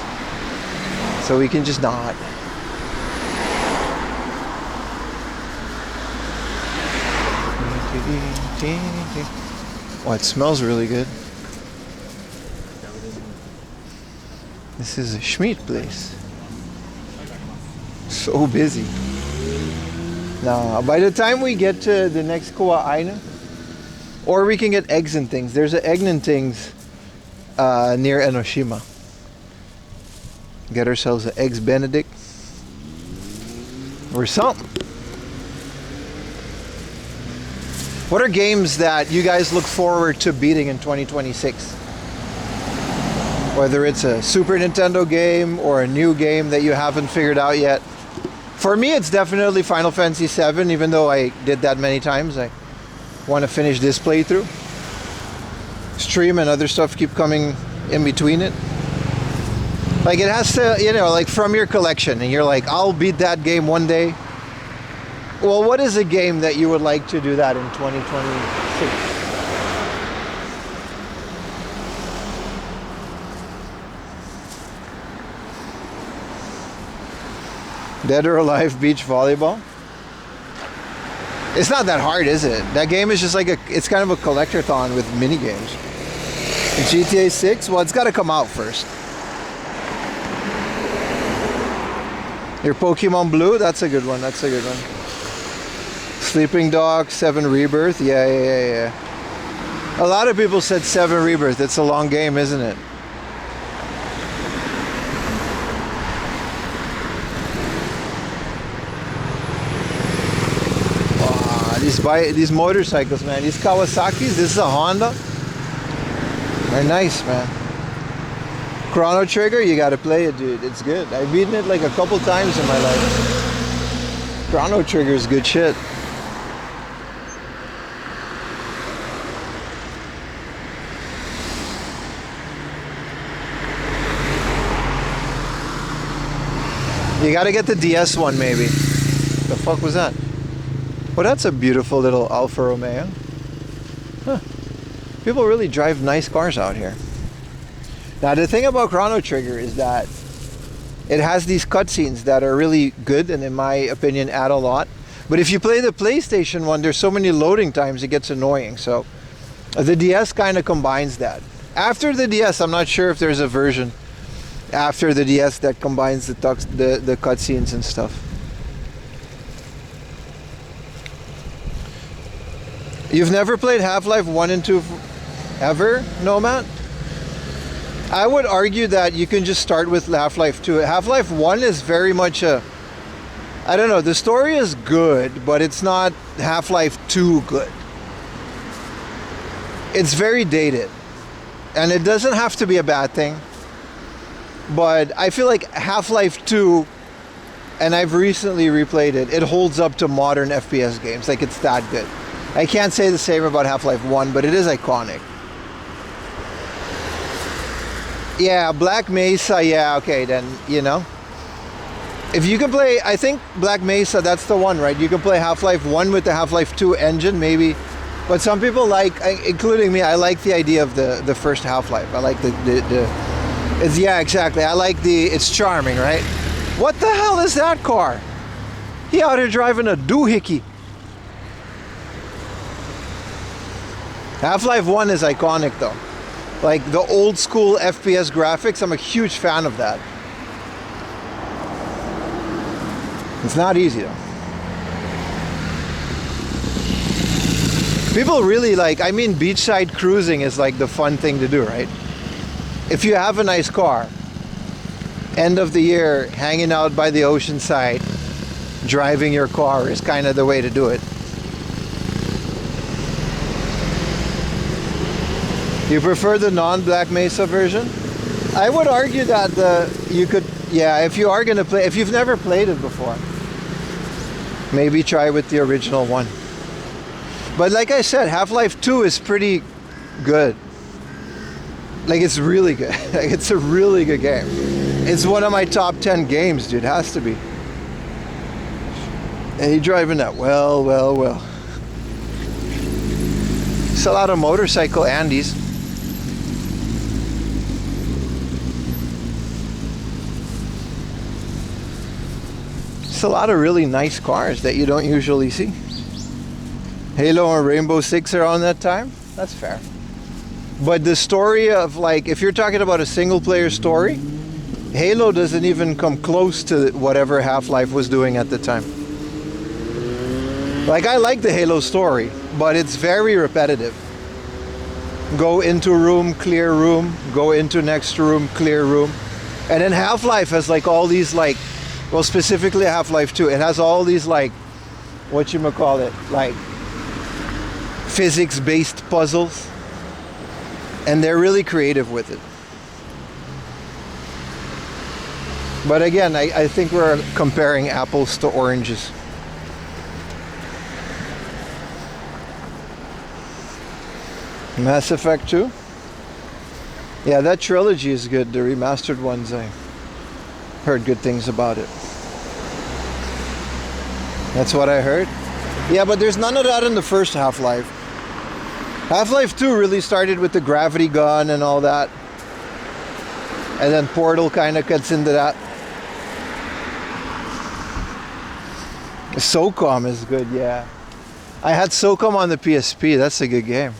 so we can just not. Oh, it smells really good. This is a Schmidt place. So busy. Now, by the time we get to the next Kauaʻaina, or we can get eggs and things. There's an egg and things near Enoshima. Get ourselves an eggs Benedict or something. What are games that you guys look forward to beating in 2026? Whether it's a Super Nintendo game or a new game that you haven't figured out yet. For me, it's definitely Final Fantasy VII, even though I did that many times. I want to finish this playthrough. Stream and other stuff keep coming in between it. Like it has to, you know, like from your collection, and you're like, I'll beat that game one day. Well, what is a game that you would like to do that in 2026? Dead or Alive Beach Volleyball? It's not that hard, is it? That game is just like it's kind of a collector-thon with mini games. GTA 6? Well, it's got to come out first. Your Pokemon Blue? That's a good one. That's a good one. Sleeping Dog, 7 Rebirth. Yeah. A lot of people said 7 Rebirth. It's a long game, isn't it? These motorcycles, man. These Kawasaki's. This is a Honda. They're nice, man. Chrono Trigger, you gotta play it, dude. It's good. I've beaten it like a couple times in my life. Chrono Trigger is good shit. You gotta get the DS one, maybe. The fuck was that? Well, that's a beautiful little Alfa Romeo. Huh. People really drive nice cars out here. Now, the thing about Chrono Trigger is that it has these cutscenes that are really good and, in my opinion, add a lot. But if you play the PlayStation one, there's so many loading times, it gets annoying. So the DS kind of combines that. After the DS, I'm not sure if there's a version after the DS that combines the cutscenes and stuff. You've never played Half-Life 1 and 2 ever, Nomad? I would argue that you can just start with Half-Life 2. Half-Life 1 is very much a... I don't know, the story is good, but it's not Half-Life 2 good. It's very dated. And it doesn't have to be a bad thing. But I feel like Half-Life 2, and I've recently replayed it, it holds up to modern FPS games. Like, it's that good. I can't say the same about Half-Life 1, but it is iconic. Yeah, Black Mesa, yeah, okay, then, you know. If you can play, I think Black Mesa, that's the one, right? You can play Half-Life 1 with the Half-Life 2 engine, maybe. But some people like, including me, I like the idea of the first Half-Life. I like it's, yeah, exactly. I like it's charming, right? What the hell is that car? He out here driving a doohickey. Half-Life 1 is iconic though. Like the old school FPS graphics, I'm a huge fan of that. It's not easy though. People really like, I mean, beachside cruising is like the fun thing to do, right? If you have a nice car, end of the year, hanging out by the ocean side, driving your car is kind of the way to do it. You prefer the non-Black Mesa version? I would argue that you could, yeah, if you are gonna play, if you've never played it before, maybe try with the original one. But like I said, Half-Life 2 is pretty good. Like, it's really good. Like, it's a really good game. It's one of my top 10 games, dude. It has to be. And you driving that well. It's a lot of motorcycle Andes. It's a lot of really nice cars that you don't usually see. Halo and Rainbow Six around that time. That's fair. But the story of, like, if you're talking about a single player story, Halo doesn't even come close to whatever Half-Life was doing at the time. Like, I like the Halo story, but it's very repetitive. Go into room, clear room, go into next room, clear room. And then Half-Life has like all these, like, well, specifically Half-Life 2, it has all these, like, whatchamacallit, like physics-based puzzles. And they're really creative with it. But again, I think we're comparing apples to oranges. Mass Effect 2? Yeah, that trilogy is good. The remastered ones, I heard good things about it. That's what I heard. Yeah, but there's none of that in the first Half-Life. Half-Life 2 really started with the gravity gun and all that. And then Portal kind of gets into that. SOCOM is good, yeah. I had SOCOM on the PSP. That's a good game.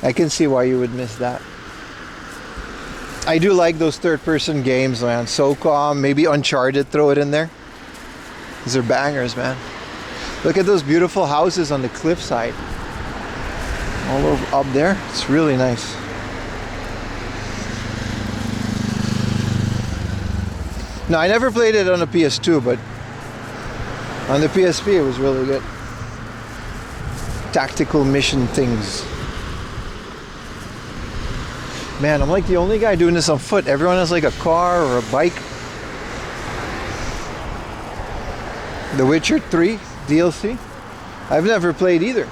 I can see why you would miss that. I do like those third-person games, man. SOCOM, maybe Uncharted, throw it in there. These are bangers, man. Look at those beautiful houses on the cliffside. All over up there. It's really nice. No, I never played it on a PS2, but on the PSP it was really good. Tactical mission things. Man, I'm like the only guy doing this on foot. Everyone has like a car or a bike. The Witcher 3 DLC. I've never played either.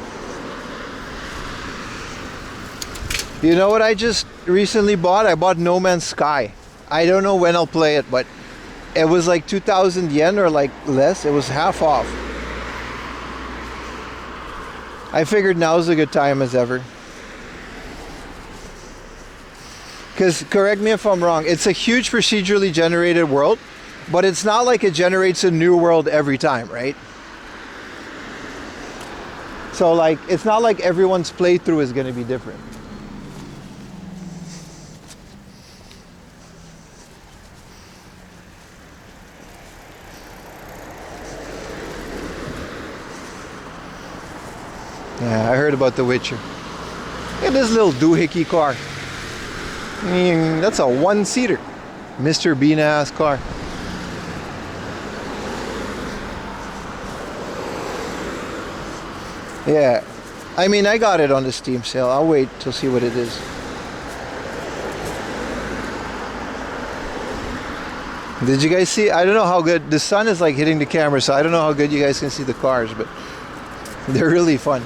You know what I just recently bought? I bought No Man's Sky. I don't know when I'll play it, but it was like 2,000 yen or like less. It was half off. I figured now's a good time as ever. Because, correct me if I'm wrong, it's a huge procedurally generated world, but it's not like it generates a new world every time, right? So like, it's not like everyone's playthrough is going to be different. Yeah, I heard about The Witcher. Look at this little doohickey car. I mean, that's a one-seater. Mr. Bean-ass car. Yeah. I mean, I got it on the Steam sale. I'll wait to see what it is. Did you guys see? I don't know how good. The sun is like hitting the camera, so I don't know how good you guys can see the cars, but they're really fun.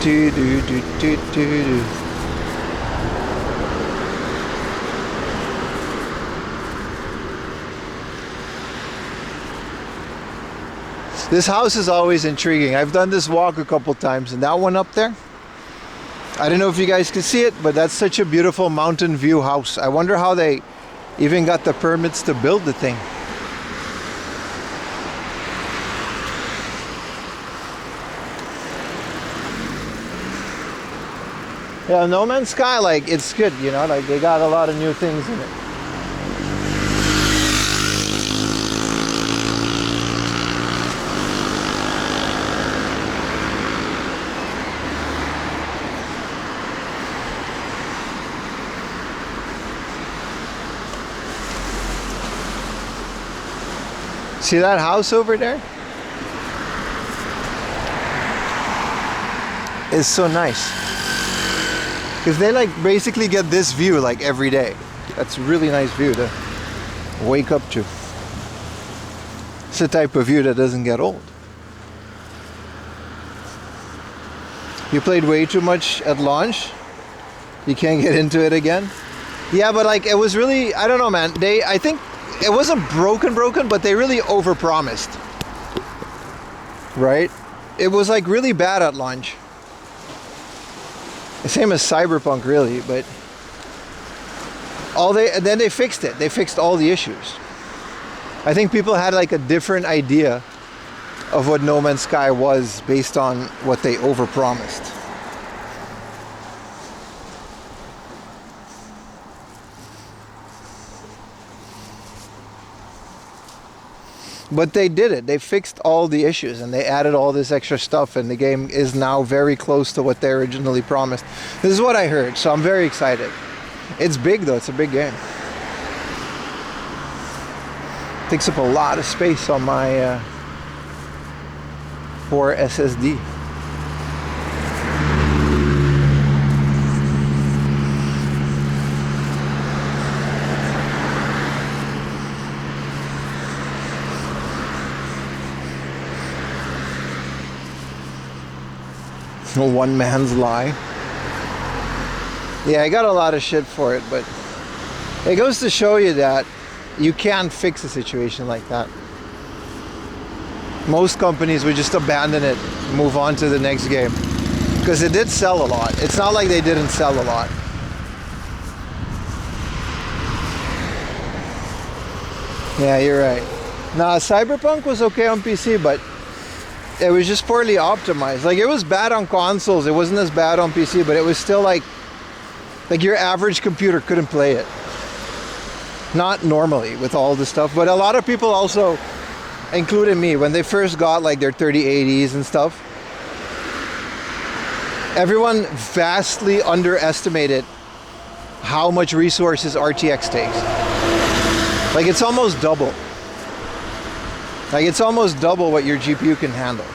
Do, do, do, do, do, do. This house is always intriguing. I've done this walk a couple times, and that one up there, I don't know if you guys can see it, but that's such a beautiful mountain view house. I wonder how they even got the permits to build the thing. Yeah, No Man's Sky, like, it's good, you know, like, they got a lot of new things in it. See that house over there? It's so nice. Because they like basically get this view like every day. That's a really nice view. wake up to. It's the type of view that doesn't get old. You played way too much at launch. You can't get into it again. Yeah, but like it was really, I don't know, man. I think it wasn't broken, but they really overpromised. Right? It was like really bad at launch. The same as Cyberpunk, really, but then they fixed it. They fixed all the issues. I think people had like a different idea of what No Man's Sky was based on what they overpromised. But they did it. They fixed all the issues and they added all this extra stuff, and the game is now very close to what they originally promised. This is what I heard, so I'm very excited. It's big though, it's a big game. Takes up a lot of space on my 4 SSD. One man's lie. Yeah, I got a lot of shit for it, but it goes to show you that you can't fix a situation like that. Most companies would just abandon it, move on to the next game. Because it did sell a lot. It's not like they didn't sell a lot. Yeah, you're right. Nah, Cyberpunk was okay on PC, but it was just poorly optimized. Like, it was bad on consoles. It wasn't as bad on PC, but it was still like your average computer couldn't play it. Not normally with all the stuff, but a lot of people also, including me, when they first got like their 3080s and stuff, everyone vastly underestimated how much resources RTX takes. Like, it's almost double. Like, it's almost double what your GPU can handle.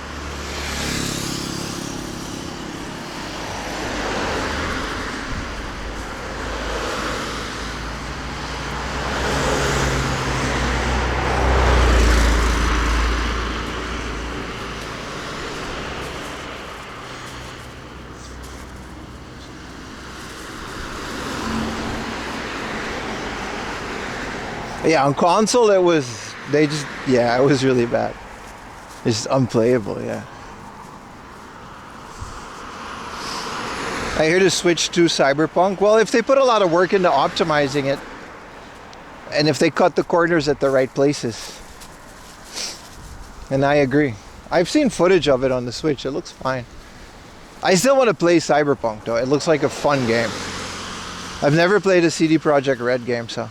Yeah, on console it was, it was really bad. It's unplayable, yeah. I hear to switch to Cyberpunk. Well, if they put a lot of work into optimizing it, and if they cut the corners at the right places, and I agree. I've seen footage of it on the Switch. It looks fine. I still want to play Cyberpunk though. It looks like a fun game. I've never played a CD Projekt Red game, so.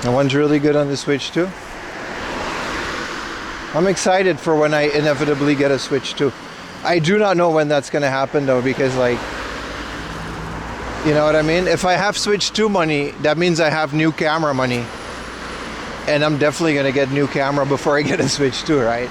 And one's really good on the Switch too. I'm excited for when I inevitably get a Switch too. I do not know when that's going to happen though, because like, you know what I mean? If I have Switch 2 money, that means I have new camera money. And I'm definitely going to get new camera before I get a Switch 2, right?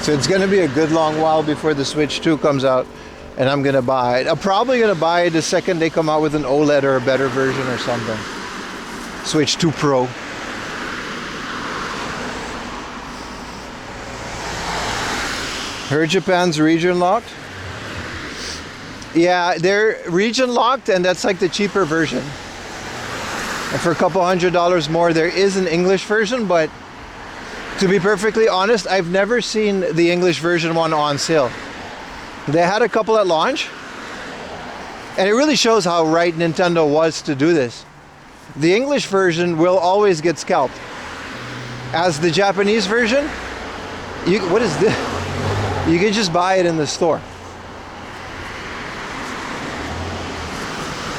So it's going to be a good long while before the Switch 2 comes out, and I'm going to buy it. I'm probably going to buy it the second they come out with an OLED or a better version or something. Switch 2 Pro. Heard Japan's region locked? Yeah, they're region locked, and that's like the cheaper version. And for a couple $100 more, there is an English version, but to be perfectly honest, I've never seen the English version one on sale. They had a couple at launch, and it really shows how right Nintendo was to do this. The English version will always get scalped. As the Japanese version, what is this? You can just buy it in the store.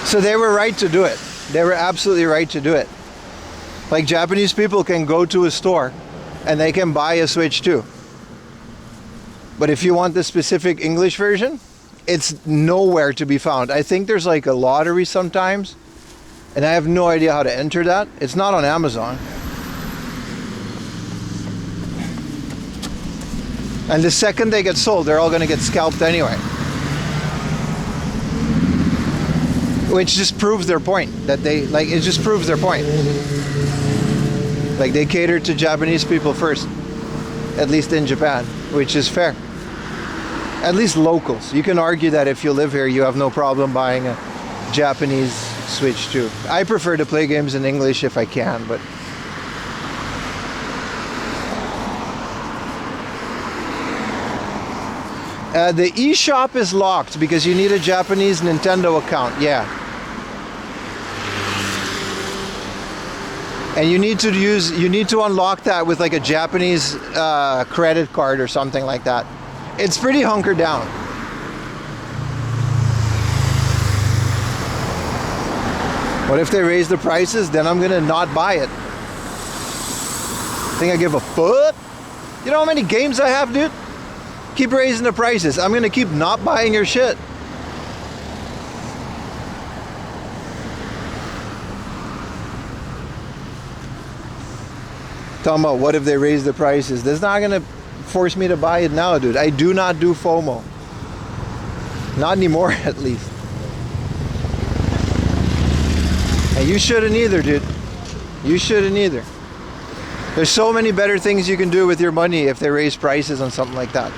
So they were right to do it. They were absolutely right to do it. Like, Japanese people can go to a store and they can buy a Switch too. But if you want the specific English version, it's nowhere to be found. I think there's like a lottery sometimes, and I have no idea how to enter that. It's not on Amazon. And the second they get sold, they're all gonna get scalped anyway. Which just proves their point, that they, like, it just proves their point. Like, they cater to Japanese people first, at least in Japan, which is fair. At least locals. You can argue that if you live here, you have no problem buying a Japanese Switch too. I prefer to play games in English if I can, but the eShop is locked because you need a Japanese Nintendo account. Yeah. And you need to unlock that with like a Japanese credit card or something like that. It's pretty hunkered down. What if they raise the prices? Then I'm gonna not buy it. Think I give a fuck? You know how many games I have, dude? Keep raising the prices. I'm gonna keep not buying your shit. Talking about what if they raise the prices? That's not gonna force me to buy it now, dude. I do not do FOMO. Not anymore, at least. And you shouldn't either, dude. You shouldn't either. There's so many better things you can do with your money if they raise prices on something like that.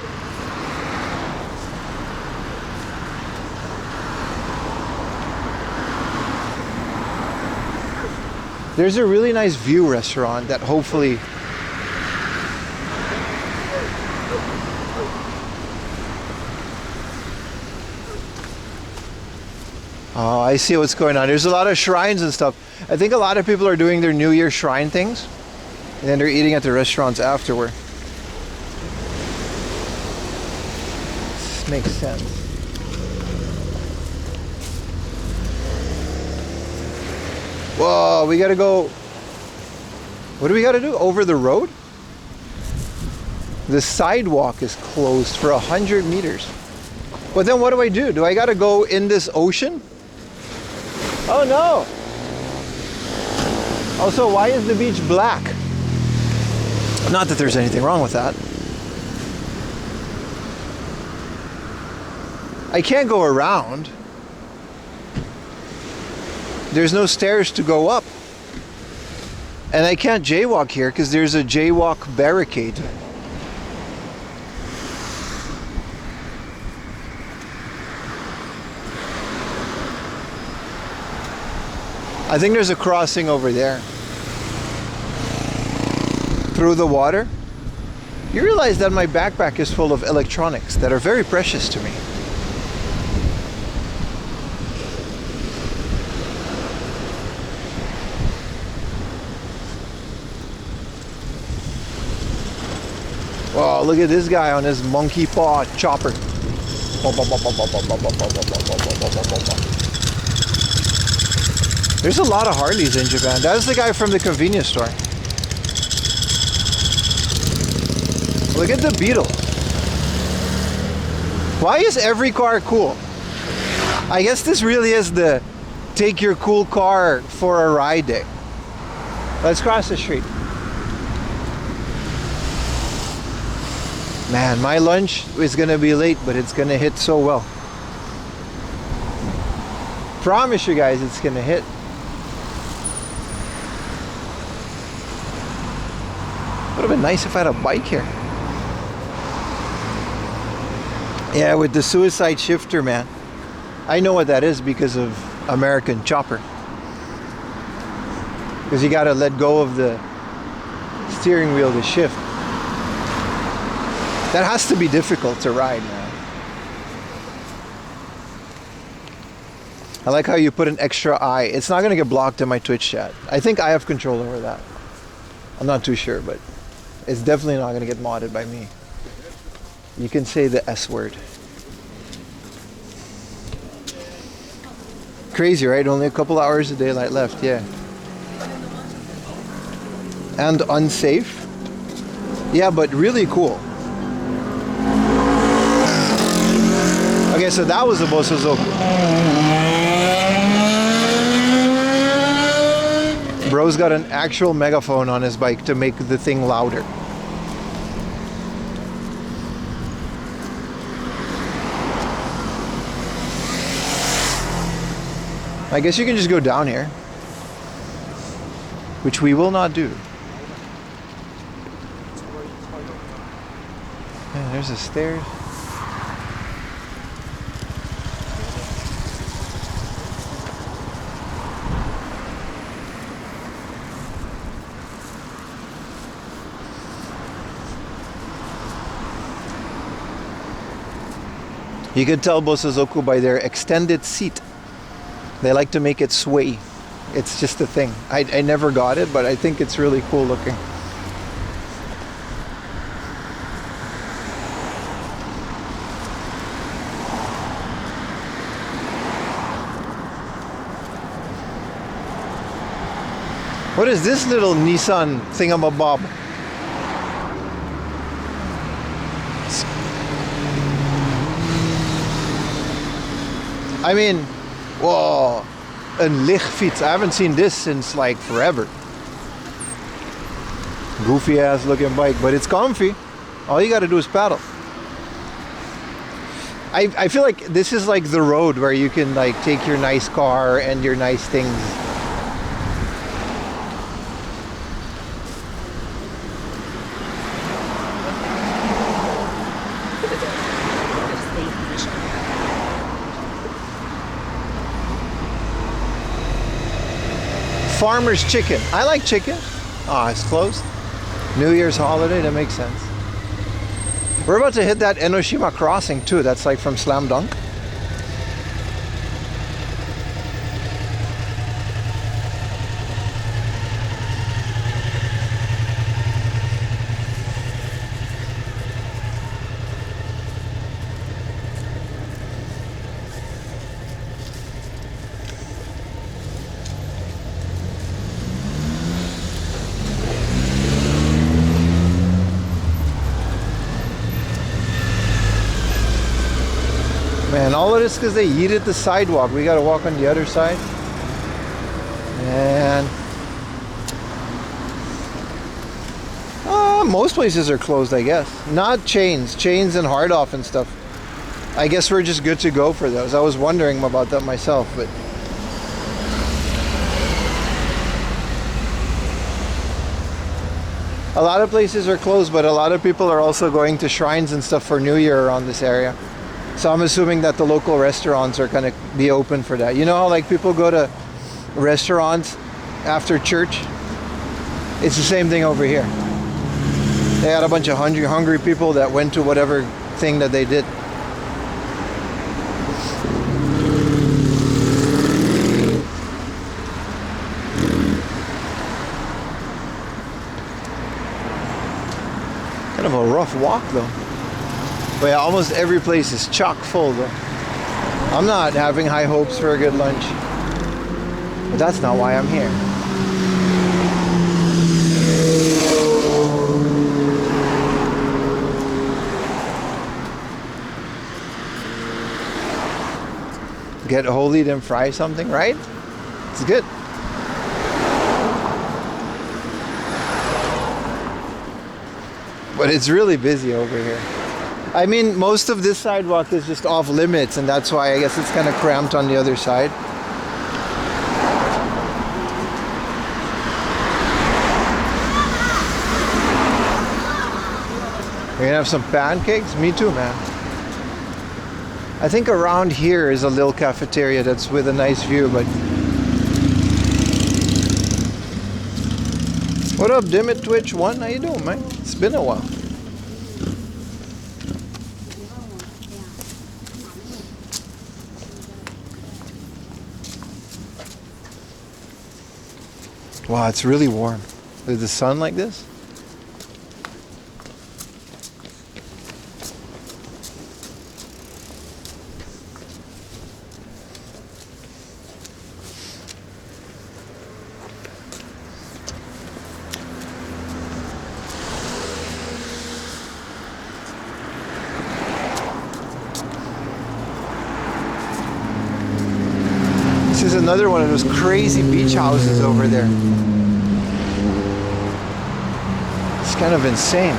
There's a really nice view restaurant that hopefully oh, I see what's going on. There's a lot of shrines and stuff. I think a lot of people are doing their New Year shrine things, and then they're eating at the restaurants afterward. This makes sense. Whoa, we gotta go. What do we gotta do? Over the road? The sidewalk is closed for 100 meters. But then what do I do? Do I gotta go in this ocean? Oh no! Also, why is the beach black? Not that there's anything wrong with that. I can't go around. There's no stairs to go up. And I can't jaywalk here because there's a jaywalk barricade. I think there's a crossing over there. Through the water. You realize that my backpack is full of electronics that are very precious to me. Wow, look at this guy on his monkey paw chopper. There's a lot of Harleys in Japan. That's the guy from the convenience store. Look at the Beetle. Why is every car cool? I guess this really is the take your cool car for a ride day. Let's cross the street. Man, my lunch is gonna be late, but it's gonna hit so well. Promise you guys it's gonna hit. Would have been nice if I had a bike here. Yeah, with the suicide shifter, man. I know what that is because of American Chopper. Because you gotta let go of the steering wheel to shift. That has to be difficult to ride, man. I like how you put an extra eye. It's not gonna get blocked in my Twitch chat. I think I have control over that. I'm not too sure, but it's definitely not gonna get modded by me. You can say the S word. Crazy, right? Only a couple hours of daylight left, yeah. And unsafe. Yeah, but really cool. Okay, so that was the Bosozoku. Bro's got an actual megaphone on his bike to make the thing louder. I guess you can just go down here, which we will not do. Yeah, there's the stairs. You could tell Bosozoku by their extended seat. They like to make it sway. It's just a thing. I never got it, but I think it's really cool looking. What is this little Nissan thingamabob? I mean, whoa, a lichtfiets. I haven't seen this since like forever. Goofy ass looking bike, but it's comfy. All you gotta do is paddle. I feel like this is like the road where you can like take your nice car and your nice things. Farmer's chicken. I like chicken. Ah, it's closed. New Year's holiday, that makes sense. We're about to hit that Enoshima crossing too. That's like from Slam Dunk. Man, all of this because they yeeted the sidewalk. We gotta walk on the other side. And most places are closed, I guess. Not chains and hard off and stuff. I guess we're just good to go for those. I was wondering about that myself, but a lot of places are closed, but a lot of people are also going to shrines and stuff for New Year around this area. So I'm assuming that the local restaurants are gonna be open for that. You know how like people go to restaurants after church? It's the same thing over here. They had a bunch of hungry people that went to whatever thing that they did. Kind of a rough walk though. But yeah, almost every place is chock full though. I'm not having high hopes for a good lunch. But that's not why I'm here. Get holy, then fry something, right? It's good. But it's really busy over here. I mean, most of this sidewalk is just off limits, and that's why I guess it's kind of cramped on the other side. You're gonna have some pancakes? Me too, man. I think around here is a little cafeteria that's with a nice view, but... What up, Dimit Twitch 1? How you doing, man? It's been a while. Wow, it's really warm. With the sun like this? another one of those crazy beach houses over there. It's kind of insane.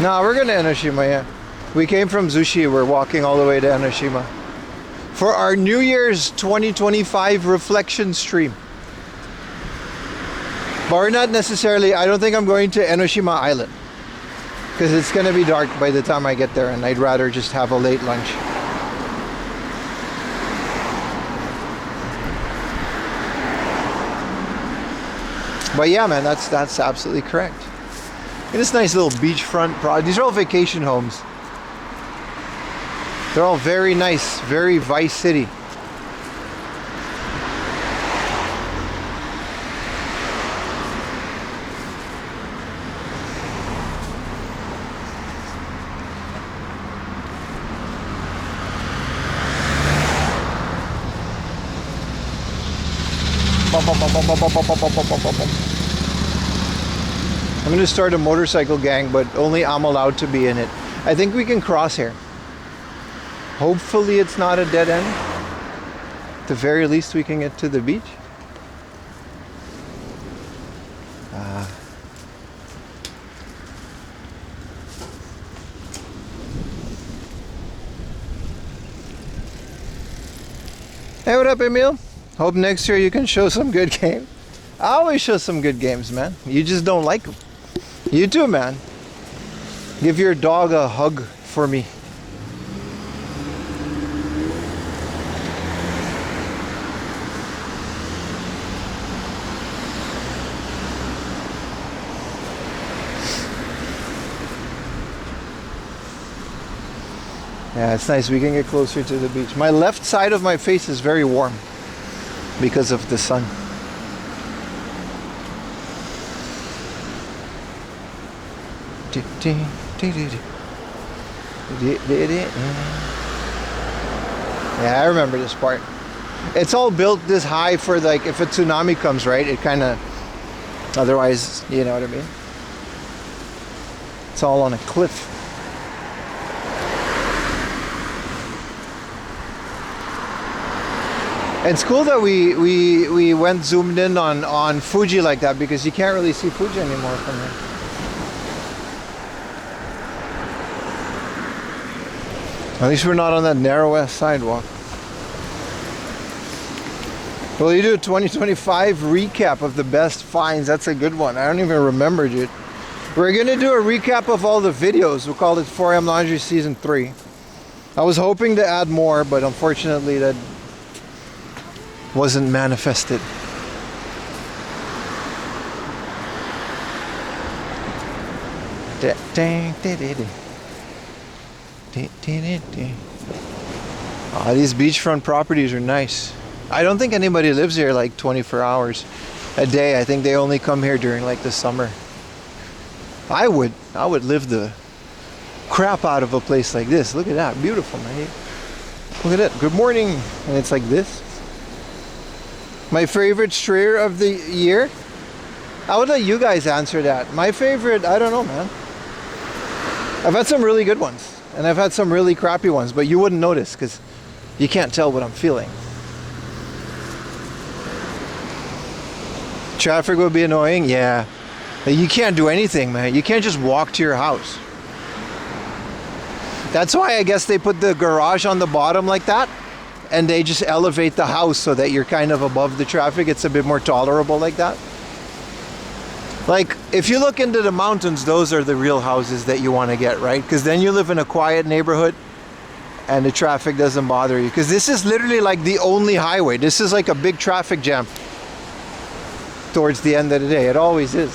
No, we're going to Enoshima, yeah. We came from Zushi. We're walking all the way to Enoshima for our New Year's 2025 reflection stream. But we're not necessarily, I don't think I'm going to Enoshima Island because it's going to be dark by the time I get there, and I'd rather just have a late lunch. But yeah, man, that's absolutely correct. Look at this nice little beachfront project. These are all vacation homes. They're all very nice, very Vice City. I'm gonna start a motorcycle gang, but only I'm allowed to be in it. I think we can cross here. Hopefully it's not a dead end. At the very least we can get to the beach. Hey, what up, Emil? Hope next year you can show some good games. I always show some good games, man. You just don't like them. You too, man. Give your dog a hug for me. Yeah, it's nice. We can get closer to the beach. My left side of my face is very warm because of the sun. Yeah, I remember this part. It's all built this high for, like, if a tsunami comes, right? It kind of, otherwise, you know what I mean? It's all on a cliff. It's cool that we went zoomed in on Fuji like that, because you can't really see Fuji anymore from here. At least we're not on that narrow ass sidewalk. Well, you do a 2025 recap of the best finds. That's a good one. I don't even remember, dude. We're gonna do a recap of all the videos. We'll call it 4am Laundry Season 3. I was hoping to add more, but unfortunately that wasn't manifested. Oh, these beachfront properties are nice. I don't think anybody lives here like 24 hours a day. I think they only come here during like the summer. I would live the crap out of a place like this. Look at that, beautiful, man. Look at it. Good morning. And it's like this. My favorite strayer of the year? I would let you guys answer that. My favorite, I don't know, man. I've had some really good ones, and I've had some really crappy ones, but you wouldn't notice because you can't tell what I'm feeling. Traffic would be annoying? Yeah. You can't do anything, man. You can't just walk to your house. That's why I guess they put the garage on the bottom like that, and they just elevate the house so that you're kind of above the traffic. It's a bit more tolerable like that. Like, if you look into the mountains, those are the real houses that you want to get, right? Because then you live in a quiet neighborhood and the traffic doesn't bother you. Because this is literally like the only highway. This is like a big traffic jam towards the end of the day. It always is.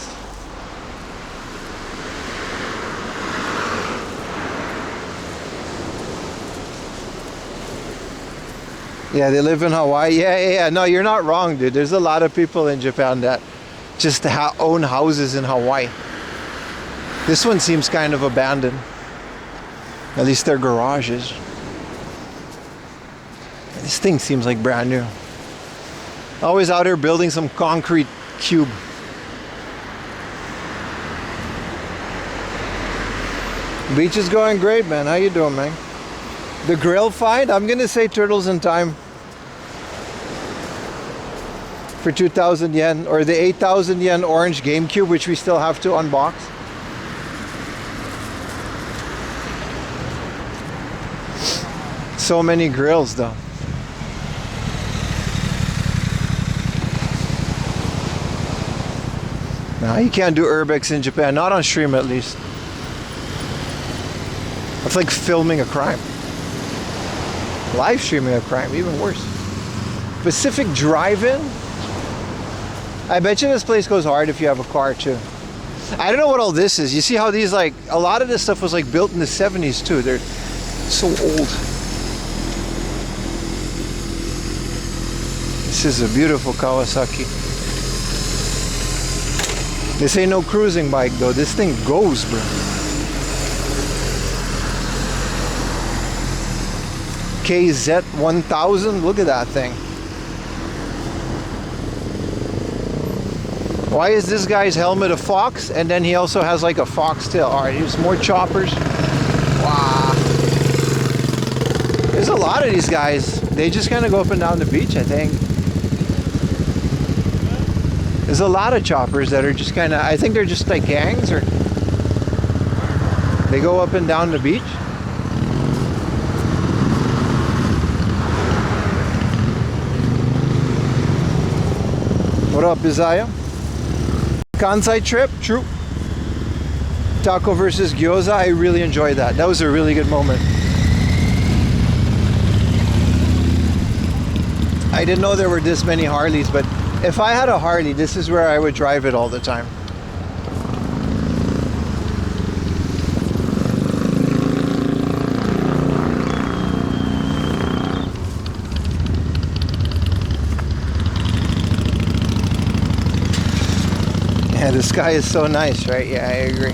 Yeah, they live in Hawaii. Yeah. No, you're not wrong, dude. There's a lot of people in Japan that just own houses in Hawaii. This one seems kind of abandoned. At least their garages. This thing seems like brand new. Always out here building some concrete cube. Beach is going great, man. How you doing, man? The grill find? I'm gonna say Turtles in Time for 2,000 yen, or the 8,000 yen orange GameCube, which we still have to unbox. So many grills, though. No, you can't do urbex in Japan, not on stream at least. It's like filming a crime. Live streaming a crime, even worse. Pacific Drive-In? I bet you this place goes hard if you have a car too. I don't know what all this is. You see how these, like, a lot of this stuff was like built in the 70s too. They're so old. This is a beautiful Kawasaki. This ain't no cruising bike though. This thing goes, bro. KZ1000, look at that thing. Why is this guy's helmet a fox? And then he also has like a fox tail. Alright, here's more choppers. Wow. There's a lot of these guys. They just kind of go up and down the beach, I think. There's a lot of choppers that are just kind of, I think they're just like gangs, or they go up and down the beach. What up, Isaiah? Kansai trip, true. Taco versus gyoza, I really enjoyed that. That was a really good moment. I didn't know there were this many Harleys, but if I had a Harley, this is where I would drive it all the time. Yeah, the sky is so nice, right? Yeah, I agree.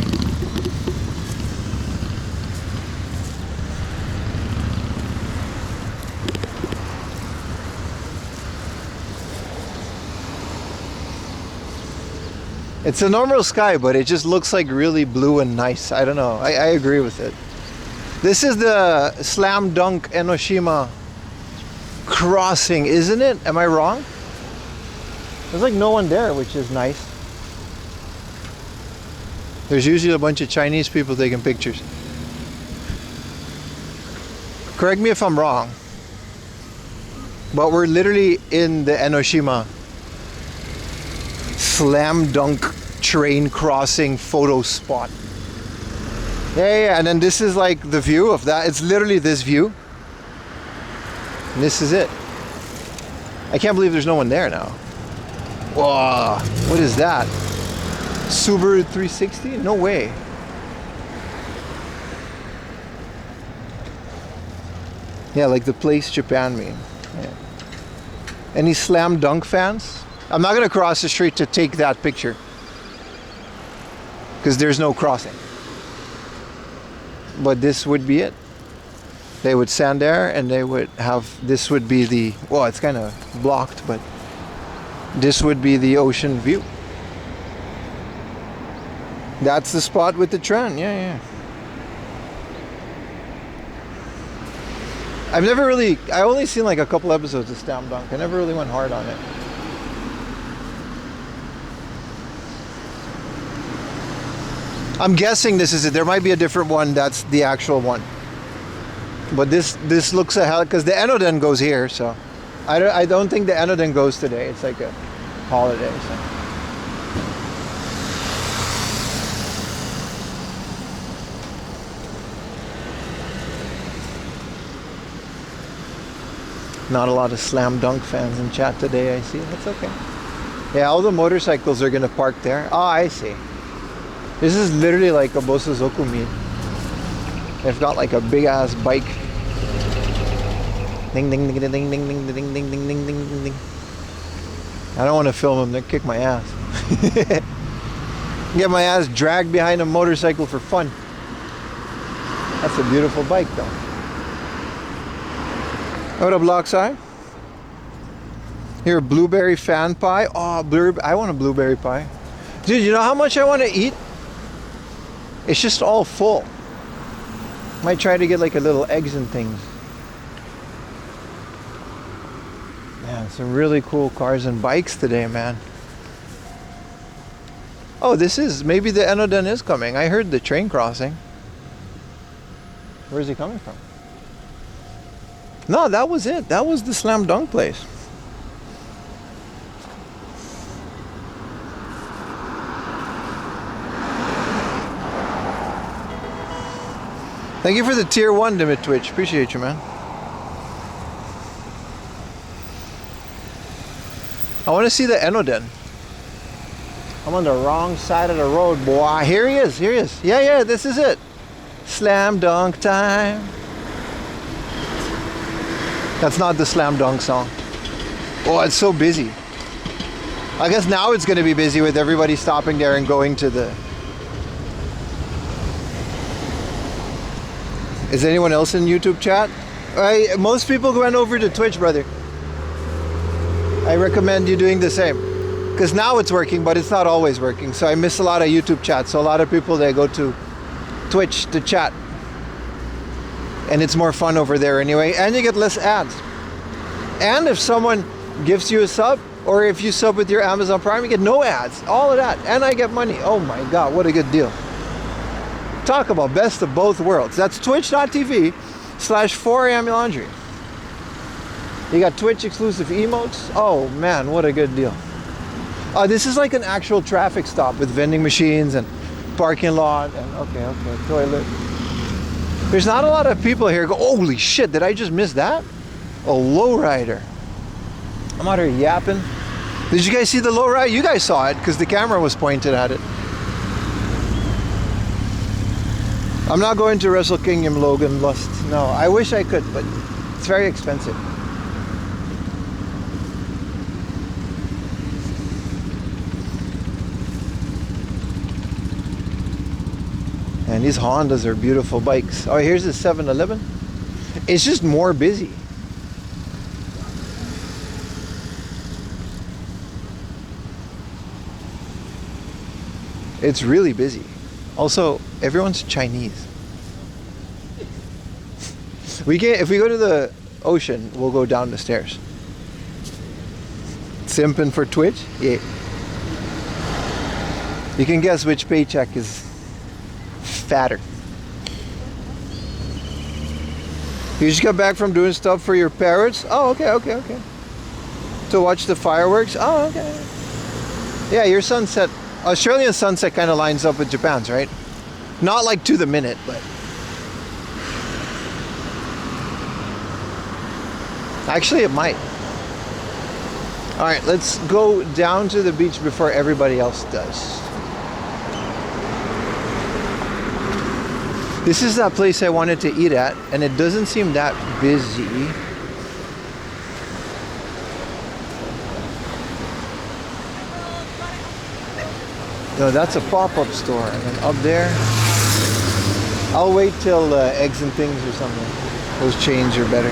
It's a normal sky, but it just looks like really blue and nice. I don't know. I agree with it. This is the Slam Dunk Enoshima crossing, isn't it? Am I wrong? There's like no one there, which is nice. There's usually a bunch of Chinese people taking pictures. Correct me if I'm wrong, but we're literally in the Enoshima Slam Dunk train crossing photo spot. Yeah, and then this is like the view of that. It's literally this view. And this is it. I can't believe there's no one there now. Whoa, what is that? Subaru 360? No way. Yeah, like the place Japan mean. Yeah. Any Slam Dunk fans? I'm not gonna cross the street to take that picture because there's no crossing. But this would be it. They would stand there and they would have, this would be the, well, it's kind of blocked, but this would be the ocean view. That's the spot with the trend, yeah. I've never really, I only seen like a couple episodes of Slam Dunk. I never really went hard on it. I'm guessing this is it. There might be a different one that's the actual one. But this looks a hell, because the Enoden goes here, so I don't think the Enoden goes today. It's like a holiday, so. Not a lot of Slam Dunk fans in chat today, I see. That's okay. Yeah, all the motorcycles are gonna park there. Oh, I see. This is literally like a Bosozoku meet. They've got like a big ass bike. Ding ding ding ding ding ding ding ding ding ding ding ding ding. I don't want to film them. They'll kick my ass. Get my ass dragged behind a motorcycle for fun. That's a beautiful bike, though. What up, Lockside? Here, blueberry fan pie. Oh, I want a blueberry pie. Dude, you know how much I want to eat? It's just all full. Might try to get like a little eggs and things. Man, some really cool cars and bikes today, man. Oh, maybe the Enoden is coming. I heard the train crossing. Where's he coming from? No, that was it. That was the Slam Dunk place. Thank you for the tier 1, Dimit Twitch. Appreciate you, man. I want to see the Enoden. I'm on the wrong side of the road, boy. Here he is. Here he is. Yeah, this is it. Slam Dunk time. That's not the Slam Dunk song. Oh, it's so busy. I guess now it's going to be busy with everybody stopping there and going to the... Is anyone else in YouTube chat? Most people went over to Twitch, brother. I recommend you doing the same. Because now it's working, but it's not always working. So I miss a lot of YouTube chat. So a lot of people, they go to Twitch to chat. And it's more fun over there anyway. And you get less ads. And if someone gives you a sub, or if you sub with your Amazon Prime, you get no ads. All of that. And I get money. Oh my God, what a good deal. Talk about best of both worlds. That's twitch.tv/4AMLaundry. You got Twitch exclusive emotes. Oh man, what a good deal. This is like an actual traffic stop with vending machines and parking lot and okay, toilet. There's not a lot of people here. Holy shit, did I just miss that? A lowrider. I'm out here yapping. Did you guys see the lowrider? You guys saw it because the camera was pointed at it. I'm not going to Wrestle Kingdom Logan Lust. No, I wish I could, but it's very expensive. And these Hondas are beautiful bikes. Oh, here's the 7-Eleven. It's just more busy. It's really busy. Also, everyone's Chinese. If we go to the ocean, we'll go down the stairs. Simping for Twitch? Yeah. You can guess which paycheck is fatter. You just got back from doing stuff for your parents? Oh, okay. To watch the fireworks? Oh, okay. Yeah, your sunset, Australian sunset kind of lines up with Japan's, right? Not like to the minute, but actually it might. All right, let's go down to the beach before everybody else does. This is that place I wanted to eat at, and it doesn't seem that busy. No, that's a pop-up store, and then up there, I'll wait till eggs and things or something. Those chains are better.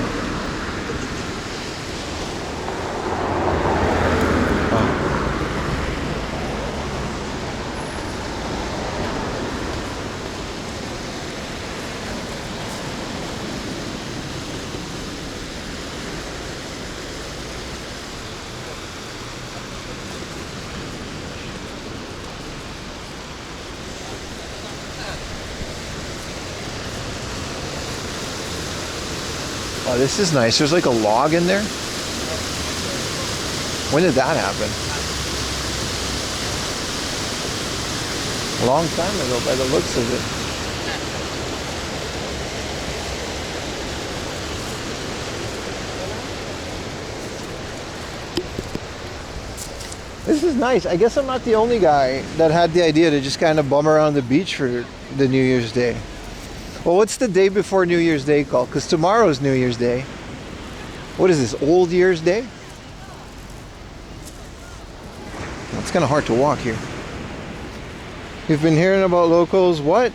Oh, this is nice. There's like a log in there. When did that happen? A long time ago by the looks of it. This is nice. I guess I'm not the only guy that had the idea to just kind of bum around the beach for the New Year's Day. Well, what's the day before New Year's Day called? Because tomorrow's New Year's Day. What is this, Old Year's Day? It's kind of hard to walk here. You've been hearing about locals, what?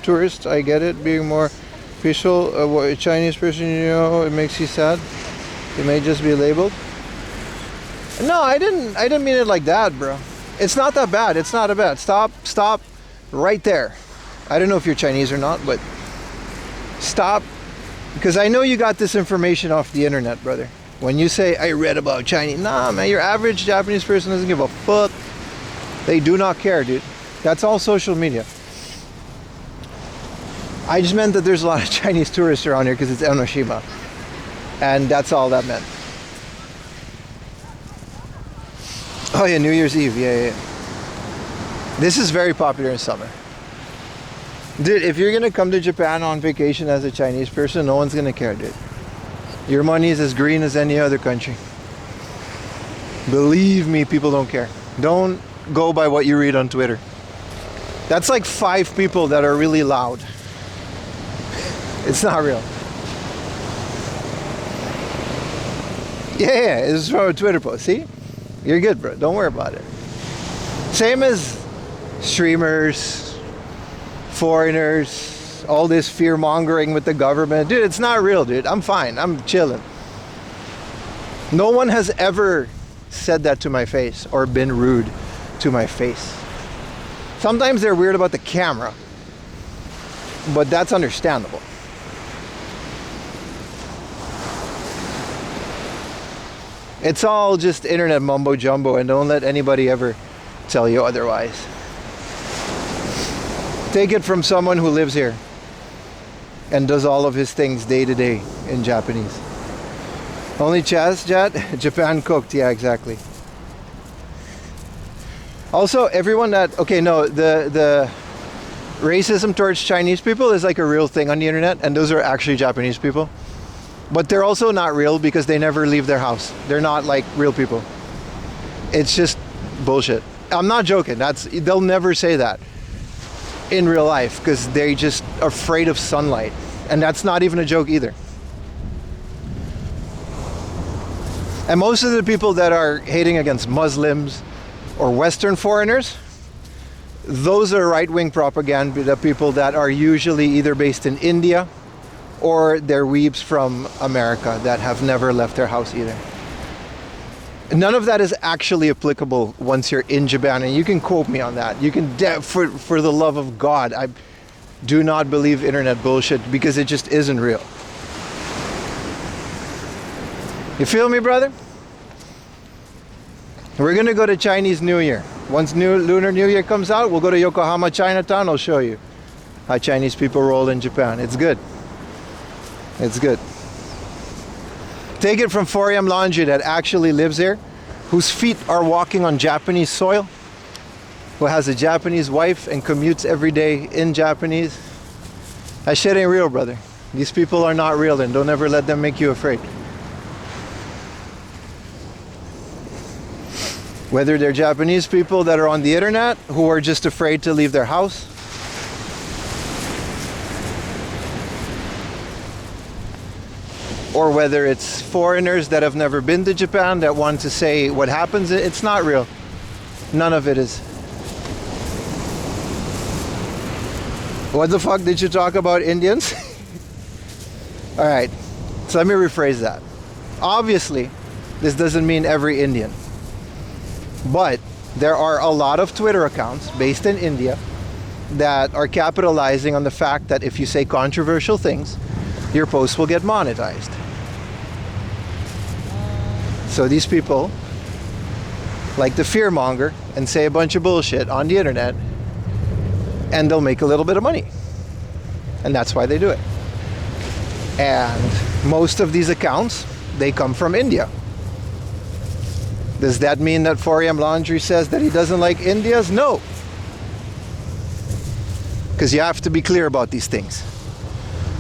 Tourists, I get it, being more official. A Chinese person, you know, it makes you sad. It may just be labeled. No, I didn't mean it like that, bro. It's not that bad. It's not that bad. Stop right there. I don't know if you're Chinese or not, but stop. Because I know you got this information off the internet, brother. When you say, I read about Chinese. Nah, man, your average Japanese person doesn't give a fuck. They do not care, dude. That's all social media. I just meant that there's a lot of Chinese tourists around here because it's Enoshima. And that's all that meant. Oh yeah, New Year's Eve, yeah. This is very popular in summer. Dude, if you're gonna come to Japan on vacation as a Chinese person, no one's gonna care, dude. Your money is as green as any other country. Believe me, people don't care. Don't go by what you read on Twitter. That's like 5 people that are really loud. It's not real. Yeah, this is from a Twitter post, see? You're good, bro. Don't worry about it. Same as streamers, foreigners, all this fear mongering with the government. Dude, it's not real, dude. I'm fine. I'm chilling. No one has ever said that to my face or been rude to my face. Sometimes they're weird about the camera, but that's understandable. It's all just internet mumbo jumbo, and don't let anybody ever tell you otherwise. Take it from someone who lives here and does all of his things day to day in Japanese. Only Chaz, Jat? Japan cooked, yeah, exactly. Also, everyone that, okay, no, the racism towards Chinese people is like a real thing on the internet, and those are actually Japanese people. But they're also not real because they never leave their house. They're not like real people. It's just bullshit. I'm not joking. They'll never say that in real life because they're just afraid of sunlight. And that's not even a joke either. And most of the people that are hating against Muslims or Western foreigners, those are right-wing propaganda, the people that are usually either based in India or they're weebs from America that have never left their house either. None of that is actually applicable once you're in Japan, and you can quote me on that. You can, for the love of God, I do not believe internet bullshit because it just isn't real. You feel me, brother? We're gonna go to Chinese New Year. Once Lunar New Year comes out, we'll go to Yokohama, Chinatown. I'll show you how Chinese people roll in Japan. It's good. It's good. Take it from 4am Laundry that actually lives here, whose feet are walking on Japanese soil, who has a Japanese wife and commutes every day in Japanese. That shit ain't real, brother. These people are not real, and don't ever let them make you afraid. Whether they're Japanese people that are on the internet who are just afraid to leave their house, or whether it's foreigners that have never been to Japan that want to say what happens, it's not real. None of it is. What the fuck did you talk about Indians? Alright, so let me rephrase that. Obviously, this doesn't mean every Indian. But there are a lot of Twitter accounts based in India that are capitalizing on the fact that if you say controversial things, your post will get monetized. So these people like to fearmonger and say a bunch of bullshit on the internet, and they'll make a little bit of money. And that's why they do it. And most of these accounts, they come from India. Does that mean that 4am Laundry says that he doesn't like Indians? No. Because you have to be clear about these things.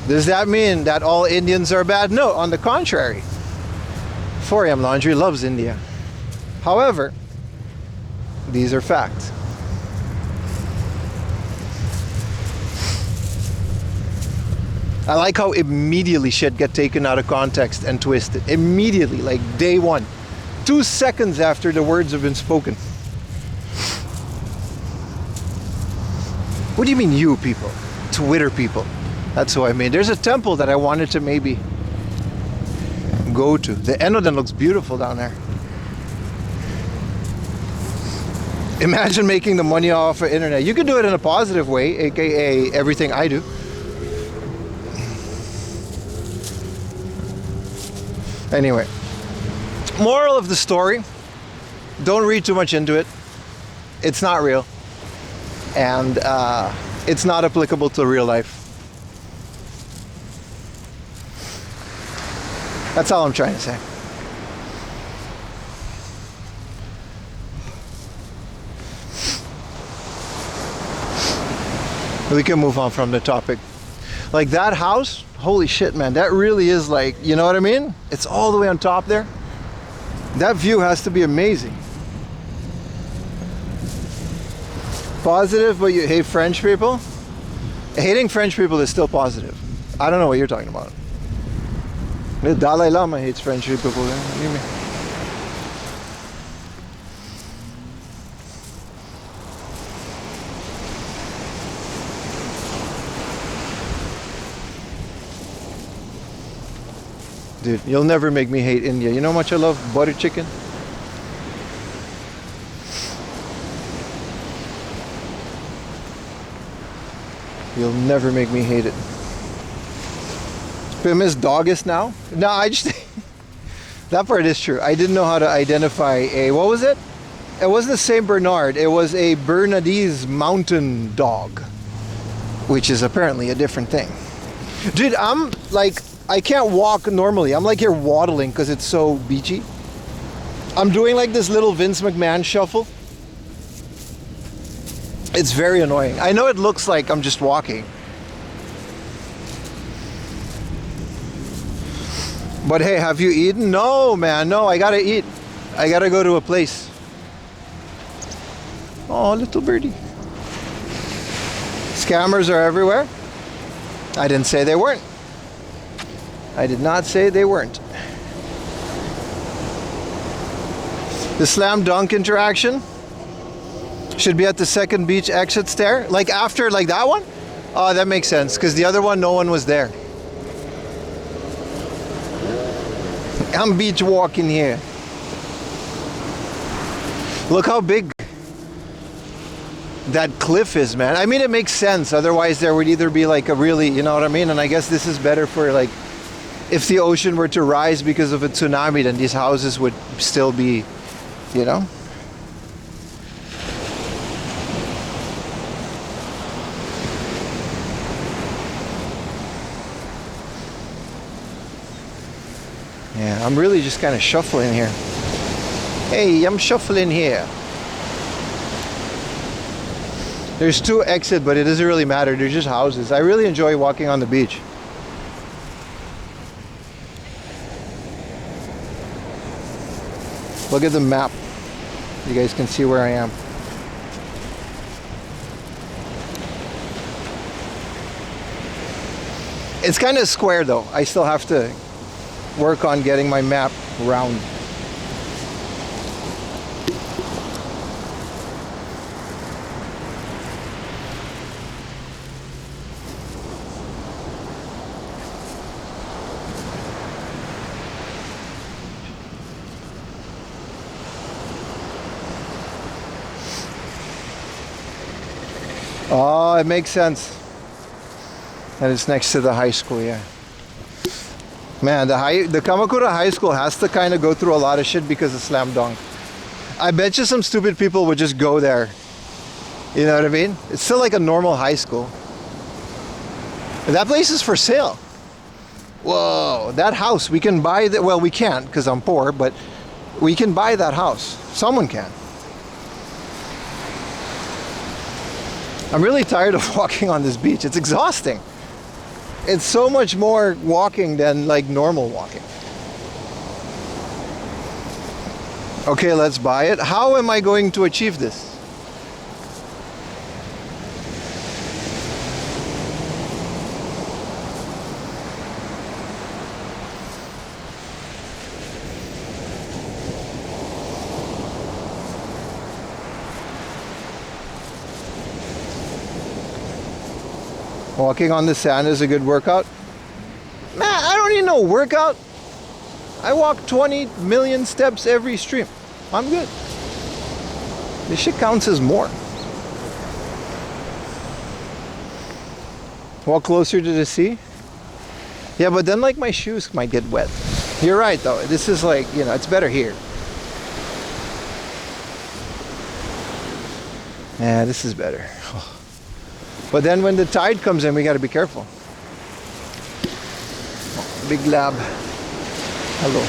Does that mean that all Indians are bad? No, on the contrary. 4am Laundry loves India. However, these are facts. I like how immediately shit get taken out of context and twisted. Immediately, like day one. 2 seconds after the words have been spoken. What do you mean you people? Twitter people. That's who I mean. There's a temple that I wanted to maybe go to. The Enoden looks beautiful down there. Imagine making the money off of internet. You can do it in a positive way, aka everything I do. Anyway, moral of the story, don't read too much into it. It's not real. And it's not applicable to real life. That's all I'm trying to say. We can move on from the topic. Like that house, holy shit, man, that really is like, you know what I mean? It's all the way on top there. That view has to be amazing. Positive, but you hate French people? Hating French people is still positive. I don't know what you're talking about. The Dalai Lama hates French people. What do you mean? Dude, you'll never make me hate India. You know how much I love butter chicken? You'll never make me hate it. Pim is doggist now? No, I just... that part is true. I didn't know how to identify a... What was it? It wasn't a Saint Bernard. It was a Bernardese mountain dog. Which is apparently a different thing. Dude, I'm like... I can't walk normally. I'm like here waddling because it's so beachy. I'm doing like this little Vince McMahon shuffle. It's very annoying. I know it looks like I'm just walking. But hey, have you eaten? No, man, no, I gotta eat. I gotta go to a place. Oh, little birdie. Scammers are everywhere. I didn't say they weren't. I did not say they weren't. The slam dunk interaction should be at the second beach exit stair. Like after, like that one? Oh, that makes sense. Because the other one, no one was there. I'm beach walking here. Look how big that cliff is, man. I mean, it makes sense. Otherwise, there would either be like a really, you know what I mean? And I guess this is better for like, if the ocean were to rise because of a tsunami, then these houses would still be, you know? Yeah, I'm really just kind of shuffling here. Hey, I'm shuffling here. There's 2 exits, but it doesn't really matter. They're just houses. I really enjoy walking on the beach. Look at the map. You guys can see where I am. It's kind of square though. I still have to work on getting my map round. Oh, it makes sense. And it's next to the high school, yeah. Man, the Kamakura High School has to kind of go through a lot of shit because of slam dunk. I bet you some stupid people would just go there. You know what I mean? It's still like a normal high school. That place is for sale. Whoa, that house, we can buy that. Well, we can't because I'm poor, but we can buy that house. Someone can. I'm really tired of walking on this beach. It's exhausting. It's so much more walking than like normal walking. Okay, let's buy it. How am I going to achieve this? Walking on the sand is a good workout. Man, I don't need no workout. I walk 20 million steps every stream. I'm good. This shit counts as more. Walk closer to the sea. Yeah, but then like my shoes might get wet. You're right though. This is like, you know, it's better here. Yeah, this is better. But then when the tide comes in, we got to be careful. Oh, big lab. Hello.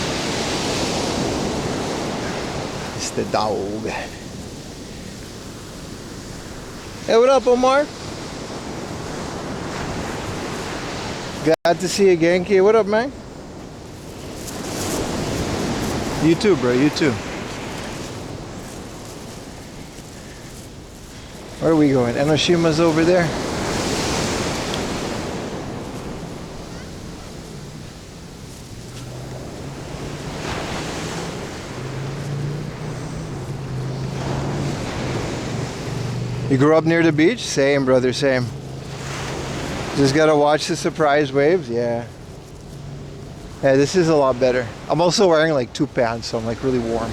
It's the dog. Hey, what up, Omar? Glad to see you again, Genki. What up, man? You too, bro. You too. Where are we going? Enoshima's over there. You grew up near the beach? Same, brother, same. Just gotta watch the surprise waves. Yeah. Yeah, this is a lot better. I'm also wearing like 2 pants, so I'm like really warm.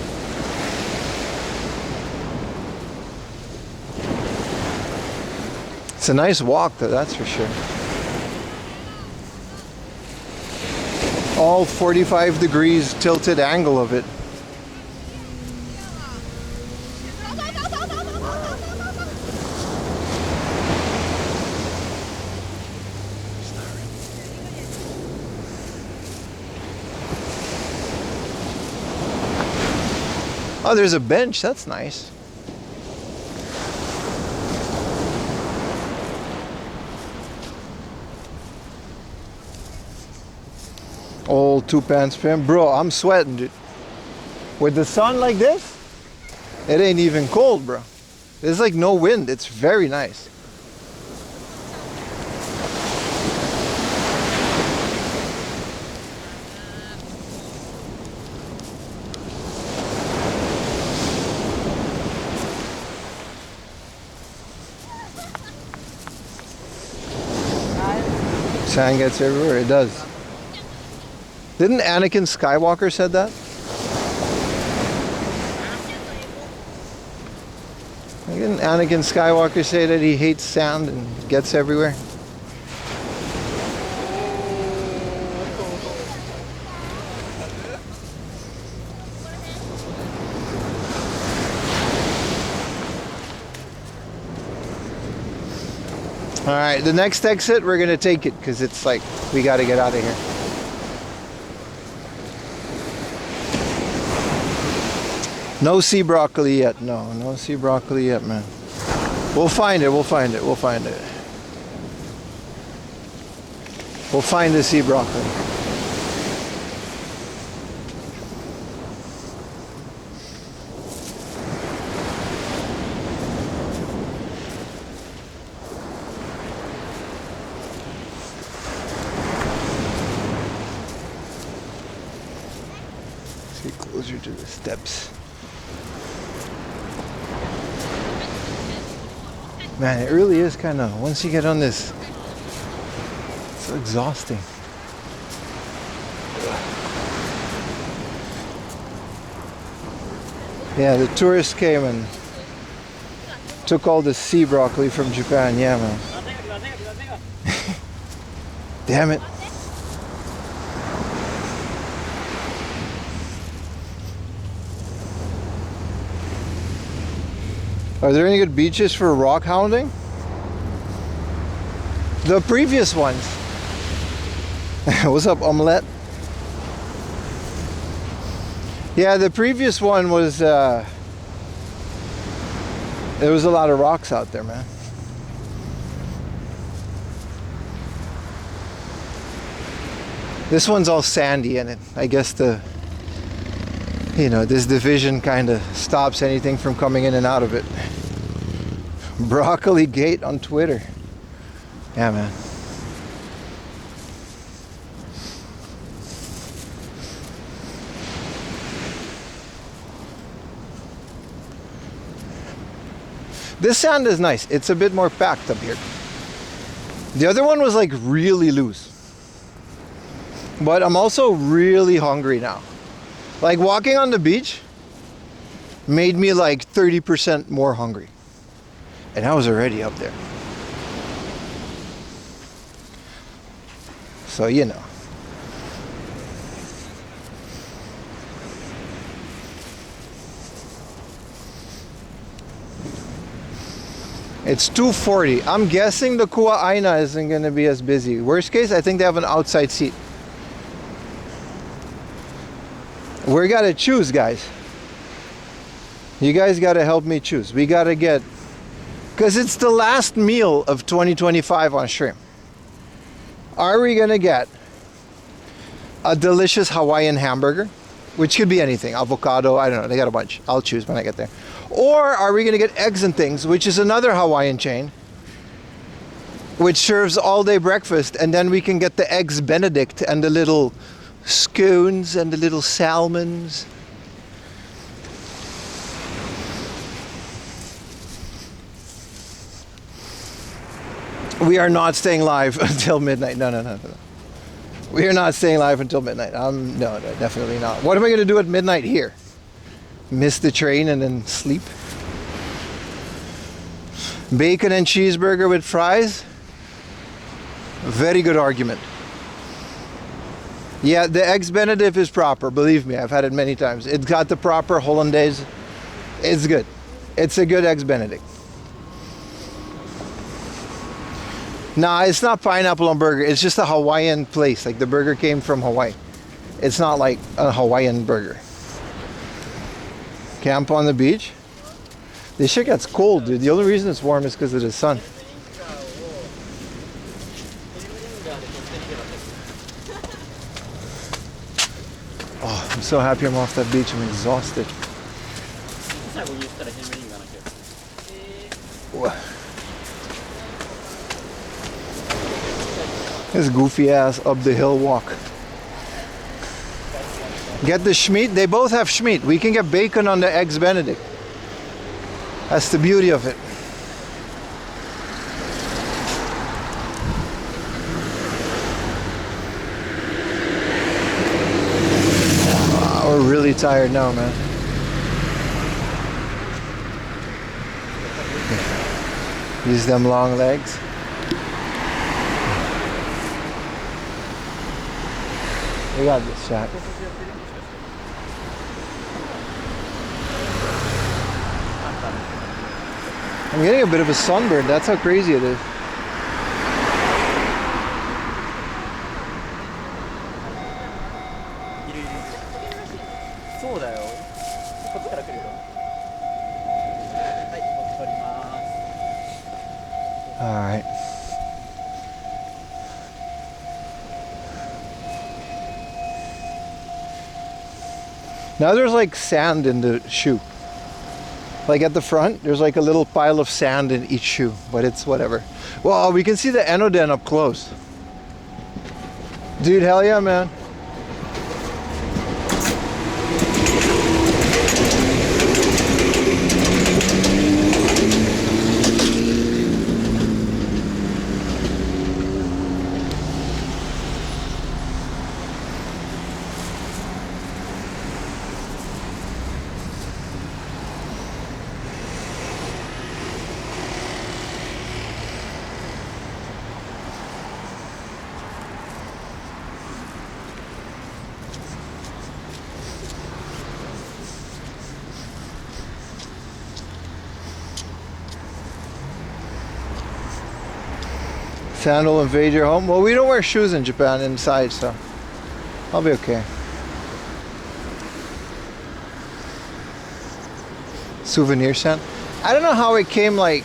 It's a nice walk though, that's for sure. All 45 degrees tilted angle of it. Oh, there's a bench, that's nice. Old 2 pants fam. Bro, I'm sweating, dude. With the sun like this, it ain't even cold, bro. There's like no wind. It's very nice. Sand gets everywhere. It does. Didn't Anakin Skywalker said that? Didn't Anakin Skywalker say that he hates sand and gets everywhere? All right, the next exit, we're gonna take it because it's like, we gotta get out of here. No sea broccoli yet. No sea broccoli yet, man. We'll find it. We'll find it. We'll find it. We'll find the sea broccoli. Let's get closer to the steps. Man, it really is kind of, once you get on this, it's so exhausting. Yeah, the tourists came and took all the sea broccoli from Japan. Yeah, man. Damn it. Are there any good beaches for rock hounding? The previous ones. What's up, Omelette? Yeah, the previous one was, there was a lot of rocks out there, man. This one's all sandy and I guess this division kind of stops anything from coming in and out of it. Broccoli Gate on Twitter. Yeah, man. This sand is nice. It's a bit more packed up here. The other one was like really loose. But I'm also really hungry now. Like walking on the beach made me like 30% more hungry. And I was already up there. So, you know. It's 2:40. I'm guessing the Kua Aina isn't going to be as busy. Worst case, I think they have an outside seat. We got to choose, guys. You guys got to help me choose. We got to get... Because it's the last meal of 2025 on shrimp. Are we going to get a delicious Hawaiian hamburger? Which could be anything. Avocado, I don't know. They got a bunch. I'll choose when I get there. Or are we going to get Eggs and Things, which is another Hawaiian chain, which serves all day breakfast, and then we can get the Eggs Benedict and the little scones and the little salmons. We are not staying live until midnight. No. We are not staying live until midnight. No, definitely not. What am I going to do at midnight here? Miss the train and then sleep? Bacon and cheeseburger with fries? Very good argument. Yeah, the Eggs Benedict is proper. Believe me, I've had it many times. It's got the proper Hollandaise. It's good. It's a good Eggs Benedict. Nah, it's not pineapple on burger. It's just a Hawaiian place. Like the burger came from Hawaii. It's not like a Hawaiian burger. Camp on the beach. This shit gets cold, dude. The only reason it's warm is because of the sun. Oh, I'm so happy I'm off that beach. I'm exhausted. This goofy ass up the hill walk. Get the schmeat. They both have schmeat. We can get bacon on the Eggs Benedict. That's the beauty of it. Oh, we're really tired now, man. Use them long legs. We got this shot. I'm getting a bit of a sunburn. That's how crazy it is. Alright. Now there's like sand in the shoe. Like at the front, there's like a little pile of sand in each shoe, but it's whatever. Well, we can see the Enoden up close. Dude, hell yeah, man. Sand will invade your home. Well, we don't wear shoes in Japan inside, so I'll be okay. Souvenir sand. I don't know how it came, like,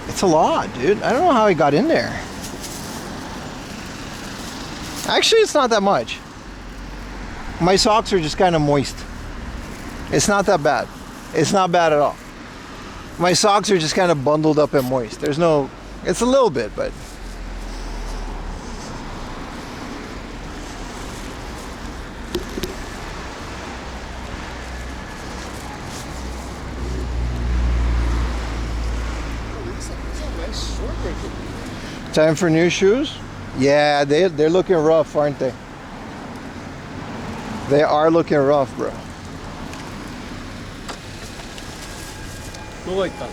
it's a lot, dude. I don't know how it got in there. Actually, it's not that much. My socks are just kind of moist. It's not that bad. It's not bad at all. My socks are just kind of bundled up and moist. There's no, it's a little bit, but. Time for new shoes? Yeah, they're looking rough, aren't they? They are looking rough, bro. どこ行ったの？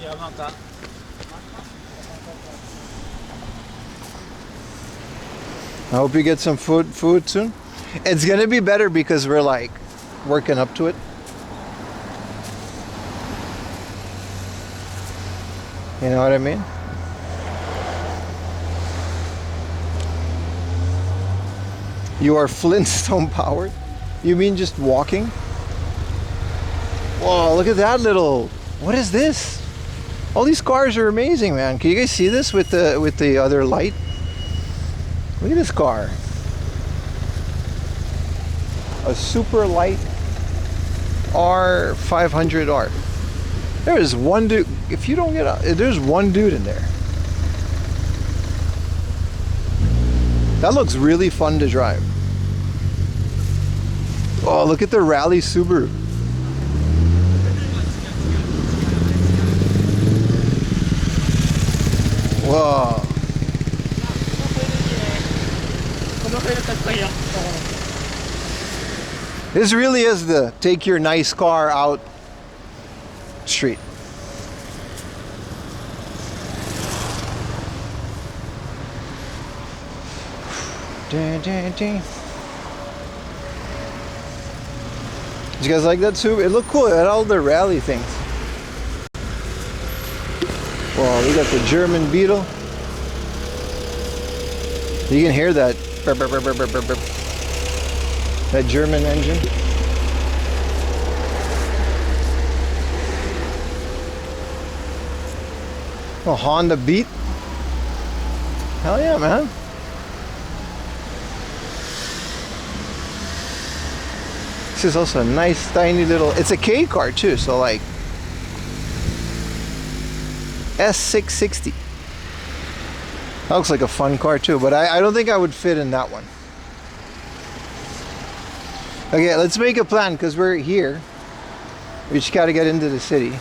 いやまた。 I hope you get some food soon. It's gonna be better because we're like working up to it. You know what I mean? You are Flintstone powered? You mean just walking? Whoa, look at that little... What is this? All these cars are amazing, man. Can you guys see this with the other light? Look at this car. A super light R500R. There is one dude. If you don't get out, there's one dude in there. That looks really fun to drive. Oh, look at the Rally Subaru. Whoa. This really is the take your nice car out street. Dun, dun, dun. Did you guys like that too? It looked cool. It had all the rally things. Well, we got the German Beetle. You can hear that. Burp, burp, burp, burp, burp, burp, burp. That German engine. Oh, Honda Beat. Hell yeah, man. This is also a nice tiny little, it's a K car too, so like S660. That looks like a fun car too, but I don't think I would fit in that one. Okay, let's make a plan because we're here. We just gotta get into the city.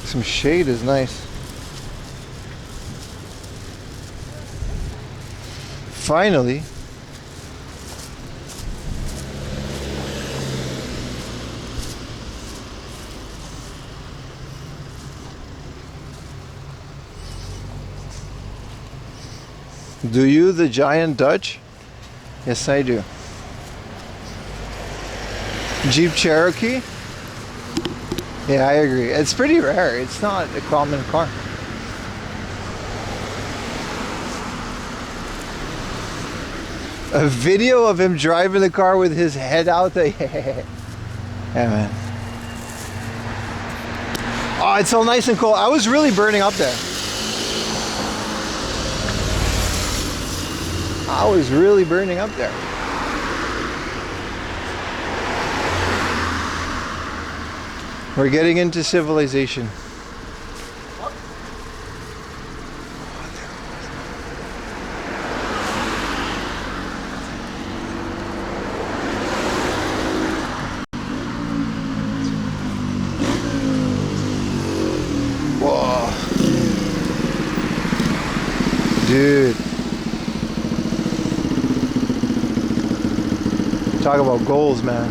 Some shade is nice. Finally. Do you, the Giant Dutch? Yes, I do. Jeep Cherokee? Yeah, I agree. It's pretty rare. It's not a common car. A video of him driving the car with his head out there. Yeah, man. Oh, it's so nice and cold. I was really burning up there. I was really burning up there. We're getting into civilization. Whoa. Dude. Talk about goals, man.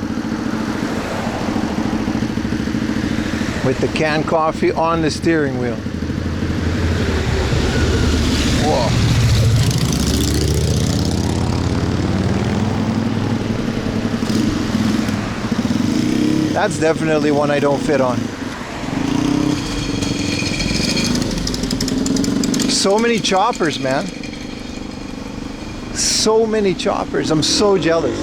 With the canned coffee on the steering wheel. Whoa. That's definitely one I don't fit on. So many choppers, man. So many choppers. I'm so jealous.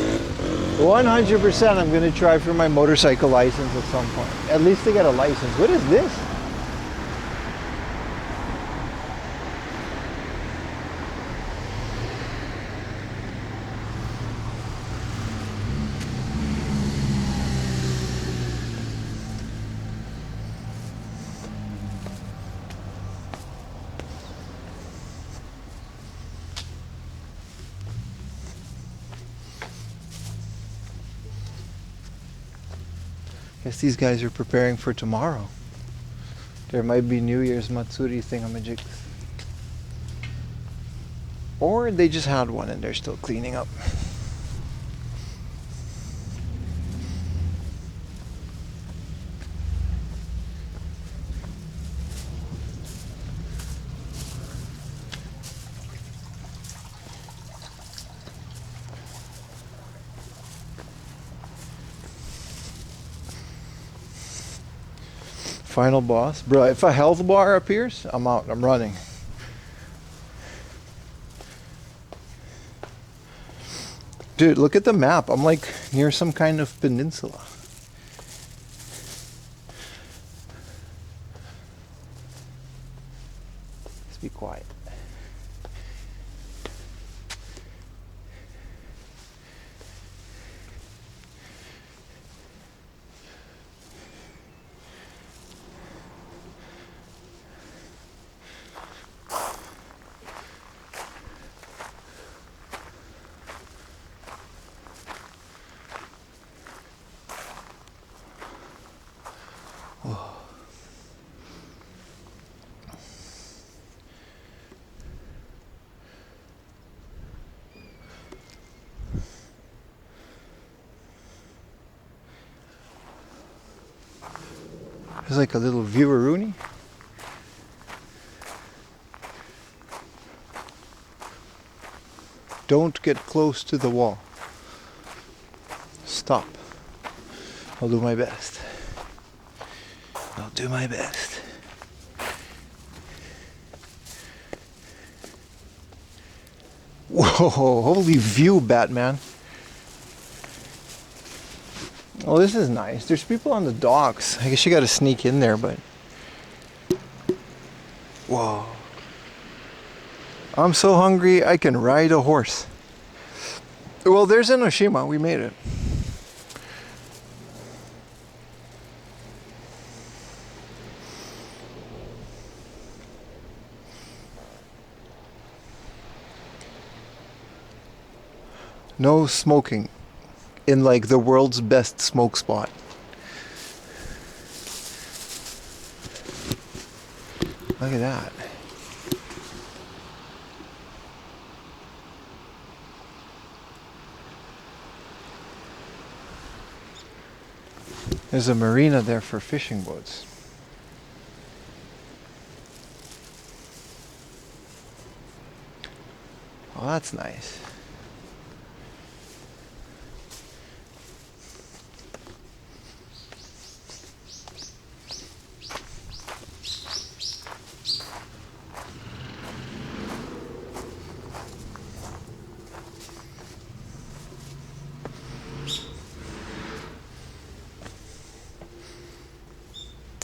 100% I'm going to try for my motorcycle license at some point. At least to get a license. What is this? Guess these guys are preparing for tomorrow. There might be New Year's Matsuri thingamajigs. Or they just had one and they're still cleaning up. Final boss. Bro, if a health bar appears, I'm out. I'm running. Dude, look at the map. I'm like near some kind of peninsula. Let's be quiet. There's like a little viewer-rooney. Don't get close to the wall. Stop. I'll do my best. I'll do my best. Whoa, holy view, Batman. Oh, this is nice. There's people on the docks. I guess you gotta sneak in there, but... Whoa. I'm so hungry I can ride a horse. Well, there's Enoshima. We made it. No smoking in like the world's best smoke spot. Look at that. There's a marina there for fishing boats. Oh, that's nice.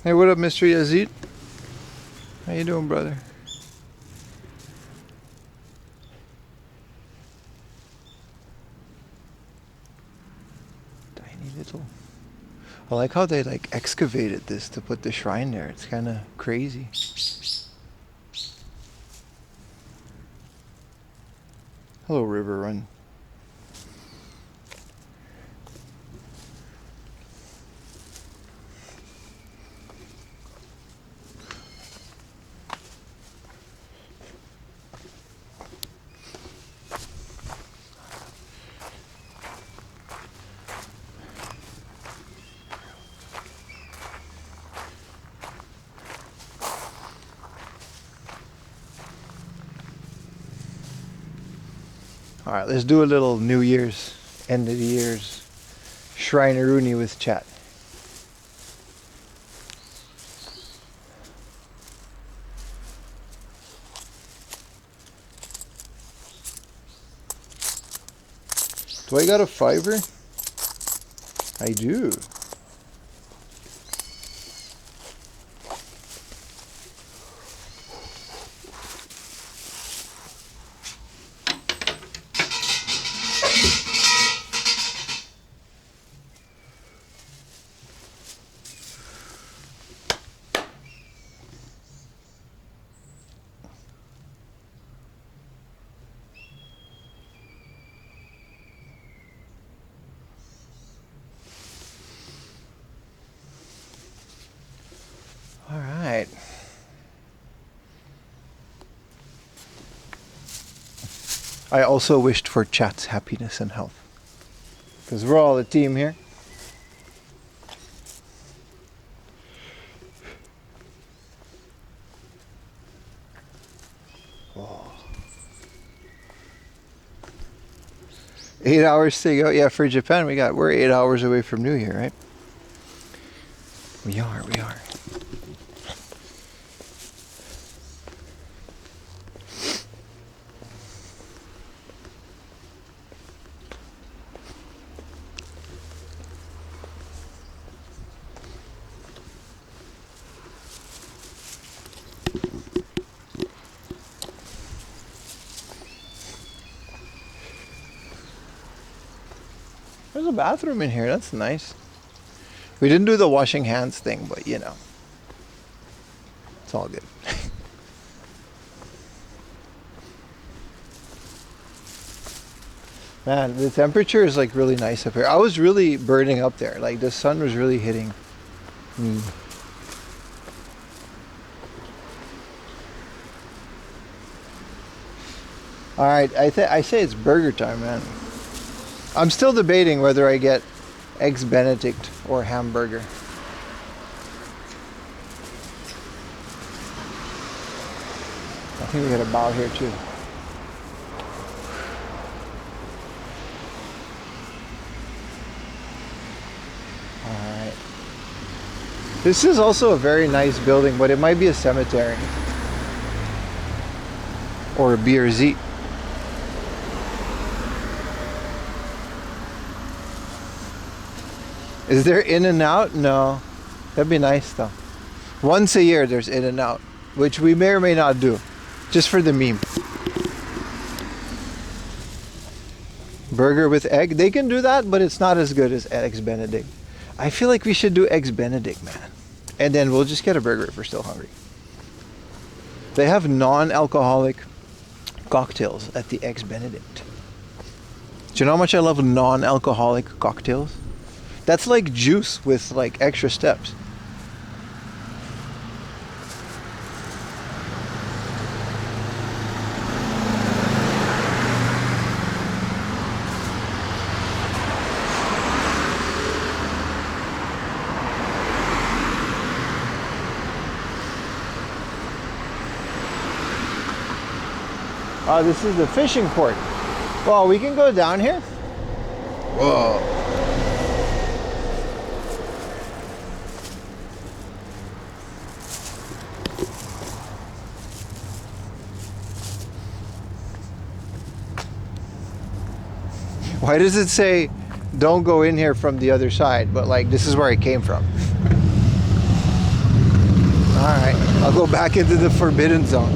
Hey, what up, Mr. Yazid? How you doing, brother? Tiny little. I like how they like excavated this to put the shrine there. It's kind of crazy. Hello, River Run. All right, let's do a little New Year's, end of the year's Shrineroonie with chat. Do I got a fiver? I do. All right. I also wished for chat's happiness and health. Because we're all a team here. Oh. 8 hours to go. Yeah, for Japan, we're 8 hours away from New Year, right? We are. There's a bathroom in here. That's nice. We didn't do the washing hands thing, but you know, it's all good. Man, the temperature is like really nice up here. I was really burning up there. Like the sun was really hitting me. All right, I say it's burger time, man. I'm still debating whether I get eggs Benedict or hamburger. I think we got a bow here too. Alright. This is also a very nice building, but it might be a cemetery. Or a BRZ. Is there In and Out? No. That'd be nice though. Once a year there's In and Out, which we may or may not do. Just for the meme. Burger with egg. They can do that, but it's not as good as Eggs Benedict. I feel like we should do Eggs Benedict, man. And then we'll just get a burger if we're still hungry. They have non-alcoholic cocktails at the Eggs Benedict. Do you know how much I love non-alcoholic cocktails? That's like juice with like extra steps. Oh, this is the fishing port. Well, we can go down here. Whoa. Why does it say don't go in here from the other side, but like this is where I came from? Alright, I'll go back into the forbidden zone.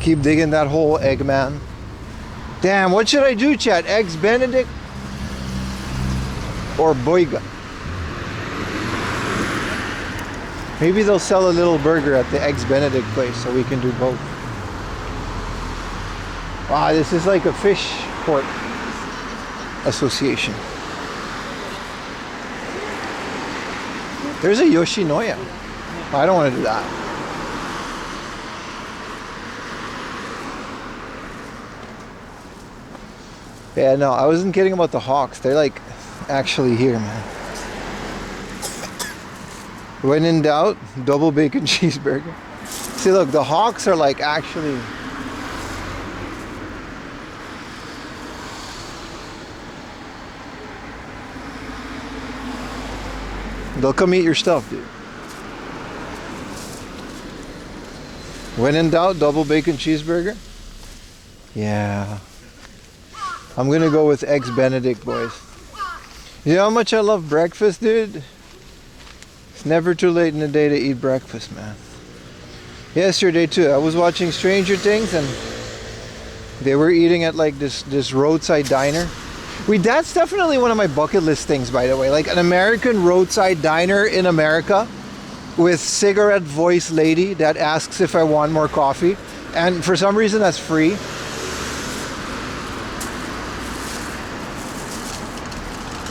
Keep digging that hole, Eggman. Damn, what should I do, chat? Eggs Benedict or Boiga? Maybe they'll sell a little burger at the Eggs Benedict place so we can do both. Wow, this is like a fish port association. There's a Yoshinoya. I don't want to do that. Yeah, no, I wasn't kidding about the hawks. They're like actually here, man. When in doubt, double bacon cheeseburger. See, look, the hawks are like actually... They'll come eat your stuff, dude. When in doubt, double bacon cheeseburger? Yeah. I'm gonna go with Eggs Benedict, boys. You know how much I love breakfast, dude? It's never too late in the day to eat breakfast, man. Yesterday too, I was watching Stranger Things and they were eating at like this roadside diner. That's definitely one of my bucket list things, by the way. Like an American roadside diner in America with cigarette voice lady that asks if I want more coffee. And for some reason that's free.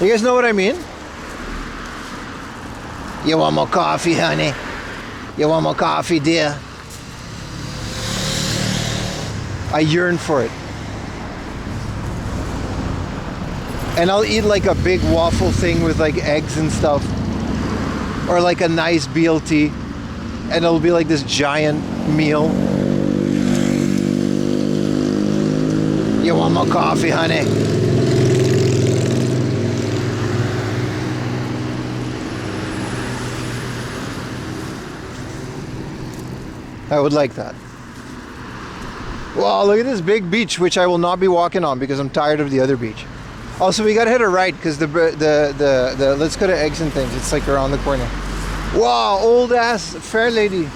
You guys know what I mean? You want more coffee, honey? You want more coffee, dear? I yearn for it. And I'll eat like a big waffle thing with like eggs and stuff. Or like a nice BLT. And it'll be like this giant meal. You want more coffee, honey? I would like that. Wow, look at this big beach, which I will not be walking on because I'm tired of the other beach. Also, we gotta hit a right because the let's go to eggs and things. It's like around the corner. Wow, old ass fair lady.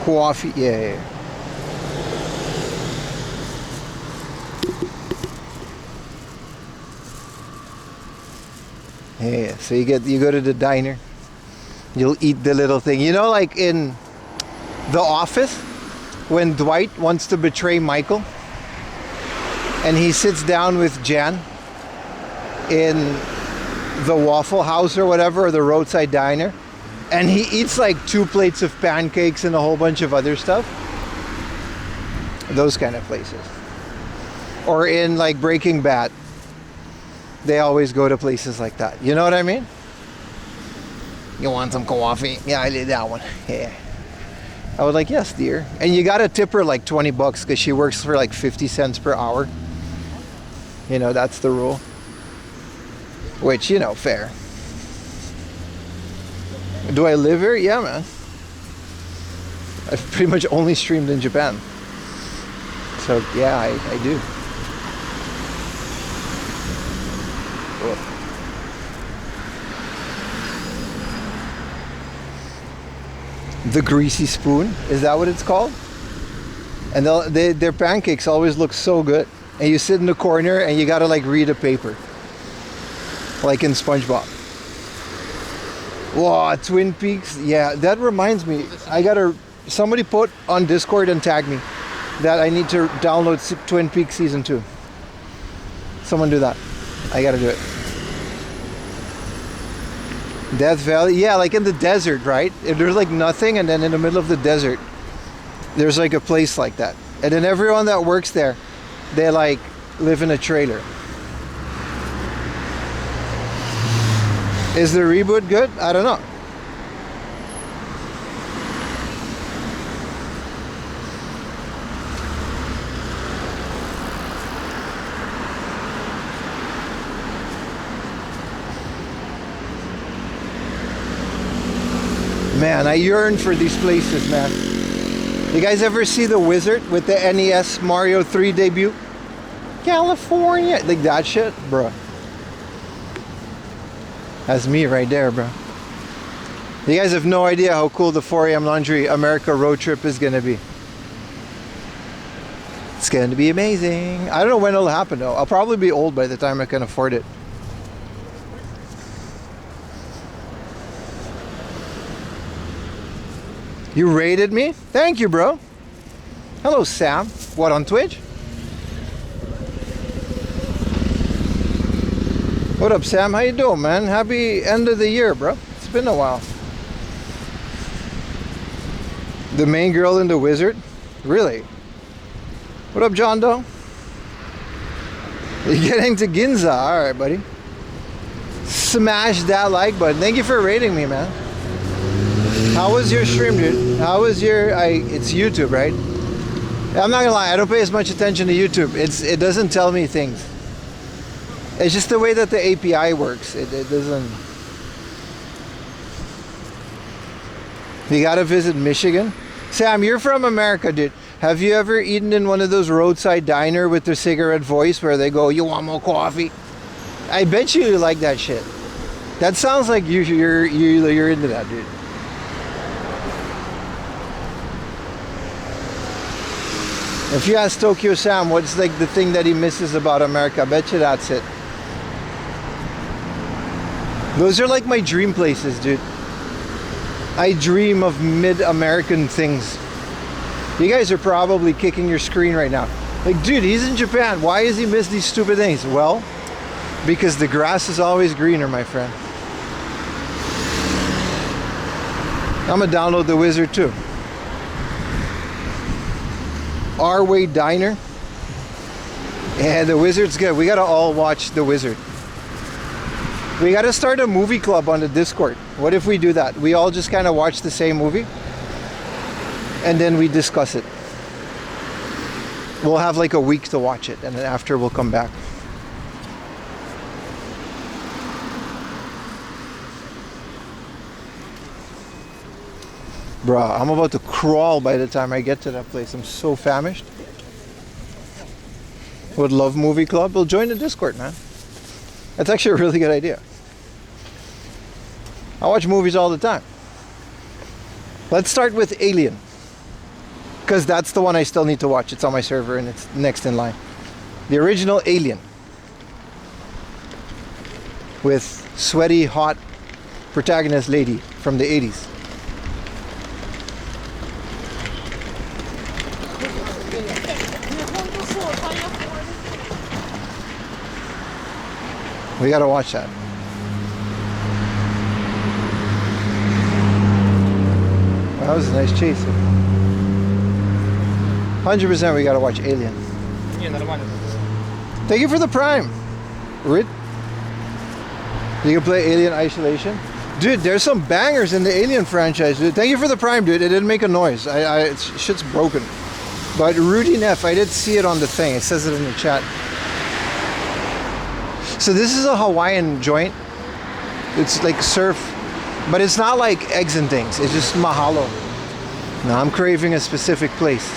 Coffee, yeah. Yeah, so you go to the diner, you'll eat the little thing. You know, like in The Office, when Dwight wants to betray Michael, and he sits down with Jan in the Waffle House or whatever, or the roadside diner, and he eats like 2 plates of pancakes and a whole bunch of other stuff. Those kind of places. Or in like Breaking Bad, they always go to places like that. You know what I mean? You want some coffee? Yeah, I did that one. Yeah. I was like, yes, dear. And you gotta tip her like 20 bucks because she works for like 50 cents per hour. You know, that's the rule. Which, you know, fair. Do I live here? Yeah, man. I've pretty much only streamed in Japan. So, yeah, I do. Cool. The greasy spoon, is that what it's called? And their pancakes always look so good. And you sit in the corner and you gotta like read a paper. Like in SpongeBob. Wow, Twin Peaks. Yeah, that reminds me. Somebody put on Discord and tag me that I need to download Twin Peaks Season 2. Someone do that. I gotta do it. Death Valley. Yeah, like in the desert, right? There's like nothing, and then in the middle of the desert, there's like a place like that. And then everyone that works there, they like live in a trailer. Is the reboot good? I don't know. Man, I yearn for these places, man. You guys ever see The Wizard with the NES Mario 3 debut? California, like that shit, bro. That's me right there, bro. You guys have no idea how cool the 4 AM Laundry America road trip is gonna be. It's gonna be amazing. I don't know when it'll happen though. I'll probably be old by the time I can afford it. You rated me? Thank you, bro. Hello, Sam. What, on Twitch? What up, Sam? How you doing, man? Happy end of the year, bro. It's been a while. The main girl in The Wizard? Really? What up, John Doe? You're getting to Ginza. Alright, buddy. Smash that like button. Thank you for rating me, man. How was your stream, dude? How was your... It's YouTube, right? I'm not gonna lie, I don't pay as much attention to YouTube. It doesn't tell me things. It's just the way that the API works. It doesn't... You gotta visit Michigan? Sam, you're from America, dude. Have you ever eaten in one of those roadside diner with their cigarette voice where they go, you want more coffee? I bet you like that shit. That sounds like you're into that, dude. If you ask Tokyo Sam what's like the thing that he misses about America, I bet you that's it. Those are like my dream places, dude. I dream of mid-American things. You guys are probably kicking your screen right now. Like, dude, he's in Japan. Why does he miss these stupid things? Well, because the grass is always greener, my friend. I'm gonna download The Wizard too. Our Way Diner. Yeah, The Wizard's good. We gotta all watch The Wizard. We gotta start a movie club on the Discord. What if we do that? We all just kind of watch the same movie and then we discuss it. We'll have like a week to watch it and then after we'll come back. Bruh, I'm about to crawl by the time I get to that place. I'm so famished. Would love movie club. We'll join the Discord, man. That's actually a really good idea. I watch movies all the time. Let's start with Alien. Because that's the one I still need to watch. It's on my server and it's next in line. The original Alien. With sweaty, hot protagonist lady from the 80s. We gotta watch that. That was a nice chase. 100% we gotta watch Alien. Thank you for the Prime. Rit. You can play Alien Isolation. Dude, there's some bangers in the Alien franchise, dude. Thank you for the Prime, dude. It didn't make a noise. Shit's broken. But Rudy Neff, I did see it on the thing. It says it in the chat. So this is a Hawaiian joint. It's like surf, but it's not like eggs and things. It's just mahalo. Now I'm craving a specific place.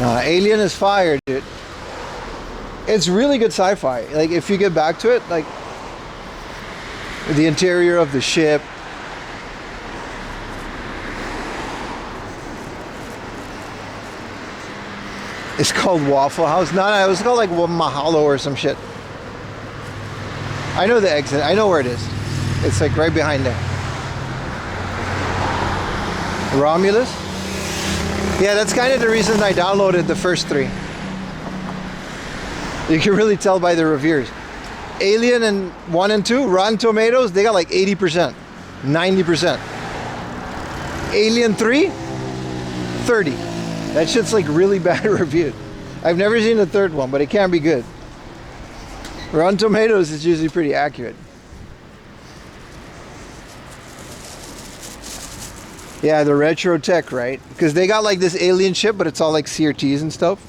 Alien is fire, dude. It's really good sci-fi. Like if you get back to it, like the interior of the ship. It's called Waffle House. No, it was called like Mahalo or some shit. I know the exit. I know where it is. It's like right behind there. Romulus? Yeah, that's kind of the reason I downloaded the first three. You can really tell by the reviews. Alien and 1 and 2, Rotten Tomatoes, they got like 80%, 90%. Alien 3, 30. That shit's like really bad reviewed. I've never seen the third one, but it can be good. Rotten Tomatoes is usually pretty accurate. Yeah, the retro tech, right? Because they got like this alien ship, but it's all like CRTs and stuff.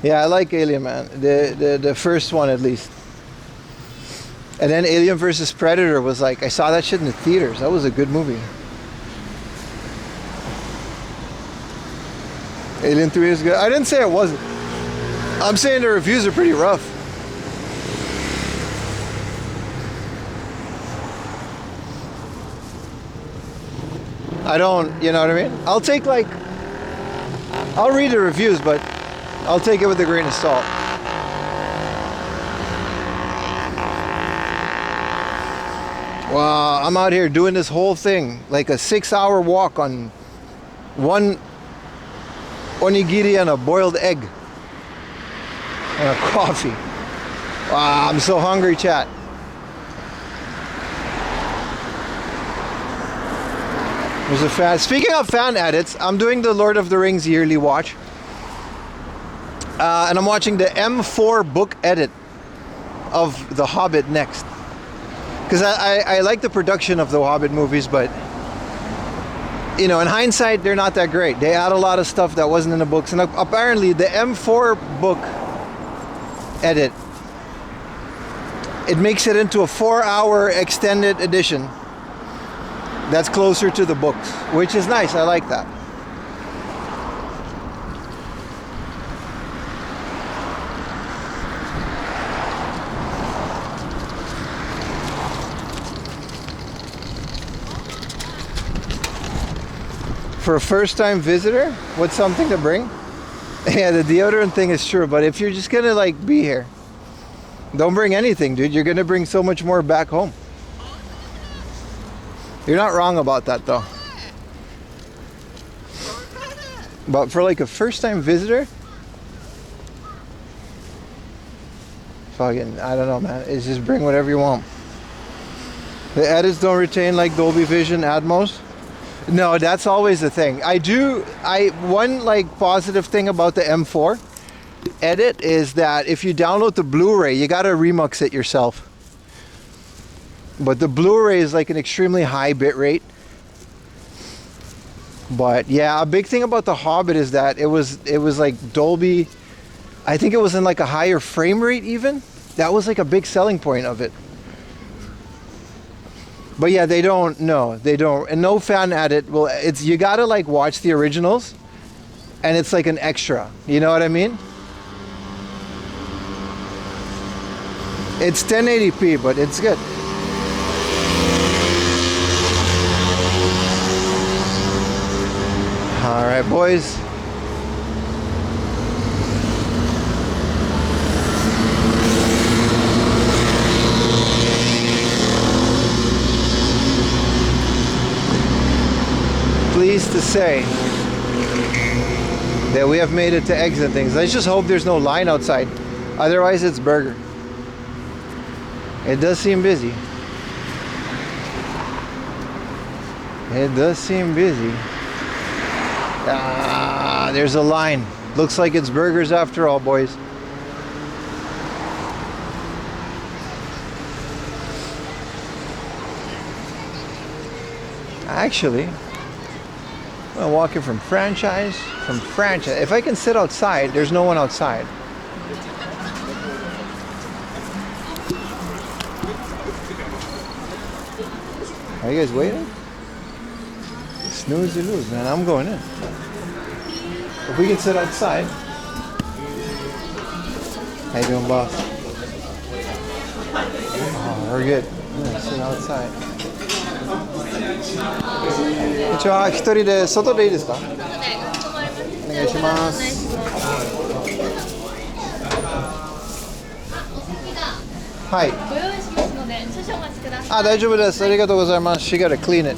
Yeah, I like Alien, man. The first one at least. And then Alien vs. Predator was like, I saw that shit in the theaters. That was a good movie. Alien 3 is good. I didn't say it wasn't. I'm saying the reviews are pretty rough. I don't, you know what I mean? I'll take like, I'll read the reviews, but I'll take it with a grain of salt. Wow, I'm out here doing this whole thing, like a 6-hour walk on one onigiri and a boiled egg and a coffee. Wow, I'm so hungry, chat. There's a fan. Speaking of fan edits, I'm doing the Lord of the Rings yearly watch. And I'm watching the M4 book edit of The Hobbit next. Because I like the production of the Hobbit movies, but you know, in hindsight, they're not that great. They add a lot of stuff that wasn't in the books. And apparently the M4 book edit, it makes it into a 4-hour extended edition that's closer to the books, which is nice. I like that. For a first-time visitor, what's something to bring? Yeah, the deodorant thing is true, but if you're just gonna like be here, don't bring anything, dude. You're gonna bring so much more back home. You're not wrong about that, though. But for like a first-time visitor, fucking, I don't know, man. It's just bring whatever you want. The edits don't retain like Dolby Vision Atmos. No, that's always the thing. One like positive thing about the M4 edit is that if you download the Blu-ray, you gotta remix it yourself. But the Blu-ray is like an extremely high bit rate. But yeah, a big thing about the Hobbit is that it was like Dolby. I think it was in like a higher frame rate even. That was like a big selling point of it. But yeah, they don't. No, they don't. And no fan edit. Well, it's you gotta like watch the originals, and it's like an extra. You know what I mean? It's 1080p, but it's good. All right, boys. Pleased to say that we have made it to exit things. Let's just hope there's no line outside. Otherwise, it's burger. It does seem busy. It does seem busy. Ah, there's a line. Looks like it's burgers after all, boys. Actually, I'm walking from franchise. If I can sit outside, there's no one outside. Are you guys waiting? Snooze you lose, man. I'm going in. If we can sit outside. How you doing, boss? Oh, we're good. Yeah, sit outside. こんにちは。一人で外でいいですか？お願いします。はい。ご用意しますので少々お待ちください。あ、大丈夫です。ありがとうございます。She gotta clean it。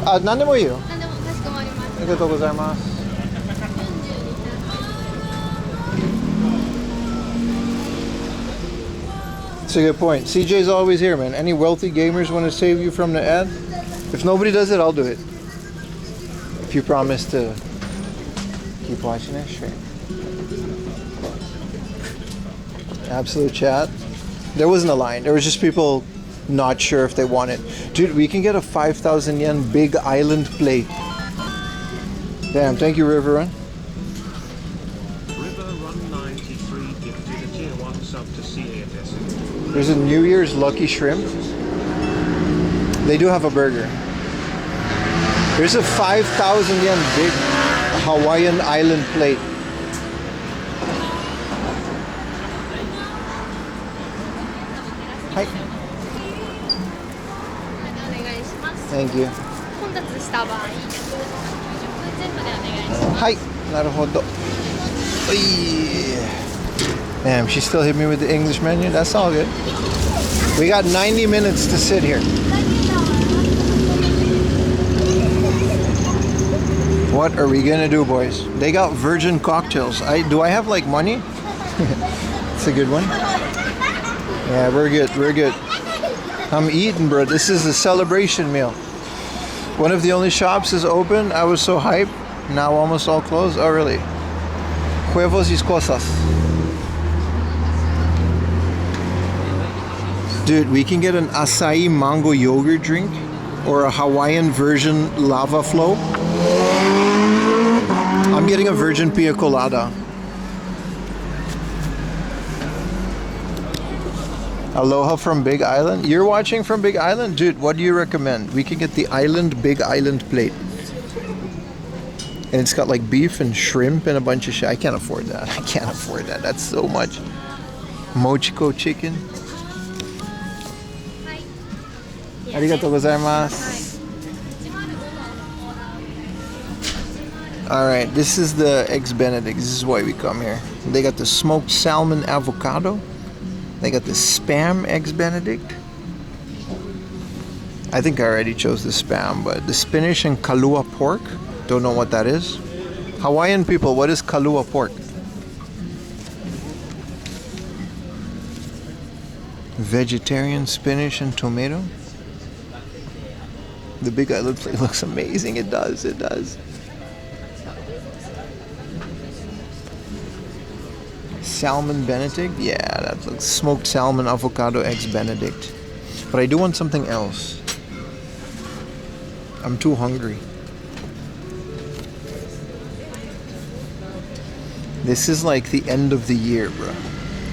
あ、何でもいいよ。何でもかしこまります。ありがとうございます。That's a good point. CJ's always here, man. Any wealthy gamers want to save you from the ad? If nobody does it, I'll do it. If you promise to keep watching it straight. Absolute chat. There wasn't a line. There was just people not sure if they want it. Dude, we can get a 5,000 yen big island plate. Damn, thank you, River Run. River Run 93 gifted a tier 1 sub to CAFS. There's a New Year's Lucky Shrimp. They do have a burger. There's a 5,000 yen big Hawaiian island plate. Hi. Thank you. 混雑した場合、10分前後でお願いします。はい、なるほど。Damn, she still hit me with the English menu. That's all good. We got 90 minutes to sit here. What are we gonna do, boys? They got virgin cocktails. Do I have like money? It's a good one. Yeah, we're good. We're good. I'm eating, bro. This is a celebration meal. One of the only shops is open. I was so hyped. Now almost all closed. Oh, really? Huevos y cosas. Dude, we can get an acai mango yogurt drink or a Hawaiian version lava flow. I'm getting a virgin pina colada. Aloha from Big Island. You're watching from Big Island? Dude, what do you recommend? We can get the Big Island plate. And it's got like beef and shrimp and a bunch of shit. I can't afford that. I can't afford that. That's so much. Mochiko chicken. Arigatou gozaimasu. Alright, this is the Eggs Benedict. This is why we come here. They got the smoked salmon avocado. They got the Spam Eggs Benedict. I think I already chose the Spam, but the spinach and Kahlua pork. Don't know what that is. Hawaiian people, what is Kahlua pork? Vegetarian spinach and tomato. The big guy looks amazing. It does. It does. Salmon Benedict. Yeah, that looks smoked salmon avocado eggs Benedict. But I do want something else. I'm too hungry. This is like the end of the year, bro.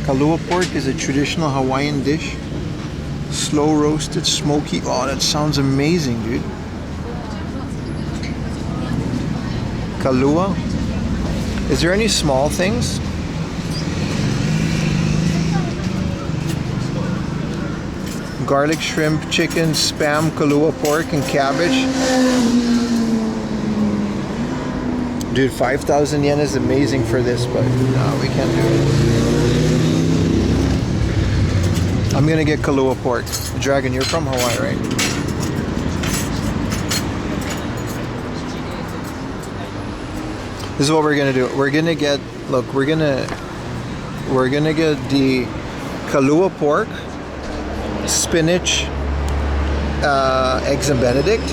Kahlua pork is a traditional Hawaiian dish. Slow roasted, smoky. Oh, that sounds amazing, dude. Kahlua. Is there any small things? Garlic shrimp, chicken, Spam, Kahlua pork, and cabbage. Dude, 5,000 yen is amazing for this, but no, we can't do it. I'm gonna get Kahlua pork. Dragon, you're from Hawaii, right? This is what we're gonna do. We're gonna get, look, we're gonna get the Kahlua pork, spinach, eggs and Benedict.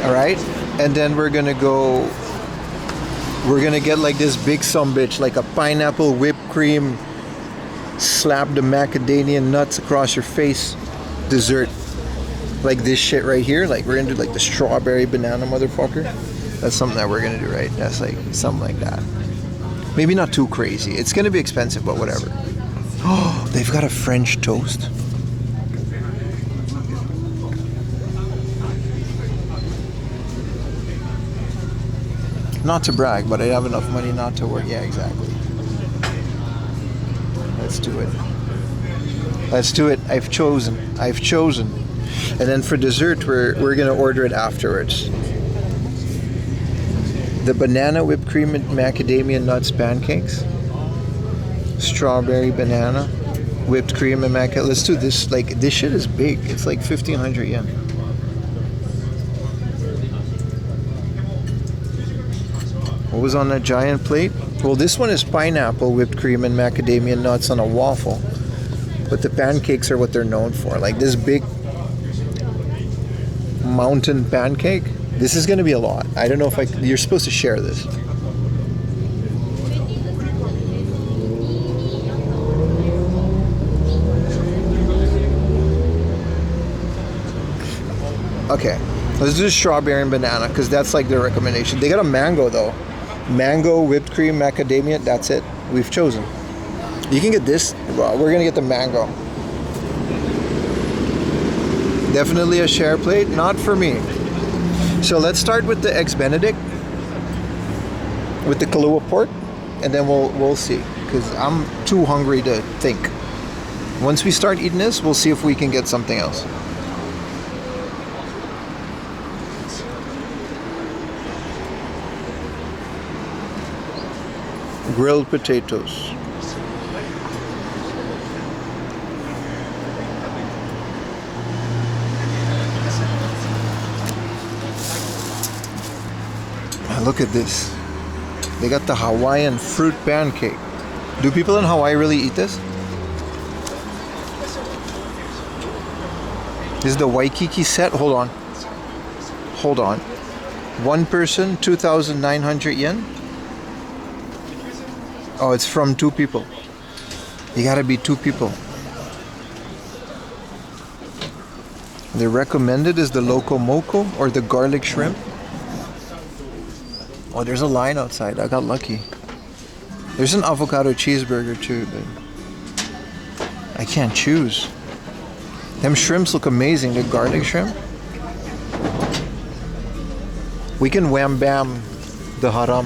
All right, and then we're gonna get like this big sumbitch, like a pineapple whipped cream, slap the macadamia nuts across your face dessert, like this shit right here. Like we're gonna do like the strawberry banana motherfucker. That's something that we're gonna do, right? That's like something like that. Maybe not too crazy. It's gonna be expensive, but whatever. Oh, they've got a French toast. Not to brag, but I have enough money not to work. Yeah, exactly. Let's do it. Let's do it. I've chosen. And then for dessert, we're gonna order it afterwards. The banana whipped cream and macadamia nuts pancakes. Strawberry banana, whipped cream and macadamia. Let's do this. Like this shit is big. It's like 1,500 yen. What was on that giant plate? Well, this one is pineapple, whipped cream, and macadamia nuts on a waffle. But the pancakes are what they're known for. Like this big mountain pancake. This is going to be a lot. I don't know if you're supposed to share this. Okay, let's do strawberry and banana because that's like their recommendation. They got a mango though. Mango, whipped cream, macadamia, that's it. We've chosen. You can get this. Well, we're gonna get the mango. Definitely a share plate, not for me. So let's start with the eggs Benedict with the Kahlua pork, and then we'll see because I'm too hungry to think. Once we start eating this, we'll see if we can get something else. Grilled potatoes. Look at this. They got the Hawaiian fruit pancake. Do people in Hawaii really eat this? This is the Waikiki set. Hold on. One person, 2,900 yen. Oh, it's from 2 people. You gotta be 2 people. The recommended is the loco moco or the garlic shrimp. Oh, there's a line outside. I got lucky. There's an avocado cheeseburger too, but I can't choose. Them shrimps look amazing. The garlic shrimp. We can wham bam the haram.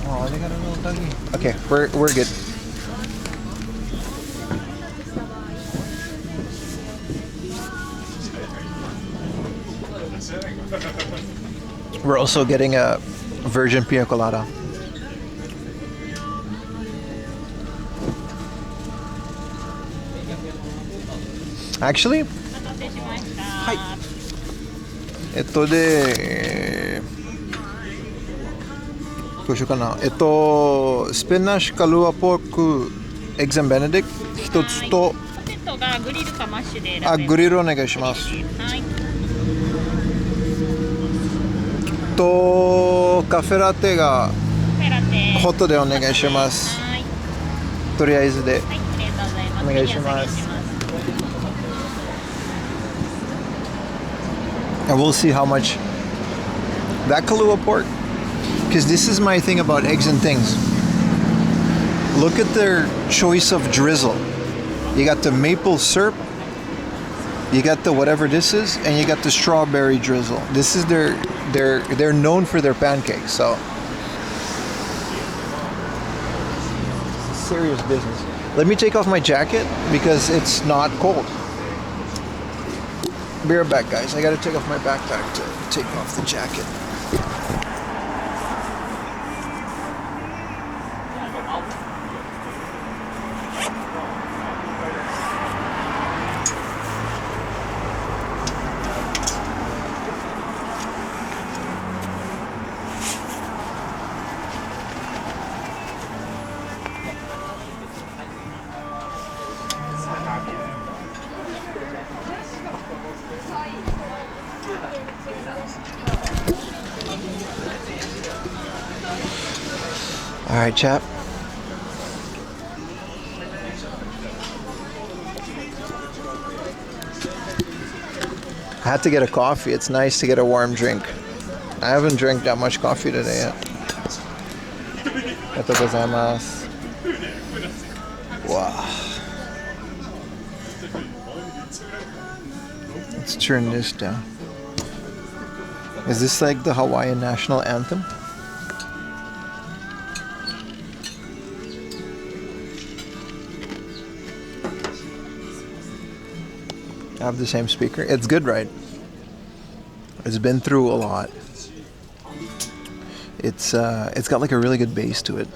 Oh, they got a little doggy. Okay, we're good. We're also getting a virgin pina colada. Actually, お待たせしました。はいで、どうしようかな。スペナッシュカルアポークエグゼンベネディクト一つと、ポテトがグリルかマッシュで選べます。グリルお願いします。はい。カフェラテがカフェラテ。ホットでお願いします。はい。とりあえずで。はい、ありがとうございます。お願いします。And we'll see how much that Kahlua pork, because this is my thing about eggs and things. Look at their choice of drizzle. You got the maple syrup, you got the whatever this is, and you got the strawberry drizzle. This is they're known for their pancakes, so serious business. Let me take off my jacket because it's not cold. Be right back, guys. I gotta take off my backpack to take off the jacket. All right, chap. I had to get a coffee. It's nice to get a warm drink. I haven't drank that much coffee today yet. Arigatou gozaimasu. Wow. Let's turn this down. Is this like the Hawaiian national anthem? I have the same speaker. It's good, right? It's been through a lot. It's got like a really good bass to it.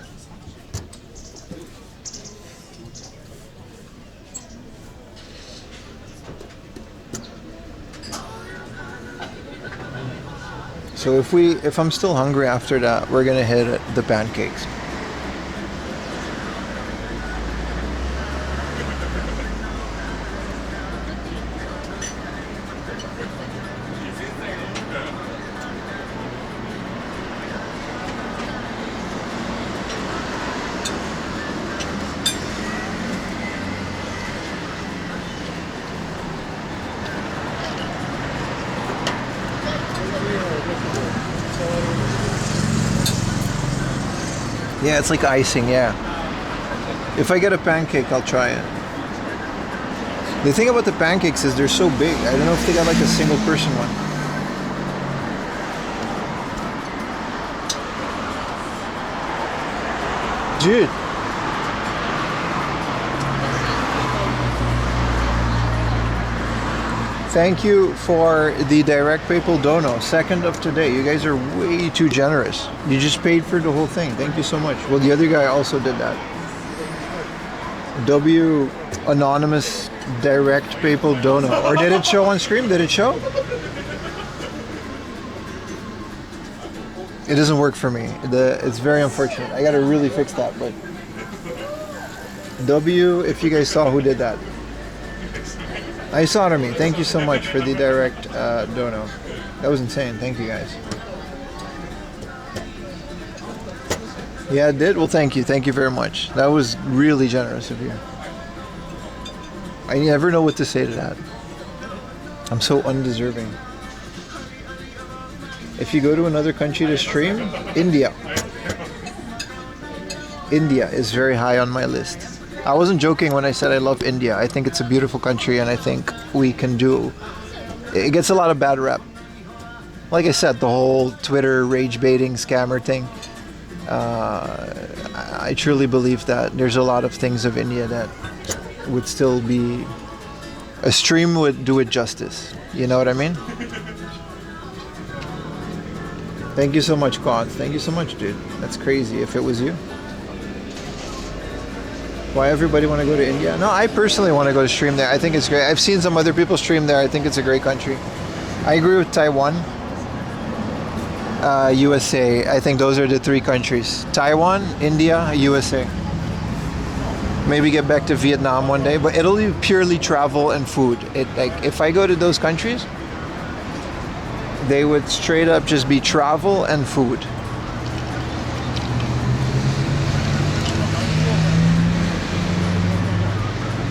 So if I'm still hungry after that, we're gonna hit the pancakes. Yeah, it's like icing, yeah. If I get a pancake, I'll try it. The thing about the pancakes is they're so big. I don't know if they got like a single person one. Dude. Thank you for the direct PayPal dono. Second of today. You guys are way too generous. You just paid for the whole thing. Thank you so much. Well, the other guy also did that. W anonymous direct PayPal dono. Or did it show on stream? Did it show? It doesn't work for me. It's very unfortunate. I gotta really fix that. But W, if you guys saw who did that. I saw me. Thank you so much for the direct dono. That was insane. Thank you guys. Yeah, it did? Well, thank you. Thank you very much. That was really generous of you. I never know what to say to that. I'm so undeserving. If you go to another country to stream, India. India is very high on my list. I wasn't joking when I said I love India. I think it's a beautiful country and I think we can do... It gets a lot of bad rep. Like I said, the whole Twitter rage baiting scammer thing. I truly believe that there's a lot of things of India that would still be... A stream would do it justice. You know what I mean? Thank you so much, Quad. Thank you so much, dude. That's crazy if it was you. Why everybody want to go to India? No, I personally want to go to stream there. I think it's great. I've seen some other people stream there. I think it's a great country. I agree with Taiwan, USA. I think those are the three countries. Taiwan, India, USA. Maybe get back to Vietnam one day, but it'll be purely travel and food. Like if I go to those countries, they would straight up just be travel and food.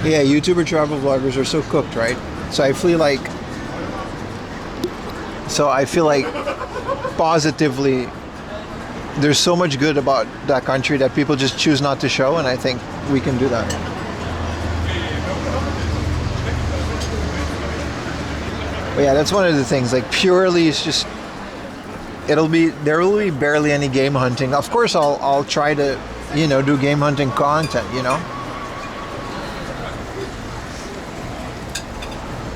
Yeah, YouTuber travel vloggers are so cooked, right? So I feel like positively there's so much good about that country that people just choose not to show, and I think we can do that. But yeah, that's one of the things, like purely it's just there will be barely any game hunting. Of course I'll try to, do game hunting content,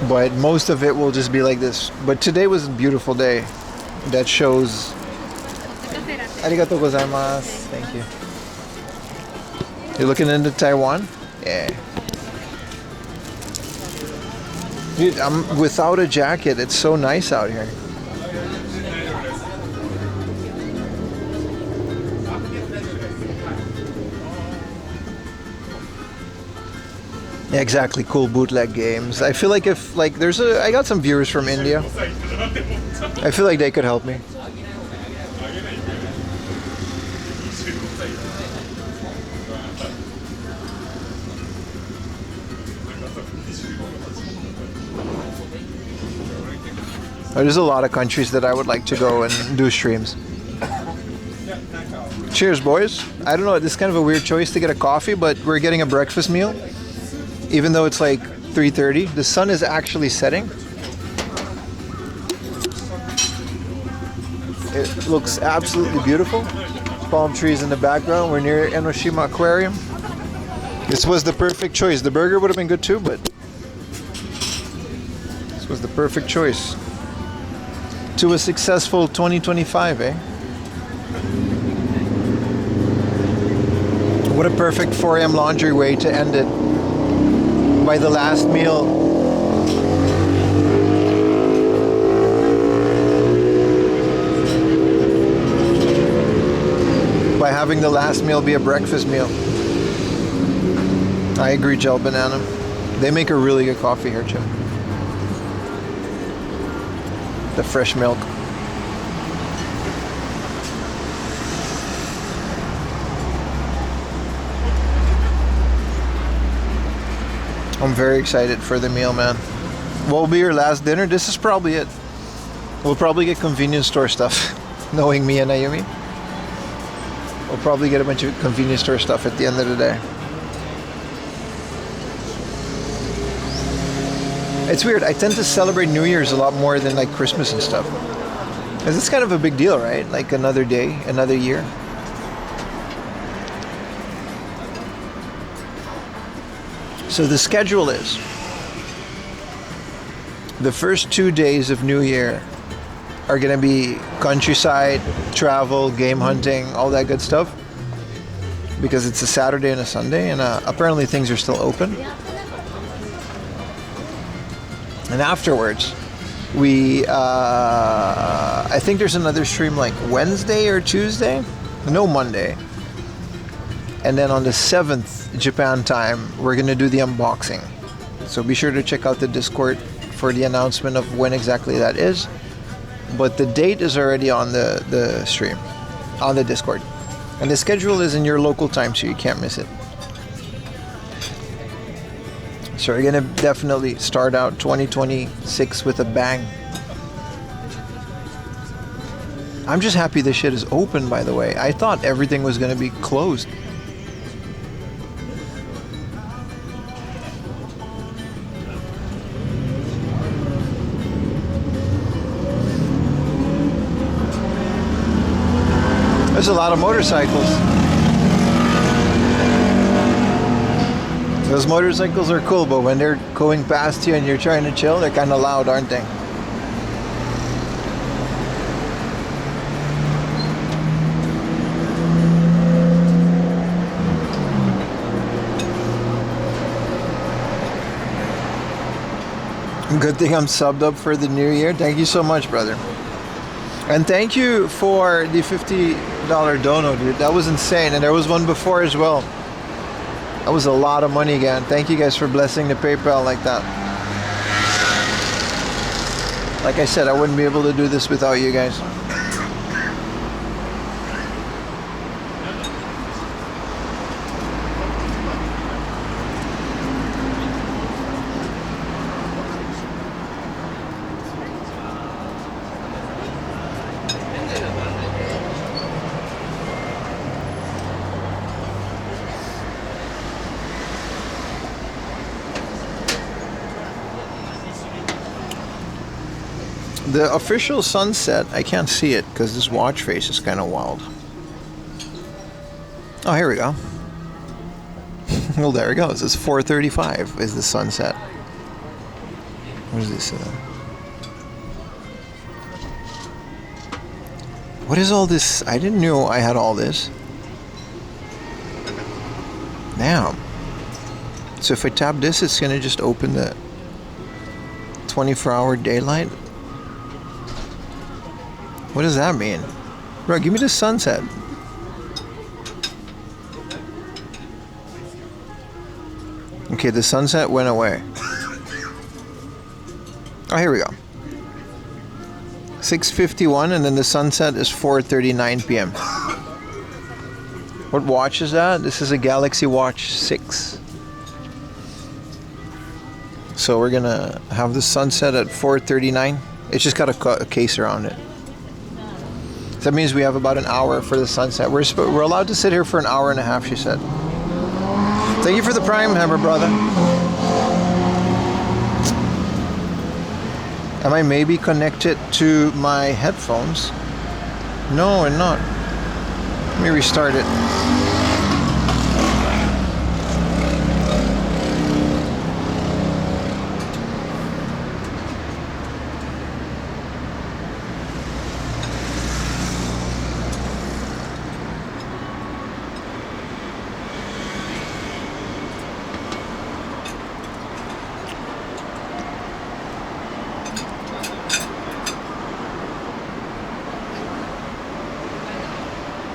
But most of it will just be like this. But today was a beautiful day. That shows. Arigatou gozaimasu. Thank you. You're looking into Taiwan? Yeah. Dude, I'm without a jacket. It's so nice out here. Yeah, exactly. Cool bootleg games. I feel like if I got some viewers from India. I feel like they could help me. There's a lot of countries that I would like to go and do streams. Cheers, boys. I don't know, this is kind of a weird choice to get a coffee, but we're getting a breakfast meal. Even though it's like 3:30, the sun is actually setting. It looks absolutely beautiful. Palm trees in the background. We're near Enoshima Aquarium. This was the perfect choice. The burger would have been good too, but this was the perfect choice. To a successful 2025, eh? What a perfect 4 a.m. laundry way to end it. By the last meal. By having the last meal be a breakfast meal. I agree, Gel Banana. They make a really good coffee here, too. The fresh milk. I'm very excited for the meal, man. What will be your last dinner? This is probably it. We'll probably get convenience store stuff. Knowing me and Ayumi. We'll probably get a bunch of convenience store stuff at the end of the day. It's weird. I tend to celebrate New Year's a lot more than like Christmas and stuff. Because it's kind of a big deal, right? Like another day, another year. So the schedule is the first 2 days of New Year are going to be countryside, travel, game hunting, all that good stuff. Because it's a Saturday and a Sunday, and apparently things are still open. And afterwards, I think there's another stream like Wednesday or Tuesday? No, Monday. And then on the 7th Japan time, we're going to do the unboxing. So be sure to check out the Discord for the announcement of when exactly that is. But the date is already on the stream, on the Discord. And the schedule is in your local time, so you can't miss it. So we're going to definitely start out 2026 with a bang. I'm just happy this shit is open, by the way. I thought everything was going to be closed. There's a lot of motorcycles. Those motorcycles are cool, but when they're going past you and you're trying to chill, they're kind of loud, aren't they? Good thing I'm subbed up for the new year. Thank you so much, brother. And thank you for the $50 dono, dude. That was insane. And there was one before as well. That was a lot of money again. Thank you guys for blessing the PayPal like that. Like I said, I wouldn't be able to do this without you guys. The official sunset, I can't see it because this watch face is kind of wild. Oh, here we go. Well, there it goes. It's 4:35 is the sunset. What is this? What is all this? I didn't know I had all this. Damn. So if I tap this, it's going to just open the 24-hour daylight. What does that mean? Bro, give me the sunset. Okay, the sunset went away. Oh, here we go. 6:51, and then the sunset is 4:39 p.m. What watch is that? This is a Galaxy Watch 6. So we're gonna have the sunset at 4:39. It's just got a case around it. That means we have about an hour for the sunset. We're allowed to sit here for an hour and a half, she said. Thank you for the Prime, Hammer brother. Am I maybe connected to my headphones? No, I'm not. Let me restart it.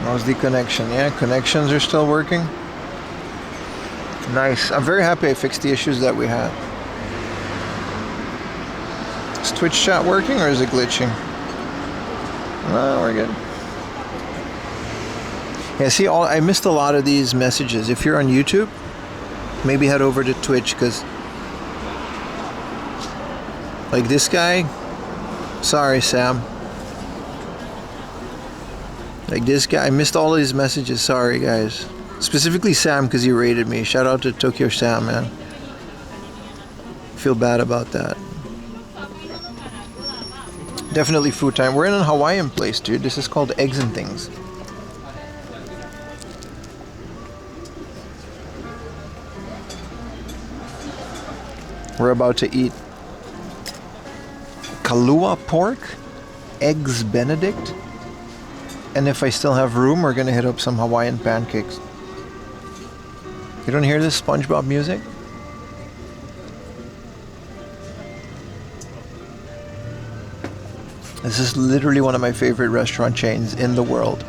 How's the connection? Yeah, connections are still working. Nice. I'm very happy I fixed the issues that we had. Is Twitch chat working or is it glitching? No, we're good. Yeah, see, I missed a lot of these messages. If you're on YouTube, maybe head over to Twitch, because like this guy, sorry Sam. Like this guy, I missed all of his messages. Sorry, guys. Specifically Sam, because he rated me. Shout out to Tokyo Sam, man. Feel bad about that. Definitely food time. We're in a Hawaiian place, dude. This is called Eggs and Things. We're about to eat Kalua pork, eggs Benedict. And if I still have room, we're gonna hit up some Hawaiian pancakes. You don't hear this SpongeBob music? This is literally one of my favorite restaurant chains in the world.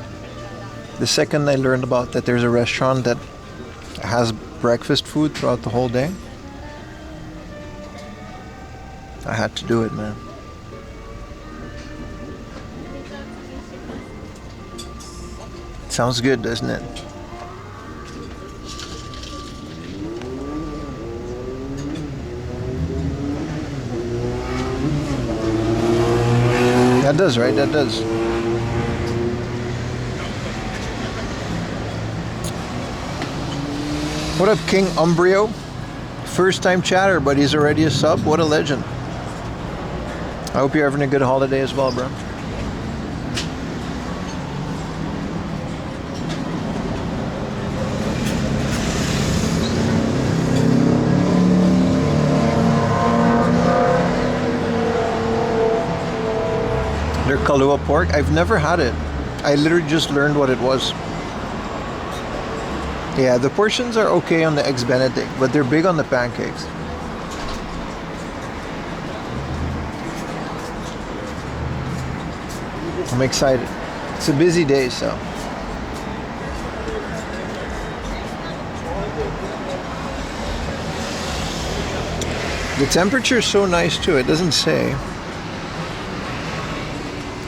The second I learned about that there's a restaurant that has breakfast food throughout the whole day, I had to do it, man. Sounds good, doesn't it? That does, right? That does. What up, King Umbrio? First time chatter, but he's already a sub. What a legend. I hope you're having a good holiday as well, bro. Their Kalua pork, I've never had it. I literally just learned what it was. Yeah, the portions are okay on the eggs Benedict, but they're big on the pancakes. I'm excited. It's a busy day, so. The temperature is so nice too. It doesn't say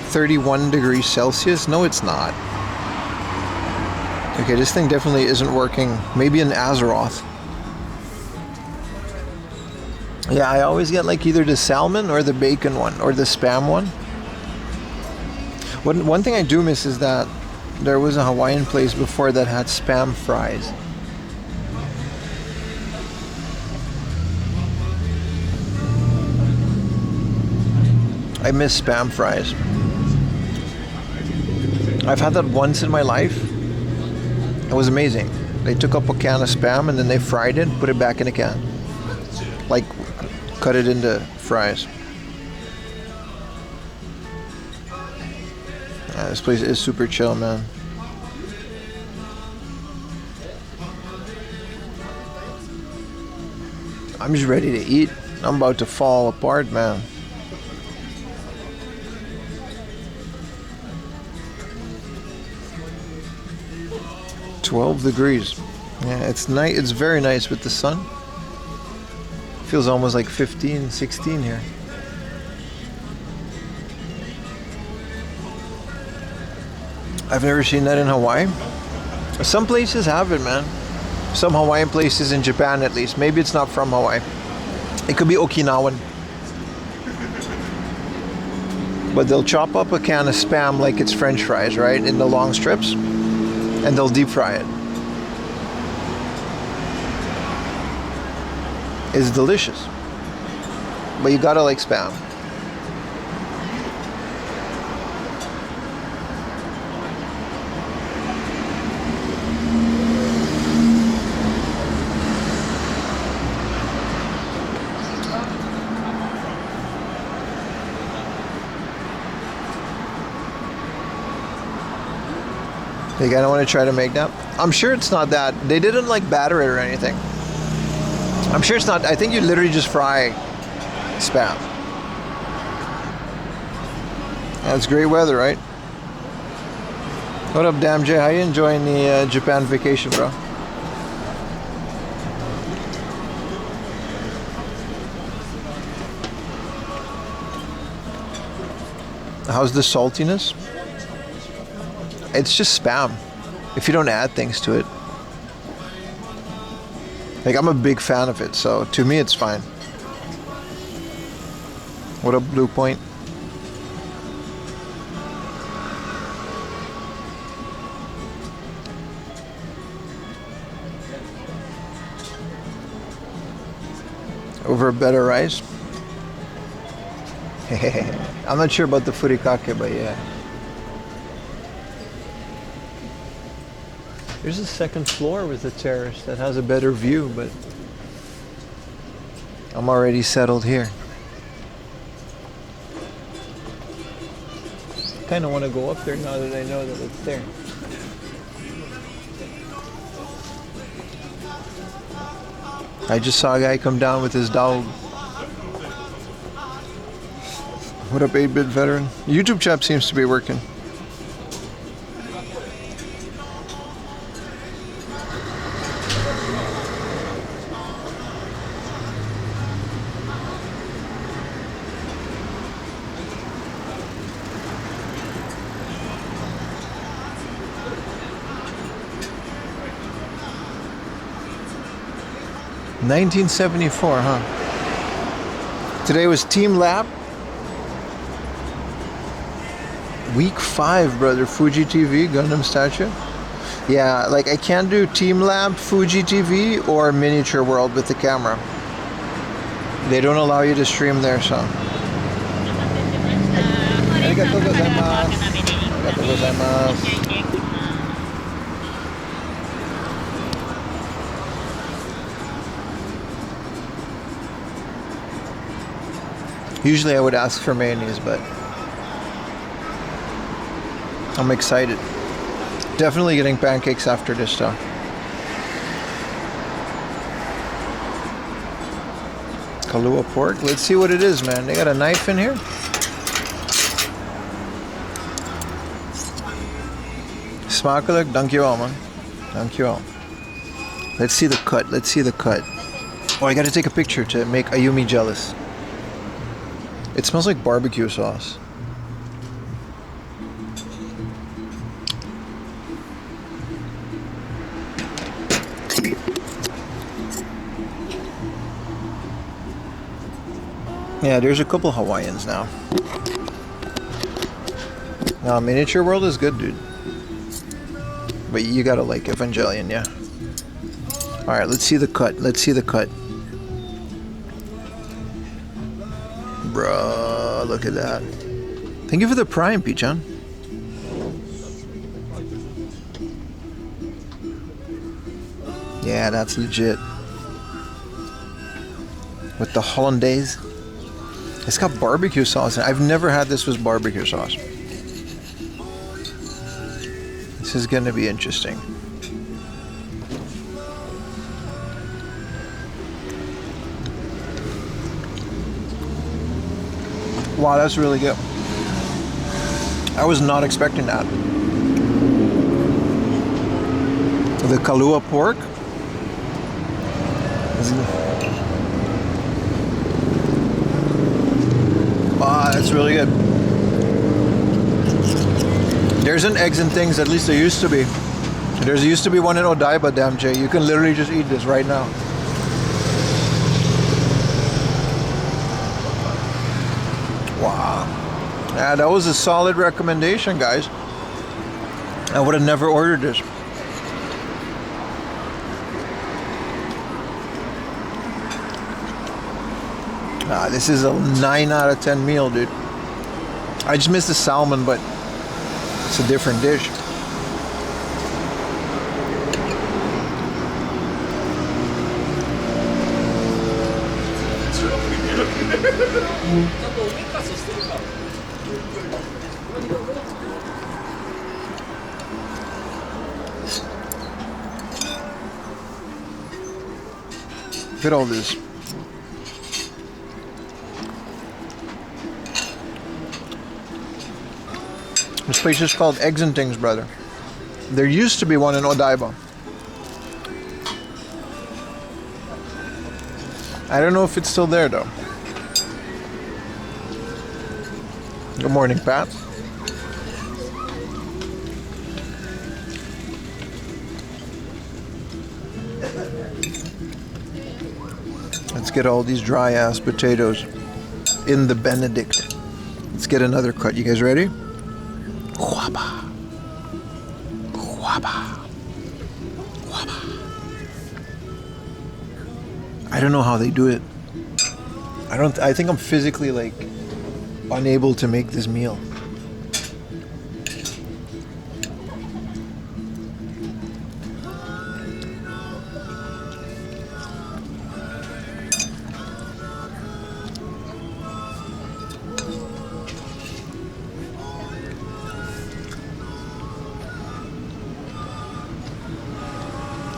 31 degrees Celsius. No, it's not. Okay, this thing definitely isn't working. Maybe an Azeroth. Yeah, I always get like either the salmon or the bacon one or the Spam one. One thing I do miss is that there was a Hawaiian place before that had Spam fries. I miss Spam fries. I've had that once in my life. It was amazing. They took up a can of Spam and then they fried it, put it back in a can. Like, cut it into fries. Yeah, this place is super chill, man. I'm just ready to eat. I'm about to fall apart, man. $12 degrees. Yeah, it's nice. It's very nice with the sun. Feels almost like 15, 16 here. I've never seen that in Hawaii. Some places have it, man. Some Hawaiian places in Japan, at least. Maybe it's not from Hawaii. It could be Okinawan. But they'll chop up a can of Spam like it's French fries, right? In the long strips. And they'll deep fry it. It's delicious. But you gotta like Spam. You gotta want to try to make that. I'm sure it's not that. They didn't like batter it or anything. I'm sure it's not. I think you literally just fry Spam. That's great weather, right? What up, Damn J? How you enjoying the Japan vacation, bro? How's the saltiness? It's just Spam. If you don't add things to it. Like, I'm a big fan of it, so to me it's fine. What up, Blue Point? Over a better rice? I'm not sure about the furikake, but yeah. There's a second floor with a terrace that has a better view, but I'm already settled here. Kind of want to go up there now that I know that it's there. I just saw a guy come down with his dog. What up, 8-bit veteran? YouTube chat seems to be working. $1974, huh? Today was Team Lab. Week 5, brother. Fuji TV, Gundam statue. Yeah, like I can't do Team Lab, Fuji TV, or Miniature World with the camera. They don't allow you to stream there, so. Arigatou gozaimasu. Arigatou gozaimasu. Usually I would ask for mayonnaise, but I'm excited. Definitely getting pancakes after this though. Kahlua pork. Let's see what it is, man. They got a knife in here. smakelijk. Dankjewel, man. Dankjewel. Let's see the cut. Let's see the cut. Oh, I gotta take a picture to make Ayumi jealous. It smells like barbecue sauce. Yeah, there's a couple Hawaiians now. No, Miniature World is good, dude. But you gotta like Evangelion, yeah. Alright, let's see the cut. Let's see the cut. Bruh, look at that. Thank you for the Prime, Pichan. Yeah, that's legit. With the hollandaise. It's got barbecue sauce in it. I've never had this with barbecue sauce. This is gonna be interesting. Wow, that's really good. I was not expecting that. The Kalua pork. Wow, that's really good. There's an Eggs and Things, at least there used to be. There's used to be one in Odaiba, damn Jay. You can literally just eat this right now. Wow. Yeah, that was a solid recommendation, guys. I would have never ordered this. This is a 9 out of 10 meal, dude. I just missed the salmon, but it's a different dish. Look at all this. This place is called Eggs and Things, brother. There used to be one in Odaiba. I don't know if it's still there, though. Good morning, Pat. Let's get all these dry-ass potatoes in the Benedict. Let's get another cut. You guys ready? Guapa. Guapa. Guapa. I don't know how they do it. I think I'm physically like unable to make this meal.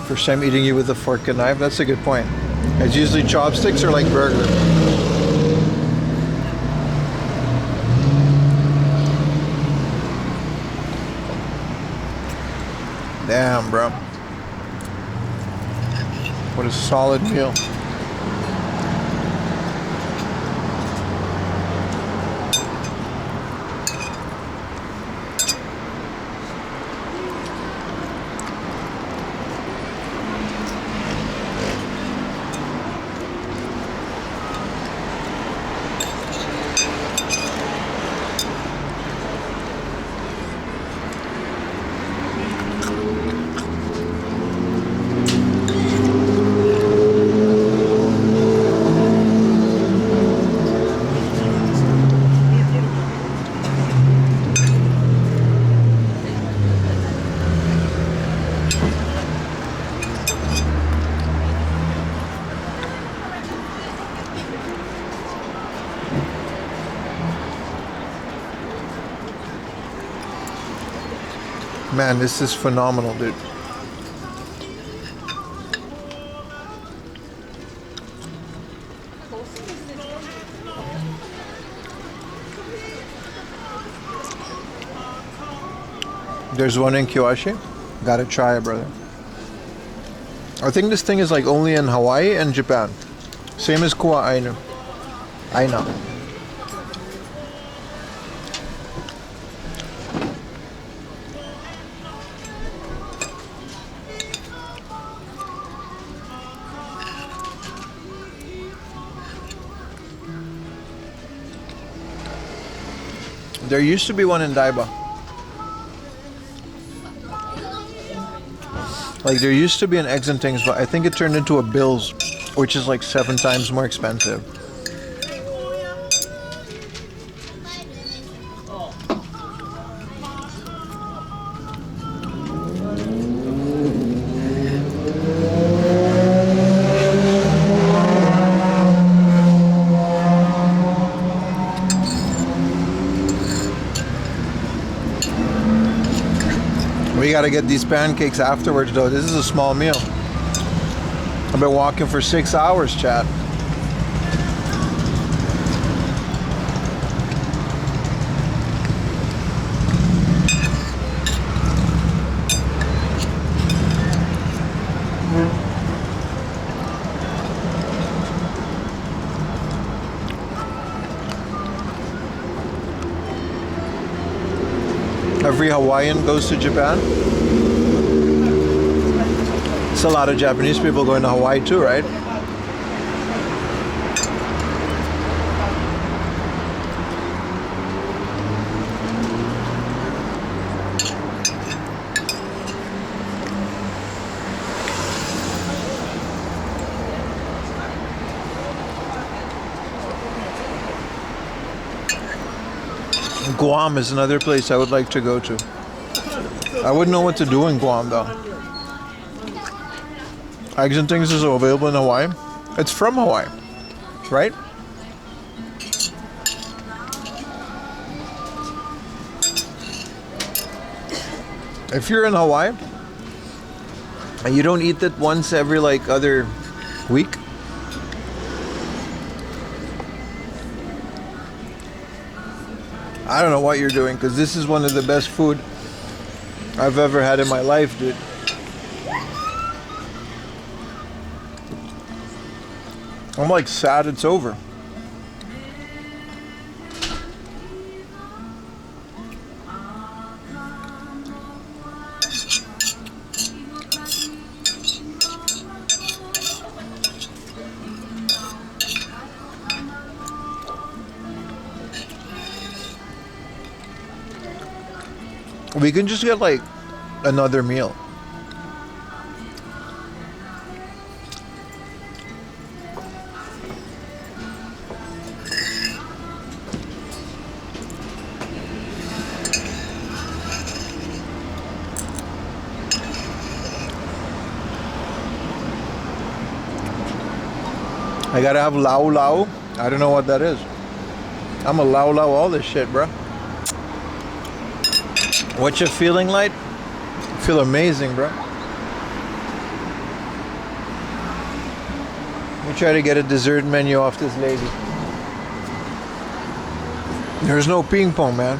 First time eating it with a fork and knife, that's a good point. It's usually chopsticks or like burger. Damn, bro. What a solid meal. Man, this is phenomenal, dude. There's one in Kyoshi. Gotta try it, brother. I think this thing is like only in Hawaii and Japan. Same as Kua Ainu. Aina. There used to be one in Daiba. Like there used to be an Eggs and Things, but I think it turned into a Bill's, which is like 7 times more expensive. We gotta get these pancakes afterwards though. This is a small meal. I've been walking for 6 hours, chat. Every Hawaiian goes to Japan. It's a lot of Japanese people going to Hawaii too, right? Guam is another place I would like to go to. I wouldn't know what to do in Guam though. Eggs and Things is available in Hawaii. It's from Hawaii, right? If you're in Hawaii and you don't eat it once every like other week, I don't know what you're doing, because this is one of the best food I've ever had in my life, dude. I'm like sad it's over. We can just get like another meal. I gotta have lau lau. I don't know what that is. I'm a lau lau all this shit, bro. What you feeling like? I feel amazing, bro. Let me try to get a dessert menu off this lady. There's no ping pong, man.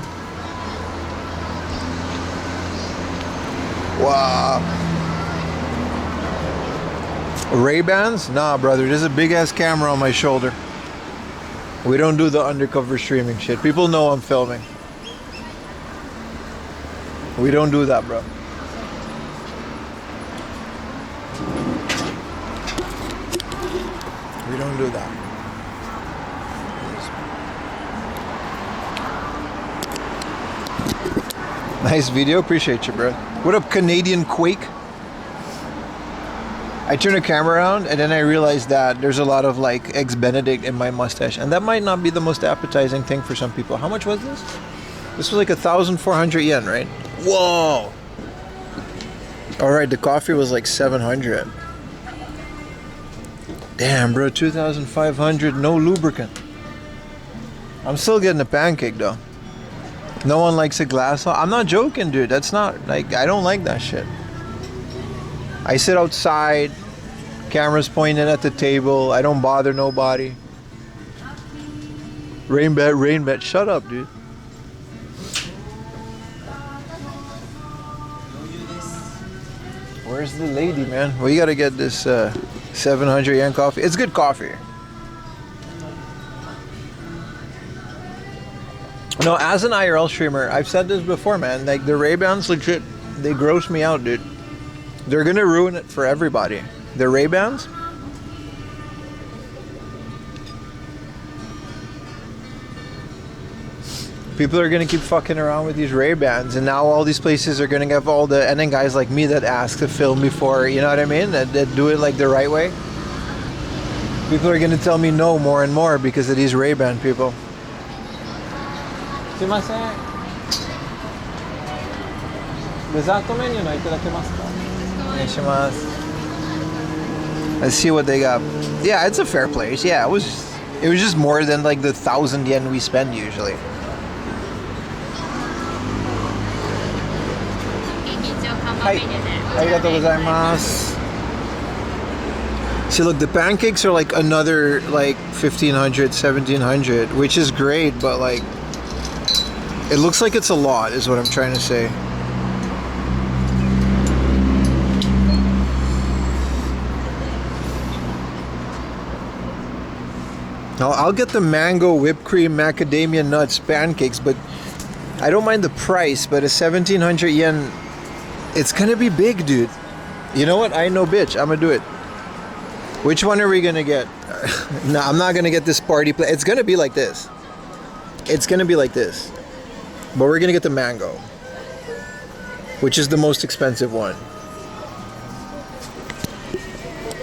Wow. Ray-Bans? Nah, brother. There's a big-ass camera on my shoulder. We don't do the undercover streaming shit. People know I'm filming. We don't do that, bro. We don't do that. Nice video. Appreciate you, bro. What up, Canadian Quake? I turned the camera around and then I realized that there's a lot of like Eggs Benedict in my mustache, and that might not be the most appetizing thing for some people. How much was this? This was like 1,400 yen, right? Whoa! Alright, the coffee was like 700. Damn, bro, 2,500, no lubricant. I'm still getting a pancake though. No one likes a glass. I'm not joking, dude. That's not, like, I don't like that shit. I sit outside, cameras pointed at the table. I don't bother nobody. Rain bet, shut up, dude. Where's the lady, man? We gotta get this 700 yen coffee. It's good coffee. No, as an IRL streamer, I've said this before, man. Like the Ray-Bans, legit, they gross me out, dude. They're gonna ruin it for everybody. The Ray-Bans. People are gonna keep fucking around with these Ray-Bans, and now all these places are gonna have all the, and then guys like me that ask to film before, you know what I mean? That do it like the right way. People are gonna tell me no more and more because of these Ray-Ban people. Sumimasen. Dessert menu no itadakimasu ka? Onegaishimasu. Let's see what they got. Yeah, it's a fair place. Yeah, it was just more than like the 1,000 yen we spend usually. Hi. Arigatou gozaimasu. See, look, the pancakes are like another like 1,500, 1,700, which is great, but like it looks like it's a lot, is what I'm trying to say. Now, I'll get the mango whipped cream macadamia nuts pancakes, but I don't mind the price, but a 1,700 yen, it's gonna be big, dude. You know what? I know, bitch. I'm gonna do it. Which one are we gonna get? No, I'm not gonna get this party plate. It's gonna be like this. It's gonna be like this. But we're gonna get the mango, which is the most expensive one.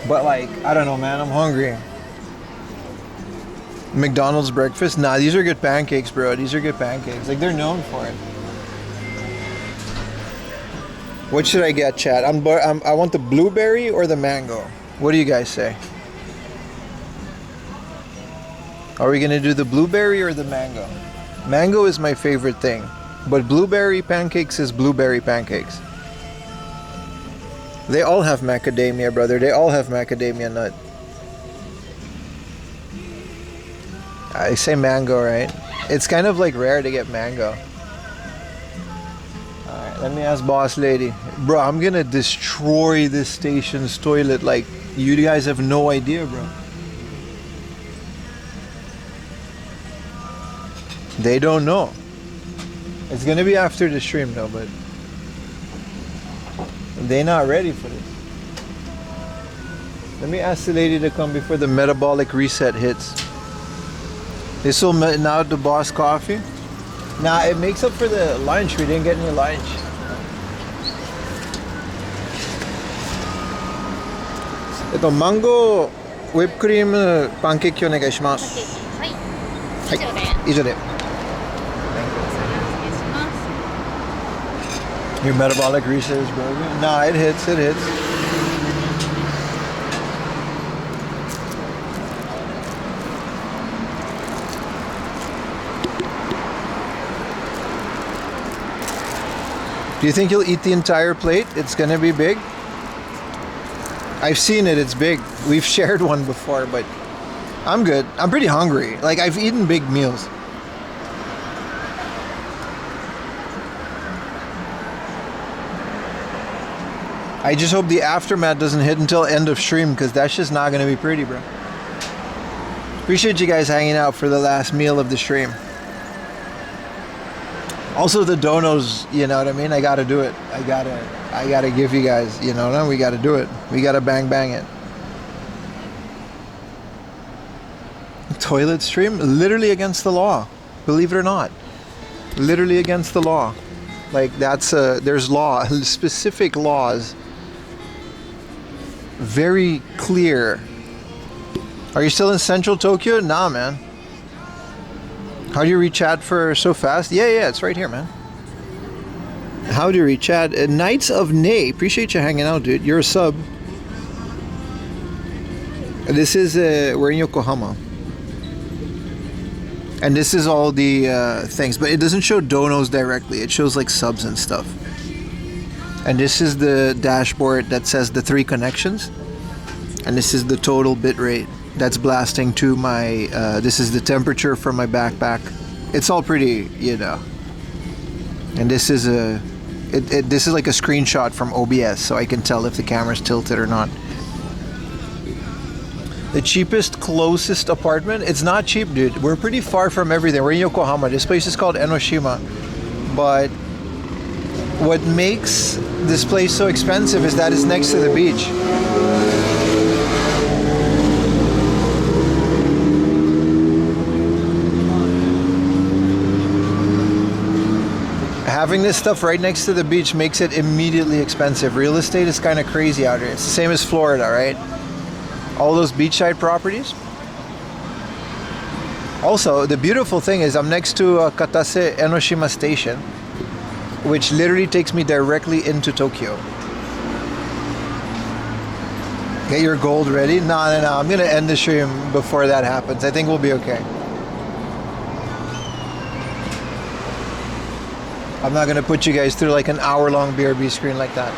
But like, I don't know, man. I'm hungry. McDonald's breakfast? Nah, these are good pancakes, bro. These are good pancakes. Like, they're known for it. What should I get, chat? I want the blueberry or the mango. What do you guys say? Are we gonna do the blueberry or the mango? Mango is my favorite thing, but blueberry pancakes is blueberry pancakes. They all have macadamia, brother. They all have macadamia nut. I say mango, right? It's kind of like rare to get mango. Alright, let me ask boss lady. Bro, I'm gonna destroy this station's toilet. Like, you guys have no idea, bro. They don't know. It's gonna be after the stream though, but they're not ready for this. Let me ask the lady to come before the metabolic reset hits. This will now the boss coffee. Nah, it makes up for the lunch. We didn't get any lunch. Ito, mango whipped cream pancake onegaishimasu. はい、以上で。以上で。Your metabolic reset is broken? Nah, it hits, it hits. Do you think you'll eat the entire plate? It's gonna be big? I've seen it, it's big. We've shared one before, but I'm good. I'm pretty hungry. Like, I've eaten big meals. I just hope the aftermath doesn't hit until end of stream, because that's just not gonna be pretty, bro. Appreciate you guys hanging out for the last meal of the stream. Also the donos, you know what I mean? I gotta do it. I gotta give you guys, you know, we gotta do it. We gotta bang it. Toilet stream? Literally against the law. Believe it or not. Literally against the law. Like, that's there's law, specific laws. Very clear. Are you still in central Tokyo? Nah, man. How do you reach chat for so fast? Yeah, it's right here, man. How do you reach chat? Knights of Nay. Appreciate you hanging out, dude. You're a sub. This is, we're in Yokohama. And this is all the things. But it doesn't show donos directly. It shows like subs and stuff. And this is the dashboard that says the 3 connections. And this is the total bit rate that's blasting to my, this is the temperature from my backpack. It's all pretty, you know. And this is This is like a screenshot from OBS, so I can tell if the camera's tilted or not. The cheapest, closest apartment? It's not cheap, dude. We're pretty far from everything. We're in Yokohama. This place is called Enoshima. But what makes this place so expensive is that it's next to the beach. Having this stuff right next to the beach makes it immediately expensive. Real estate is kind of crazy out here. It's the same as Florida, right? All those beachside properties. Also, the beautiful thing is I'm next to Katase Enoshima Station, which literally takes me directly into Tokyo. Get your gold ready? No. I'm going to end the stream before that happens. I think we'll be okay. I'm not going to put you guys through like an hour-long BRB screen like that.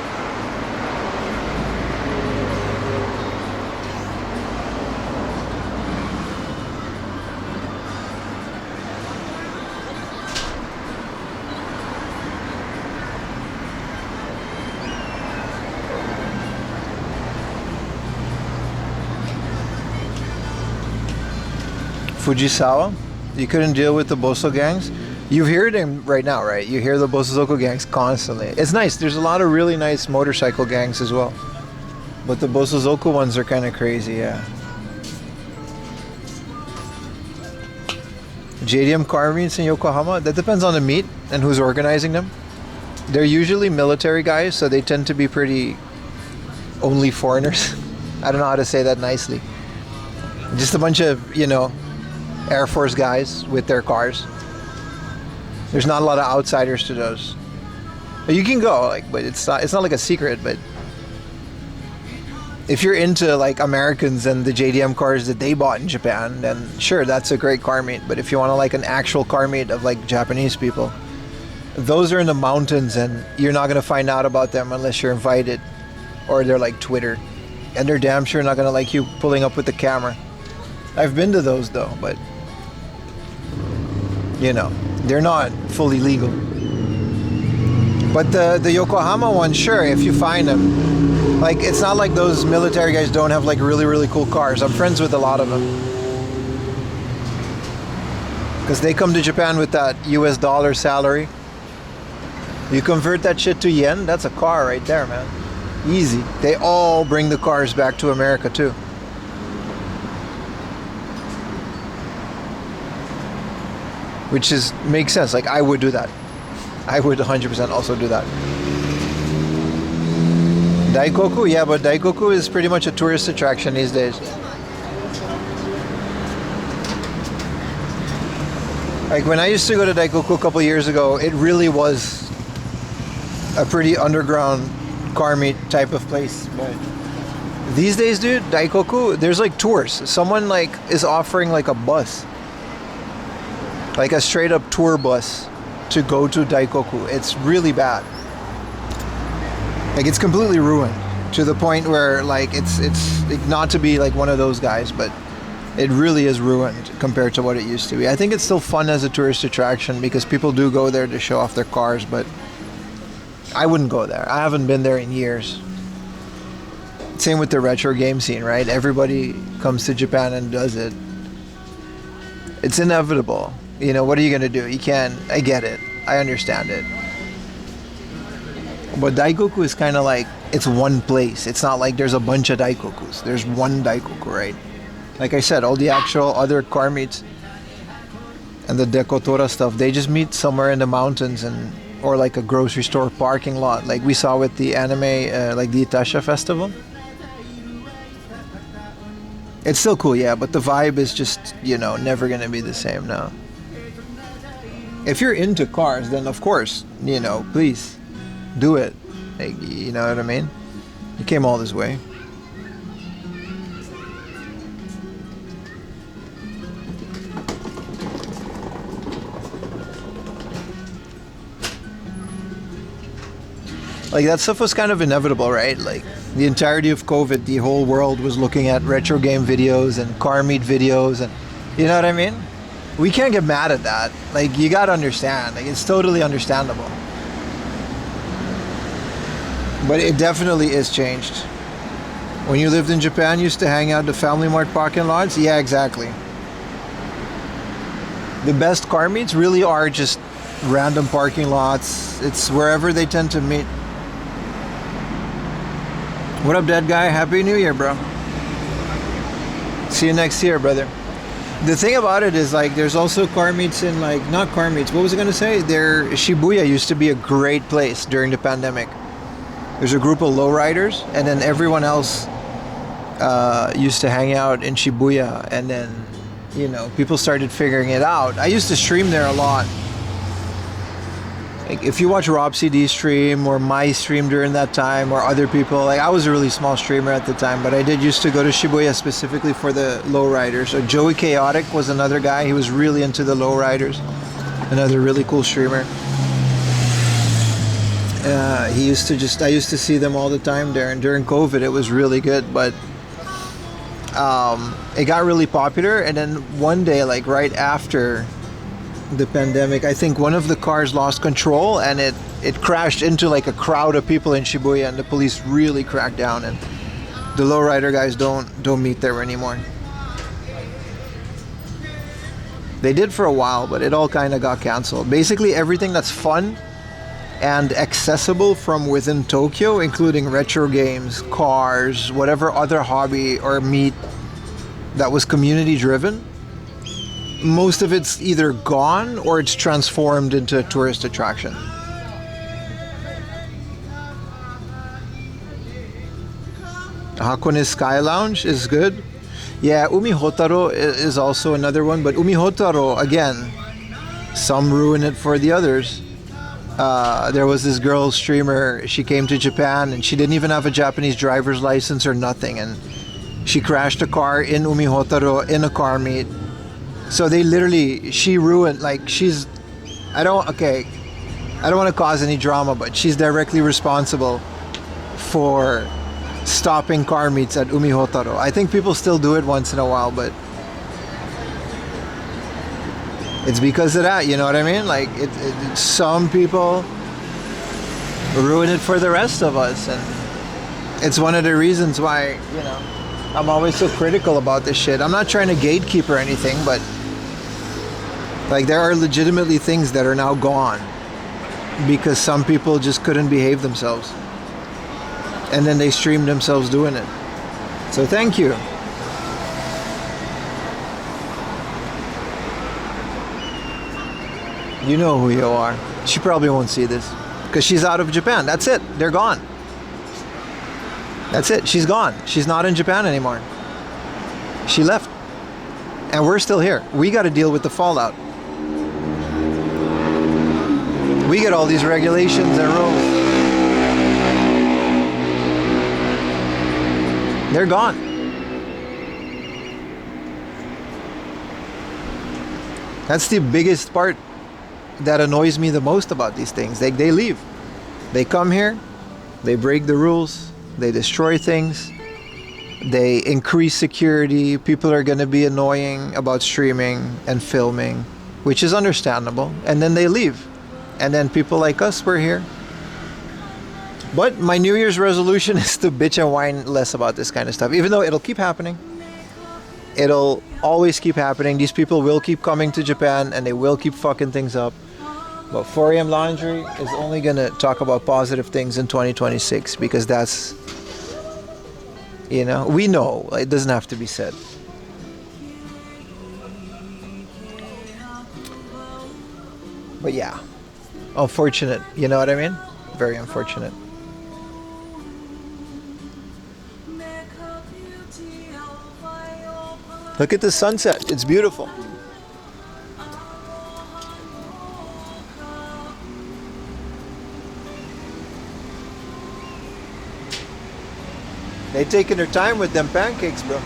Fujisawa, you couldn't deal with the Boso gangs. You hear them right now, right? You hear the Bosozoko gangs constantly. It's nice. There's a lot of really nice motorcycle gangs as well. But the Bosozoko ones are kind of crazy, yeah. JDM car meets in Yokohama, that depends on the meet and who's organizing them. They're usually military guys, so they tend to be pretty only foreigners. I don't know how to say that nicely. Just a bunch of, you know, Air Force guys with their cars. There's not a lot of outsiders to those. But you can go, like, but it's not like a secret. But if you're into like Americans and the JDM cars that they bought in Japan, then sure, that's a great car meet. But if you want to like an actual car meet of like Japanese people, those are in the mountains, and you're not gonna find out about them unless you're invited, or they're like Twitter, and they're damn sure not gonna like you pulling up with the camera. I've been to those though, but you know, they're not fully legal. But the Yokohama one, sure, if you find them. Like, it's not like those military guys don't have like really, really cool cars. I'm friends with a lot of them. Because they come to Japan with that US dollar salary. You convert that shit to yen, that's a car right there, man. Easy. They all bring the cars back to America too. Which makes sense. Like, I would do that. I would 100% also do that. Daikoku, yeah, but Daikoku is pretty much a tourist attraction these days. Like, when I used to go to Daikoku a couple years ago, it really was a pretty underground car meet type of place. But these days, dude, Daikoku, there's like tours. Someone like is offering like a bus. Like a straight up tour bus to go to Daikoku. It's really bad. Like, it's completely ruined to the point where like it's not to be like one of those guys, but it really is ruined compared to what it used to be. I think it's still fun as a tourist attraction because people do go there to show off their cars, but I wouldn't go there. I haven't been there in years. Same with the retro game scene, right? Everybody comes to Japan and does it. It's inevitable. You know, what are you going to do? You can't. I get it. I understand it. But Daikoku is kind of like, it's one place. It's not like there's a bunch of Daikokus. There's one Daikoku, right? Like I said, all the actual other car meets and the Dekotora stuff, they just meet somewhere in the mountains and or like a grocery store parking lot, like we saw with the anime, like the Itasha festival. It's still cool, yeah, but the vibe is just, you know, never going to be the same now. If you're into cars, then of course, you know, please do it. Like, you know what I mean? You came all this way. Like, that stuff was kind of inevitable, right? Like, the entirety of COVID, the whole world was looking at retro game videos and car meet videos, and you know what I mean? We can't get mad at that. Like, you gotta understand. Like, it's totally understandable. But it definitely is changed. When you lived in Japan, you used to hang out the FamilyMart parking lots. Yeah, exactly. The best car meets really are just random parking lots. It's wherever they tend to meet. What up, dead guy? Happy New Year, bro. See you next year, brother. The thing about it is, like, there's also car meets in, like, not car meets. What was I gonna say? Shibuya used to be a great place during the pandemic. There's a group of lowriders, and then everyone else used to hang out in Shibuya, and then, you know, people started figuring it out. I used to stream there a lot. Like, if you watch Rob CD's stream or my stream during that time, or other people, like, I was a really small streamer at the time, but I did used to go to Shibuya specifically for the lowriders. So Joey Chaotic was another guy. He was really into the lowriders. Another really cool streamer. I used to see them all the time there, and during COVID it was really good, but it got really popular, and then one day, like right after the pandemic, I think one of the cars lost control and it crashed into like a crowd of people in Shibuya, and the police really cracked down, and the lowrider guys don't meet there anymore. They did for a while, but it all kind of got canceled. Basically everything that's fun and accessible from within Tokyo, including retro games, cars, whatever other hobby or meet that was community driven, most of it's either gone or it's transformed into a tourist attraction. Hakone Sky Lounge is good. Yeah, Umi Hotaro is also another one, but Umi Hotaro, again, some ruin it for the others. There was this girl streamer, she came to Japan and she didn't even have a Japanese driver's license or nothing, and she crashed a car in Umi Hotaro in a car meet. So she ruined, like, I don't want to cause any drama, but she's directly responsible for stopping car meets at Umi Hotaro. I think people still do it once in a while, but it's because of that, you know what I mean? Like, some people ruin it for the rest of us, and it's one of the reasons why, you know, I'm always so critical about this shit. I'm not trying to gatekeep or anything, but like, there are legitimately things that are now gone because some people just couldn't behave themselves, and then they streamed themselves doing it. So thank you. You know who you are. She probably won't see this because she's out of Japan. That's it. They're gone. That's it. She's gone. She's not in Japan anymore. She left. And we're still here. We got to deal with the fallout. We get all these regulations and rules. They're gone. That's the biggest part that annoys me the most about these things. They leave. They come here, they break the rules, they destroy things, they increase security. People are going to be annoying about streaming and filming, which is understandable, and then they leave. And then people like us, we're here. But my New Year's resolution is to bitch and whine less about this kind of stuff, even though it'll keep happening. It'll always keep happening. These people will keep coming to Japan and they will keep fucking things up. But 4am Laundry is only gonna talk about positive things in 2026 because that's, you know, we know it doesn't have to be said. But yeah, unfortunate, you know what I mean? Very unfortunate. Look at the sunset, it's beautiful. They taking their time with them pancakes, bro.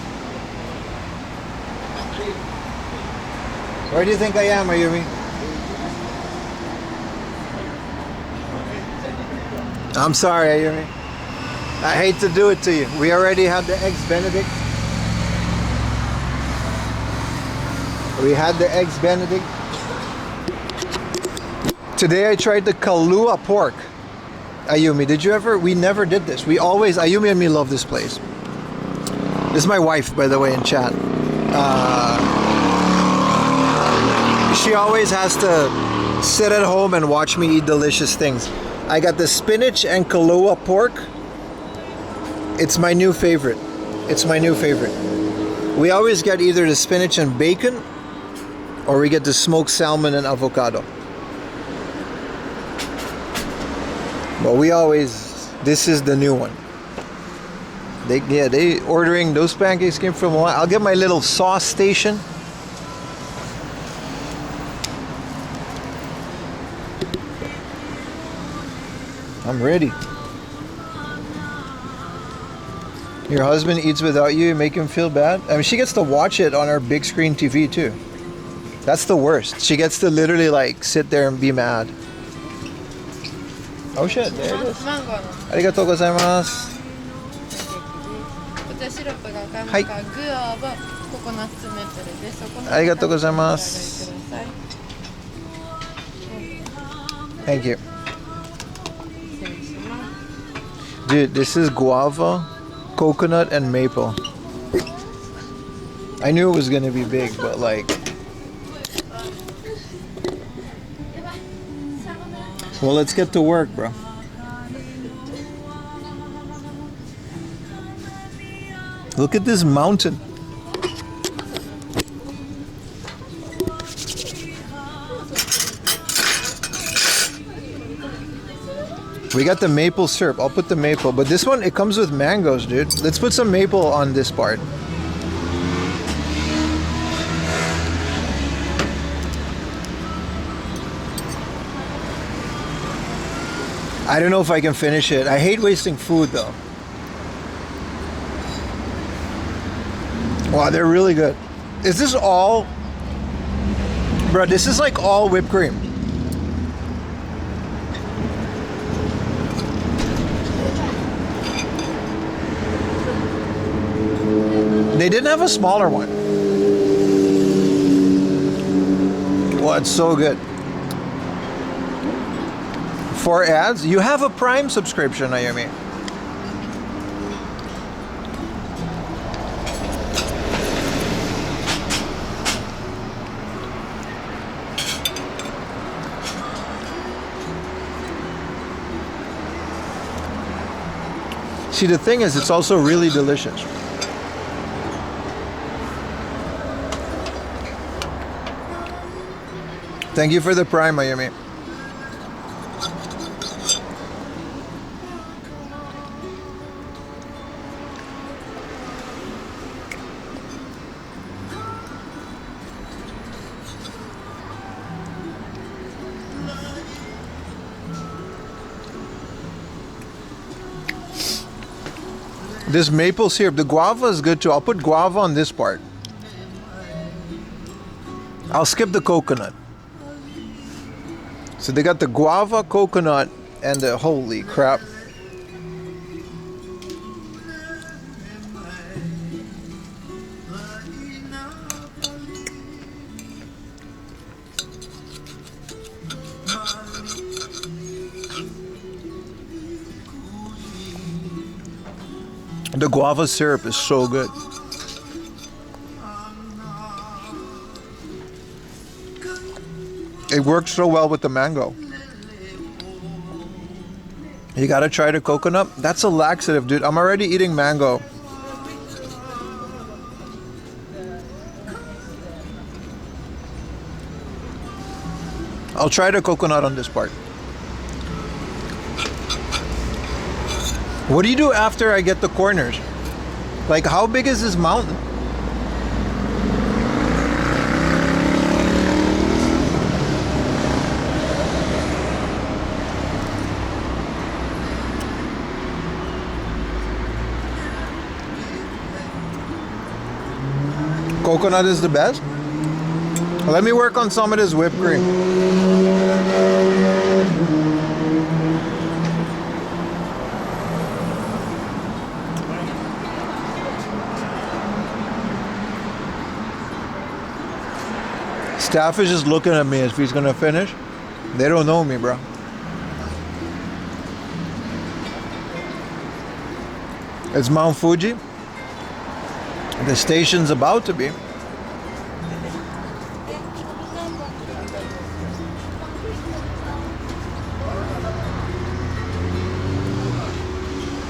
Where do you think I am, Ayumi? I'm sorry, Ayumi. I hate to do it to you. We already had the Eggs Benedict. Today I tried the Kahlua pork. Ayumi, did you ever? We never did this. We always, Ayumi and me love this place. This is my wife, by the way, in chat. She always has to sit at home and watch me eat delicious things. I got the spinach and Kahlua pork. It's my new favorite. It's my new favorite. We always get either the spinach and bacon, or we get the smoked salmon and avocado. But we always, this is the new one. They ordering those pancakes came from Hawaii. I'll get my little sauce station. I'm ready. Your husband eats without you, you make him feel bad? I mean, she gets to watch it on our big screen TV too. That's the worst. She gets to literally like sit there and be mad. Oh shit, there it is. マンゴーのありがとうございます。こちらシロップがお買いはい物か、グアバココナッツメープルです。そこのありがとうございます。お召し上がりください。 Thank you. 失礼します。 Dude, this is guava, coconut, and maple. I knew it was gonna be big, but like... Well, let's get to work, bro. Look at this mountain. We got the maple syrup. I'll put the maple, but this one, it comes with mangoes, dude. Let's put some maple on this part. I don't know if I can finish it. I hate wasting food though. Wow, they're really good. Is this all? Bro, this is like all whipped cream. They didn't have a smaller one. Well, it's so good. 4 ads? You have a Prime subscription, Ayumi. See, the thing is, it's also really delicious. Thank you for the Prime, Ayumi. This maple syrup, the guava is good too. I'll put guava on this part. I'll skip the coconut. So they got the guava, coconut, and the holy crap. The guava syrup is so good. It works so well with the mango. You gotta try the coconut. That's a laxative, dude. I'm already eating mango. I'll try the coconut on this part. What do you do after I get the corners? Like, how big is this mountain? Coconut is the best? Let me work on some of this whipped cream. Staff is just looking at me as if he's gonna finish. They don't know me, bro. It's Mount Fuji. The station's about to be.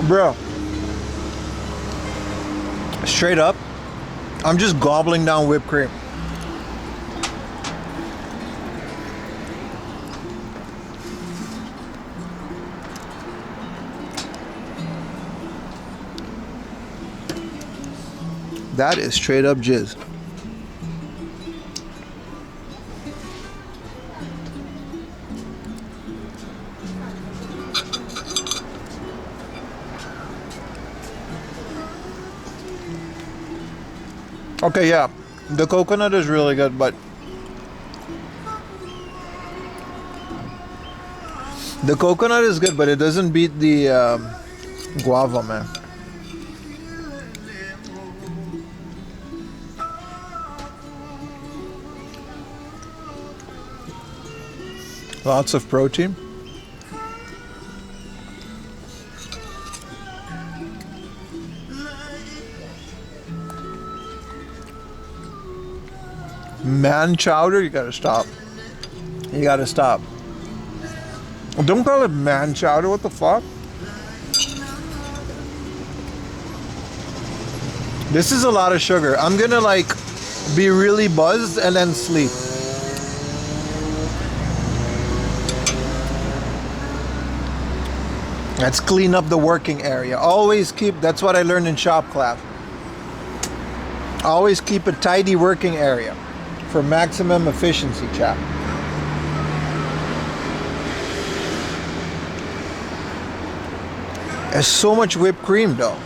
Bro, straight up, I'm just gobbling down whipped cream. That is straight up jizz. Okay, yeah, the coconut is really good, but the coconut is good, but it doesn't beat the guava, man. Lots of protein. Man chowder, you gotta stop. You gotta stop. Don't call it man chowder, what the fuck? This is a lot of sugar. I'm gonna like be really buzzed and then sleep. Let's clean up the working area. Always keep, that's what I learned in shop class. Always keep a tidy working area for maximum efficiency, chap. There's so much whipped cream though.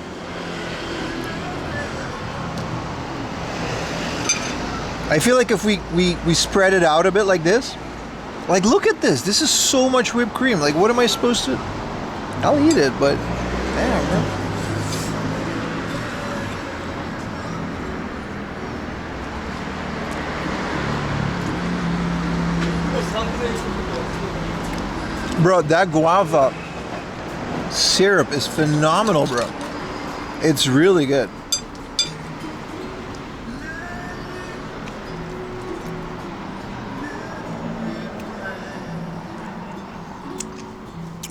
I feel like if we spread it out a bit like this, like look at this. This is so much whipped cream. Like what am I supposed to? I'll eat it, but damn, man. Bro, that guava syrup is phenomenal, bro. It's really good.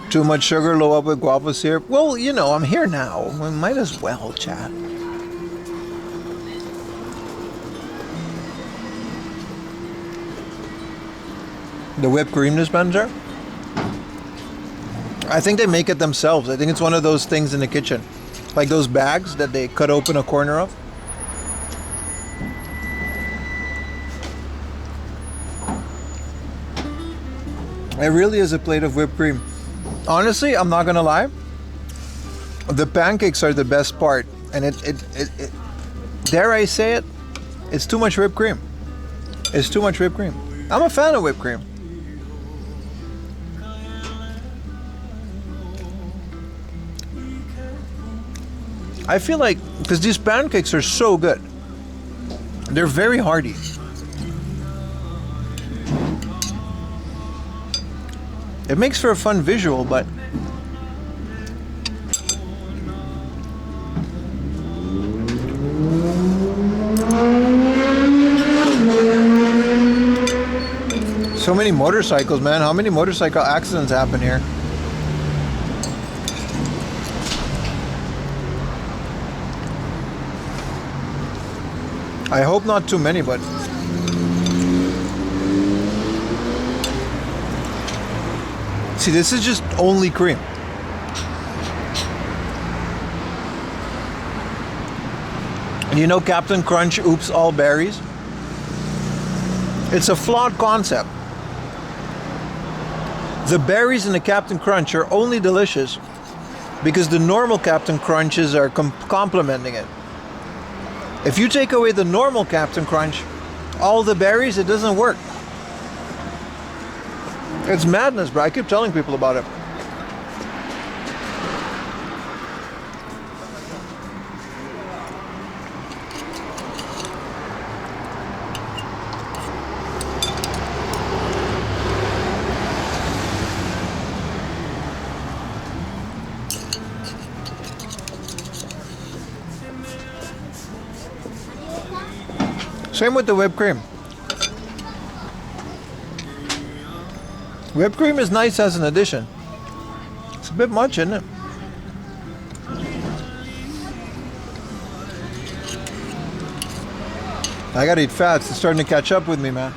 Too much sugar, low up with guava syrup. Well, you know, I'm here now. We might as well, chat. The whipped cream dispenser? I think they make it themselves. I think it's one of those things in the kitchen. Like those bags that they cut open a corner of. It really is a plate of whipped cream. Honestly, I'm not gonna lie. The pancakes are the best part. And it dare I say it, it's too much whipped cream. It's too much whipped cream. I'm a fan of whipped cream. I feel like, because these pancakes are so good. They're very hearty. It makes for a fun visual, but so many motorcycles, man. How many motorcycle accidents happen here? I hope not too many, but see, this is just only cream. And you know Captain Crunch oops all berries? It's a flawed concept. The berries in the Captain Crunch are only delicious because the normal Captain Crunches are complementing it. If you take away the normal Captain Crunch, all the berries, it doesn't work. It's madness, bro. I keep telling people about it. Same with the whipped cream. Whipped cream is nice as an addition. It's a bit much, isn't it? I gotta eat fats. It's starting to catch up with me, man.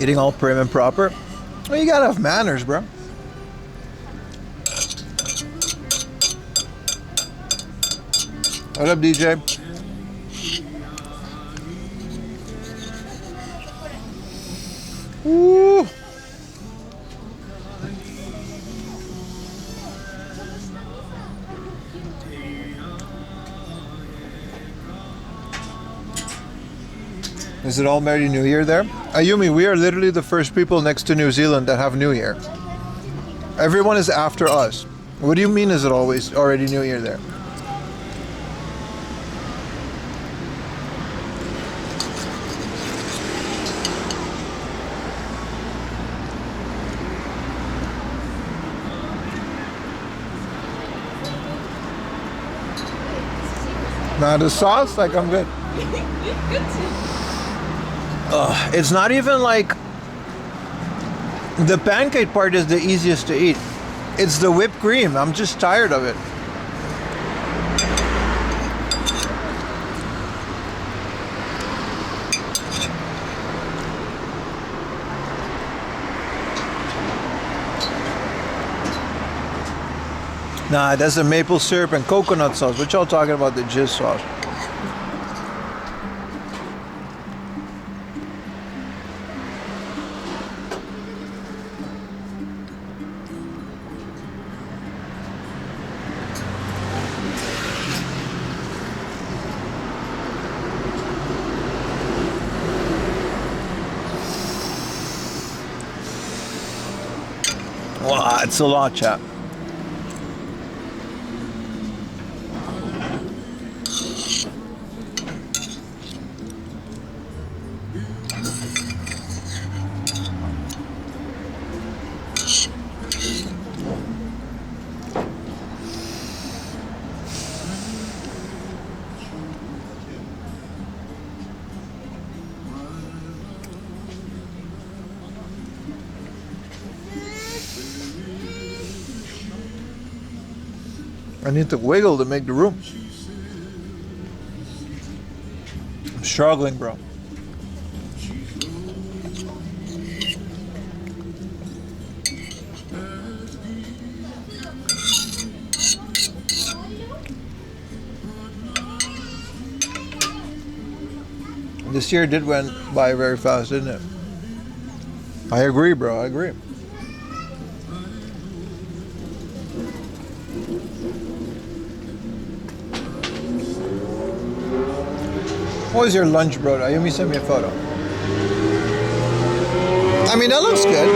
Eating all prim and proper. Well, you gotta have manners, bro. What up, DJ? Woo! Is it all Merry New Year there? Ayumi, we are literally the first people next to New Zealand that have New Year. Everyone is after us. What do you mean is it always already New Year there? Nah, the sauce, like I'm good. It's not even like the pancake part is the easiest to eat. It's the whipped cream. I'm just tired of it. Nah, that's the maple syrup and coconut sauce. What y'all talking about? The jizz sauce. Wow, it's a lot, chap. I need to wiggle to make the room. I'm struggling, bro. This year did went by very fast, didn't it? I agree, bro. I agree. What was your lunch, bro? Ayumi sent me a photo. I mean, that looks good.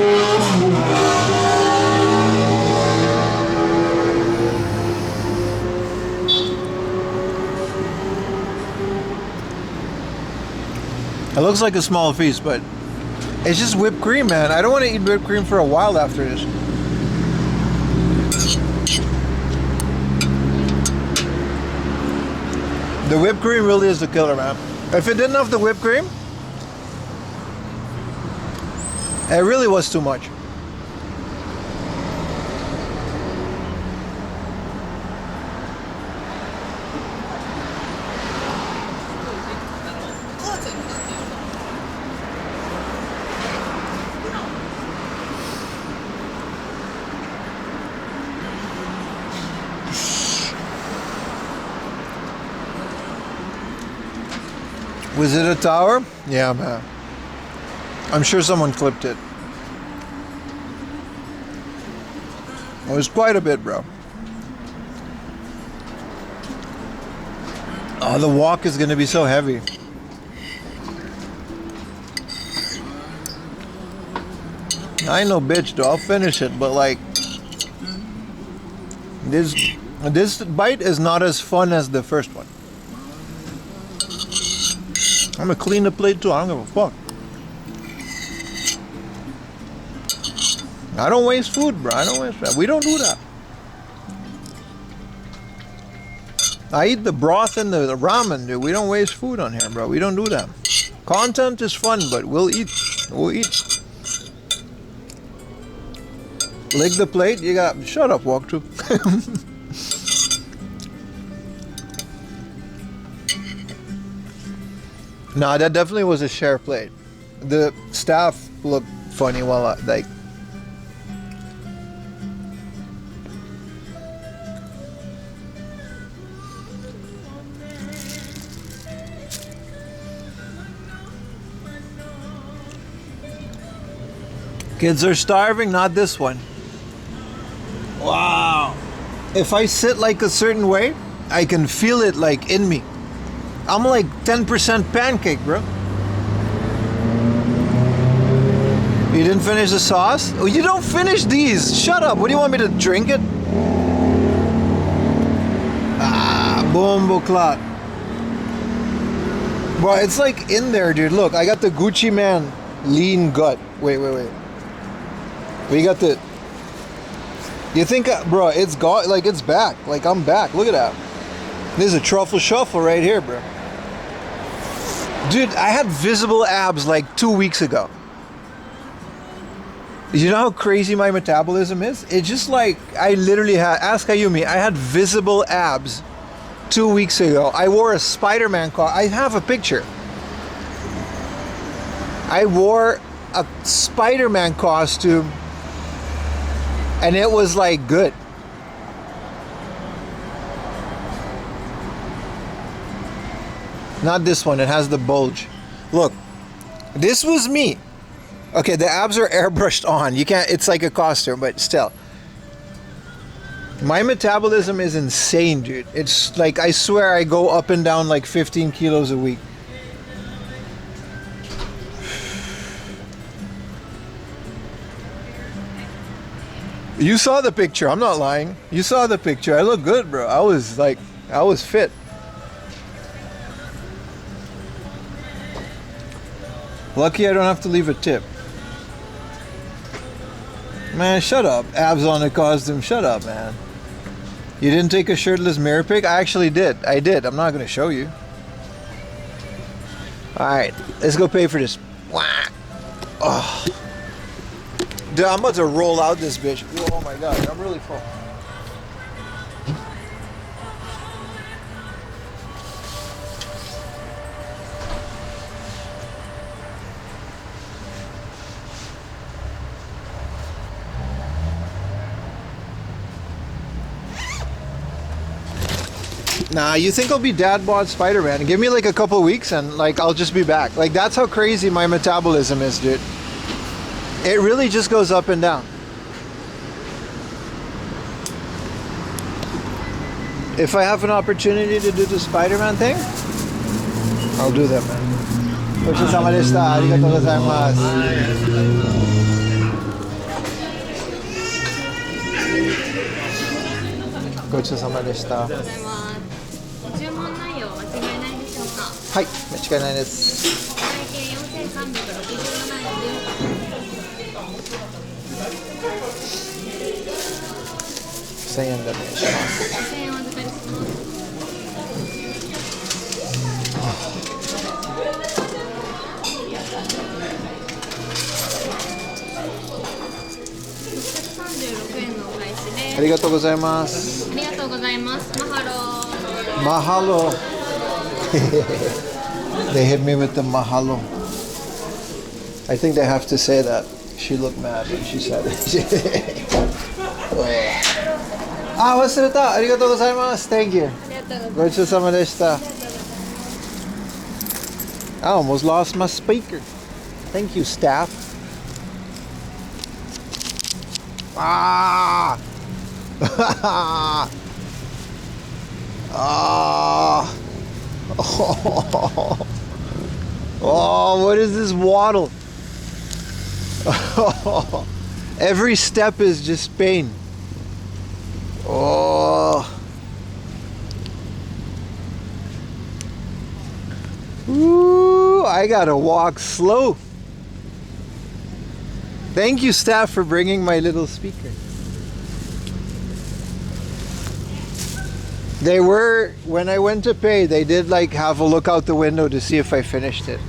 It looks like a small feast, but it's just whipped cream, man. I don't want to eat whipped cream for a while after this. The whipped cream really is the killer, man. If it didn't have the whipped cream, it really was too much. Was it a tower? Yeah, man. I'm sure someone clipped it. It was quite a bit, bro. Oh, the walk is gonna be so heavy. I know, bitch, though. I'll finish it, but like, this bite is not as fun as the first one. I'm gonna clean the plate too. I don't give a fuck. I don't waste food, bro. I don't waste food. We don't do that. I eat the broth and the ramen, dude. We don't waste food on here, bro. We don't do that. Content is fun, but we'll eat. We'll eat. Lick the plate. You got. Shut up, walkthrough. Nah, that definitely was a share plate. The staff looked funny while I, like. Kids are starving, not this one. Wow. If I sit like a certain way, I can feel it like in me. I'm like 10% pancake, bro. You didn't finish the sauce? Oh, you don't finish these. Shut up. What do you want me to drink it? Ah, bombo clot. Bro, it's like in there, dude. Look, I got the Gucci Man lean gut. Wait. We got the... You think, bro, it's got, like, it's back. Like, I'm back. Look at that. There's a truffle shuffle right here, bro. Dude, I had visible abs like 2 weeks ago. You know how crazy my metabolism is? It's just like, I literally had, ask Ayumi, I had visible abs 2 weeks ago. I wore a Spider-Man costume. I have a picture. I wore a Spider-Man costume and it was like good. Not this one, it has the bulge. Look, this was me. Okay, the abs are airbrushed on. You can't, it's like a costume, but still. My metabolism is insane, dude. It's like, I swear I go up and down like 15 kilos a week. You saw the picture, I'm not lying. You saw the picture, I look good, bro. I was fit. Lucky I don't have to leave a tip. Man, shut up. Abs on the costume, shut up, man. You didn't take a shirtless mirror pic? I actually did. I did. I'm not going to show you. Alright, let's go pay for this. Oh. Dude, I'm about to roll out this bitch. Oh my god, I'm really full. Nah, you think I'll be dad bod Spider-Man? Give me like a couple weeks and like I'll just be back. Like that's how crazy my metabolism is, dude. It really just goes up and down. If I have an opportunity to do the Spider-Man thing, I'll do that, man. ごちそうさまでした。ありがとうございます。ごちそうさまでした。ご注文内容間違いないでしょうか。はい、間違いないです。会計4367円です。1000円でお願いします。1000円お預かりします。636円のお返しです。ありがとうございます。ありがとうございます。マハロー。Mahalo. They hit me with the mahalo. I think they have to say that. She looked mad when she said it. あ、忘れた。ありがとうございます。Thank you. ごちそうさまでした。I almost lost my speaker. Thank you, staff. Ah! Ah! Oh. Oh, what is this waddle? Oh. Every step is just pain. Oh. Ooh, I gotta walk slow. Thank you, staff, for bringing my little speaker. They were, when I went to pay, they did like have a look out the window to see if I finished it.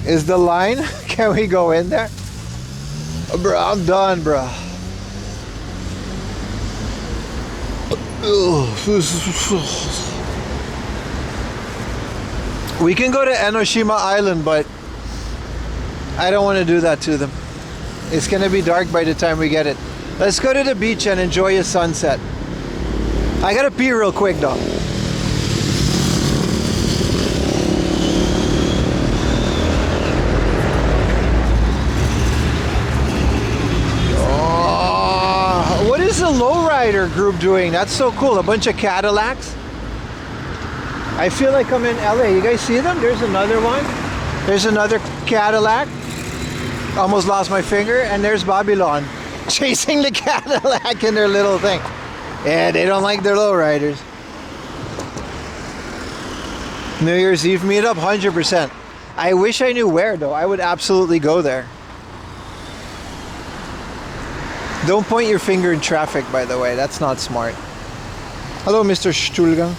Is the line? Can we go in there? Oh, bro, I'm done, bro. We can go to Enoshima Island, but I don't want to do that to them. It's gonna be dark by the time we get it. Let's go to the beach and enjoy a sunset. I gotta pee real quick though. Oh, what is the lowrider group doing? That's so cool. A bunch of Cadillacs. I feel like I'm in LA. You guys see them? There's another one. There's another Cadillac. Almost lost my finger. And there's Babylon chasing the Cadillac in their little thing. Yeah, they don't like their lowriders. New Year's Eve meetup, 100%. I wish I knew where though. I would absolutely go there. Don't point your finger in traffic, by the way. That's not smart. Hello, Mr. Stulgang.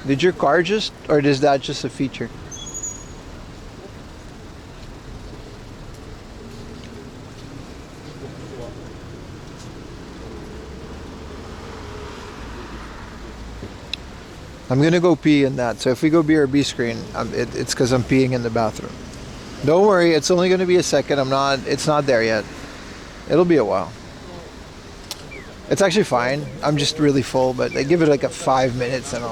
Did your car just, or is that just a feature? I'm gonna go pee in that. So if we go BRB screen, it's because I'm peeing in the bathroom. Don't worry, it's only gonna be a second. It's not there yet. It'll be a while. It's actually fine. I'm just really full, but I give it like a 5 minutes and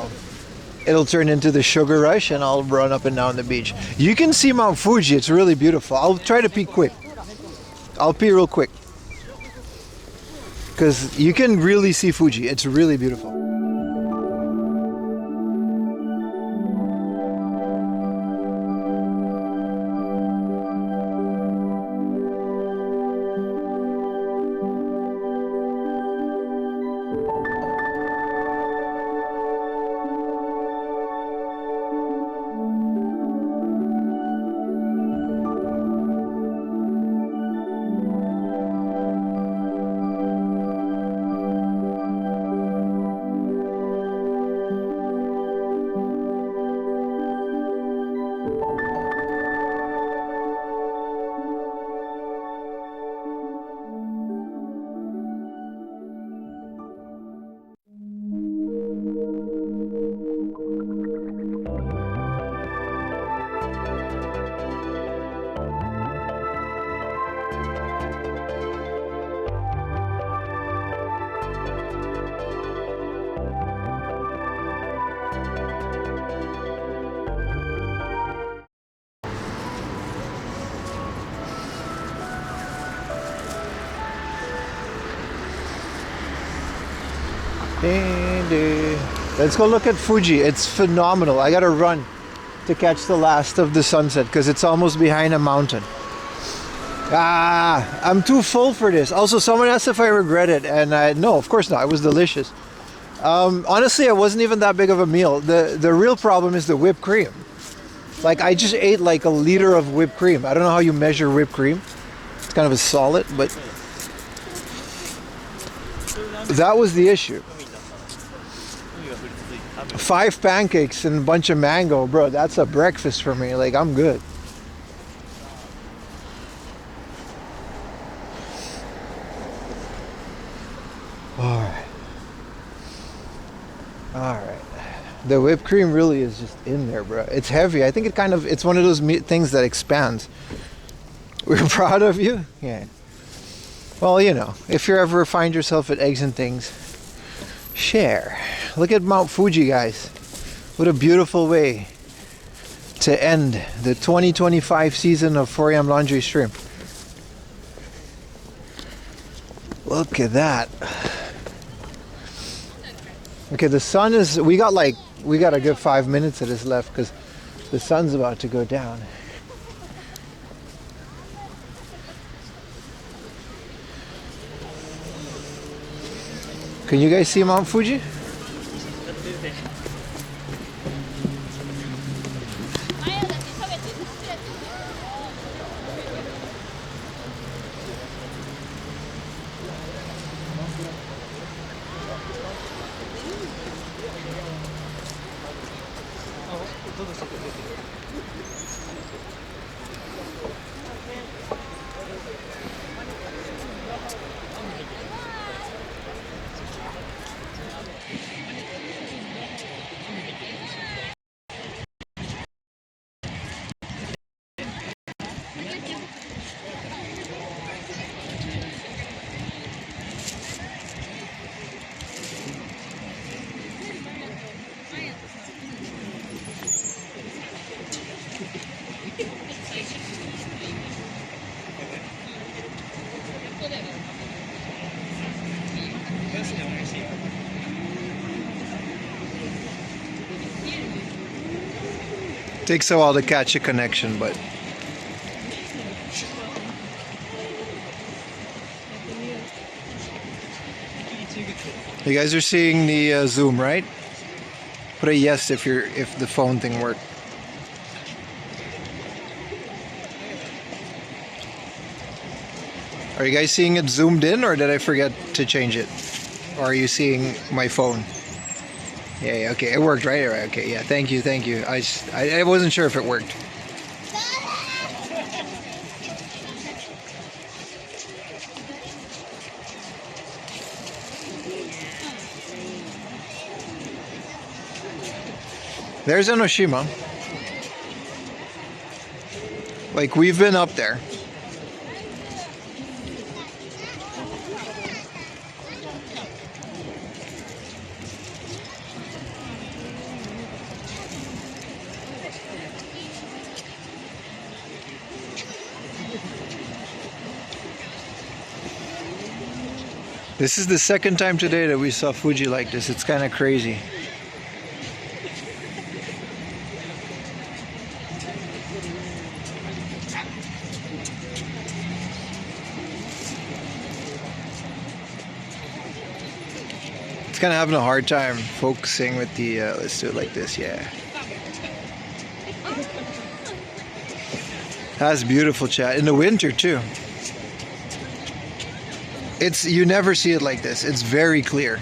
it'll turn into the sugar rush and I'll run up and down the beach. You can see Mount Fuji. It's really beautiful. I'll try to pee quick. I'll pee real quick. Because you can really see Fuji. It's really beautiful. Let's go look at Fuji. It's phenomenal. I gotta run to catch the last of the sunset because it's almost behind a mountain. I'm too full for this. Also, someone asked if I regret it, and no, of course not. It was delicious. Honestly, it wasn't even that big of a meal. The real problem is the whipped cream. Like, I just ate like a liter of whipped cream. I don't know how you measure whipped cream. It's kind of a solid, but that was the issue. 5 pancakes and a bunch of mango, bro. That's a breakfast for me. Like, I'm good. Alright. The whipped cream really is just in there, bro. It's heavy. I think it's one of those things that expands. We're proud of you? Yeah. Well, you know, if you ever find yourself at Eggs and Things, share. Look at Mount Fuji, guys. What a beautiful way to end the 2025 season of 4am Laundry Stream. Look at that. Okay, the sun is, we got a good 5 minutes of this left because the sun's about to go down. Can you guys see Mount Fuji? Takes a while to catch a connection, but you guys are seeing the zoom, right? Put a yes if the phone thing worked. Are you guys seeing it zoomed in, or did I forget to change it? Or are you seeing my phone? Yeah, okay, it worked, right? Okay, yeah, thank you. I wasn't sure if it worked. There's Enoshima. Like, we've been up there. This is the second time today that we saw Fuji like this. It's kind of crazy. It's kind of having a hard time focusing with the, let's do it like this, yeah. That's beautiful, chat. In the winter too. You never see it like this. It's very clear.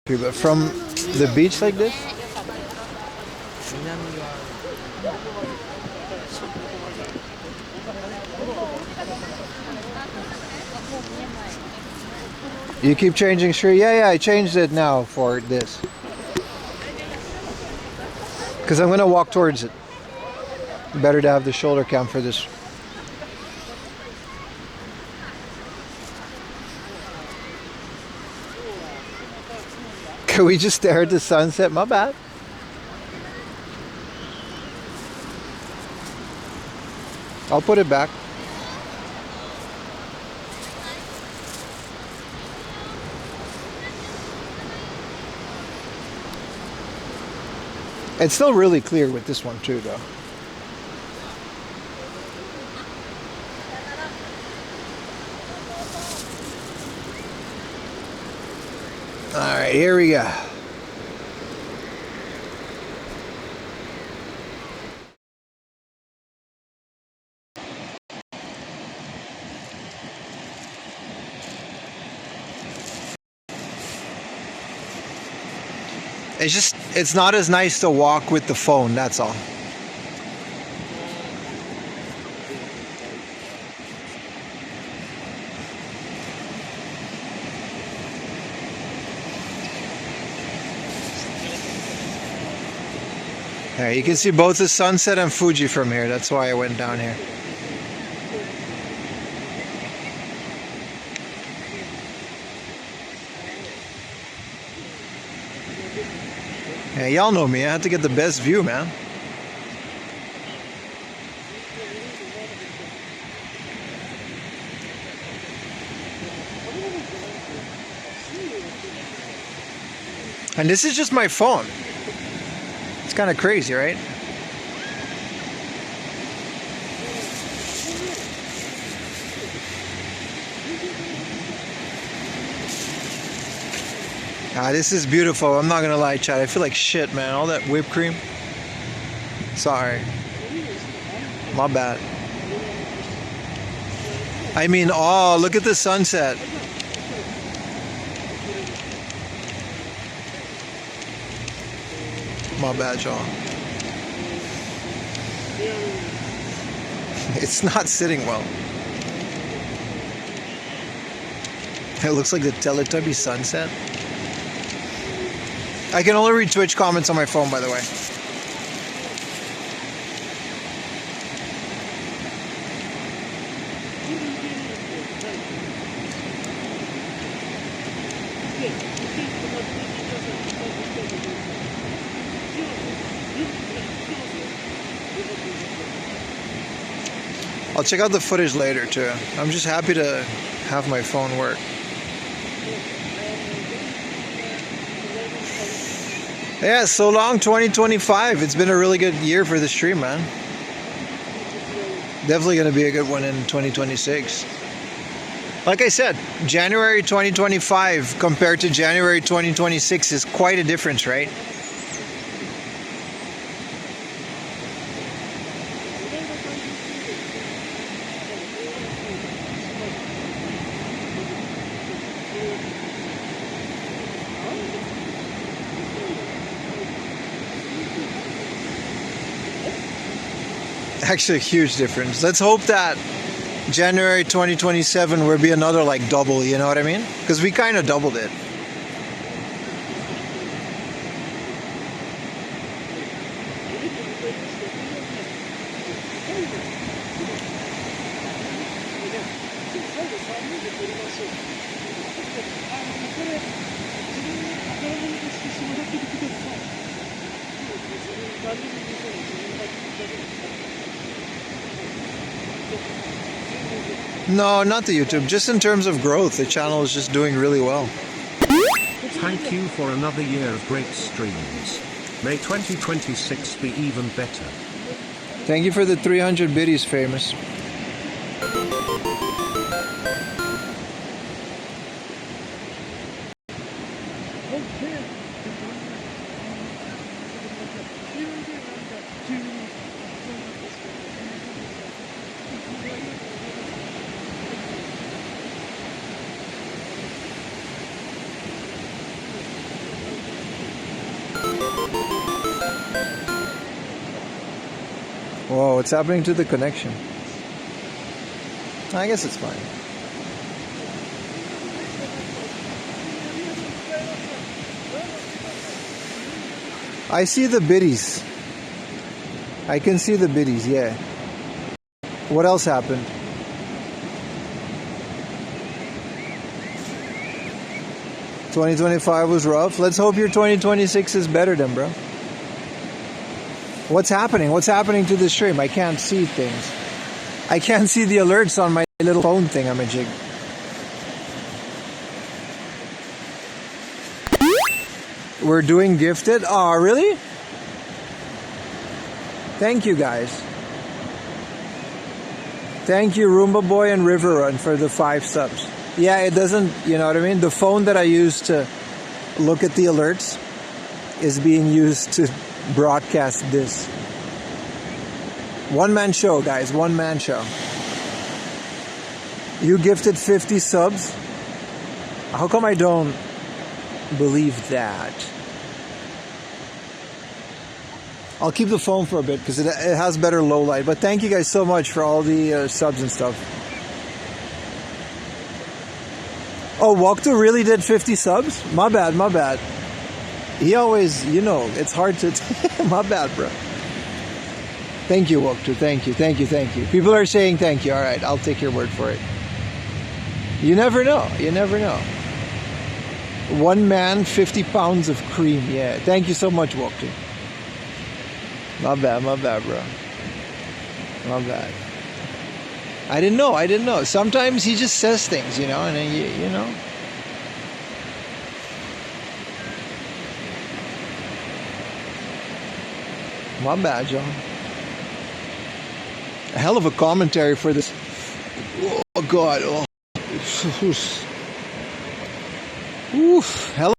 But from the beach like this? You keep changing street? Yeah, I changed it now for this. Because I'm going to walk towards it. Better to have the shoulder cam for this. Can we just stare at the sunset? My bad. I'll put it back. It's still really clear with this one too, though. All right, here we go. It's not as nice to walk with the phone, that's all. There, you can see both the sunset and Fuji from here. That's why I went down here. Yeah, y'all know me. I had to get the best view, man. And this is just my phone. It's kind of crazy, right? Ah, this is beautiful. I'm not gonna lie, Chad. I feel like shit, man. All that whipped cream. Sorry. My bad. I mean, oh, look at the sunset. My bad, y'all. It's not sitting well. It looks like the Teletubby sunset. I can only read Twitch comments on my phone, by the way. I'll check out the footage later too. I'm just happy to have my phone work. Yeah, so long 2025. It's been a really good year for the stream, man. Definitely going to be a good one in 2026. Like I said, January 2025 compared to January 2026 is quite a difference, right? Actually a huge difference. Let's hope that January 2027 will be another like double, you know what I mean? Because we kind of doubled it. No, not the YouTube. Just in terms of growth, the channel is just doing really well. Thank you for another year of great streams. May 2026 be even better. Thank you for the 300 biddies, famous. Whoa, what's happening to the connection? I guess it's fine. I see the biddies. I can see the biddies, yeah. What else happened? "2025 was rough. Let's hope your 2026 is better then, bro." What's happening? What's happening to the stream? I can't see things. I can't see the alerts on my little phone thing I'm a jig. We're doing gifted? Oh, really? Thank you, guys. Thank you, Roomba Boy and River Run, for the 5 subs. Yeah, it doesn't, you know what I mean? The phone that I use to look at the alerts is being used to broadcast this. One-man show, guys. One-man show. You gifted 50 subs? How come I don't believe that? I'll keep the phone for a bit because it has better low light. But thank you guys so much for all the subs and stuff. Oh, Walkto really did 50 subs? My bad, my bad. He always, you know, it's hard to... My bad, bro. Thank you, Walkto. Thank you, thank you, thank you. People are saying thank you. All right, I'll take your word for it. You never know. You never know. One man, 50 pounds of cream. Yeah, thank you so much, Walkto. My bad, bro. My bad. I didn't know. Sometimes he just says things, you know, and then you know. My bad, John. A hell of a commentary for this. Oh God! Oh, oof! Hell.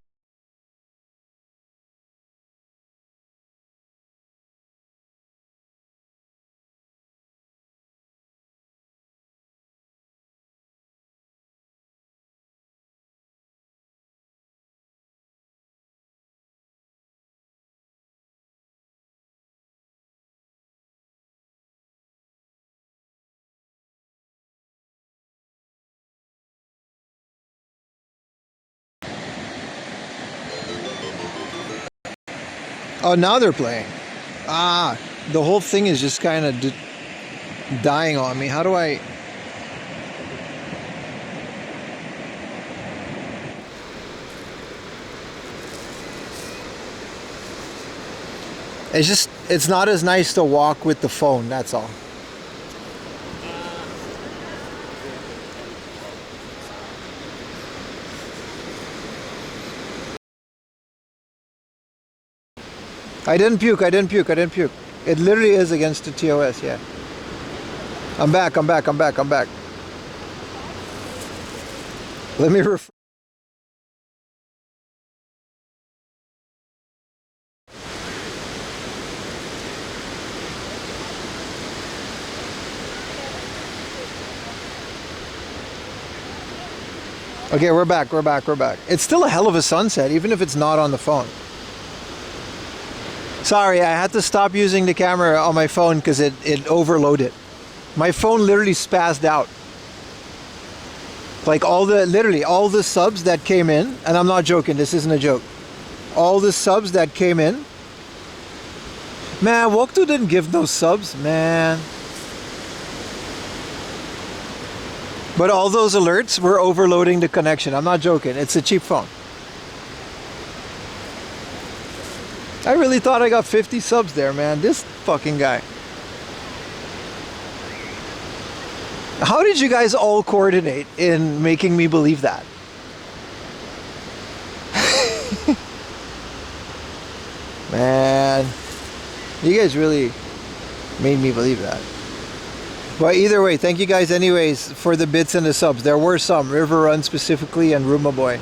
Oh, now they're playing. Ah, the whole thing is just kind of dying on me. How do I? It's not as nice to walk with the phone, that's all. I didn't puke. It literally is against the TOS, yeah. I'm back. Let me refer. Okay, we're back. It's still a hell of a sunset, even if it's not on the phone. Sorry, I had to stop using the camera on my phone because it overloaded. My phone literally spazzed out. Like literally all the subs that came in, and I'm not joking, this isn't a joke. All the subs that came in. Man, Woktu didn't give no subs, man. But all those alerts were overloading the connection. I'm not joking, it's a cheap phone. I really thought I got 50 subs there, man. This fucking guy. How did you guys all coordinate in making me believe that? Man, you guys really made me believe that. But either way, thank you guys anyways for the bits and the subs. There were some, River Run specifically and Roomba Boy.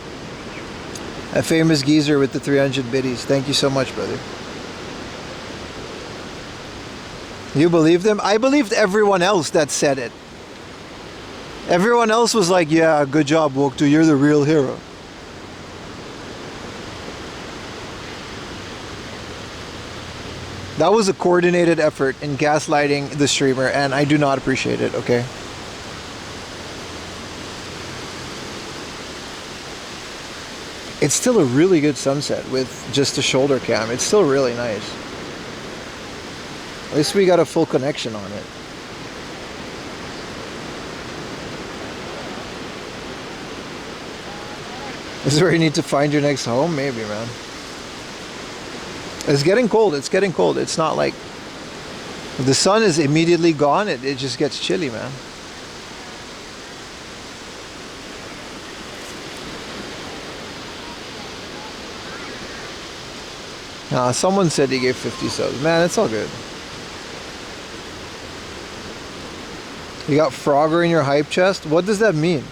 A famous geezer with the 300 biddies. Thank you so much, brother. You believed him? I believed everyone else that said it. Everyone else was like, yeah, good job, Woktu, you're the real hero. That was a coordinated effort in gaslighting the streamer, and I do not appreciate it, okay? It's still a really good sunset with just a shoulder cam. It's still really nice. At least we got a full connection on it. This is where you need to find your next home? Maybe, man. It's getting cold. It's not like the sun is immediately gone. It just gets chilly, man. Someone said he gave 50 subs. Man, it's all good. You got Frogger in your hype chest? What does that mean?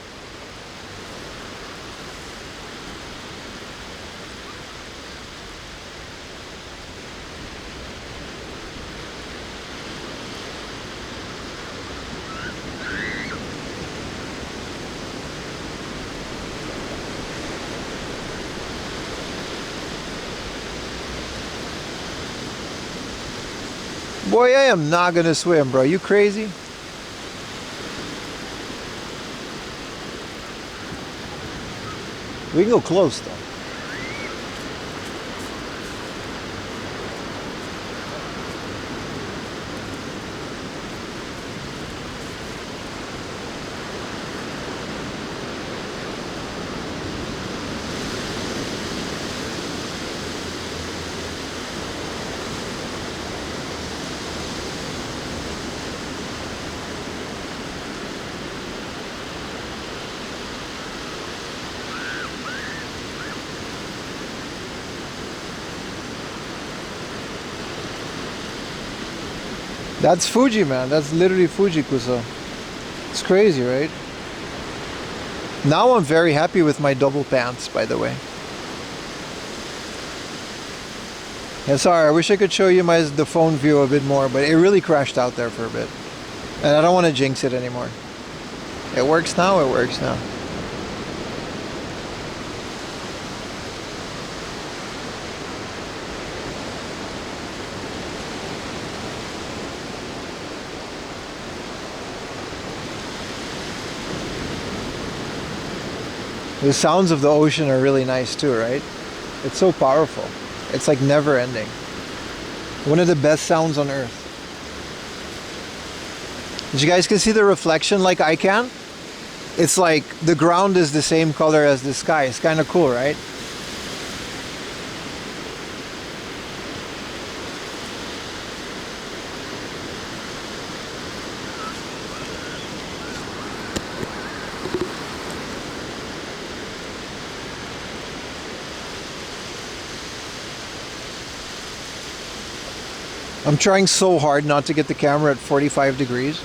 Boy, I am not gonna swim, bro. You crazy? We can go close, though. That's Fuji, man. That's literally Fuji, Kuso. It's crazy, right? Now I'm very happy with my double pants, by the way. Yeah, sorry, I wish I could show you the phone view a bit more, but it really crashed out there for a bit. And I don't want to jinx it anymore. It works now, it works now. The sounds of the ocean are really nice too, right? It's so powerful. It's like never ending. One of the best sounds on earth. Did you guys can see the reflection like I can? It's like the ground is the same color as the sky. It's kind of cool, right? I'm trying so hard not to get the camera at 45 degrees.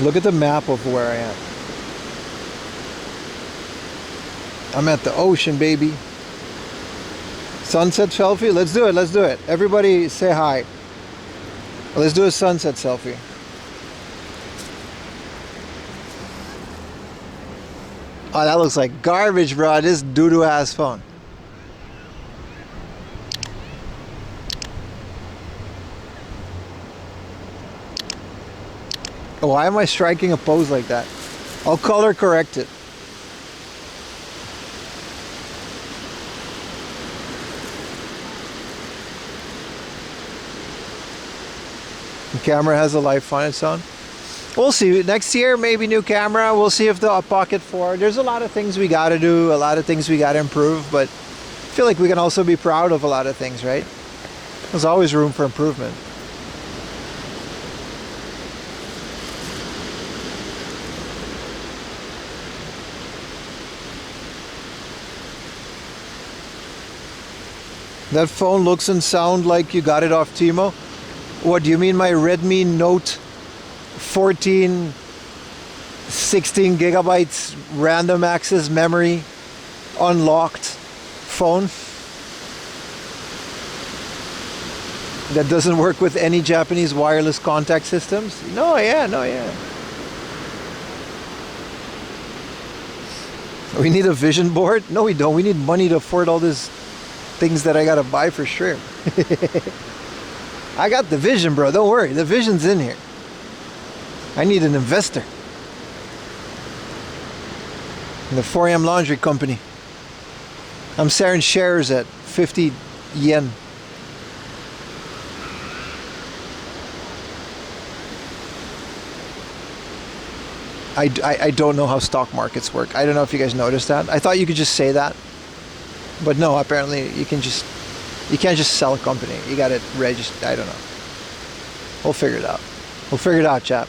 Look at the map of where I am. I'm at the ocean, baby. Sunset selfie? Let's do it, let's do it. Everybody say hi. Let's do a sunset selfie. Oh, that looks like garbage, bro. This doo-doo ass phone. Why am I striking a pose like that? I'll color correct it. The camera has a life on its own. We'll see. Next year, maybe new camera. We'll see if the Pocket 4. There's a lot of things we got to do, a lot of things we got to improve, but I feel like we can also be proud of a lot of things, right? There's always room for improvement. That phone looks and sound like you got it off Timo. What do you mean, my Redmi Note 14 16 gigabytes random access memory unlocked phone that doesn't work with any Japanese wireless contact systems? No, yeah. We need a vision board? No, we don't. We need money to afford all these things that I gotta buy for sure. I got the vision, bro. Don't worry. The vision's in here. I need an investor. In the 4am Laundry Company. I'm selling shares at 50 yen. I don't know how stock markets work. I don't know if you guys noticed that. I thought you could just say that. But no, apparently you can't just sell a company. You got it registered. I don't know. We'll figure it out. We'll figure it out, chap.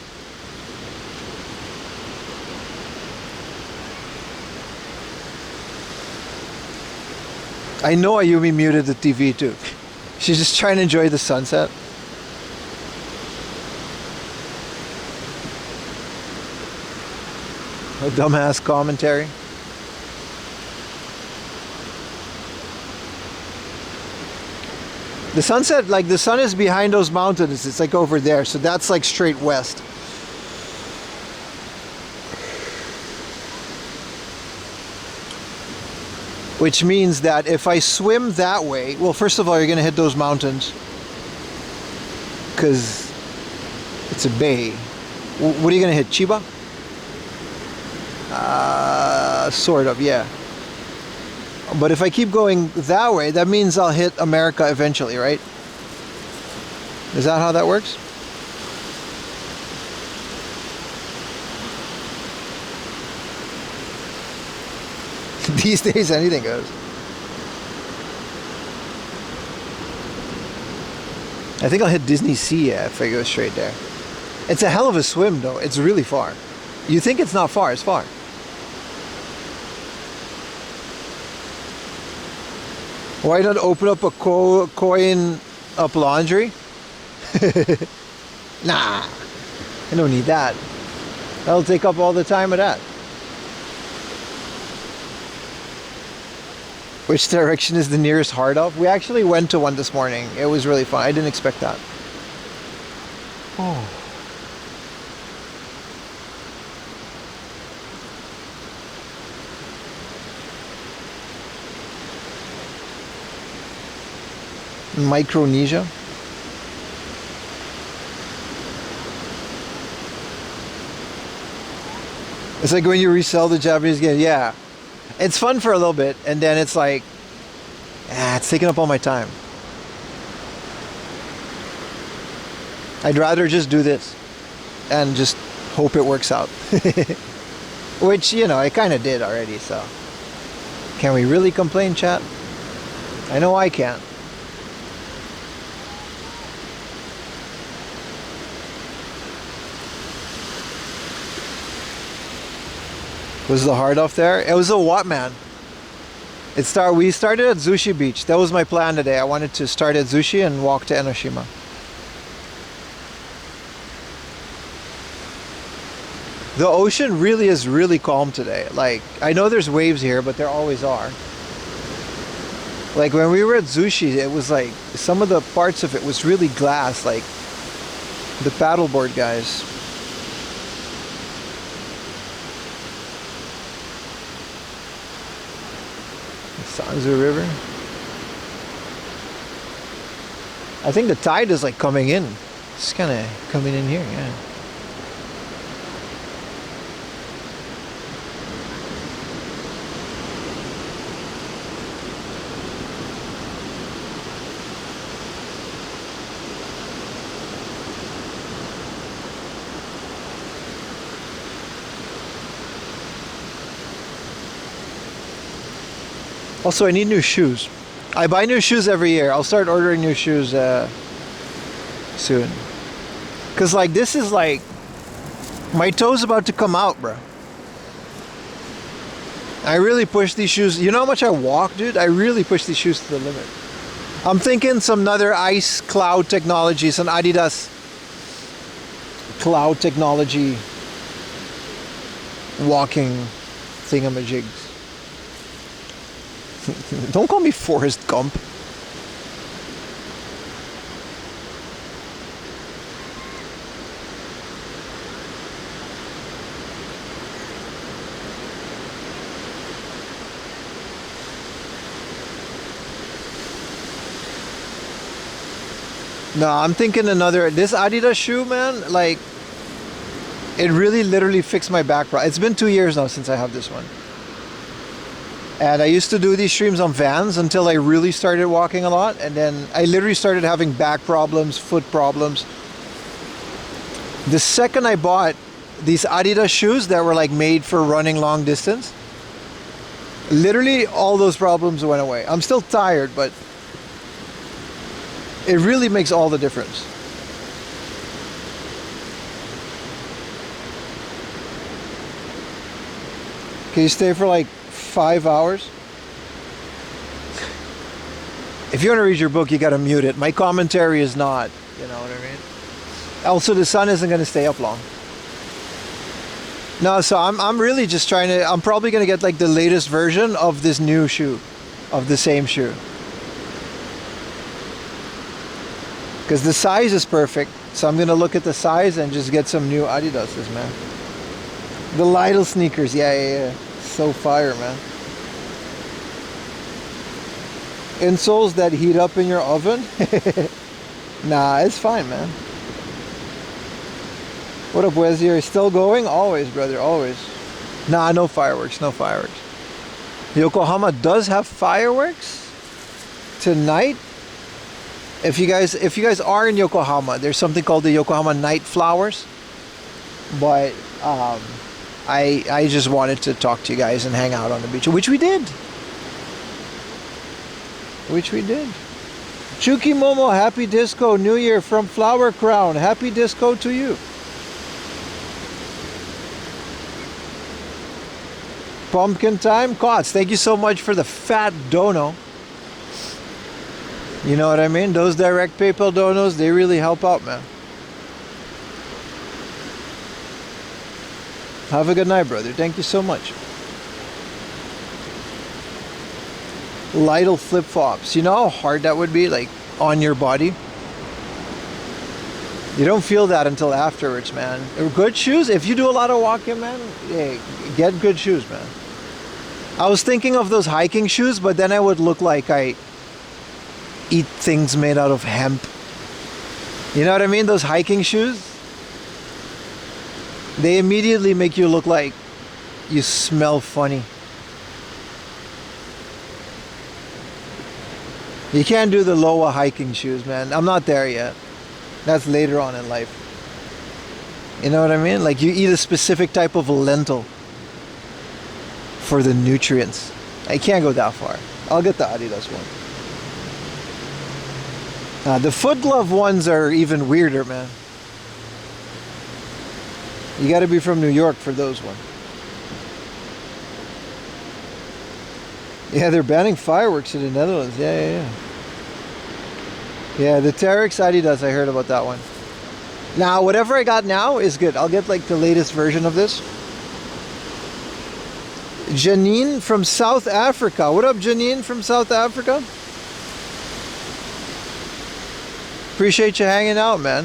I know Ayumi muted the TV too. She's just trying to enjoy the sunset. A dumbass commentary. The sunset, like the sun is behind those mountains. It's like over there. So that's like straight west. Which means that if I swim that way, well, first of all, you're going to hit those mountains. Because it's a bay. What are you going to hit? Chiba? Sort of, yeah. But if I keep going that way, that means I'll hit America eventually, right? Is that how that works? These days, anything goes. I think I'll hit Disney Sea if I go straight there. It's a hell of a swim, though. It's really far. You think it's not far? It's far. Why not open up a coin up laundry? Nah, I don't need that. That'll take up all the time of that. Which direction is the nearest hard up? We actually went to one this morning. It was really fun. I didn't expect that. Oh. Micronesia. It's like when you resell the Japanese game. Yeah, it's fun for a little bit, and then it's like, it's taking up all my time. I'd rather just do this and just hope it works out. Which, you know, I kind of did already, so. Can we really complain, chat? I know I can't. Was the hard off there? It was a Wattmann. We started at Zushi Beach. That was my plan today. I wanted to start at Zushi and walk to Enoshima. The ocean really is really calm today. Like, I know there's waves here, but there always are. Like when we were at Zushi, it was like some of the parts of it was really glass, like the paddleboard guys. Sanzu River. I think the tide is like coming in. It's kind of coming in here, yeah. Also, I need new shoes. I buy new shoes every year. I'll start ordering new shoes soon. Cause like this is like, my toe's about to come out, bro. I really push these shoes. You know how much I walk, dude? I really push these shoes to the limit. I'm thinking some other ice cloud technology, some Adidas cloud technology walking thingamajigs. Don't call me Forrest Gump. No, I'm thinking this Adidas shoe, man, like, it really literally fixed my back problem. It's been 2 years now since I have this one. And I used to do these streams on Vans until I really started walking a lot. And then I literally started having back problems, foot problems. The second I bought these Adidas shoes that were like made for running long distance, literally all those problems went away. I'm still tired, but it really makes all the difference. Can you stay for like 5 hours? If you want to read your book, you got to mute it. My commentary is not, you know what I mean? Also, the sun isn't going to stay up long. No, so I'm really just trying to, I'm probably going to get like the latest version of this new shoe, of the same shoe. Because the size is perfect. So I'm going to look at the size and just get some new Adidas's, man. The Lidl sneakers, yeah. So fire, man. Insoles that heat up in your oven? Nah, it's fine, man. What up, Wesley? Are you still going? Always, brother, always. Nah, no fireworks, no fireworks. Yokohama does have fireworks tonight. If you guys are in Yokohama, there's something called the Yokohama Night Flowers. But I just wanted to talk to you guys and hang out on the beach, which we did. Chuki Momo, happy disco New Year from Flower Crown. Happy disco to you. Pumpkin time. Cots, thank you so much for the fat dono. You know what I mean? Those direct PayPal donos, they really help out, man. Have a good night, brother. Thank you so much. Lidl flip-flops. You know how hard that would be, like, on your body? You don't feel that until afterwards, man. Good shoes, if you do a lot of walking, man, hey, get good shoes, man. I was thinking of those hiking shoes, but then I would look like I eat things made out of hemp. You know what I mean? Those hiking shoes, they immediately make you look like you smell funny. You can't do the Loa hiking shoes, man. I'm not there yet. That's later on in life. You know what I mean? Like you eat a specific type of lentil for the nutrients. I can't go that far. I'll get the Adidas one. The foot glove ones are even weirder, man. You gotta be from New York for those ones. Yeah, they're banning fireworks in the Netherlands. Yeah. Yeah, the Terex Adidas, I heard about that one. Now, whatever I got now is good. I'll get like the latest version of this. Janine from South Africa. What up, Janine from South Africa? Appreciate you hanging out, man.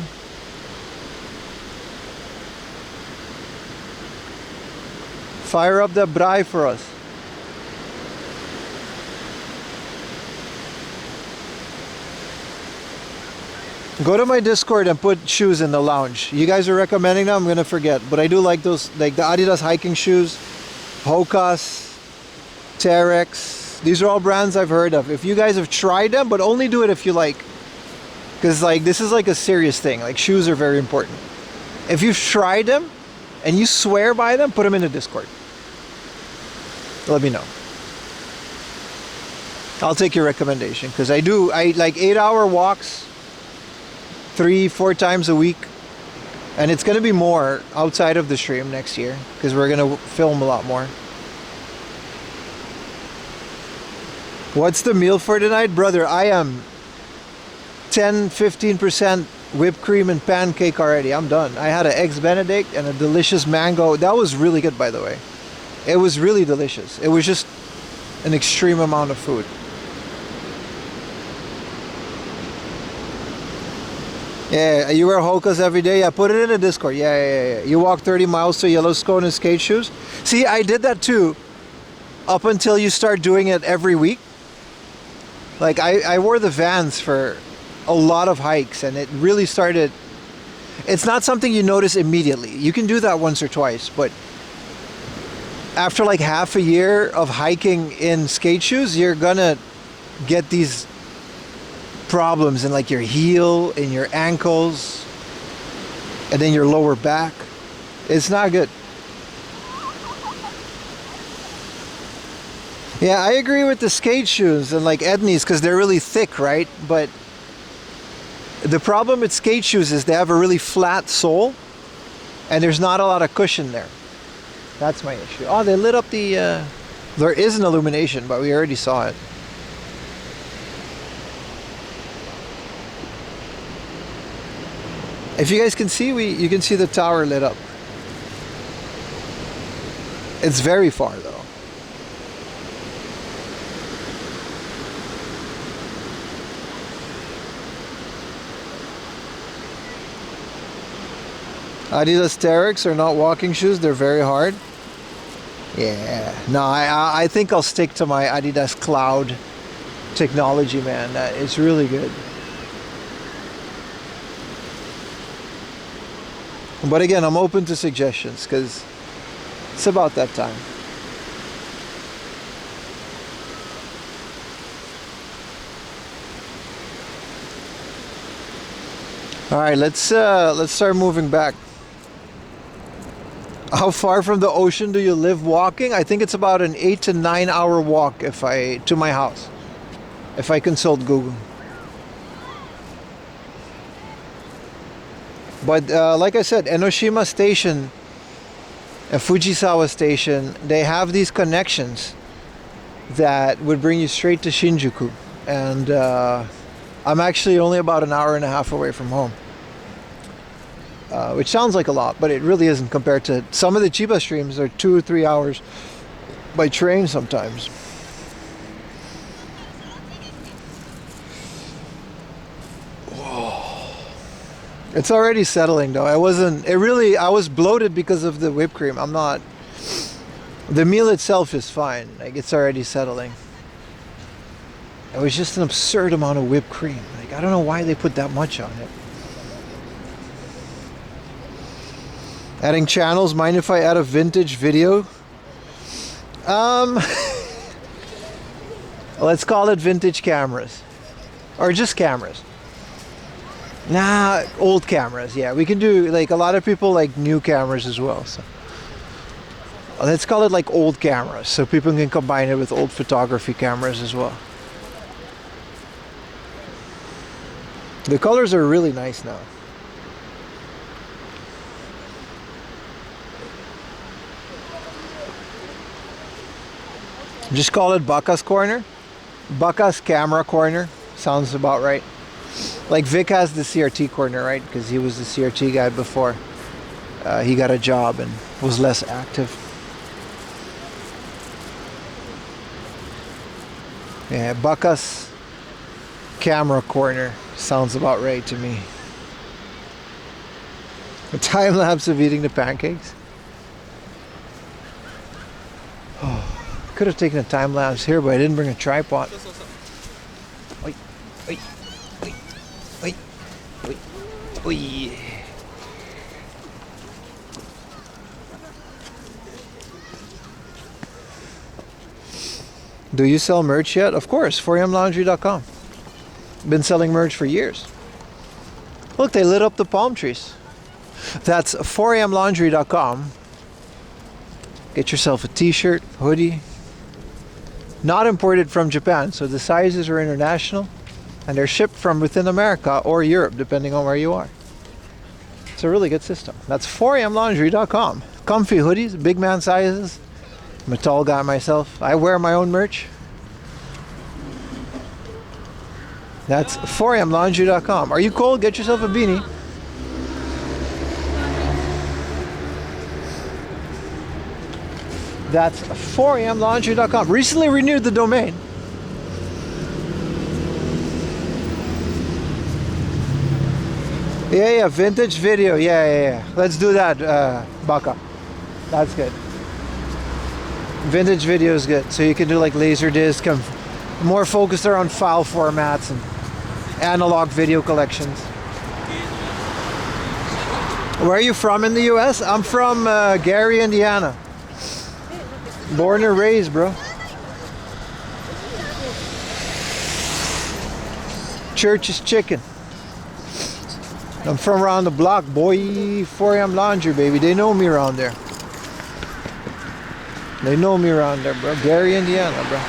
Fire up that braai for us. Go to my Discord and put shoes in the lounge. You guys are recommending them, I'm gonna forget. But I do like those, like the Adidas hiking shoes, Hokas, Terex. These are all brands I've heard of. If you guys have tried them, but only do it if you like. Because like this is like a serious thing. Like shoes are very important. If you've tried them and you swear by them, put them in the Discord. Let me know. I'll take your recommendation. Because I like 8-hour walks 3-4 times a week, and it's gonna be more outside of the stream next year because we're gonna film a lot more. What's the meal for tonight, brother? I am 10-15% whipped cream and pancake already. I'm done. I had an eggs benedict and a delicious mango. That was really good, by the way. It was really delicious. It was just an extreme amount of food. Yeah, you wear Hokas every day? Yeah, put it in the Discord. Yeah. You walk 30 miles to Yellowstone in skate shoes? See, I did that too. Up until you start doing it every week. Like, I wore the Vans for a lot of hikes, and it really started... It's not something you notice immediately. You can do that once or twice, but after like half a year of hiking in skate shoes, you're gonna get these problems in like your heel, in your ankles, and then your lower back. It's not good. Yeah, I agree with the skate shoes and like Edney's because they're really thick, right? But the problem with skate shoes is they have a really flat sole and there's not a lot of cushion there. That's my issue. Oh, they lit up the... there is an illumination, but we already saw it. If you guys can see, you can see the tower lit up. It's very far though. Adidas Terex are not walking shoes, they're very hard. Yeah, no, I think I'll stick to my Adidas Cloud technology, man. It's really good. But again, I'm open to suggestions because it's about that time. All right, let's start moving back. How far from the ocean do you live walking? I think it's about an 8 to 9 hour walk to my house, if I consult Google. But like I said, Enoshima Station and Fujisawa Station, they have these connections that would bring you straight to Shinjuku. And I'm actually only about an hour and a half away from home. Which sounds like a lot, but it really isn't compared to some of the Chiba streams are 2 or 3 hours by train sometimes. Whoa. It's already settling though. I was bloated because of the whipped cream. The meal itself is fine. Like, it's already settling. It was just an absurd amount of whipped cream. Like, I don't know why they put that much on it. Adding channels, mind if I add a vintage video? Let's call it vintage cameras. Or just cameras. Nah, old cameras, yeah. We can do, like, a lot of people like new cameras as well, so. Let's call it like old cameras, so people can combine it with old photography cameras as well. The colors are really nice now. Just call it Baka's Corner. Baka's Camera Corner. Sounds about right. Like Vic has the CRT corner, right? Because he was the CRT guy before he got a job and was less active. Yeah, Baka's Camera Corner. Sounds about right to me. A time lapse of eating the pancakes. Oh. Could have taken a time lapse here, but I didn't bring a tripod. Oi, oi, oi, oi, oi, oi. Do you sell merch yet? Of course, 4amlaundry.com. Been selling merch for years. Look, they lit up the palm trees. That's 4amlaundry.com. Get yourself a t-shirt, hoodie. Not imported from Japan, so the sizes are international and they're shipped from within America or Europe, depending on where you are. It's a really good system. That's 4amlaundry.com. Comfy hoodies, big man sizes. I'm a tall guy myself. I wear my own merch. That's 4amlaundry.com. Are you cold? Get yourself a beanie. That's 4amlaundry.com. Recently renewed the domain. Yeah, vintage video. Yeah. Let's do that, Baka. That's good. Vintage video is good. So you can do like Laserdisc, more focused around file formats and analog video collections. Where are you from in the US? I'm from Gary, Indiana. Born and raised, bro. Church is chicken. I'm from around the block, boy. 4am Laundry, baby. They know me around there. They know me around there, bro. Gary, Indiana, bro.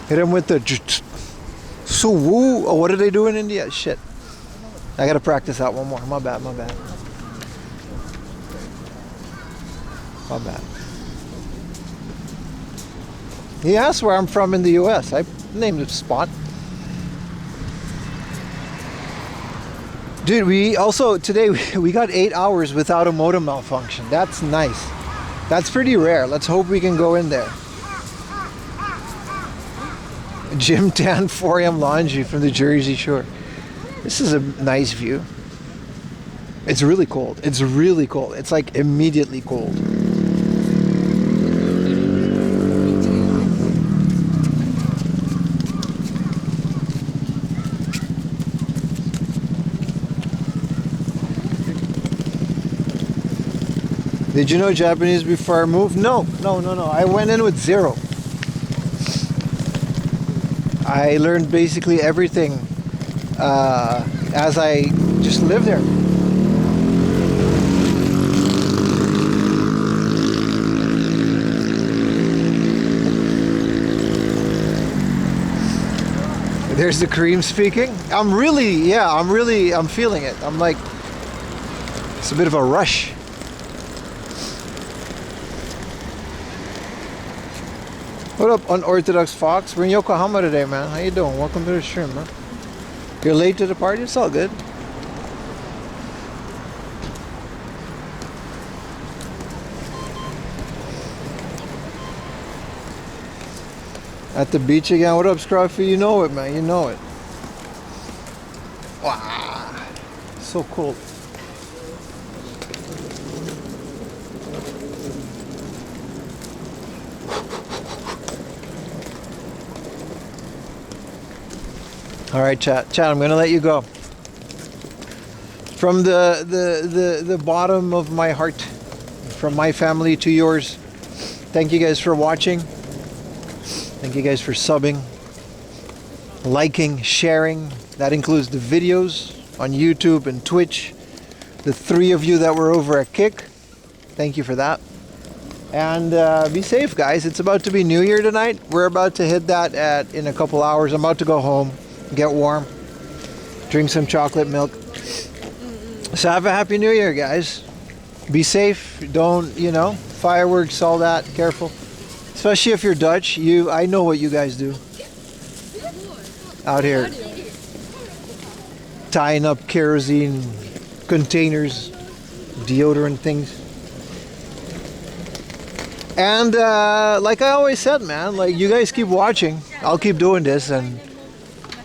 Hit him with the so woo. Oh, what do they do in India? Shit. I gotta practice that one more. My bad. My bad. He asked where I'm from in the US. I named the spot. Dude, today we got 8 hours without a modem malfunction. That's nice. That's pretty rare. Let's hope we can go in there. Jim Tan 4am Laundry from the Jersey Shore. This is a nice view. It's really cold. It's really cold. It's like immediately cold. Did you know Japanese before I moved? No. I went in with zero. I learned basically everything as I just lived there. There's the cream speaking. I'm feeling it. I'm like, it's a bit of a rush. What up, Unorthodox Fox? We're in Yokohama today, man. How you doing? Welcome to the stream, man. You're late to the party? It's all good. At the beach again. What up, Scruffy? You know it, man. You know it. Wow. So cool. All right, chat, I'm gonna let you go. From the bottom of my heart, from my family to yours, thank you guys for watching. Thank you guys for subbing, liking, sharing. That includes the videos on YouTube and Twitch. The 3 of you that were over at Kick, thank you for that. And be safe, guys. It's about to be New Year tonight. We're about to hit that in a couple hours. I'm about to go home, get warm, drink some chocolate milk. So have a happy New Year, guys. Be safe. Don't, fireworks, all that. Careful. Especially if you're Dutch. I know what you guys do out here. Tying up kerosene containers, deodorant things. And like I always said, man, like you guys keep watching. I'll keep doing this, and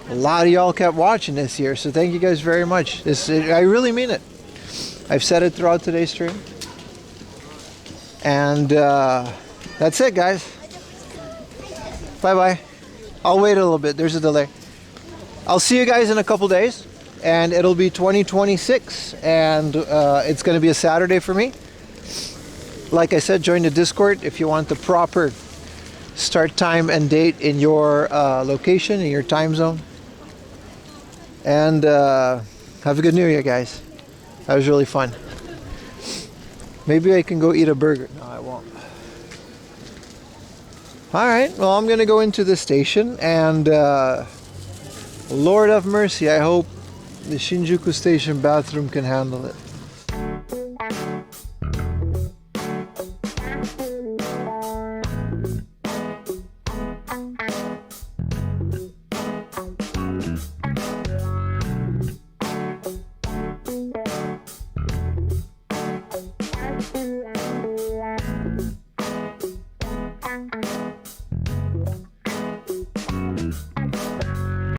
a lot of y'all kept watching this year, so thank you guys very much. I really mean it. I've said it throughout today's stream. And that's it, guys. Bye-bye. I'll wait a little bit. There's a delay. I'll see you guys in a couple days, and it'll be 2026, and it's going to be a Saturday for me. Like I said, join the Discord if you want the proper start time and date in your location, in your time zone. And have a good New Year, guys. That was really fun. Maybe I can go eat a burger. No, I won't. Alright, well, I'm going to go into the station, and Lord have mercy, I hope the Shinjuku Station bathroom can handle it.